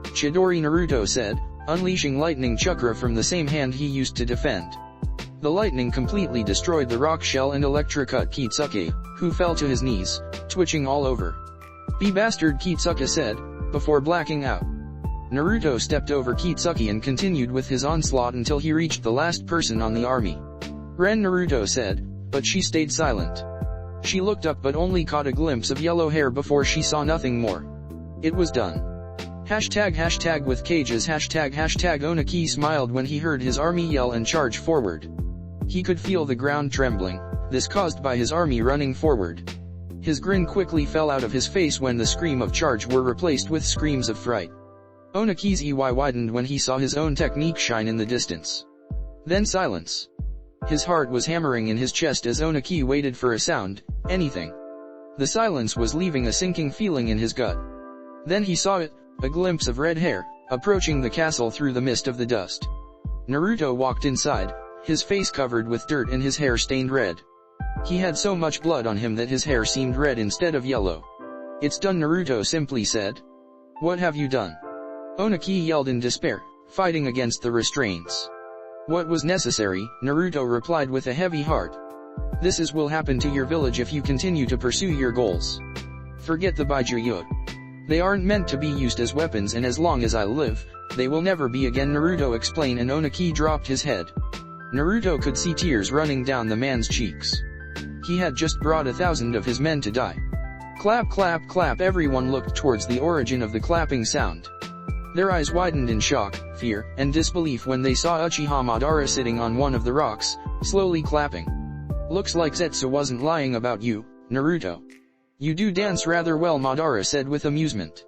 A: Chidori, Naruto said, unleashing lightning chakra from the same hand he used to defend. The lightning completely destroyed the rock shell and electrocut Kitsuka, who fell to his knees, twitching all over. Be bastard, Kitsuka said, before blacking out. Naruto stepped over Kitsuka and continued with his onslaught until he reached the last person on the army. Ren, Naruto said, but she stayed silent. She looked up but only caught a glimpse of yellow hair before she saw nothing more. It was done. Hashtag with cages hashtag Onaki smiled when he heard his army yell and charge forward. He could feel the ground trembling, this caused by his army running forward. His grin quickly fell out of his face when the scream of charge were replaced with screams of fright. Onaki's eye widened when he saw his own technique shine in the distance. Then silence. His heart was hammering in his chest as Onaki waited for a sound, anything. The silence was leaving a sinking feeling in his gut. Then he saw it, a glimpse of red hair, approaching the castle through the mist of the dust. Naruto walked inside, his face covered with dirt and his hair stained red. He had so much blood on him that his hair seemed red instead of yellow. "It's done," Naruto simply said. "What have you done?" Onaki yelled in despair, fighting against the restraints. "What was necessary," Naruto replied with a heavy heart. "This will happen to your village if you continue to pursue your goals. Forget the Baijuyo. They aren't meant to be used as weapons, and as long as I live, they will never be again," Naruto explained, and Onaki dropped his head. Naruto could see tears running down the man's cheeks. He had just brought 1,000 of his men to die. Clap, clap, clap. Everyone looked towards the origin of the clapping sound. Their eyes widened in shock, fear, and disbelief when they saw Uchiha Madara sitting on one of the rocks, slowly clapping. "Looks like Zetsu wasn't lying about you, Naruto. You do dance rather well," Madara said with amusement.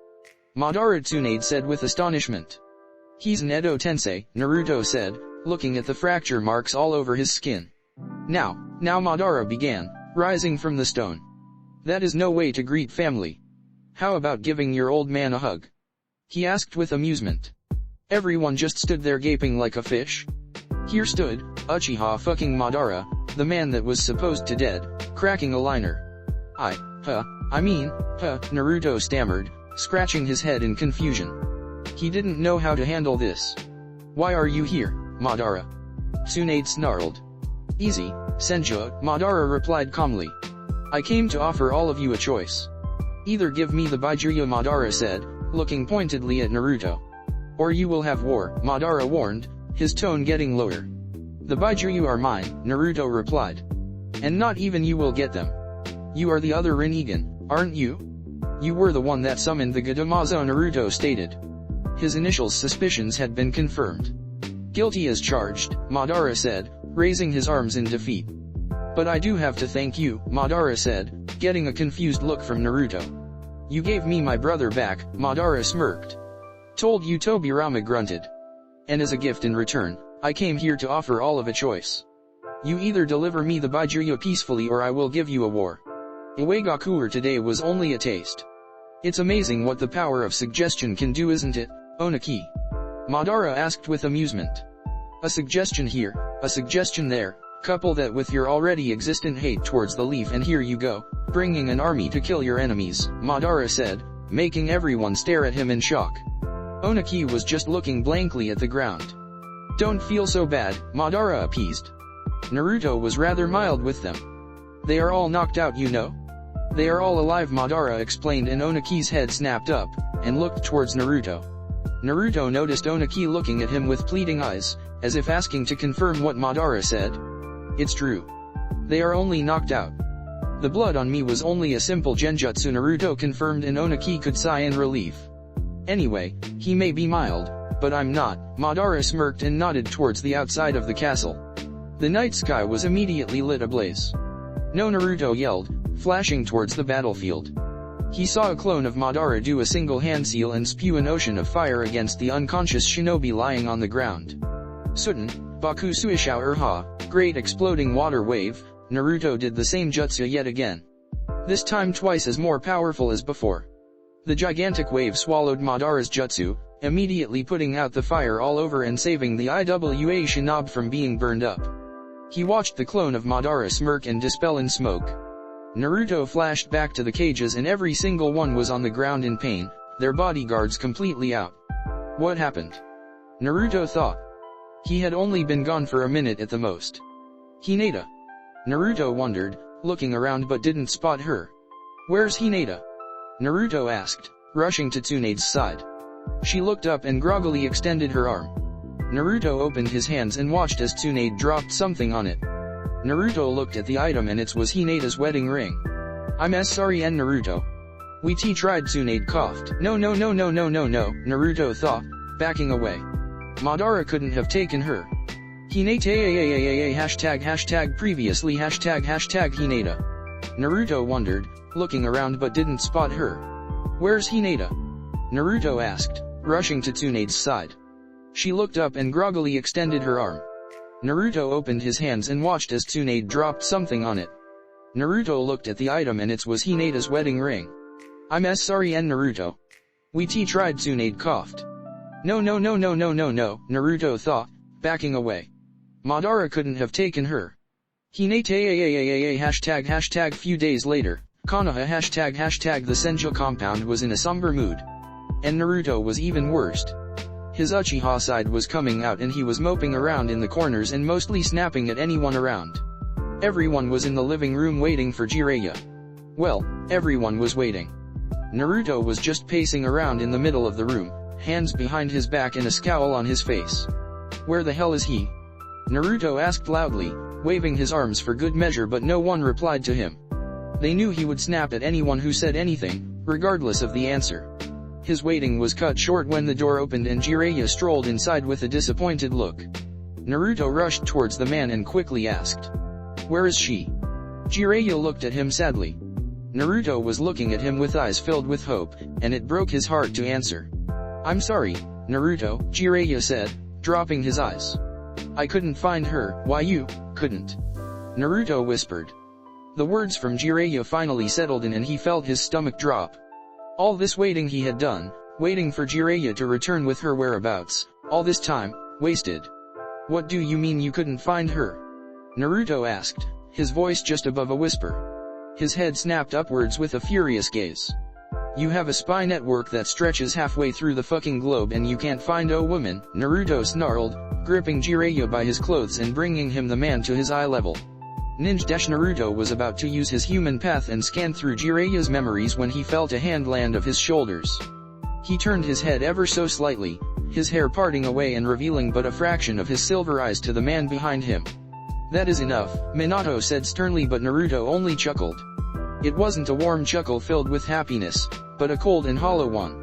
A: Madara Tsunade said with astonishment. "He's an Edo Tensei," Naruto said, looking at the fracture marks all over his skin. Now Madara began, rising from the stone. "That is no way to greet family. How about giving your old man a hug?" he asked with amusement. Everyone just stood there gaping like a fish. Here stood Uchiha fucking Madara, the man that was supposed to dead, cracking a liner. Naruto stammered, scratching his head in confusion. He didn't know how to handle this. "Why are you here, Madara?" Tsunade snarled. "Easy, Senju," Madara replied calmly. "I came to offer all of you a choice. Either give me the Baijuyo," Madara said, looking pointedly at Naruto. "Or you will have war," Madara warned, his tone getting lower. "The Baijuyo are mine," Naruto replied. "And not even you will get them. You are the other Rinnegan, aren't you? You were the one that summoned the Godamazo," Naruto stated. His initial suspicions had been confirmed. "Guilty as charged," Madara said, raising his arms in defeat. "But I do have to thank you," Madara said, getting a confused look from Naruto. "You gave me my brother back," Madara smirked. "Told you," Tobirama grunted. "And as a gift in return, I came here to offer all of a choice. You either deliver me the Baijuyo peacefully or I will give you a war." Iwagakuer today was only a taste. "It's amazing what the power of suggestion can do, isn't it, Onaki?" Madara asked with amusement. "A suggestion here, a suggestion there, couple that with your already existent hate towards the leaf and here you go, bringing an army to kill your enemies," Madara said, making everyone stare at him in shock. Onaki was just looking blankly at the ground. "Don't feel so bad," Madara appeased. Naruto was rather mild with them. "They are all knocked out, you know. They are all alive," Madara explained, and Onaki's head snapped up, and looked towards Naruto. Naruto noticed Onaki looking at him with pleading eyes, as if asking to confirm what Madara said. "It's true. They are only knocked out. The blood on me was only a simple genjutsu," Naruto confirmed, and Onaki could sigh in relief. "Anyway, he may be mild, but I'm not," Madara smirked and nodded towards the outside of the castle. The night sky was immediately lit ablaze. "No!" Naruto yelled, flashing towards the battlefield. He saw a clone of Madara do a single hand seal and spew an ocean of fire against the unconscious shinobi lying on the ground. Sudden, Baku Suishao Urha, great exploding water wave, Naruto did the same jutsu yet again. This time twice as more powerful as before. The gigantic wave swallowed Madara's jutsu, immediately putting out the fire all over and saving the Iwa shinobi from being burned up. He watched the clone of Madara smirk and dispel in smoke. Naruto flashed back to the cages and every single one was on the ground in pain, their bodyguards completely out. What happened? Naruto thought. He had only been gone for a minute at the most. Hinata. Naruto wondered, looking around but didn't spot her. Where's Hinata? Naruto asked, rushing to Tsunade's side. She looked up and groggily extended her arm. Naruto opened his hands and watched as Tsunade dropped something on it. Naruto looked at the item and it was Hinata's wedding ring. I'm sorry Naruto. We tried, Tsunade coughed. No, Naruto thought, backing away. Madara couldn't have taken her. Hinata hashtag previously hashtag Hinata. Naruto wondered, looking around but didn't spot her. Where's Hinata? Naruto asked, rushing to Tsunade's side. She looked up and groggily extended her arm. Naruto opened his hands and watched as Tsunade dropped something on it. Naruto looked at the item and it was Hinata's wedding ring. I'm sorry Naruto. We tried Tsunade coughed. No, Naruto thought, backing away. Madara couldn't have taken her. Hinata hashtag few days later, Konoha hashtag the Senju compound was in a somber mood. And Naruto was even worse. His Uchiha side was coming out and he was moping around in the corners and mostly snapping at anyone around. Everyone was in the living room waiting for Jiraiya. Well, everyone was waiting. Naruto was just pacing around in the middle of the room, hands behind his back and a scowl on his face. Where the hell is he? Naruto asked loudly, waving his arms for good measure, but no one replied to him. They knew he would snap at anyone who said anything, regardless of the answer. His waiting was cut short when the door opened and Jiraiya strolled inside with a disappointed look. Naruto rushed towards the man and quickly asked, "Where is she?" Jiraiya looked at him sadly. Naruto was looking at him with eyes filled with hope, and it broke his heart to answer. "I'm sorry, Naruto," Jiraiya said, dropping his eyes. "I couldn't find her." "Why you couldn't?" Naruto whispered. The words from Jiraiya finally settled in and he felt his stomach drop. All this waiting he had done, waiting for Jiraiya to return with her whereabouts, all this time, wasted. "What do you mean you couldn't find her?" Naruto asked, his voice just above a whisper. His head snapped upwards with a furious gaze. "You have a spy network that stretches halfway through the fucking globe and you can't find a woman," Naruto snarled, gripping Jiraiya by his clothes and bringing him the man to his eye level. Naruto was about to use his human path and scan through Jiraiya's memories when he felt a hand land of his shoulders. He turned his head ever so slightly, his hair parting away and revealing but a fraction of his silver eyes to the man behind him. "That is enough," Minato said sternly, but Naruto only chuckled. It wasn't a warm chuckle filled with happiness, but a cold and hollow one.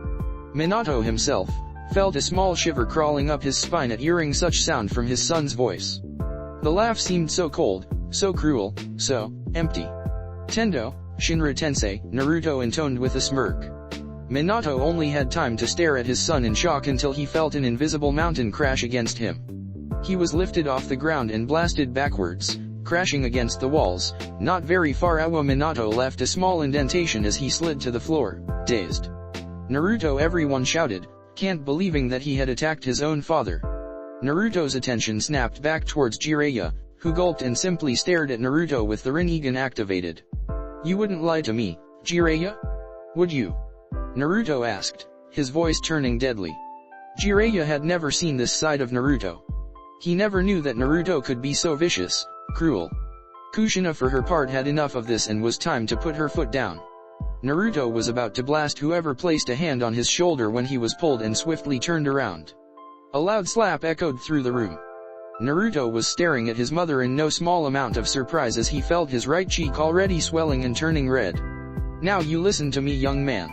A: Minato himself felt a small shiver crawling up his spine at hearing such sound from his son's voice. The laugh seemed so cold, so cruel, so empty. "Tendo, Shinra Tensei," Naruto intoned with a smirk. Minato only had time to stare at his son in shock until he felt an invisible mountain crash against him. He was lifted off the ground and blasted backwards, crashing against the walls. Not very far away, Minato left a small indentation as he slid to the floor, dazed. "Naruto!" everyone shouted, can't believing that he had attacked his own father. Naruto's attention snapped back towards Jiraiya, who gulped and simply stared at Naruto with the Rinnegan activated. "You wouldn't lie to me, Jiraiya? Would you?" Naruto asked, his voice turning deadly. Jiraiya had never seen this side of Naruto. He never knew that Naruto could be so vicious, cruel. Kushina for her part had enough of this and was time to put her foot down. Naruto was about to blast whoever placed a hand on his shoulder when he was pulled and swiftly turned around. A loud slap echoed through the room. Naruto was staring at his mother in no small amount of surprise as he felt his right cheek already swelling and turning red. "Now you listen to me, young man.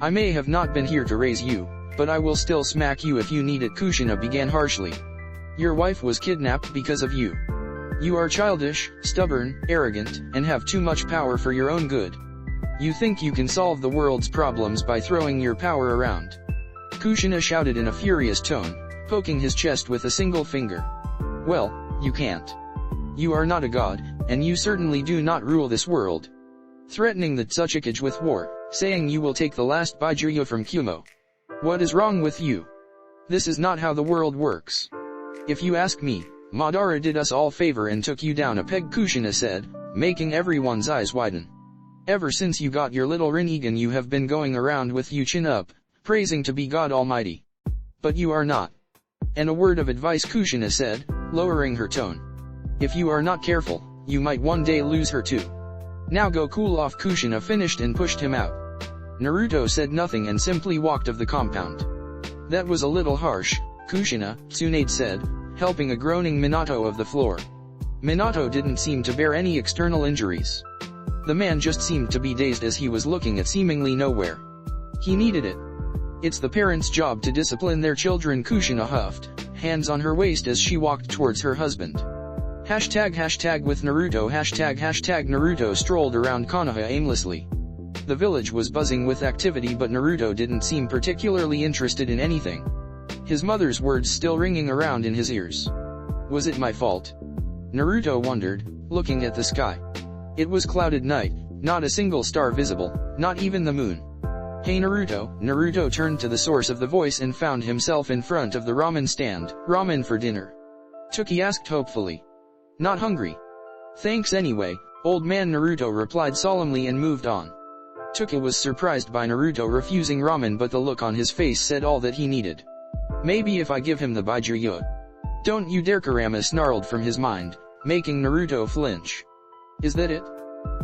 A: I may have not been here to raise you, but I will still smack you if you need it," Kushina began harshly. "Your wife was kidnapped because of you. You are childish, stubborn, arrogant, and have too much power for your own good. You think you can solve the world's problems by throwing your power around." Kushina shouted in a furious tone, poking his chest with a single finger. "Well, you can't. You are not a god, and you certainly do not rule this world. Threatening the Tsuchikage with war, saying you will take the last Byakuya from Kumo. What is wrong with you? This is not how the world works. If you ask me, Madara did us all favor and took you down a peg," Kushina said, making everyone's eyes widen. "Ever since you got your little Rinnegan you have been going around with you chin up, praising to be God Almighty. But you are not. And a word of advice," Kushina said, lowering her tone. "If you are not careful, you might one day lose her too. Now go cool off." Kushina finished and pushed him out. Naruto said nothing and simply walked of the compound. "That was a little harsh, Kushina," Tsunade said, helping a groaning Minato of the floor. Minato didn't seem to bear any external injuries. The man just seemed to be dazed as he was looking at seemingly nowhere. He needed it. "It's the parents' job to discipline their children," Kushina huffed, hands on her waist as she walked towards her husband. Hashtag with Naruto hashtag Naruto strolled around Konoha aimlessly. The village was buzzing with activity, but Naruto didn't seem particularly interested in anything. His mother's words still ringing around in his ears. Was it my fault? Naruto wondered, looking at the sky. It was clouded night, not a single star visible, not even the moon. Hey Naruto. Naruto turned to the source of the voice and found himself in front of the ramen stand. Ramen for dinner? Tuki asked hopefully. Not hungry. Thanks anyway, old man. Naruto replied solemnly and moved on. Tuki was surprised by Naruto refusing ramen, but the look on his face said all that he needed. Maybe if I give him the baijuyu. Don't you dare, Kurama snarled from his mind, making Naruto flinch. Is that it?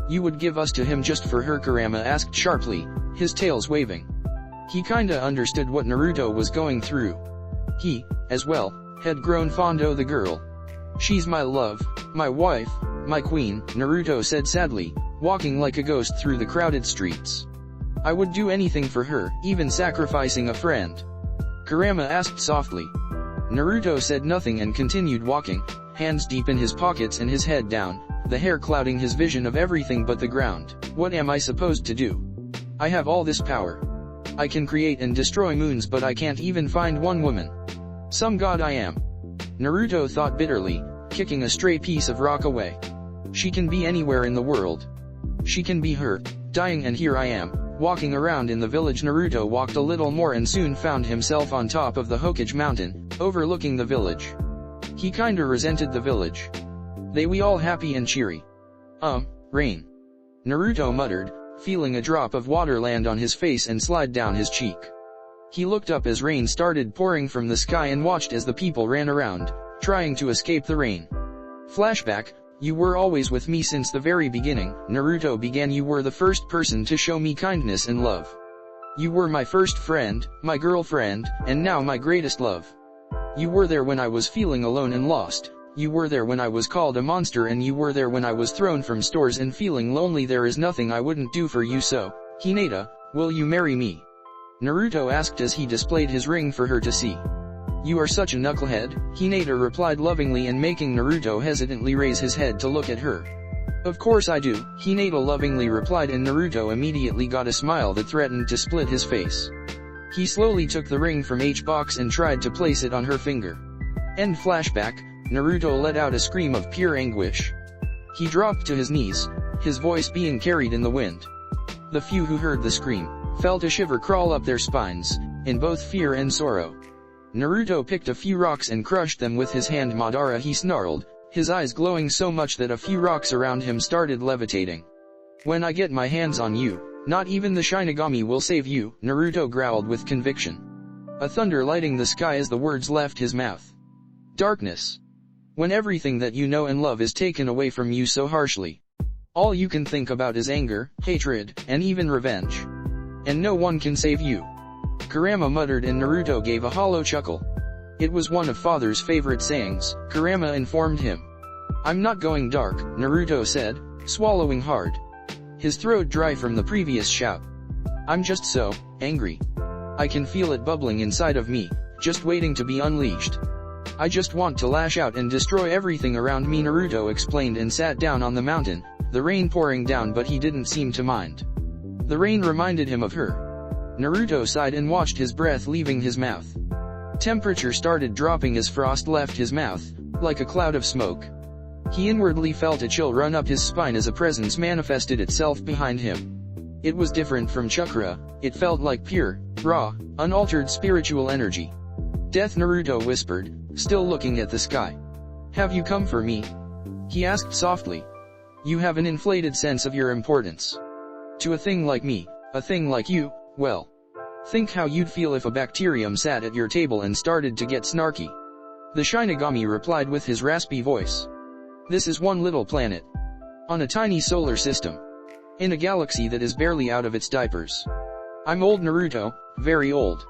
A: You would give us to him just for her? Kurama asked sharply, his tails waving. He kinda understood what Naruto was going through. He, as well, had grown fond of the girl. She's my love, my wife, my queen, Naruto said sadly, walking like a ghost through the crowded streets. I would do anything for her, even sacrificing a friend. Kurama asked softly. Naruto said nothing and continued walking, hands deep in his pockets and his head down, the hair clouding his vision of everything but the ground. What am I supposed to do? I have all this power. I can create and destroy moons, but I can't even find one woman. Some god I am. Naruto thought bitterly, kicking a stray piece of rock away. She can be anywhere in the world. She can be hurt, dying, and here I am, walking around in the village. Naruto walked a little more and soon found himself on top of the Hokage mountain, overlooking the village. He kinda resented the village. They we all happy and cheery. Rain. Naruto muttered, feeling a drop of water land on his face and slide down his cheek. He looked up as rain started pouring from the sky and watched as the people ran around, trying to escape the rain. Flashback. You were always with me since the very beginning, Naruto began. You were the first person to show me kindness and love. You were my first friend, my girlfriend, and now my greatest love. You were there when I was feeling alone and lost. You were there when I was called a monster, and you were there when I was thrown from stores and feeling lonely. There is nothing I wouldn't do for you. So, Hinata, will you marry me? Naruto asked as he displayed his ring for her to see. You are such a knucklehead, Hinata replied lovingly and making Naruto hesitantly raise his head to look at her. Of course I do, Hinata lovingly replied, and Naruto immediately got a smile that threatened to split his face. He slowly took the ring from H box and tried to place it on her finger. End flashback. Naruto let out a scream of pure anguish. He dropped to his knees, his voice being carried in the wind. The few who heard the scream felt a shiver crawl up their spines, in both fear and sorrow. Naruto picked a few rocks and crushed them with his hand. Madara, he snarled, his eyes glowing so much that a few rocks around him started levitating. When I get my hands on you, not even the Shinigami will save you, Naruto growled with conviction. A thunder lighting the sky as the words left his mouth. Darkness. When everything that you know and love is taken away from you so harshly. All you can think about is anger, hatred, and even revenge. And no one can save you. Kurama muttered, and Naruto gave a hollow chuckle. It was one of father's favorite sayings, Kurama informed him. I'm not going dark, Naruto said, swallowing hard. His throat dry from the previous shout. I'm just so angry. I can feel it bubbling inside of me, just waiting to be unleashed. I just want to lash out and destroy everything around me, Naruto explained and sat down on the mountain, the rain pouring down, but he didn't seem to mind. The rain reminded him of her. Naruto sighed and watched his breath leaving his mouth. Temperature started dropping as frost left his mouth, like a cloud of smoke. He inwardly felt a chill run up his spine as a presence manifested itself behind him. It was different from chakra, it felt like pure, raw, unaltered spiritual energy. Death, Naruto whispered, still looking at the sky. Have you come for me? He asked softly. You have an inflated sense of your importance. To a thing like me, a thing like you, well. Think how you'd feel if a bacterium sat at your table and started to get snarky. The Shinigami replied with his raspy voice. This is one little planet. On a tiny solar system. In a galaxy that is barely out of its diapers. I'm old, Naruto, very old.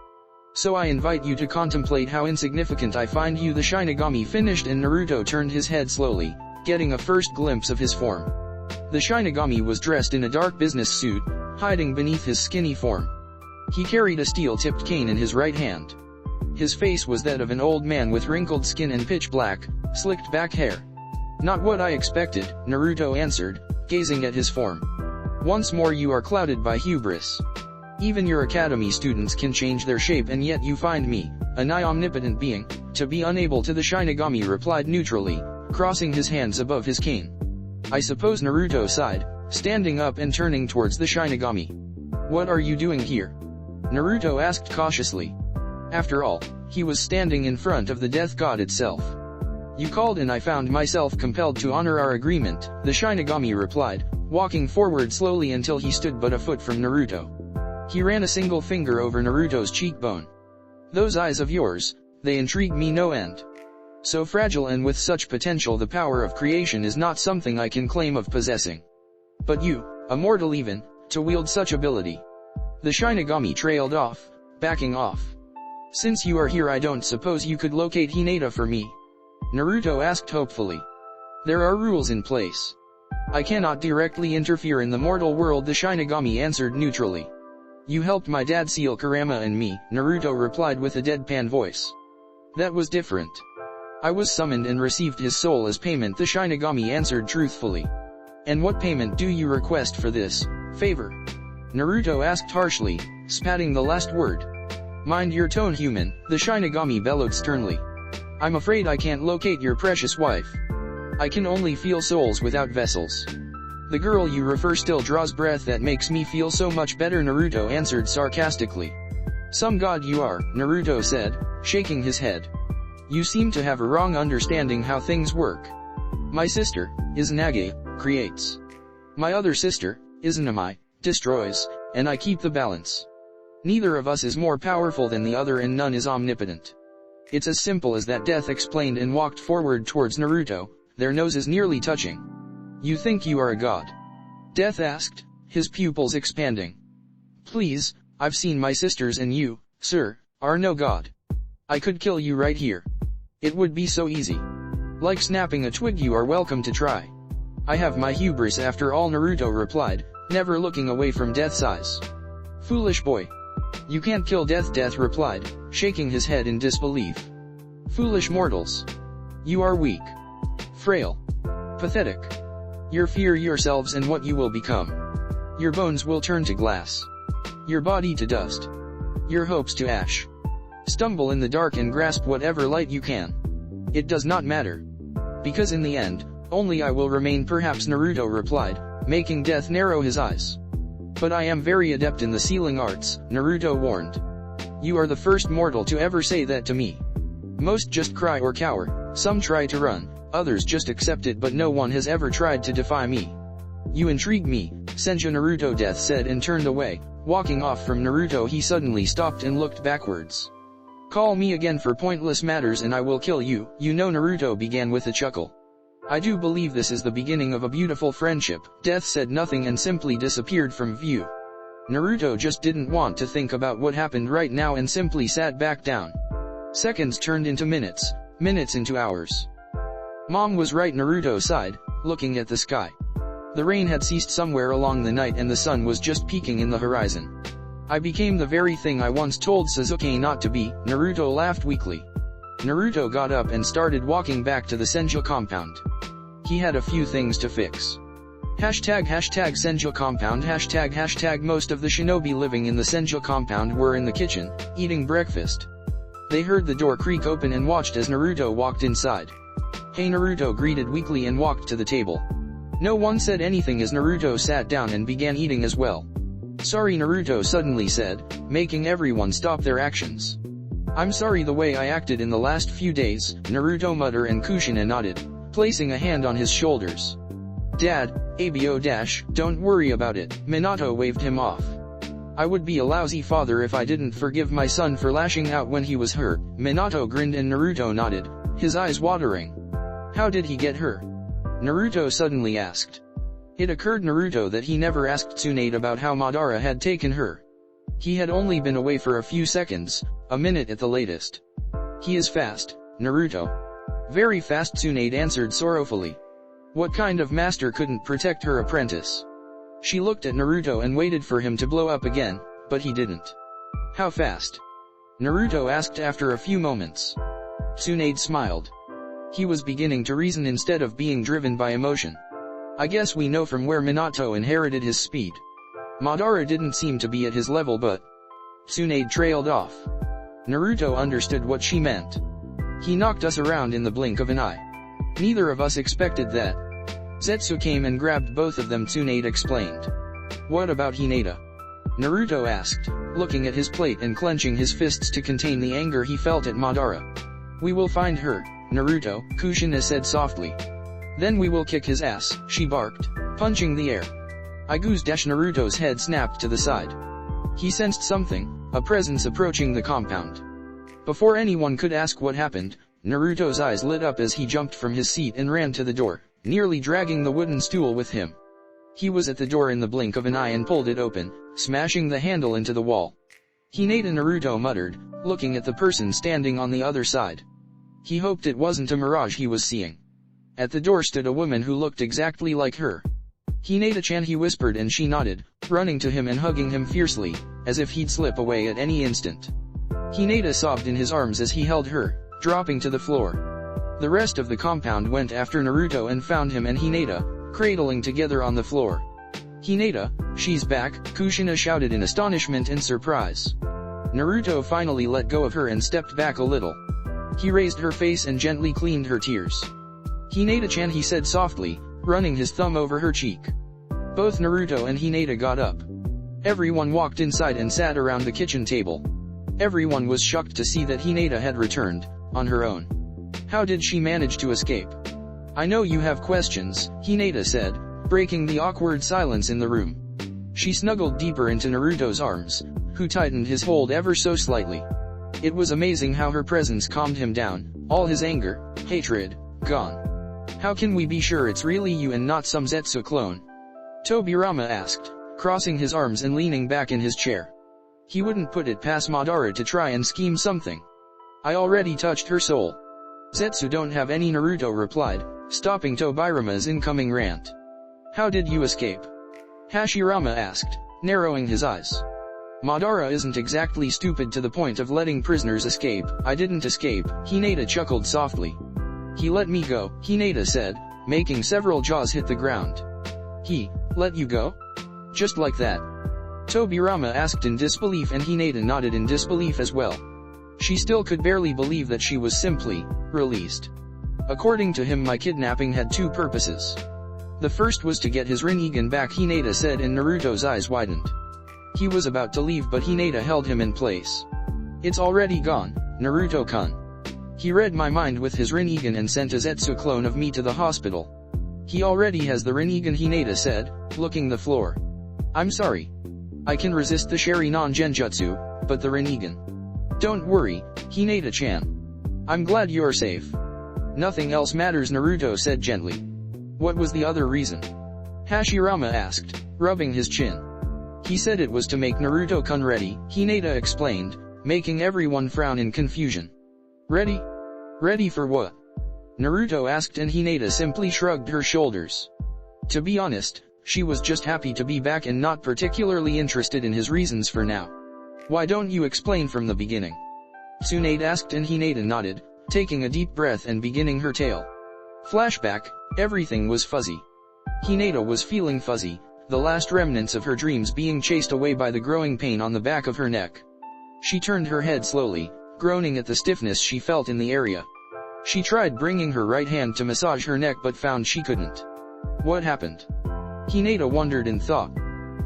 A: So I invite you to contemplate how insignificant I find you, the Shinigami finished, and Naruto turned his head slowly, getting a first glimpse of his form. The Shinigami was dressed in a dark business suit, hiding beneath his skinny form. He carried a steel-tipped cane in his right hand. His face was that of an old man with wrinkled skin and pitch black, slicked back hair. Not what I expected, Naruto answered, gazing at his form. Once more you are clouded by hubris. Even your academy students can change their shape, and yet you find me, a nigh omnipotent being, to be unable to. The Shinigami replied neutrally, crossing his hands above his cane. I suppose, Naruto sighed, standing up and turning towards the Shinigami. What are you doing here? Naruto asked cautiously. After all, he was standing in front of the death god itself. You called and I found myself compelled to honor our agreement, the Shinigami replied, walking forward slowly until he stood but a foot from Naruto. He ran a single finger over Naruto's cheekbone. Those eyes of yours, they intrigue me no end. So fragile and with such potential, the power of creation is not something I can claim of possessing. But you, a mortal even, to wield such ability. The Shinigami trailed off, backing off. Since you are here, I don't suppose you could locate Hinata for me? Naruto asked hopefully. There are rules in place. I cannot directly interfere in the mortal world, the Shinigami answered neutrally. You helped my dad seal Kurama and me, Naruto replied with a deadpan voice. That was different. I was summoned and received his soul as payment, the Shinigami answered truthfully. And what payment do you request for this favor? Naruto asked harshly, spatting the last word. Mind your tone, human, the Shinigami bellowed sternly. I'm afraid I can't locate your precious wife. I can only feel souls without vessels. The girl you refer still draws breath that makes me feel so much better, Naruto answered sarcastically. Some god you are, Naruto said, shaking his head. You seem to have a wrong understanding how things work. My sister, Izanagi, creates. My other sister, Izanami, destroys, and I keep the balance. Neither of us is more powerful than the other and none is omnipotent. It's as simple as that, Death explained and walked forward towards Naruto, their noses nearly touching. You think you are a god? Death asked, his pupils expanding. Please, I've seen my sisters and you, sir, are no god. I could kill you right here. It would be so easy. Like snapping a twig, you are welcome to try. I have my hubris after all, Naruto replied, never looking away from Death's eyes. Foolish boy. You can't kill Death, Death replied, shaking his head in disbelief. Foolish mortals. You are weak. Frail. Pathetic. You fear yourselves and what you will become. Your bones will turn to glass. Your body to dust. Your hopes to ash. Stumble in the dark and grasp whatever light you can. It does not matter. Because in the end, only I will remain, perhaps, Naruto replied, making Death narrow his eyes. But I am very adept in the sealing arts, Naruto warned. You are the first mortal to ever say that to me. Most just cry or cower, some try to run, others just accept it, but no one has ever tried to defy me. You intrigue me, Senju, Naruto, Death said and turned away. Walking off from Naruto, he suddenly stopped and looked backwards. Call me again for pointless matters and I will kill you, you know, Naruto began with a chuckle. I do believe this is the beginning of a beautiful friendship. Death said nothing and simply disappeared from view. Naruto just didn't want to think about what happened right now and simply sat back down. Seconds turned into minutes, minutes into hours. Mom was right, Naruto sighed, looking at the sky. The rain had ceased somewhere along the night and the sun was just peeking in the horizon. I became the very thing I once told Sasuke not to be, Naruto laughed weakly. Naruto got up and started walking back to the Senju compound. He had a few things to fix. Hashtag Senju compound, hashtag most of the shinobi living in the Senju compound were in the kitchen, eating breakfast. They heard the door creak open and watched as Naruto walked inside. Hey, Naruto greeted weakly and walked to the table. No one said anything as Naruto sat down and began eating as well. Sorry, Naruto suddenly said, making everyone stop their actions. I'm sorry the way I acted in the last few days, Naruto muttered and Kushina nodded, placing a hand on his shoulders. Dad, abo don't worry about it, Minato waved him off. I would be a lousy father if I didn't forgive my son for lashing out when he was hurt, Minato grinned and Naruto nodded, his eyes watering. How did he get her? Naruto suddenly asked. It occurred Naruto that he never asked Tsunade about how Madara had taken her. He had only been away for a few seconds, a minute at the latest. He is fast, Naruto. Very fast, Tsunade answered sorrowfully. What kind of master couldn't protect her apprentice? She looked at Naruto and waited for him to blow up again, but he didn't. How fast? Naruto asked after a few moments. Tsunade smiled. He was beginning to reason instead of being driven by emotion. I guess we know from where Minato inherited his speed. Madara didn't seem to be at his level, but... Tsunade trailed off. Naruto understood what she meant. He knocked us around in the blink of an eye. Neither of us expected that. Zetsu came and grabbed both of them, Tsunade explained. What about Hinata? Naruto asked, looking at his plate and clenching his fists to contain the anger he felt at Madara. We will find her, Naruto, Kushina said softly. Then we will kick his ass, she barked, punching the air. Naruto's head snapped to the side. He sensed something, a presence approaching the compound. Before anyone could ask what happened, Naruto's eyes lit up as he jumped from his seat and ran to the door, nearly dragging the wooden stool with him. He was at the door in the blink of an eye and pulled it open, smashing the handle into the wall. Hinata, Naruto muttered, looking at the person standing on the other side. He hoped it wasn't a mirage he was seeing. At the door stood a woman who looked exactly like her. Hinata-chan, he whispered, and she nodded, running to him and hugging him fiercely, as if he'd slip away at any instant. Hinata sobbed in his arms as he held her, dropping to the floor. The rest of the compound went after Naruto and found him and Hinata, cradling together on the floor. Hinata, she's back, Kushina shouted in astonishment and surprise. Naruto finally let go of her and stepped back a little. He raised her face and gently cleaned her tears. Hinata-chan, he said softly, running his thumb over her cheek. Both Naruto and Hinata got up. Everyone walked inside and sat around the kitchen table. Everyone was shocked to see that Hinata had returned, on her own. How did she manage to escape? I know you have questions, Hinata said, breaking the awkward silence in the room. She snuggled deeper into Naruto's arms, who tightened his hold ever so slightly. It was amazing how her presence calmed him down, all his anger, hatred, gone. How can we be sure it's really you and not some Zetsu clone? Tobirama asked, crossing his arms and leaning back in his chair. He wouldn't put it past Madara to try and scheme something. I already touched her soul. Zetsu don't have any, Naruto replied, stopping Tobirama's incoming rant. How did you escape? Hashirama asked, narrowing his eyes. Madara isn't exactly stupid to the point of letting prisoners escape. I didn't escape, Hinata chuckled softly. He let me go, Hinata said, making several jaws hit the ground. He let you go? Just like that? Tobirama asked in disbelief, and Hinata nodded in disbelief as well. She still could barely believe that she was simply released. According to him, my kidnapping had two purposes. The first was to get his Rinnegan back, Hinata said, and Naruto's eyes widened. He was about to leave, but Hinata held him in place. It's already gone, Naruto-kun. He read my mind with his Rinnegan and sent a Zetsu clone of me to the hospital. He already has the Rinnegan, Hinata said, looking the floor. I'm sorry. I can resist the Sharingan Genjutsu, but the Rinnegan. Don't worry, Hinata-chan. I'm glad you're safe. Nothing else matters, Naruto said gently. What was the other reason? Hashirama asked, rubbing his chin. He said it was to make Naruto-kun ready, Hinata explained, making everyone frown in confusion. Ready? Ready for what? Naruto asked, and Hinata simply shrugged her shoulders. To be honest, she was just happy to be back and not particularly interested in his reasons for now. Why don't you explain from the beginning? Tsunade asked, and Hinata nodded, taking a deep breath and beginning her tale. Flashback, everything was fuzzy. Hinata was feeling fuzzy, the last remnants of her dreams being chased away by the growing pain on the back of her neck. She turned her head slowly, groaning at the stiffness she felt in the area. She tried bringing her right hand to massage her neck but found she couldn't. What happened? Hinata wondered in thought.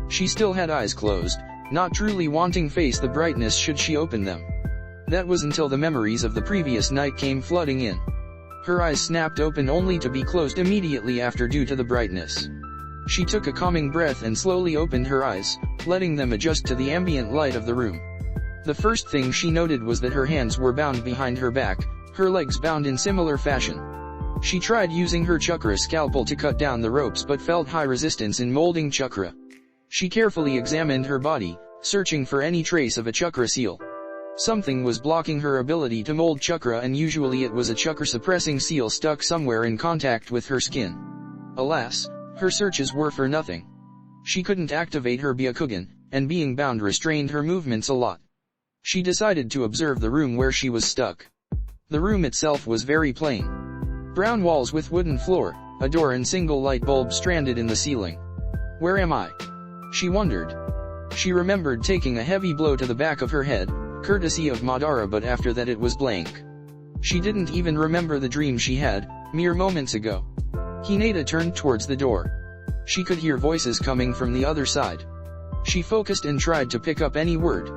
A: She still had eyes closed, not truly wanting face the brightness should she open them. That was until the memories of the previous night came flooding in. Her eyes snapped open only to be closed immediately after due to the brightness. She took a calming breath and slowly opened her eyes, letting them adjust to the ambient light of the room. The first thing she noted was that her hands were bound behind her back, her legs bound in similar fashion. She tried using her chakra scalpel to cut down the ropes but felt high resistance in molding chakra. She carefully examined her body, searching for any trace of a chakra seal. Something was blocking her ability to mold chakra, and usually it was a chakra-suppressing seal stuck somewhere in contact with her skin. Alas, her searches were for nothing. She couldn't activate her Byakugan, and being bound restrained her movements a lot. She decided to observe the room where she was stuck. The room itself was very plain. Brown walls with wooden floor, a door and single light bulb stranded in the ceiling. Where am I? She wondered. She remembered taking a heavy blow to the back of her head, courtesy of Madara, but after that it was blank. She didn't even remember the dream she had, mere moments ago. Hinata turned towards the door. She could hear voices coming from the other side. She focused and tried to pick up any word.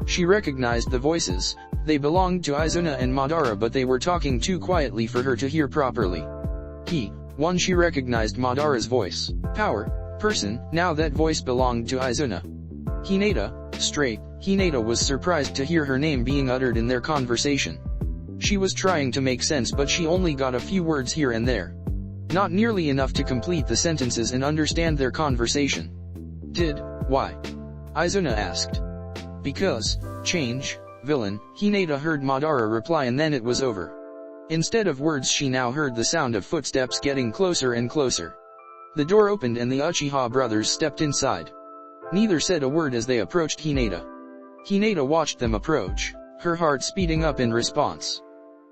A: She recognized the voices. They belonged to Izuna and Madara, but they were talking too quietly for her to hear properly. She recognized Madara's voice. Power, person, now that voice belonged to Izuna. Hinata, straight. Hinata was surprised to hear her name being uttered in their conversation. She was trying to make sense, but she only got a few words here and there. Not nearly enough to complete the sentences and understand their conversation. Why? Izuna asked. Because, change, villain, Hinata heard Madara reply, and then it was over. Instead of words, she now heard the sound of footsteps getting closer and closer. The door opened and the Uchiha brothers stepped inside. Neither said a word as they approached Hinata. Hinata watched them approach, her heart speeding up in response.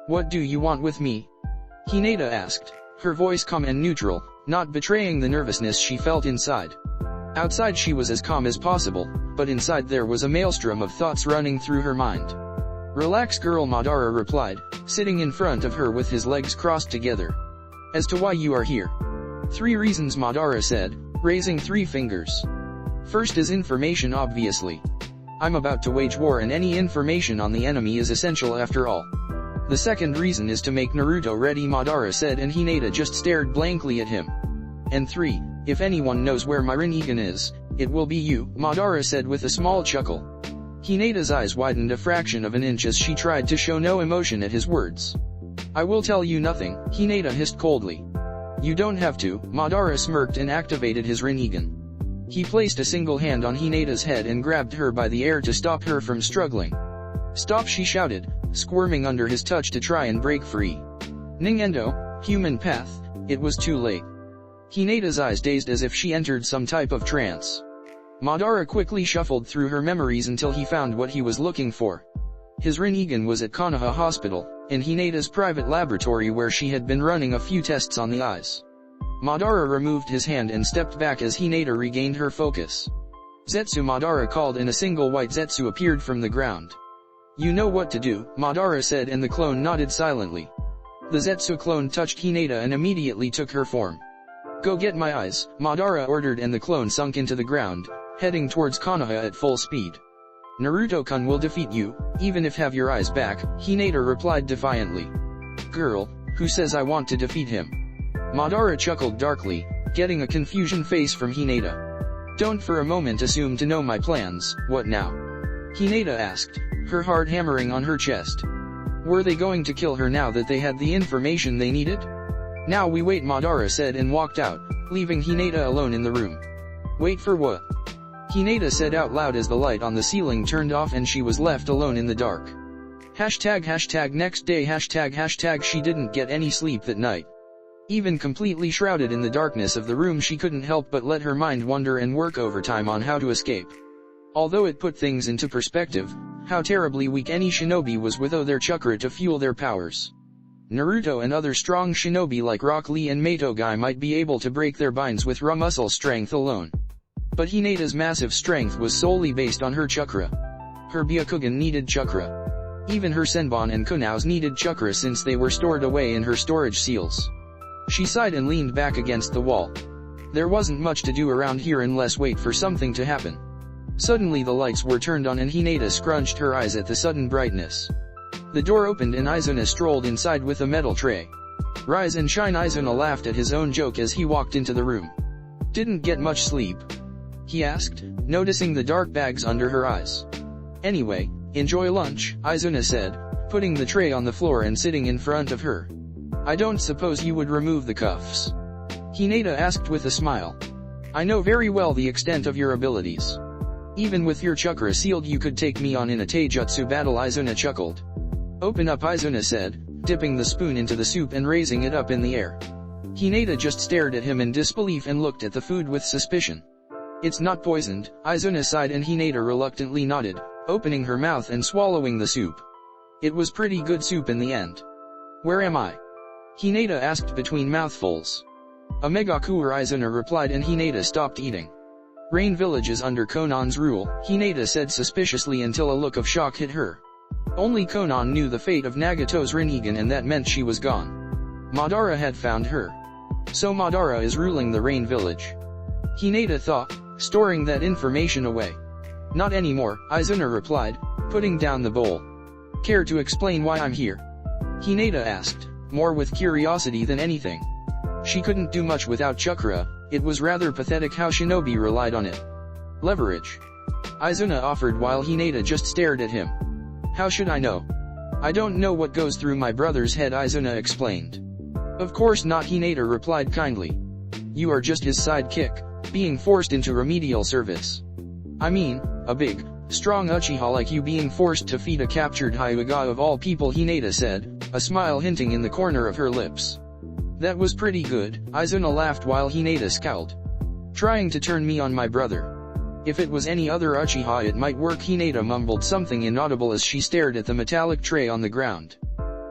A: What do you want with me? Hinata asked, her voice calm and neutral, not betraying the nervousness she felt inside. Outside she was as calm as possible, but inside there was a maelstrom of thoughts running through her mind. Relax, girl, Madara replied, sitting in front of her with his legs crossed together. As to why you are here. 3 reasons, Madara said, raising 3 fingers. First is information, obviously. I'm about to wage war and any information on the enemy is essential after all. The second reason is to make Naruto ready, Madara said, and Hinata just stared blankly at him. And 3, if anyone knows where my Rinnegan is, it will be you, Madara said with a small chuckle. Hinata's eyes widened a fraction of an inch as she tried to show no emotion at his words. I will tell you nothing, Hinata hissed coldly. You don't have to, Madara smirked and activated his Rinnegan. He placed a single hand on Hinata's head and grabbed her by the ear to stop her from struggling. Stop, she shouted, squirming under his touch to try and break free. Ningendo, human path, it was too late. Hinata's eyes dazed as if she entered some type of trance. Madara quickly shuffled through her memories until he found what he was looking for. His Rinnegan was at Konoha Hospital, in Hinata's private laboratory where she had been running a few tests on the eyes. Madara removed his hand and stepped back as Hinata regained her focus. Zetsu, Madara called, and a single white Zetsu appeared from the ground. You know what to do, Madara said, and the clone nodded silently. The Zetsu clone touched Hinata and immediately took her form. Go get my eyes, Madara ordered, and the clone sunk into the ground, heading towards Konoha at full speed. Naruto-kun will defeat you, even if have your eyes back, Hinata replied defiantly. Girl, who says I want to defeat him? Madara chuckled darkly, getting a confusion face from Hinata. Don't for a moment assume to know my plans. What now? Hinata asked, her heart hammering on her chest. Were they going to kill her now that they had the information they needed? Now we wait, Madara said and walked out, leaving Hinata alone in the room. Wait for what? Hinata said out loud as the light on the ceiling turned off and she was left alone in the dark. Next day she didn't get any sleep that night. Even completely shrouded in the darkness of the room, she couldn't help but let her mind wander and work overtime on how to escape. Although it put things into perspective, how terribly weak any shinobi was without their chakra to fuel their powers. Naruto and other strong shinobi like Rock Lee and Matogai might be able to break their binds with raw muscle strength alone. But Hinata's massive strength was solely based on her chakra. Her Byakugan needed chakra. Even her Senbon and Kunaus needed chakra since they were stored away in her storage seals. She sighed and leaned back against the wall. There wasn't much to do around here unless wait for something to happen. Suddenly the lights were turned on and Hinata scrunched her eyes at the sudden brightness. The door opened and Izuna strolled inside with a metal tray. Rise and shine, Izuna laughed at his own joke as he walked into the room. Didn't get much sleep? He asked, noticing the dark bags under her eyes. Anyway, enjoy lunch, Izuna said, putting the tray on the floor and sitting in front of her. I don't suppose you would remove the cuffs? Hinata asked with a smile. I know very well the extent of your abilities. Even with your chakra sealed you could take me on in a taijutsu battle, Izuna chuckled. Open up, Izuna said, dipping the spoon into the soup and raising it up in the air. Hinata just stared at him in disbelief and looked at the food with suspicion. It's not poisoned, Izuna sighed, and Hinata reluctantly nodded, opening her mouth and swallowing the soup. It was pretty good soup in the end. Where am I? Hinata asked between mouthfuls. A Megakure, Izuna replied, and Hinata stopped eating. Rain Village is under Conan's rule, Hinata said suspiciously until a look of shock hit her. Only Konan knew the fate of Nagato's Rinnegan, and that meant she was gone. Madara had found her. So Madara is ruling the Rain Village. Hinata thought, storing that information away. Not anymore, Izuna replied, putting down the bowl. Care to explain why I'm here? Hinata asked, more with curiosity than anything. She couldn't do much without chakra, it was rather pathetic how shinobi relied on it. Leverage. Izuna offered while Hinata just stared at him. How should I know? I don't know what goes through my brother's head, Izuna explained. Of course not, Hinata replied kindly. You are just his sidekick, being forced into remedial service. I mean, a big, strong Uchiha like you being forced to feed a captured Hyuga of all people, Hinata said, a smile hinting in the corner of her lips. That was pretty good, Izuna laughed while Hinata scowled. Trying to turn me on my brother. If it was any other Uchiha it might work, Hinata mumbled something inaudible as she stared at the metallic tray on the ground.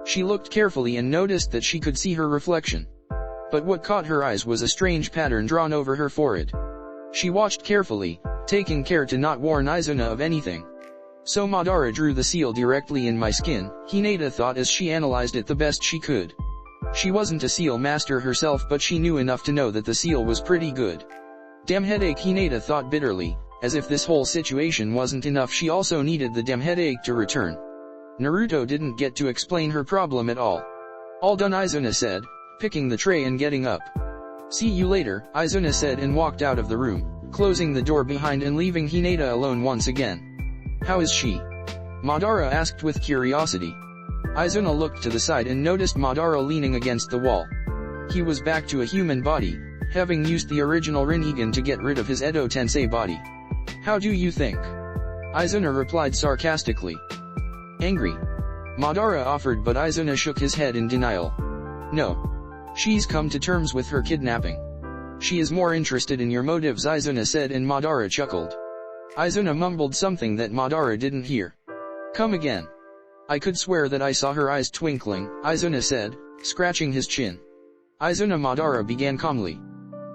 A: She looked carefully and noticed that she could see her reflection. But what caught her eyes was a strange pattern drawn over her forehead. She watched carefully, taking care to not warn Izuna of anything. So Madara drew the seal directly in my skin, Hinata thought as she analyzed it the best she could. She wasn't a seal master herself, but she knew enough to know that the seal was pretty good. Damn headache, Hinata thought bitterly, as if this whole situation wasn't enough she also needed the damn headache to return. Naruto didn't get to explain her problem at all. All done, Izuna said, picking the tray and getting up. See you later, Izuna said and walked out of the room, closing the door behind and leaving Hinata alone once again. How is she? Madara asked with curiosity. Izuna looked to the side and noticed Madara leaning against the wall. He was back to a human body, having used the original Rinnegan to get rid of his Edo Tensei body. How do you think? Izuna replied sarcastically. Angry. Madara offered, but Izuna shook his head in denial. No. She's come to terms with her kidnapping. She is more interested in your motives, Izuna said, and Madara chuckled. Izuna mumbled something that Madara didn't hear. Come again. I could swear that I saw her eyes twinkling, Izuna said, scratching his chin. Izuna, Madara began calmly.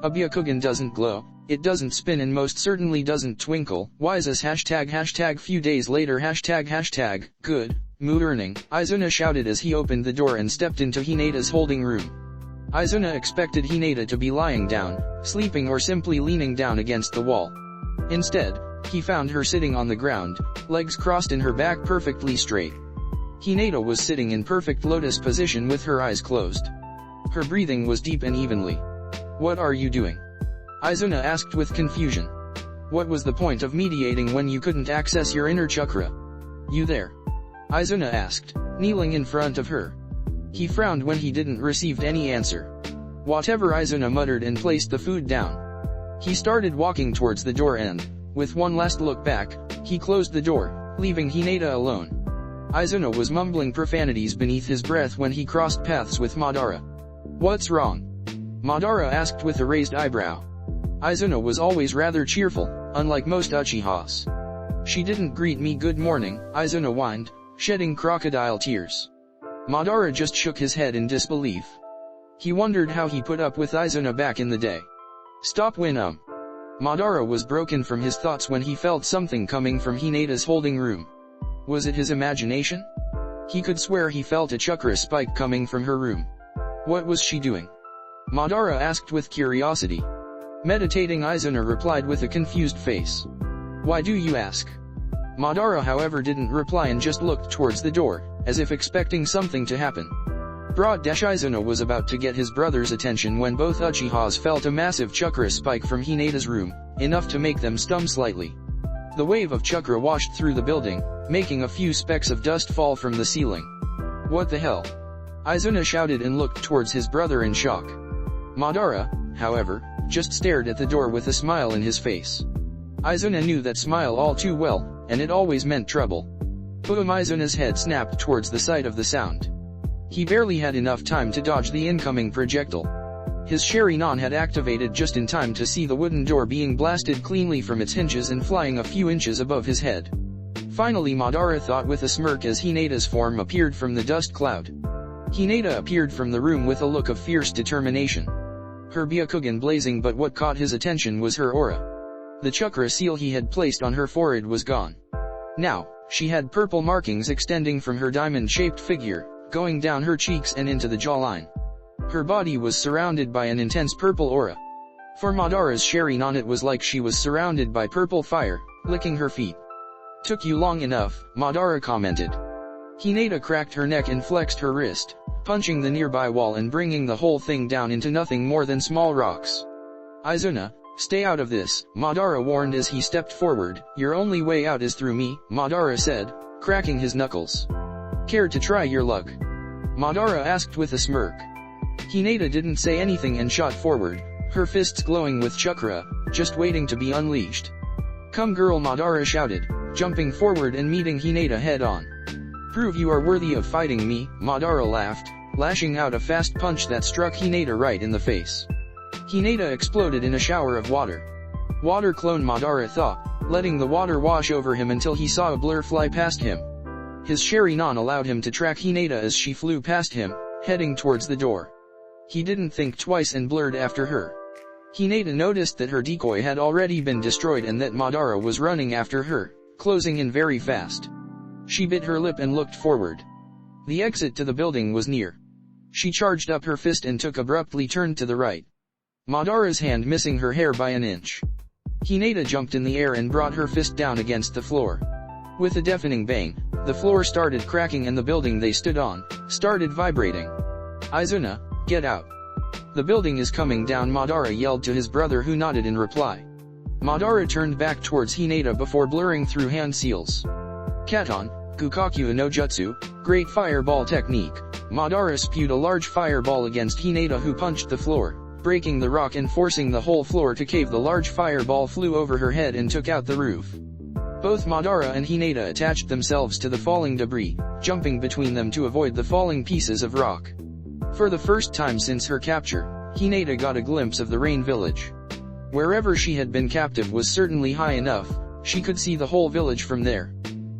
A: A Byakugan doesn't glow, it doesn't spin, and most certainly doesn't twinkle. Wise as hashtag few days later hashtag good mood earning, Izuna shouted as he opened the door and stepped into Hinata's holding room. Izuna expected Hinata to be lying down, sleeping, or simply leaning down against the wall. Instead, he found her sitting on the ground, legs crossed and her back perfectly straight. Hinata was sitting in perfect lotus position with her eyes closed. Her breathing was deep and evenly. What are you doing? Izuna asked with confusion. What was the point of mediating when you couldn't access your inner chakra? You there? Izuna asked, kneeling in front of her. He frowned when he didn't receive any answer. Whatever, Izuna muttered and placed the food down. He started walking towards the door and, with one last look back, he closed the door, leaving Hinata alone. Izuna was mumbling profanities beneath his breath when he crossed paths with Madara. What's wrong? Madara asked with a raised eyebrow. Izuna was always rather cheerful, unlike most Uchihas. She didn't greet me good morning, Izuna whined, shedding crocodile tears. Madara just shook his head in disbelief. He wondered how he put up with Izuna back in the day. Stop when Madara was broken from his thoughts when he felt something coming from Hinata's holding room. Was it his imagination? He could swear he felt a chakra spike coming from her room. What was she doing? Madara asked with curiosity. Meditating, Izuna replied with a confused face. Why do you ask? Madara, however, didn't reply and just looked towards the door, as if expecting something to happen. Izuna was about to get his brother's attention when both Uchihas felt a massive chakra spike from Hinata's room, enough to make them stum slightly. The wave of chakra washed through the building, making a few specks of dust fall from the ceiling. What the hell? Izuna shouted and looked towards his brother in shock. Madara, however, just stared at the door with a smile in his face. Izuna knew that smile all too well, and it always meant trouble. Boom! Izuna's head snapped towards the site of the sound. He barely had enough time to dodge the incoming projectile. His Sharingan had activated just in time to see the wooden door being blasted cleanly from its hinges and flying a few inches above his head. Finally, Madara thought with a smirk as Hinata's form appeared from the dust cloud. Hinata appeared from the room with a look of fierce determination. Her Byakugan blazing, but what caught his attention was her aura. The chakra seal he had placed on her forehead was gone. Now, She had purple markings extending from her diamond-shaped figure, going down her cheeks and into the jawline. Her body was surrounded by an intense purple aura. For Madara's Sharingan, it was like she was surrounded by purple fire, licking her feet. "Took you long enough," Madara commented. Hinata cracked her neck and flexed her wrist, punching the nearby wall and bringing the whole thing down into nothing more than small rocks. "Izuna, stay out of this," Madara warned as he stepped forward. "Your only way out is through me," Madara said, cracking his knuckles. "Care to try your luck?" Madara asked with a smirk. Hinata didn't say anything and shot forward, her fists glowing with chakra, just waiting to be unleashed. "Come girl," Madara shouted, jumping forward and meeting Hinata head-on. "Prove you are worthy of fighting me," Madara laughed, lashing out a fast punch that struck Hinata right in the face. Hinata exploded in a shower of water. Water clone, Madara thought, letting the water wash over him until he saw a blur fly past him. His Sharingan allowed him to track Hinata as she flew past him, heading towards the door. He didn't think twice and blurred after her. Hinata noticed that her decoy had already been destroyed and that Madara was running after her, closing in very fast. She bit her lip and looked forward. The exit to the building was near. She charged up her fist and abruptly turned to the right. Madara's hand missing her hair by an inch. Hinata jumped in the air and brought her fist down against the floor. With a deafening bang, the floor started cracking and the building they stood on started vibrating. "Izuna, get out. The building is coming down," Madara yelled to his brother, who nodded in reply. Madara turned back towards Hinata before blurring through hand seals. "Katon, Kukaku no Jutsu, great fireball technique." Madara spewed a large fireball against Hinata, who punched the floor, breaking the rock and forcing the whole floor to cave. The large fireball flew over her head and took out the roof. Both Madara and Hinata attached themselves to the falling debris, jumping between them to avoid the falling pieces of rock. For the first time since her capture, Hinata got a glimpse of the Rain Village. Wherever she had been captive was certainly high enough, she could see the whole village from there.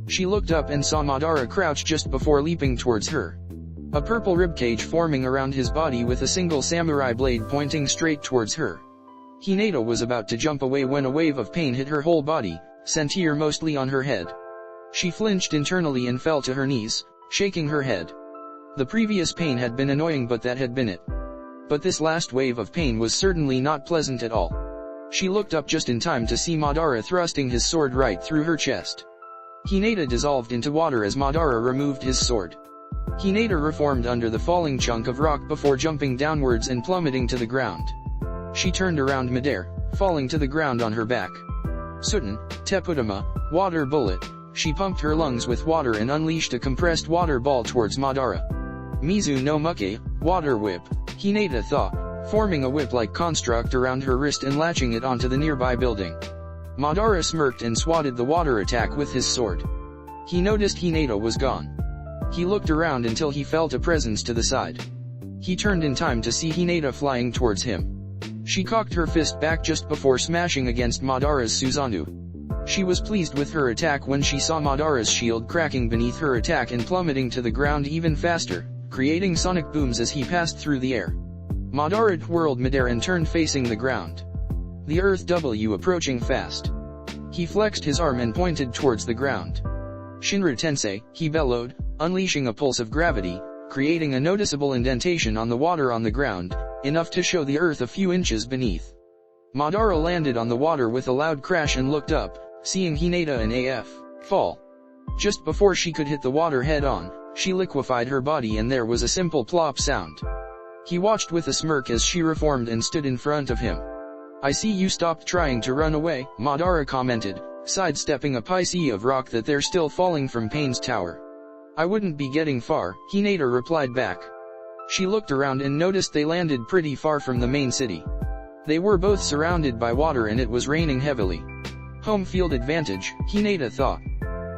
A: She looked up and saw Madara crouch just before leaping towards her. A purple ribcage forming around his body with a single samurai blade pointing straight towards her. Hinata was about to jump away when a wave of pain hit her whole body, sentire mostly on her head. She flinched internally and fell to her knees, shaking her head. The previous pain had been annoying, but that had been it. But this last wave of pain was certainly not pleasant at all. She looked up just in time to see Madara thrusting his sword right through her chest. Hinata dissolved into water as Madara removed his sword. Hinata reformed under the falling chunk of rock before jumping downwards and plummeting to the ground. She turned around midair, falling to the ground on her back. Sutten, Tepudama, water bullet. She pumped her lungs with water and unleashed a compressed water ball towards Madara. Mizu no Muke, water whip, Hinata thought, forming a whip-like construct around her wrist and latching it onto the nearby building. Madara smirked and swatted the water attack with his sword. He noticed Hinata was gone. He looked around until he felt a presence to the side. He turned in time to see Hinata flying towards him. She cocked her fist back just before smashing against Madara's Susanoo. She was pleased with her attack when she saw Madara's shield cracking beneath her attack and plummeting to the ground even faster, creating sonic booms as he passed through the air. Madara twirled midair and turned facing the ground. The Earth W approaching fast. He flexed his arm and pointed towards the ground. Shinra Tensei, he bellowed, unleashing a pulse of gravity, creating a noticeable indentation on the water on the ground, enough to show the earth a few inches beneath. Madara landed on the water with a loud crash and looked up, seeing Hinata and AF fall. Just before she could hit the water head-on, she liquefied her body and there was a simple plop sound. He watched with a smirk as she reformed and stood in front of him. "I see you stopped trying to run away," Madara commented, sidestepping a piece of rock that they're still falling from Pain's tower. "I wouldn't be getting far," Hinata replied back. She looked around and noticed they landed pretty far from the main city. They were both surrounded by water and it was raining heavily. Home field advantage, Hinata thought.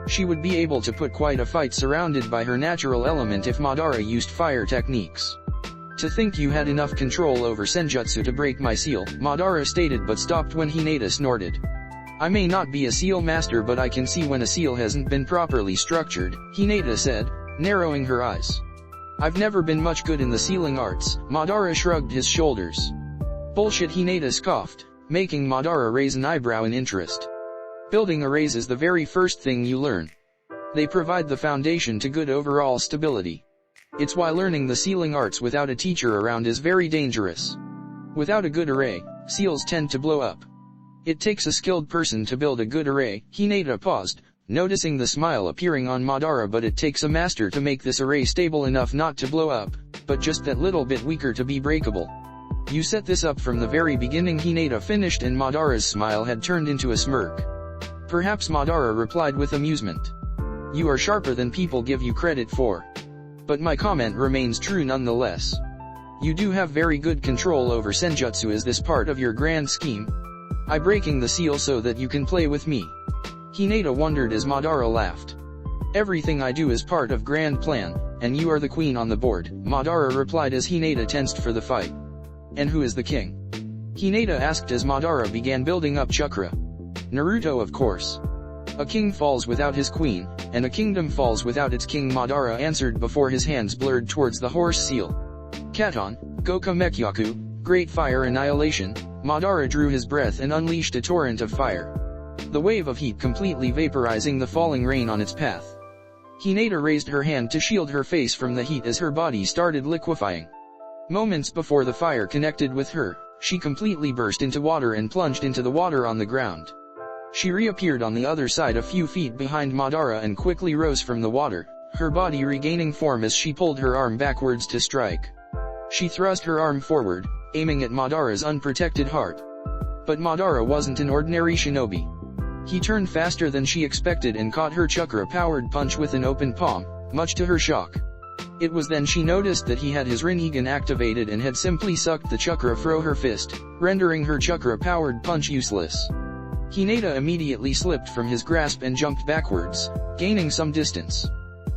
A: She would be able to put quite a fight surrounded by her natural element if Madara used fire techniques. "To think you had enough control over Senjutsu to break my seal," Madara stated, but stopped when Hinata snorted. "I may not be a seal master, but I can see when a seal hasn't been properly structured," Hinata said, narrowing her eyes. "I've never been much good in the sealing arts," Madara shrugged his shoulders. "Bullshit," Hinata scoffed, making Madara raise an eyebrow in interest. "Building a raise is the very first thing you learn. They provide the foundation to good overall stability. It's why learning the sealing arts without a teacher around is very dangerous. Without a good array, seals tend to blow up. It takes a skilled person to build a good array. Hinata paused, noticing the smile appearing on Madara, but it takes a master to make this array stable enough not to blow up, but just that little bit weaker to be breakable. You set this up from the very beginning. Hinata finished and Madara's smile had turned into a smirk. Perhaps Madara replied with amusement. You are sharper than people give you credit for. But my comment remains true nonetheless. You do have very good control over senjutsu. Is this part of your grand scheme? I breaking the seal so that you can play with me? Hinata wondered as Madara laughed. Everything I do is part of grand plan, and you are the queen on the board, Madara replied as Hinata tensed for the fight. And who is the king? Hinata asked as Madara began building up chakra. Naruto, of course. A king falls without his queen, and a kingdom falls without its king, Madara answered before his hands blurred towards the horse seal. Katon, Goka Mekyaku, Great Fire Annihilation. Madara drew his breath and unleashed a torrent of fire. The wave of heat completely vaporizing the falling rain on its path. Hinata raised her hand to shield her face from the heat as her body started liquefying. Moments before the fire connected with her, she completely burst into water and plunged into the water on the ground. She reappeared on the other side a few feet behind Madara and quickly rose from the water, her body regaining form as she pulled her arm backwards to strike. She thrust her arm forward, aiming at Madara's unprotected heart. But Madara wasn't an ordinary shinobi. He turned faster than she expected and caught her chakra-powered punch with an open palm, much to her shock. It was then she noticed that he had his Rinnegan activated and had simply sucked the chakra through her fist, rendering her chakra-powered punch useless. Hinata immediately slipped from his grasp and jumped backwards, gaining some distance.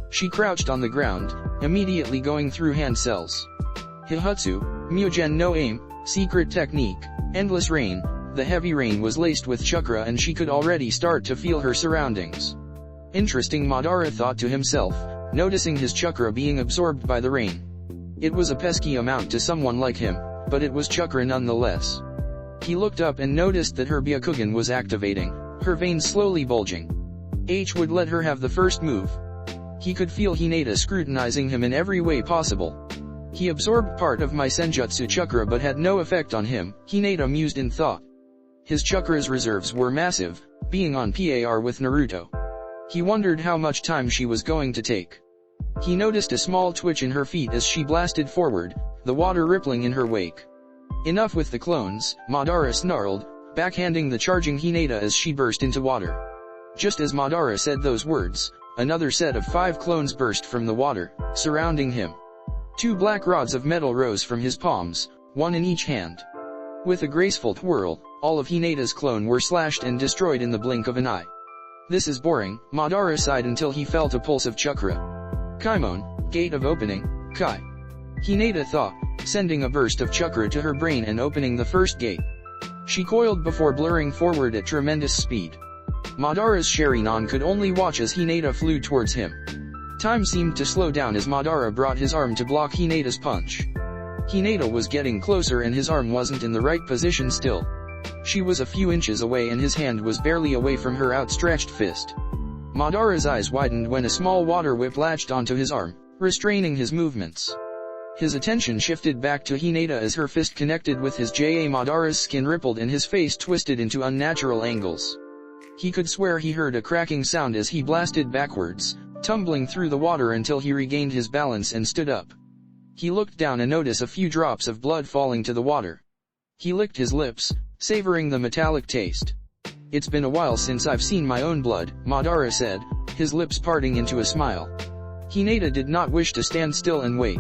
A: She crouched on the ground, immediately going through hand cells. Hihutsu, Myogen no Aim, Secret Technique, Endless Rain. The heavy rain was laced with chakra and she could already start to feel her surroundings. Interesting, Madara thought to himself, noticing his chakra being absorbed by the rain. It was a pesky amount to someone like him, but it was chakra nonetheless. He looked up and noticed that her Byakugan was activating, her veins slowly bulging. H would let her have the first move. He could feel Hinata scrutinizing him in every way possible. He absorbed part of my senjutsu chakra but had no effect on him, Hinata mused in thought. His chakra's reserves were massive, being on par with Naruto. He wondered how much time she was going to take. He noticed a small twitch in her feet as she blasted forward, the water rippling in her wake. Enough with the clones, Madara snarled, backhanding the charging Hinata as she burst into water. Just as Madara said those words, another set of 5 clones burst from the water, surrounding him. 2 black rods of metal rose from his palms, one in each hand. With a graceful twirl, all of Hinata's clone were slashed and destroyed in the blink of an eye. This is boring, Madara sighed until he felt a pulse of chakra. Kaimon, Gate of Opening, Kai. Hinata thought, sending a burst of chakra to her brain and opening the first gate. She coiled before blurring forward at tremendous speed. Madara's Sharingan could only watch as Hinata flew towards him. Time seemed to slow down as Madara brought his arm to block Hinata's punch. Hinata was getting closer and his arm wasn't in the right position still. She was a few inches away and his hand was barely away from her outstretched fist. Madara's eyes widened when a small water whip latched onto his arm, restraining his movements. His attention shifted back to Hinata as her fist connected with his JA. Madara's skin rippled and his face twisted into unnatural angles. He could swear he heard a cracking sound as he blasted backwards, tumbling through the water until he regained his balance and stood up. He looked down and noticed a few drops of blood falling to the water. He licked his lips, savoring the metallic taste. It's been a while since I've seen my own blood, Madara said, his lips parting into a smile. Hinata did not wish to stand still and wait.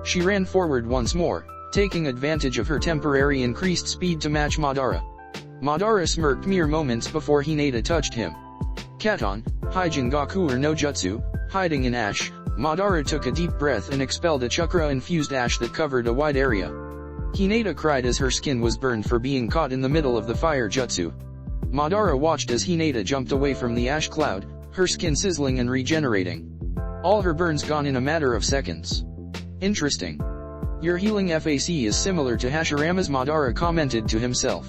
A: She ran forward once more, taking advantage of her temporary increased speed to match Madara. Madara smirked mere moments before Hinata touched him. Katon, Hijingaku or no Jutsu, hiding in ash, Madara took a deep breath and expelled a chakra-infused ash that covered a wide area. Hinata cried as her skin was burned for being caught in the middle of the fire jutsu. Madara watched as Hinata jumped away from the ash cloud, her skin sizzling and regenerating. All her burns gone in a matter of seconds. Interesting. Your healing FAC is similar to Hashirama's, Madara commented to himself.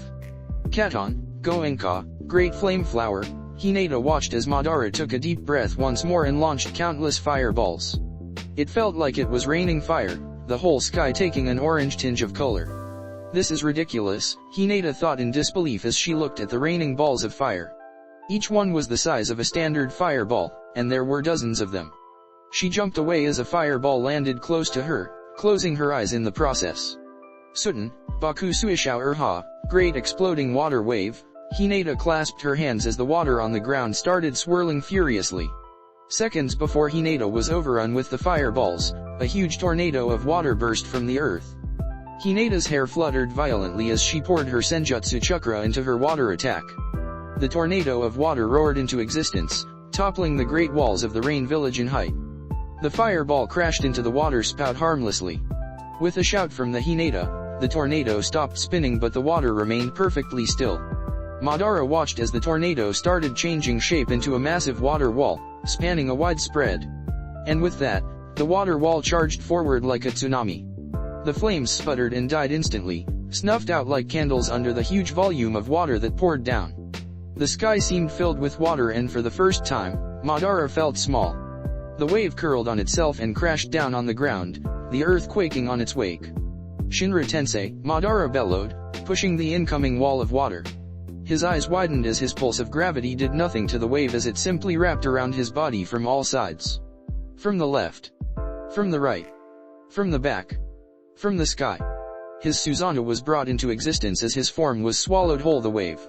A: Katon, Goenka, Great Flame Flower, Hinata watched as Madara took a deep breath once more and launched countless fireballs. It felt like it was raining fire, the whole sky taking an orange tinge of color. This is ridiculous, Hinata thought in disbelief as she looked at the raining balls of fire. Each one was the size of a standard fireball, and there were dozens of them. She jumped away as a fireball landed close to her, closing her eyes in the process. Suten, Baku Suishao Urha, great exploding water wave. Hinata clasped her hands as the water on the ground started swirling furiously. Seconds before Hinata was overrun with the fireballs, a huge tornado of water burst from the earth. Hinata's hair fluttered violently as she poured her senjutsu chakra into her water attack. The tornado of water roared into existence, toppling the great walls of the rain village in height. The fireball crashed into the water spout harmlessly. With a shout from the Hinata, the tornado stopped spinning but the water remained perfectly still. Madara watched as the tornado started changing shape into a massive water wall, spanning a wide spread. And with that, the water wall charged forward like a tsunami. The flames sputtered and died instantly, snuffed out like candles under the huge volume of water that poured down. The sky seemed filled with water and for the first time, Madara felt small. The wave curled on itself and crashed down on the ground, the earth quaking on its wake. Shinra Tensei, Madara bellowed, pushing the incoming wall of water. His eyes widened as his pulse of gravity did nothing to the wave as it simply wrapped around his body from all sides. From the left. From the right. From the back. From the sky. His Susanoo was brought into existence as his form was swallowed whole the wave.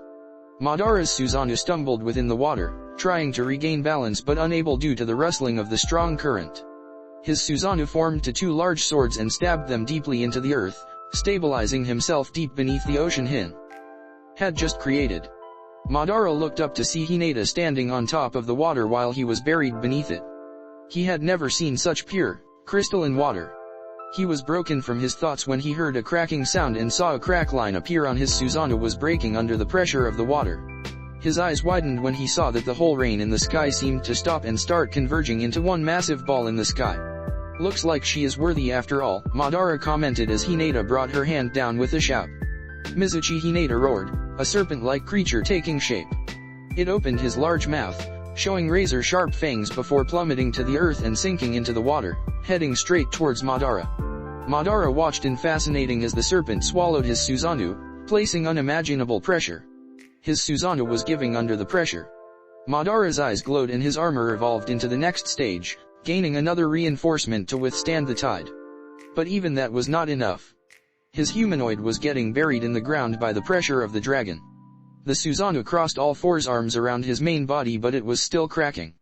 A: Madara's Susanoo stumbled within the water, trying to regain balance but unable due to the rustling of the strong current. His Susanoo formed to two large swords and stabbed them deeply into the earth, stabilizing himself deep beneath the ocean Hin had just created. Madara looked up to see Hinata standing on top of the water while he was buried beneath it. He had never seen such pure, crystalline water. He was broken from his thoughts when he heard a cracking sound and saw a crack line appear on his Susanoo was breaking under the pressure of the water. His eyes widened when he saw that the whole rain in the sky seemed to stop and start converging into one massive ball in the sky. Looks like she is worthy after all, Madara commented as Hinata brought her hand down with a shout. Mizuchi, Hinata roared, a serpent-like creature taking shape. It opened his large mouth, showing razor-sharp fangs before plummeting to the earth and sinking into the water, heading straight towards Madara. Madara watched in fascinating as the serpent swallowed his Susanoo, placing unimaginable pressure. His Susanoo was giving under the pressure. Madara's eyes glowed and his armor evolved into the next stage, gaining another reinforcement to withstand the tide. But even that was not enough. His humanoid was getting buried in the ground by the pressure of the dragon. The Susanoo crossed all four arms around his main body but it was still cracking.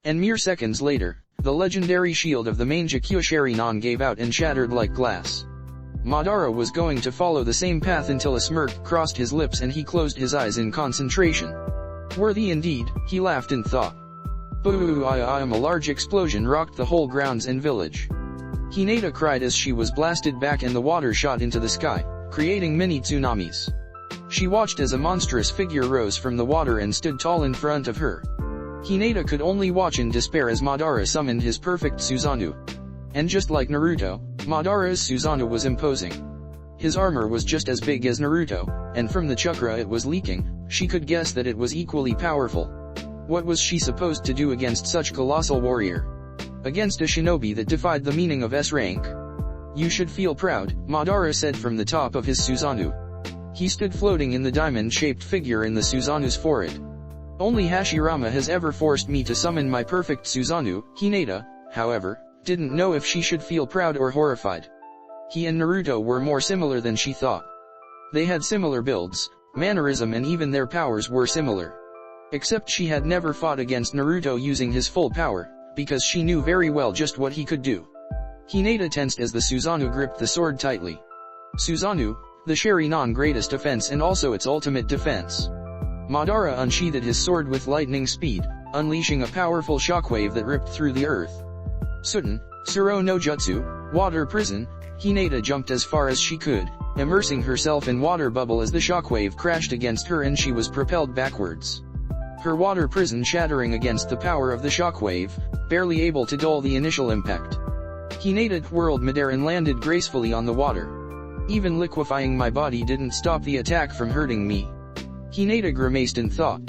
A: And mere seconds later, the legendary shield of the Manjikyo Sharingan gave out and shattered like glass. Madara was going to follow the same path until a smirk crossed his lips and he closed his eyes in concentration. Worthy indeed, he laughed and thought. Boo! I am. A large explosion rocked the whole grounds and village. Hinata cried as she was blasted back and the water shot into the sky, creating many tsunamis. She watched as a monstrous figure rose from the water and stood tall in front of her. Hinata could only watch in despair as Madara summoned his perfect Susanoo. And just like Naruto, Madara's Susanoo was imposing. His armor was just as big as Naruto, and from the chakra it was leaking, she could guess that it was equally powerful. What was she supposed to do against such colossal warrior? Against a shinobi that defied the meaning of S rank? You should feel proud, Madara said from the top of his Susanoo. He stood floating in the diamond-shaped figure in the Susanoo's forehead. Only Hashirama has ever forced me to summon my perfect Susanoo. Hinata, however, didn't know if she should feel proud or horrified. He and Naruto were more similar than she thought. They had similar builds, mannerism and even their powers were similar. Except she had never fought against Naruto using his full power, because she knew very well just what he could do. Hinata tensed as the Susanoo gripped the sword tightly. Susanoo, the Sharingan greatest offense and also its ultimate defense. Madara unsheathed his sword with lightning speed, unleashing a powerful shockwave that ripped through the earth. Suten, Suro no Jutsu, water prison. Hinata jumped as far as she could, immersing herself in water bubble as the shockwave crashed against her and she was propelled backwards. Her water prison shattering against the power of the shockwave, barely able to dull the initial impact. Hinata whirled midair and landed gracefully on the water. Even liquefying my body didn't stop the attack from hurting me. Hinata grimaced and thought.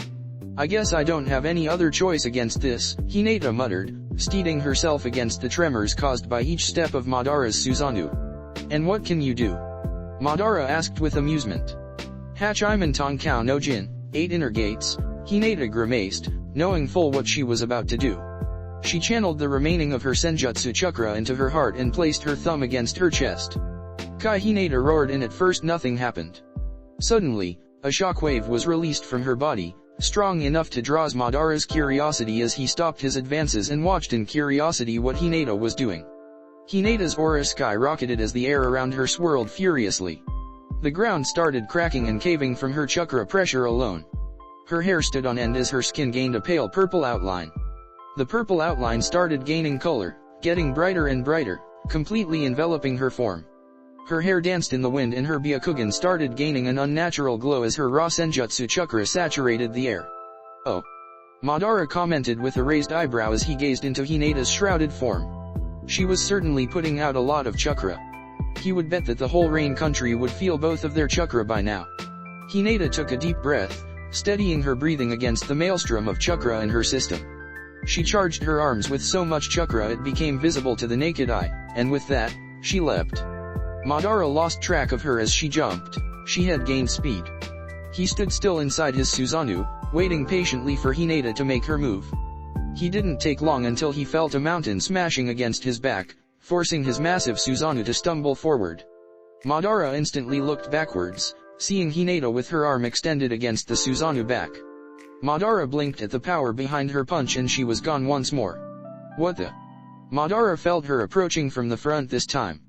A: I guess I don't have any other choice against this, Hinata muttered, steadying herself against the tremors caused by each step of Madara's Susanoo. And what can you do? Madara asked with amusement. Hachiman Tonkao no Jin, 8 inner gates, Hinata grimaced, knowing full what she was about to do. She channeled the remaining of her Senjutsu chakra into her heart and placed her thumb against her chest. Kai Hinata roared, and at first nothing happened. Suddenly, a shockwave was released from her body, strong enough to draw Madara's curiosity as he stopped his advances and watched in curiosity what Hinata was doing. Hinata's aura skyrocketed as the air around her swirled furiously. The ground started cracking and caving from her chakra pressure alone. Her hair stood on end as her skin gained a pale purple outline. The purple outline started gaining color, getting brighter and brighter, completely enveloping her form. Her hair danced in the wind and her Byakugan started gaining an unnatural glow as her raw Senjutsu chakra saturated the air. Oh. Madara commented with a raised eyebrow as he gazed into Hinata's shrouded form. She was certainly putting out a lot of chakra. He would bet that the whole Rain country would feel both of their chakra by now. Hinata took a deep breath, steadying her breathing against the maelstrom of chakra in her system. She charged her arms with so much chakra it became visible to the naked eye, and with that, she leapt. Madara lost track of her as she jumped. She had gained speed. He stood still inside his Susanoo, waiting patiently for Hinata to make her move. He didn't take long until he felt a mountain smashing against his back, forcing his massive Susanoo to stumble forward. Madara instantly looked backwards, seeing Hinata with her arm extended against the Susanoo back. Madara blinked at the power behind her punch and she was gone once more. What the? Madara felt her approaching from the front this time.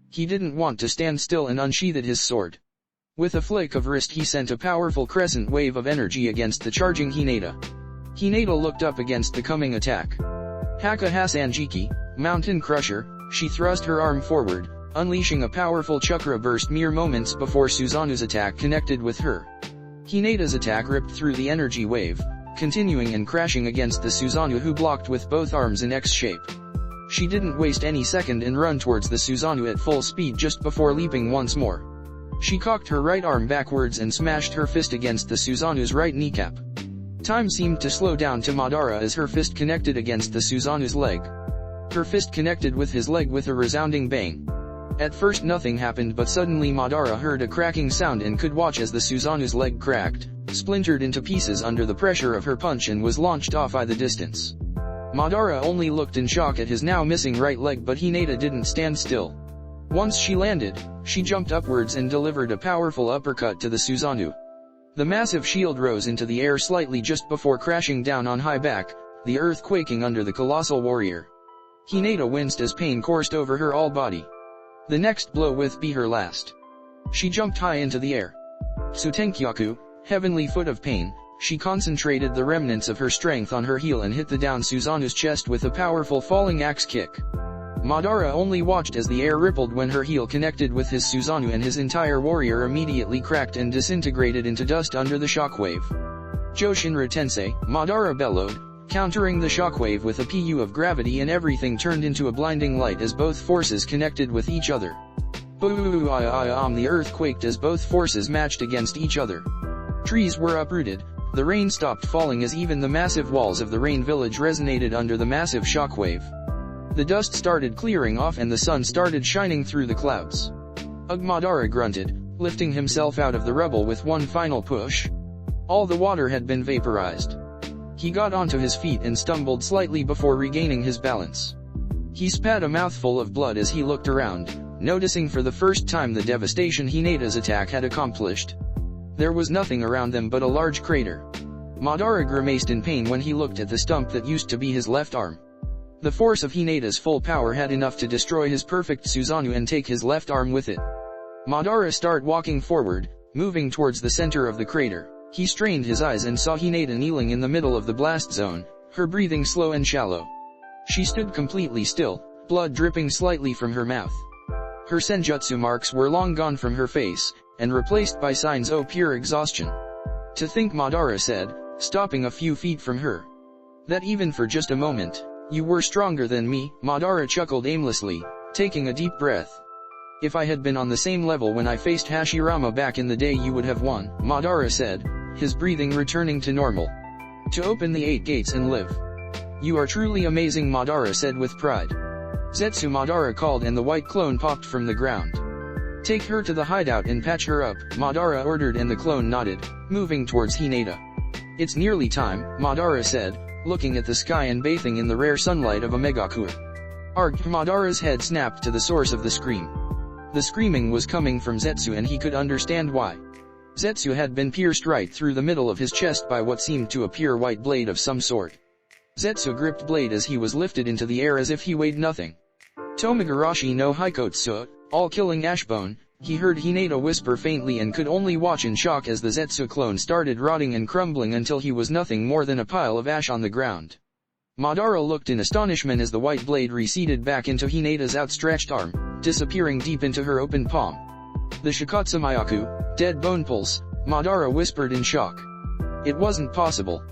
A: He didn't want to stand still and unsheathed his sword. With a flick of wrist he sent a powerful crescent wave of energy against the charging Hinata. Hinata looked up against the coming attack. Haka Hasanjiki, Mountain Crusher, she thrust her arm forward, unleashing a powerful chakra burst mere moments before Susanoo's attack connected with her. Hinata's attack ripped through the energy wave, continuing and crashing against the Susanoo who blocked with both arms in X shape. She didn't waste any second and run towards the Susanoo at full speed just before leaping once more. She cocked her right arm backwards and smashed her fist against the Susanoo's right kneecap. Time seemed to slow down to Madara as her fist connected against the Susanoo's leg. Her fist connected with his leg with a resounding bang. At first nothing happened, but suddenly Madara heard a cracking sound and could watch as the Susanoo's leg cracked, splintered into pieces under the pressure of her punch and was launched off the distance. Madara only looked in shock at his now missing right leg, but Hinata didn't stand still. Once she landed, she jumped upwards and delivered a powerful uppercut to the Susanoo. The massive shield rose into the air slightly just before crashing down on high back, the earth quaking under the colossal warrior. Hinata winced as pain coursed over her all body. The next blow would be her last. She jumped high into the air. Sutenkyaku, heavenly foot of pain, she concentrated the remnants of her strength on her heel and hit the down Susanoo's chest with a powerful falling axe kick. Madara only watched as the air rippled when her heel connected with his Susanoo and his entire warrior immediately cracked and disintegrated into dust under the shockwave. Joshinra Tensei, Madara bellowed, countering the shockwave with a PU of gravity, and everything turned into a blinding light as both forces connected with each other. The earth quaked as both forces matched against each other. Trees were uprooted, the rain stopped falling as even the massive walls of the rain village resonated under the massive shockwave. The dust started clearing off and the sun started shining through the clouds. Ugh, Madara grunted, lifting himself out of the rubble with one final push. All the water had been vaporized. He got onto his feet and stumbled slightly before regaining his balance. He spat a mouthful of blood as he looked around, noticing for the first time the devastation Hinata's attack had accomplished. There was nothing around them but a large crater. Madara grimaced in pain when he looked at the stump that used to be his left arm. The force of Hinata's full power had enough to destroy his perfect Susanoo and take his left arm with it. Madara started walking forward, moving towards the center of the crater. He strained his eyes and saw Hinata kneeling in the middle of the blast zone, her breathing slow and shallow. She stood completely still, blood dripping slightly from her mouth. Her senjutsu marks were long gone from her face, and replaced by signs of pure exhaustion. To think, Madara said, stopping a few feet from her. That even for just a moment, you were stronger than me. Madara chuckled aimlessly, taking a deep breath. If I had been on the same level when I faced Hashirama back in the day, you would have won, Madara said, his breathing returning to normal. To open the 8 gates and live. You are truly amazing, Madara said with pride. Zetsu, Madara called, and the white clone popped from the ground. Take her to the hideout and patch her up, Madara ordered, and the clone nodded, moving towards Hinata. It's nearly time, Madara said, looking at the sky and bathing in the rare sunlight of a Megakure. Arg! Madara's head snapped to the source of the scream. The screaming was coming from Zetsu, and he could understand why. Zetsu had been pierced right through the middle of his chest by what seemed to a pure white blade of some sort. Zetsu gripped blade as he was lifted into the air as if he weighed nothing. Tomigarashi no Hikotsu, all-killing Ashbone, he heard Hinata whisper faintly and could only watch in shock as the Zetsu clone started rotting and crumbling until he was nothing more than a pile of ash on the ground. Madara looked in astonishment as the white blade receded back into Hinata's outstretched arm, disappearing deep into her open palm. The Shikatsumayaku, dead bone pulse, Madara whispered in shock. It wasn't possible.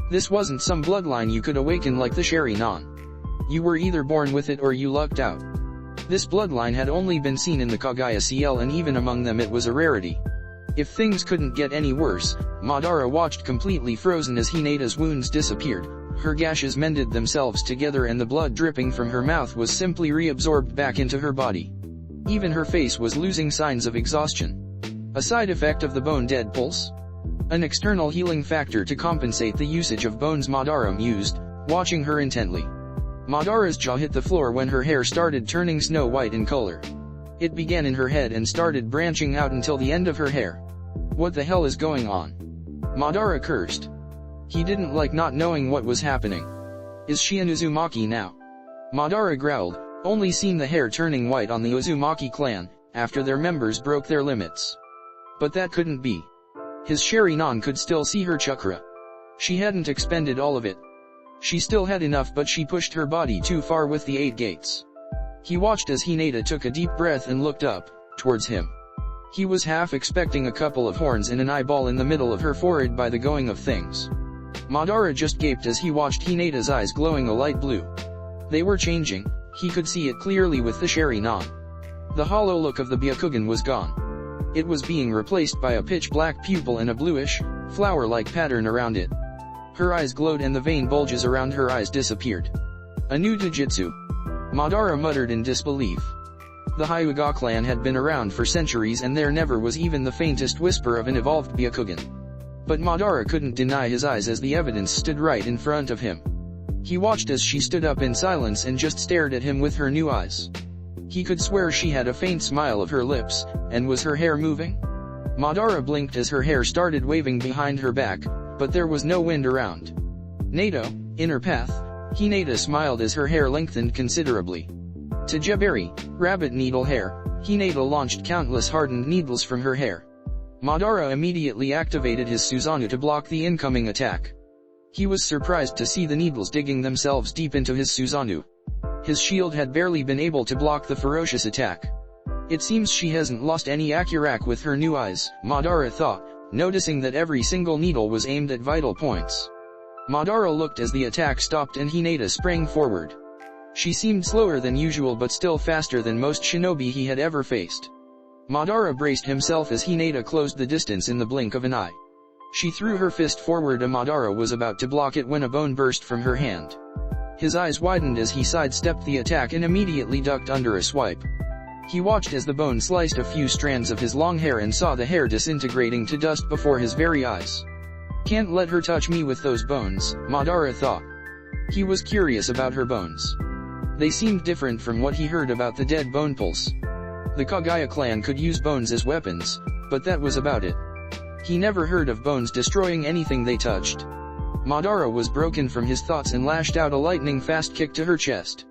A: This wasn't some bloodline you could awaken like the Sharingan. You were either born with it or you lucked out. This bloodline had only been seen in the Kagaya CL, and even among them it was a rarity. If things couldn't get any worse, Madara watched completely frozen as Hinata's wounds disappeared, her gashes mended themselves together, and the blood dripping from her mouth was simply reabsorbed back into her body. Even her face was losing signs of exhaustion. A side effect of the bone-dead pulse? An external healing factor to compensate the usage of bones, Madara mused, watching her intently. Madara's jaw hit the floor when her hair started turning snow white in color. It began in her head and started branching out until the end of her hair. What the hell is going on? Madara cursed. He didn't like not knowing what was happening. Is she an Uzumaki now? Madara growled, only seen the hair turning white on the Uzumaki clan, after their members broke their limits. But that couldn't be. His Sharingan could still see her chakra. She hadn't expended all of it. She still had enough, but she pushed her body too far with the 8 gates. He watched as Hinata took a deep breath and looked up, towards him. He was half expecting a couple of horns and an eyeball in the middle of her forehead by the going of things. Madara just gaped as he watched Hinata's eyes glowing a light blue. They were changing, he could see it clearly with the Sharingan. The hollow look of the Byakugan was gone. It was being replaced by a pitch-black pupil and a bluish, flower-like pattern around it. Her eyes glowed and the vein bulges around her eyes disappeared. A new Dojutsu. Madara muttered in disbelief. The Hyuga clan had been around for centuries and there never was even the faintest whisper of an evolved Byakugan. But Madara couldn't deny his eyes as the evidence stood right in front of him. He watched as she stood up in silence and just stared at him with her new eyes. He could swear she had a faint smile of her lips, and was her hair moving? Madara blinked as her hair started waving behind her back, but there was no wind around. Nato, inner path, Hinata smiled as her hair lengthened considerably. To Jabari, rabbit needle hair, Hinata launched countless hardened needles from her hair. Madara immediately activated his Susanoo to block the incoming attack. He was surprised to see the needles digging themselves deep into his Susanoo. His shield had barely been able to block the ferocious attack. It seems she hasn't lost any Akirac with her new eyes, Madara thought, noticing that every single needle was aimed at vital points. Madara looked as the attack stopped and Hinata sprang forward. She seemed slower than usual but still faster than most shinobi he had ever faced. Madara braced himself as Hinata closed the distance in the blink of an eye. She threw her fist forward and Madara was about to block it when a bone burst from her hand. His eyes widened as he sidestepped the attack and immediately ducked under a swipe. He watched as the bone sliced a few strands of his long hair and saw the hair disintegrating to dust before his very eyes. Can't let her touch me with those bones, Madara thought. He was curious about her bones. They seemed different from what he heard about the dead bone pulse. The Kagaya clan could use bones as weapons, but that was about it. He never heard of bones destroying anything they touched. Madara was broken from his thoughts and lashed out a lightning-fast kick to her chest.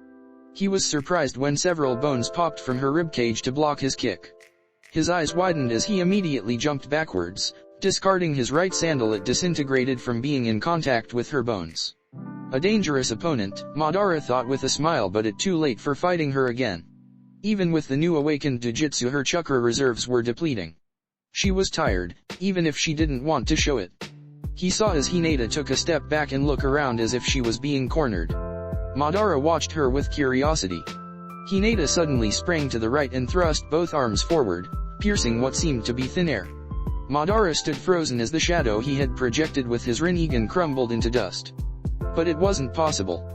A: He was surprised when several bones popped from her ribcage to block his kick. His eyes widened as he immediately jumped backwards, discarding his right sandal. It disintegrated from being in contact with her bones. A dangerous opponent, Madara thought with a smile, but it too late for fighting her again. Even with the new awakened Dojutsu, her chakra reserves were depleting. She was tired, even if she didn't want to show it. He saw as Hinata took a step back and looked around as if she was being cornered. Madara watched her with curiosity. Hinata suddenly sprang to the right and thrust both arms forward, piercing what seemed to be thin air. Madara stood frozen as the shadow he had projected with his Rinnegan crumbled into dust. But it wasn't possible.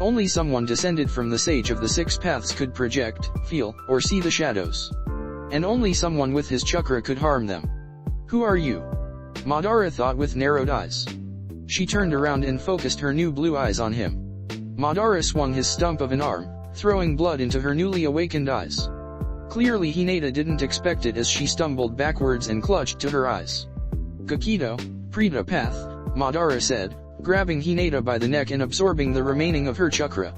A: Only someone descended from the Sage of the Six Paths could project, feel, or see the shadows. And only someone with his chakra could harm them. Who are you? Madara thought with narrowed eyes. She turned around and focused her new blue eyes on him. Madara swung his stump of an arm, throwing blood into her newly awakened eyes. Clearly Hinata didn't expect it as she stumbled backwards and clutched to her eyes. Gakido, Preta Path, Madara said, grabbing Hinata by the neck and absorbing the remaining of her chakra.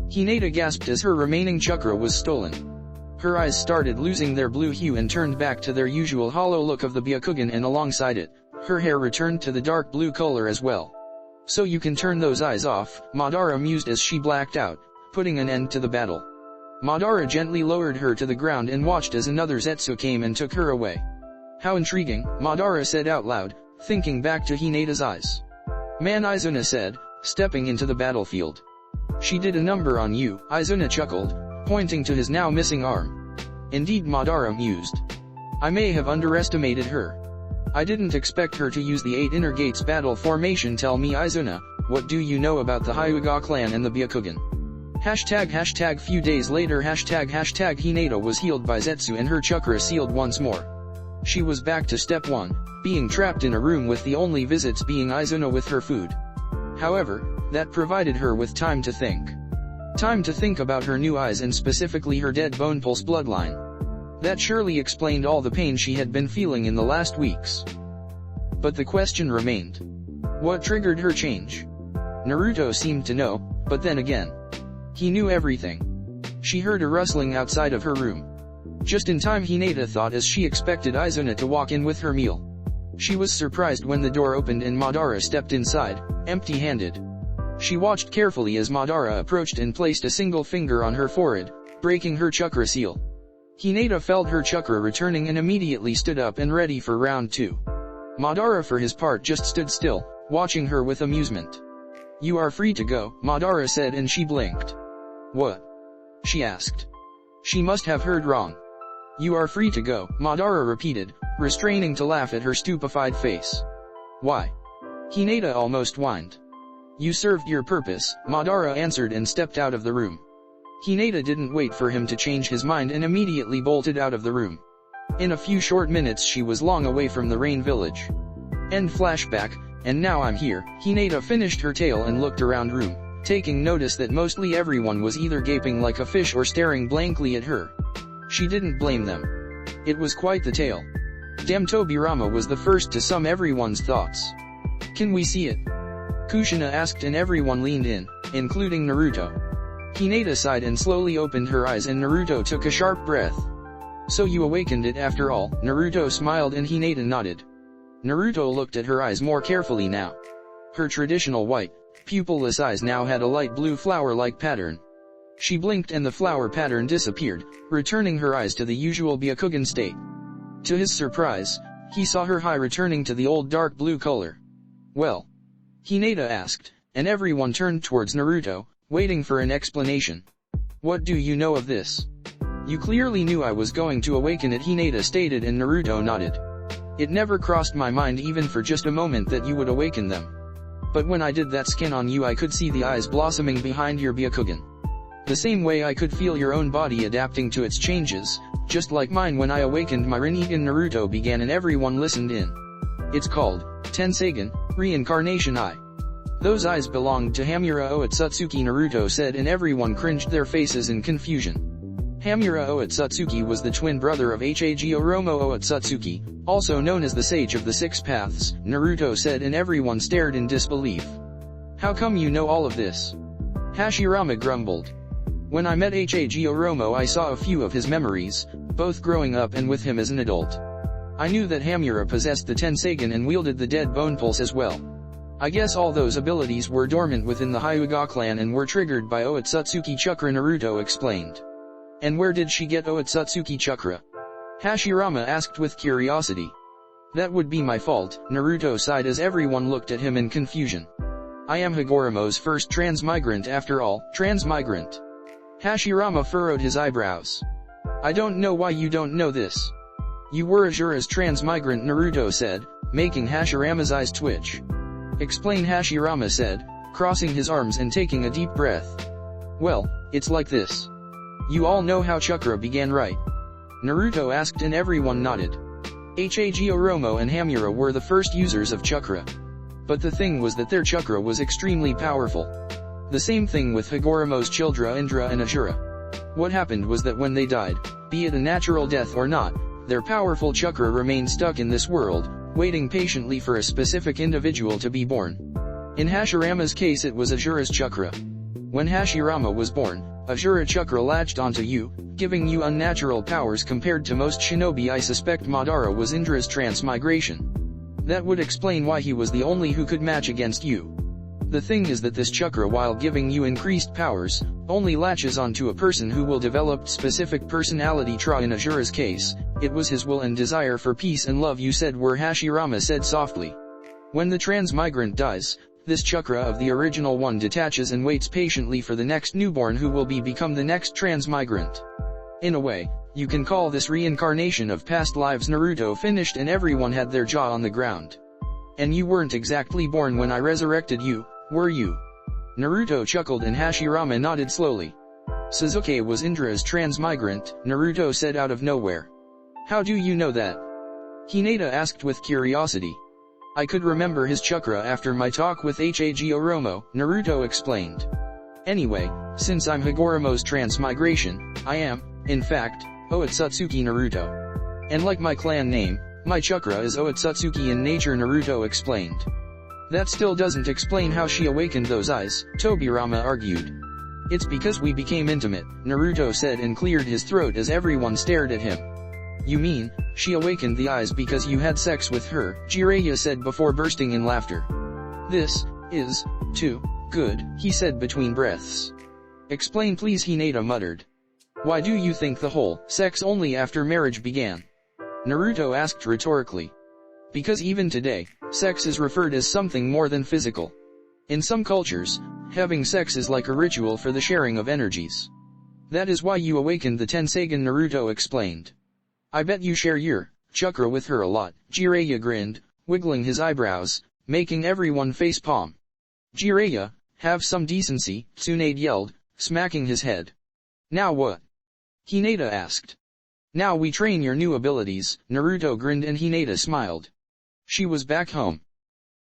A: Hinata gasped as her remaining chakra was stolen. Her eyes started losing their blue hue and turned back to their usual hollow look of the Byakugan, and alongside it, her hair returned to the dark blue color as well. So you can turn those eyes off, Madara mused as she blacked out, putting an end to the battle. Madara gently lowered her to the ground and watched as another Zetsu came and took her away. How intriguing, Madara said out loud, thinking back to Hinata's eyes. Man, Izuna said, stepping into the battlefield. She did a number on you, Izuna chuckled, pointing to his now missing arm. Indeed, Madara mused. I may have underestimated her. I didn't expect her to use the 8 inner gates battle formation. Tell me, Izuna, what do you know about the Hyuga clan and the Byakugan? ### Few days later ##Hinata was healed by Zetsu and her chakra sealed once more. She was back to step 1, being trapped in a room with the only visits being Izuna with her food. However, that provided her with time to think. Time to think about her new eyes and specifically her dead bone pulse bloodline. That surely explained all the pain she had been feeling in the last weeks. But the question remained. What triggered her change? Naruto seemed to know, but then again, he knew everything. She heard a rustling outside of her room. Just in time, Hinata thought, as she expected Izuna to walk in with her meal. She was surprised when the door opened and Madara stepped inside, empty-handed. She watched carefully as Madara approached and placed a single finger on her forehead, breaking her chakra seal. Hinata felt her chakra returning and immediately stood up and ready for round 2. Madara for his part just stood still, watching her with amusement. You are free to go, Madara said, and she blinked. What? She asked. She must have heard wrong. You are free to go, Madara repeated, restraining to laugh at her stupefied face. Why? Hinata almost whined. You served your purpose, Madara answered and stepped out of the room. Hinata didn't wait for him to change his mind and immediately bolted out of the room. In a few short minutes she was long away from the Rain Village. End flashback, and now I'm here. Hinata finished her tale and looked around room, taking notice that mostly everyone was either gaping like a fish or staring blankly at her. She didn't blame them. It was quite the tale. Damn, Tobirama was the first to sum everyone's thoughts. Can we see it? Kushina asked and everyone leaned in, including Naruto. Hinata sighed and slowly opened her eyes and Naruto took a sharp breath. So you awakened it after all, Naruto smiled and Hinata nodded. Naruto looked at her eyes more carefully now. Her traditional white, pupilless eyes now had a light blue flower-like pattern. She blinked and the flower pattern disappeared, returning her eyes to the usual Byakugan state. To his surprise, he saw her eye returning to the old dark blue color. Well? Hinata asked, and everyone turned towards Naruto, waiting for an explanation. What do you know of this? You clearly knew I was going to awaken it, Hinata stated, and Naruto nodded. It never crossed my mind even for just a moment that you would awaken them. But when I did that scan on you, I could see the eyes blossoming behind your Byakugan. The same way I could feel your own body adapting to its changes, just like mine when I awakened my Rinnegan. Naruto began and everyone listened in. It's called Tenseigan, Reincarnation Eye. Those eyes belonged to Hamura Otsutsuki, Naruto said, and everyone cringed their faces in confusion. Hamura Otsutsuki was the twin brother of Hagoromo Otsutsuki, also known as the Sage of the Six Paths, Naruto said, and everyone stared in disbelief. How come you know all of this? Hashirama grumbled. When I met Hagoromo, I saw a few of his memories, both growing up and with him as an adult. I knew that Hamura possessed the Tenseigan and wielded the Dead Bone Pulse as well. I guess all those abilities were dormant within the Hyuga clan and were triggered by Otsutsuki chakra, Naruto explained. And where did she get Otsutsuki chakra? Hashirama asked with curiosity. That would be my fault, Naruto sighed as everyone looked at him in confusion. I am Hagoromo's first transmigrant after all. Transmigrant? Hashirama furrowed his eyebrows. I don't know why you don't know this. You were Ashura's transmigrant, Naruto said, making Hashirama's eyes twitch. Explain, Hashirama said, crossing his arms and taking a deep breath. Well, it's like this. You all know how chakra began, right? Naruto asked and everyone nodded. Oromo and Hamura were the first users of chakra. But the thing was that their chakra was extremely powerful. The same thing with Higoromo's children Indra and Ashura. What happened was that when they died, be it a natural death or not, their powerful chakra remained stuck in this world, waiting patiently for a specific individual to be born. In Hashirama's case it was Ashura's chakra. When Hashirama was born, Ashura chakra latched onto you, giving you unnatural powers compared to most shinobi. I suspect Madara was Indra's transmigration. That would explain why he was the only who could match against you. The thing is that this chakra, while giving you increased powers, only latches onto a person who will develop specific personality traits. In Ashura's case, it was his will and desire for peace and love you said were, Hashirama said softly. When the transmigrant dies, this chakra of the original one detaches and waits patiently for the next newborn who will become the next transmigrant. In a way, you can call this reincarnation of past lives. Naruto finished and everyone had their jaw on the ground. And you weren't exactly born when I resurrected you, were you? Naruto chuckled and Hashirama nodded slowly. Sasuke was Indra's transmigrant, Naruto said out of nowhere. How do you know that? Hinata asked with curiosity. I could remember his chakra after my talk with Oromo, Naruto explained. Anyway, since I'm Higoromo's transmigration, I am, in fact, Otsutsuki Naruto. And like my clan name, my chakra is Otsutsuki in nature, Naruto explained. That still doesn't explain how she awakened those eyes, Tobirama argued. It's because we became intimate, Naruto said and cleared his throat as everyone stared at him. You mean, she awakened the eyes because you had sex with her, Jiraiya said before bursting in laughter. This is too good, he said between breaths. Explain please, Hinata muttered. Why do you think the whole sex only after marriage began? Naruto asked rhetorically. Because even today, sex is referred as something more than physical. In some cultures, having sex is like a ritual for the sharing of energies. That is why you awakened the Tensagen, Naruto explained. I bet you share your chakra with her a lot, Jiraiya grinned, wiggling his eyebrows, making everyone face palm. Jiraiya, have some decency, Tsunade yelled, smacking his head. Now what? Hinata asked. Now we train your new abilities, Naruto grinned and Hinata smiled. She was back home.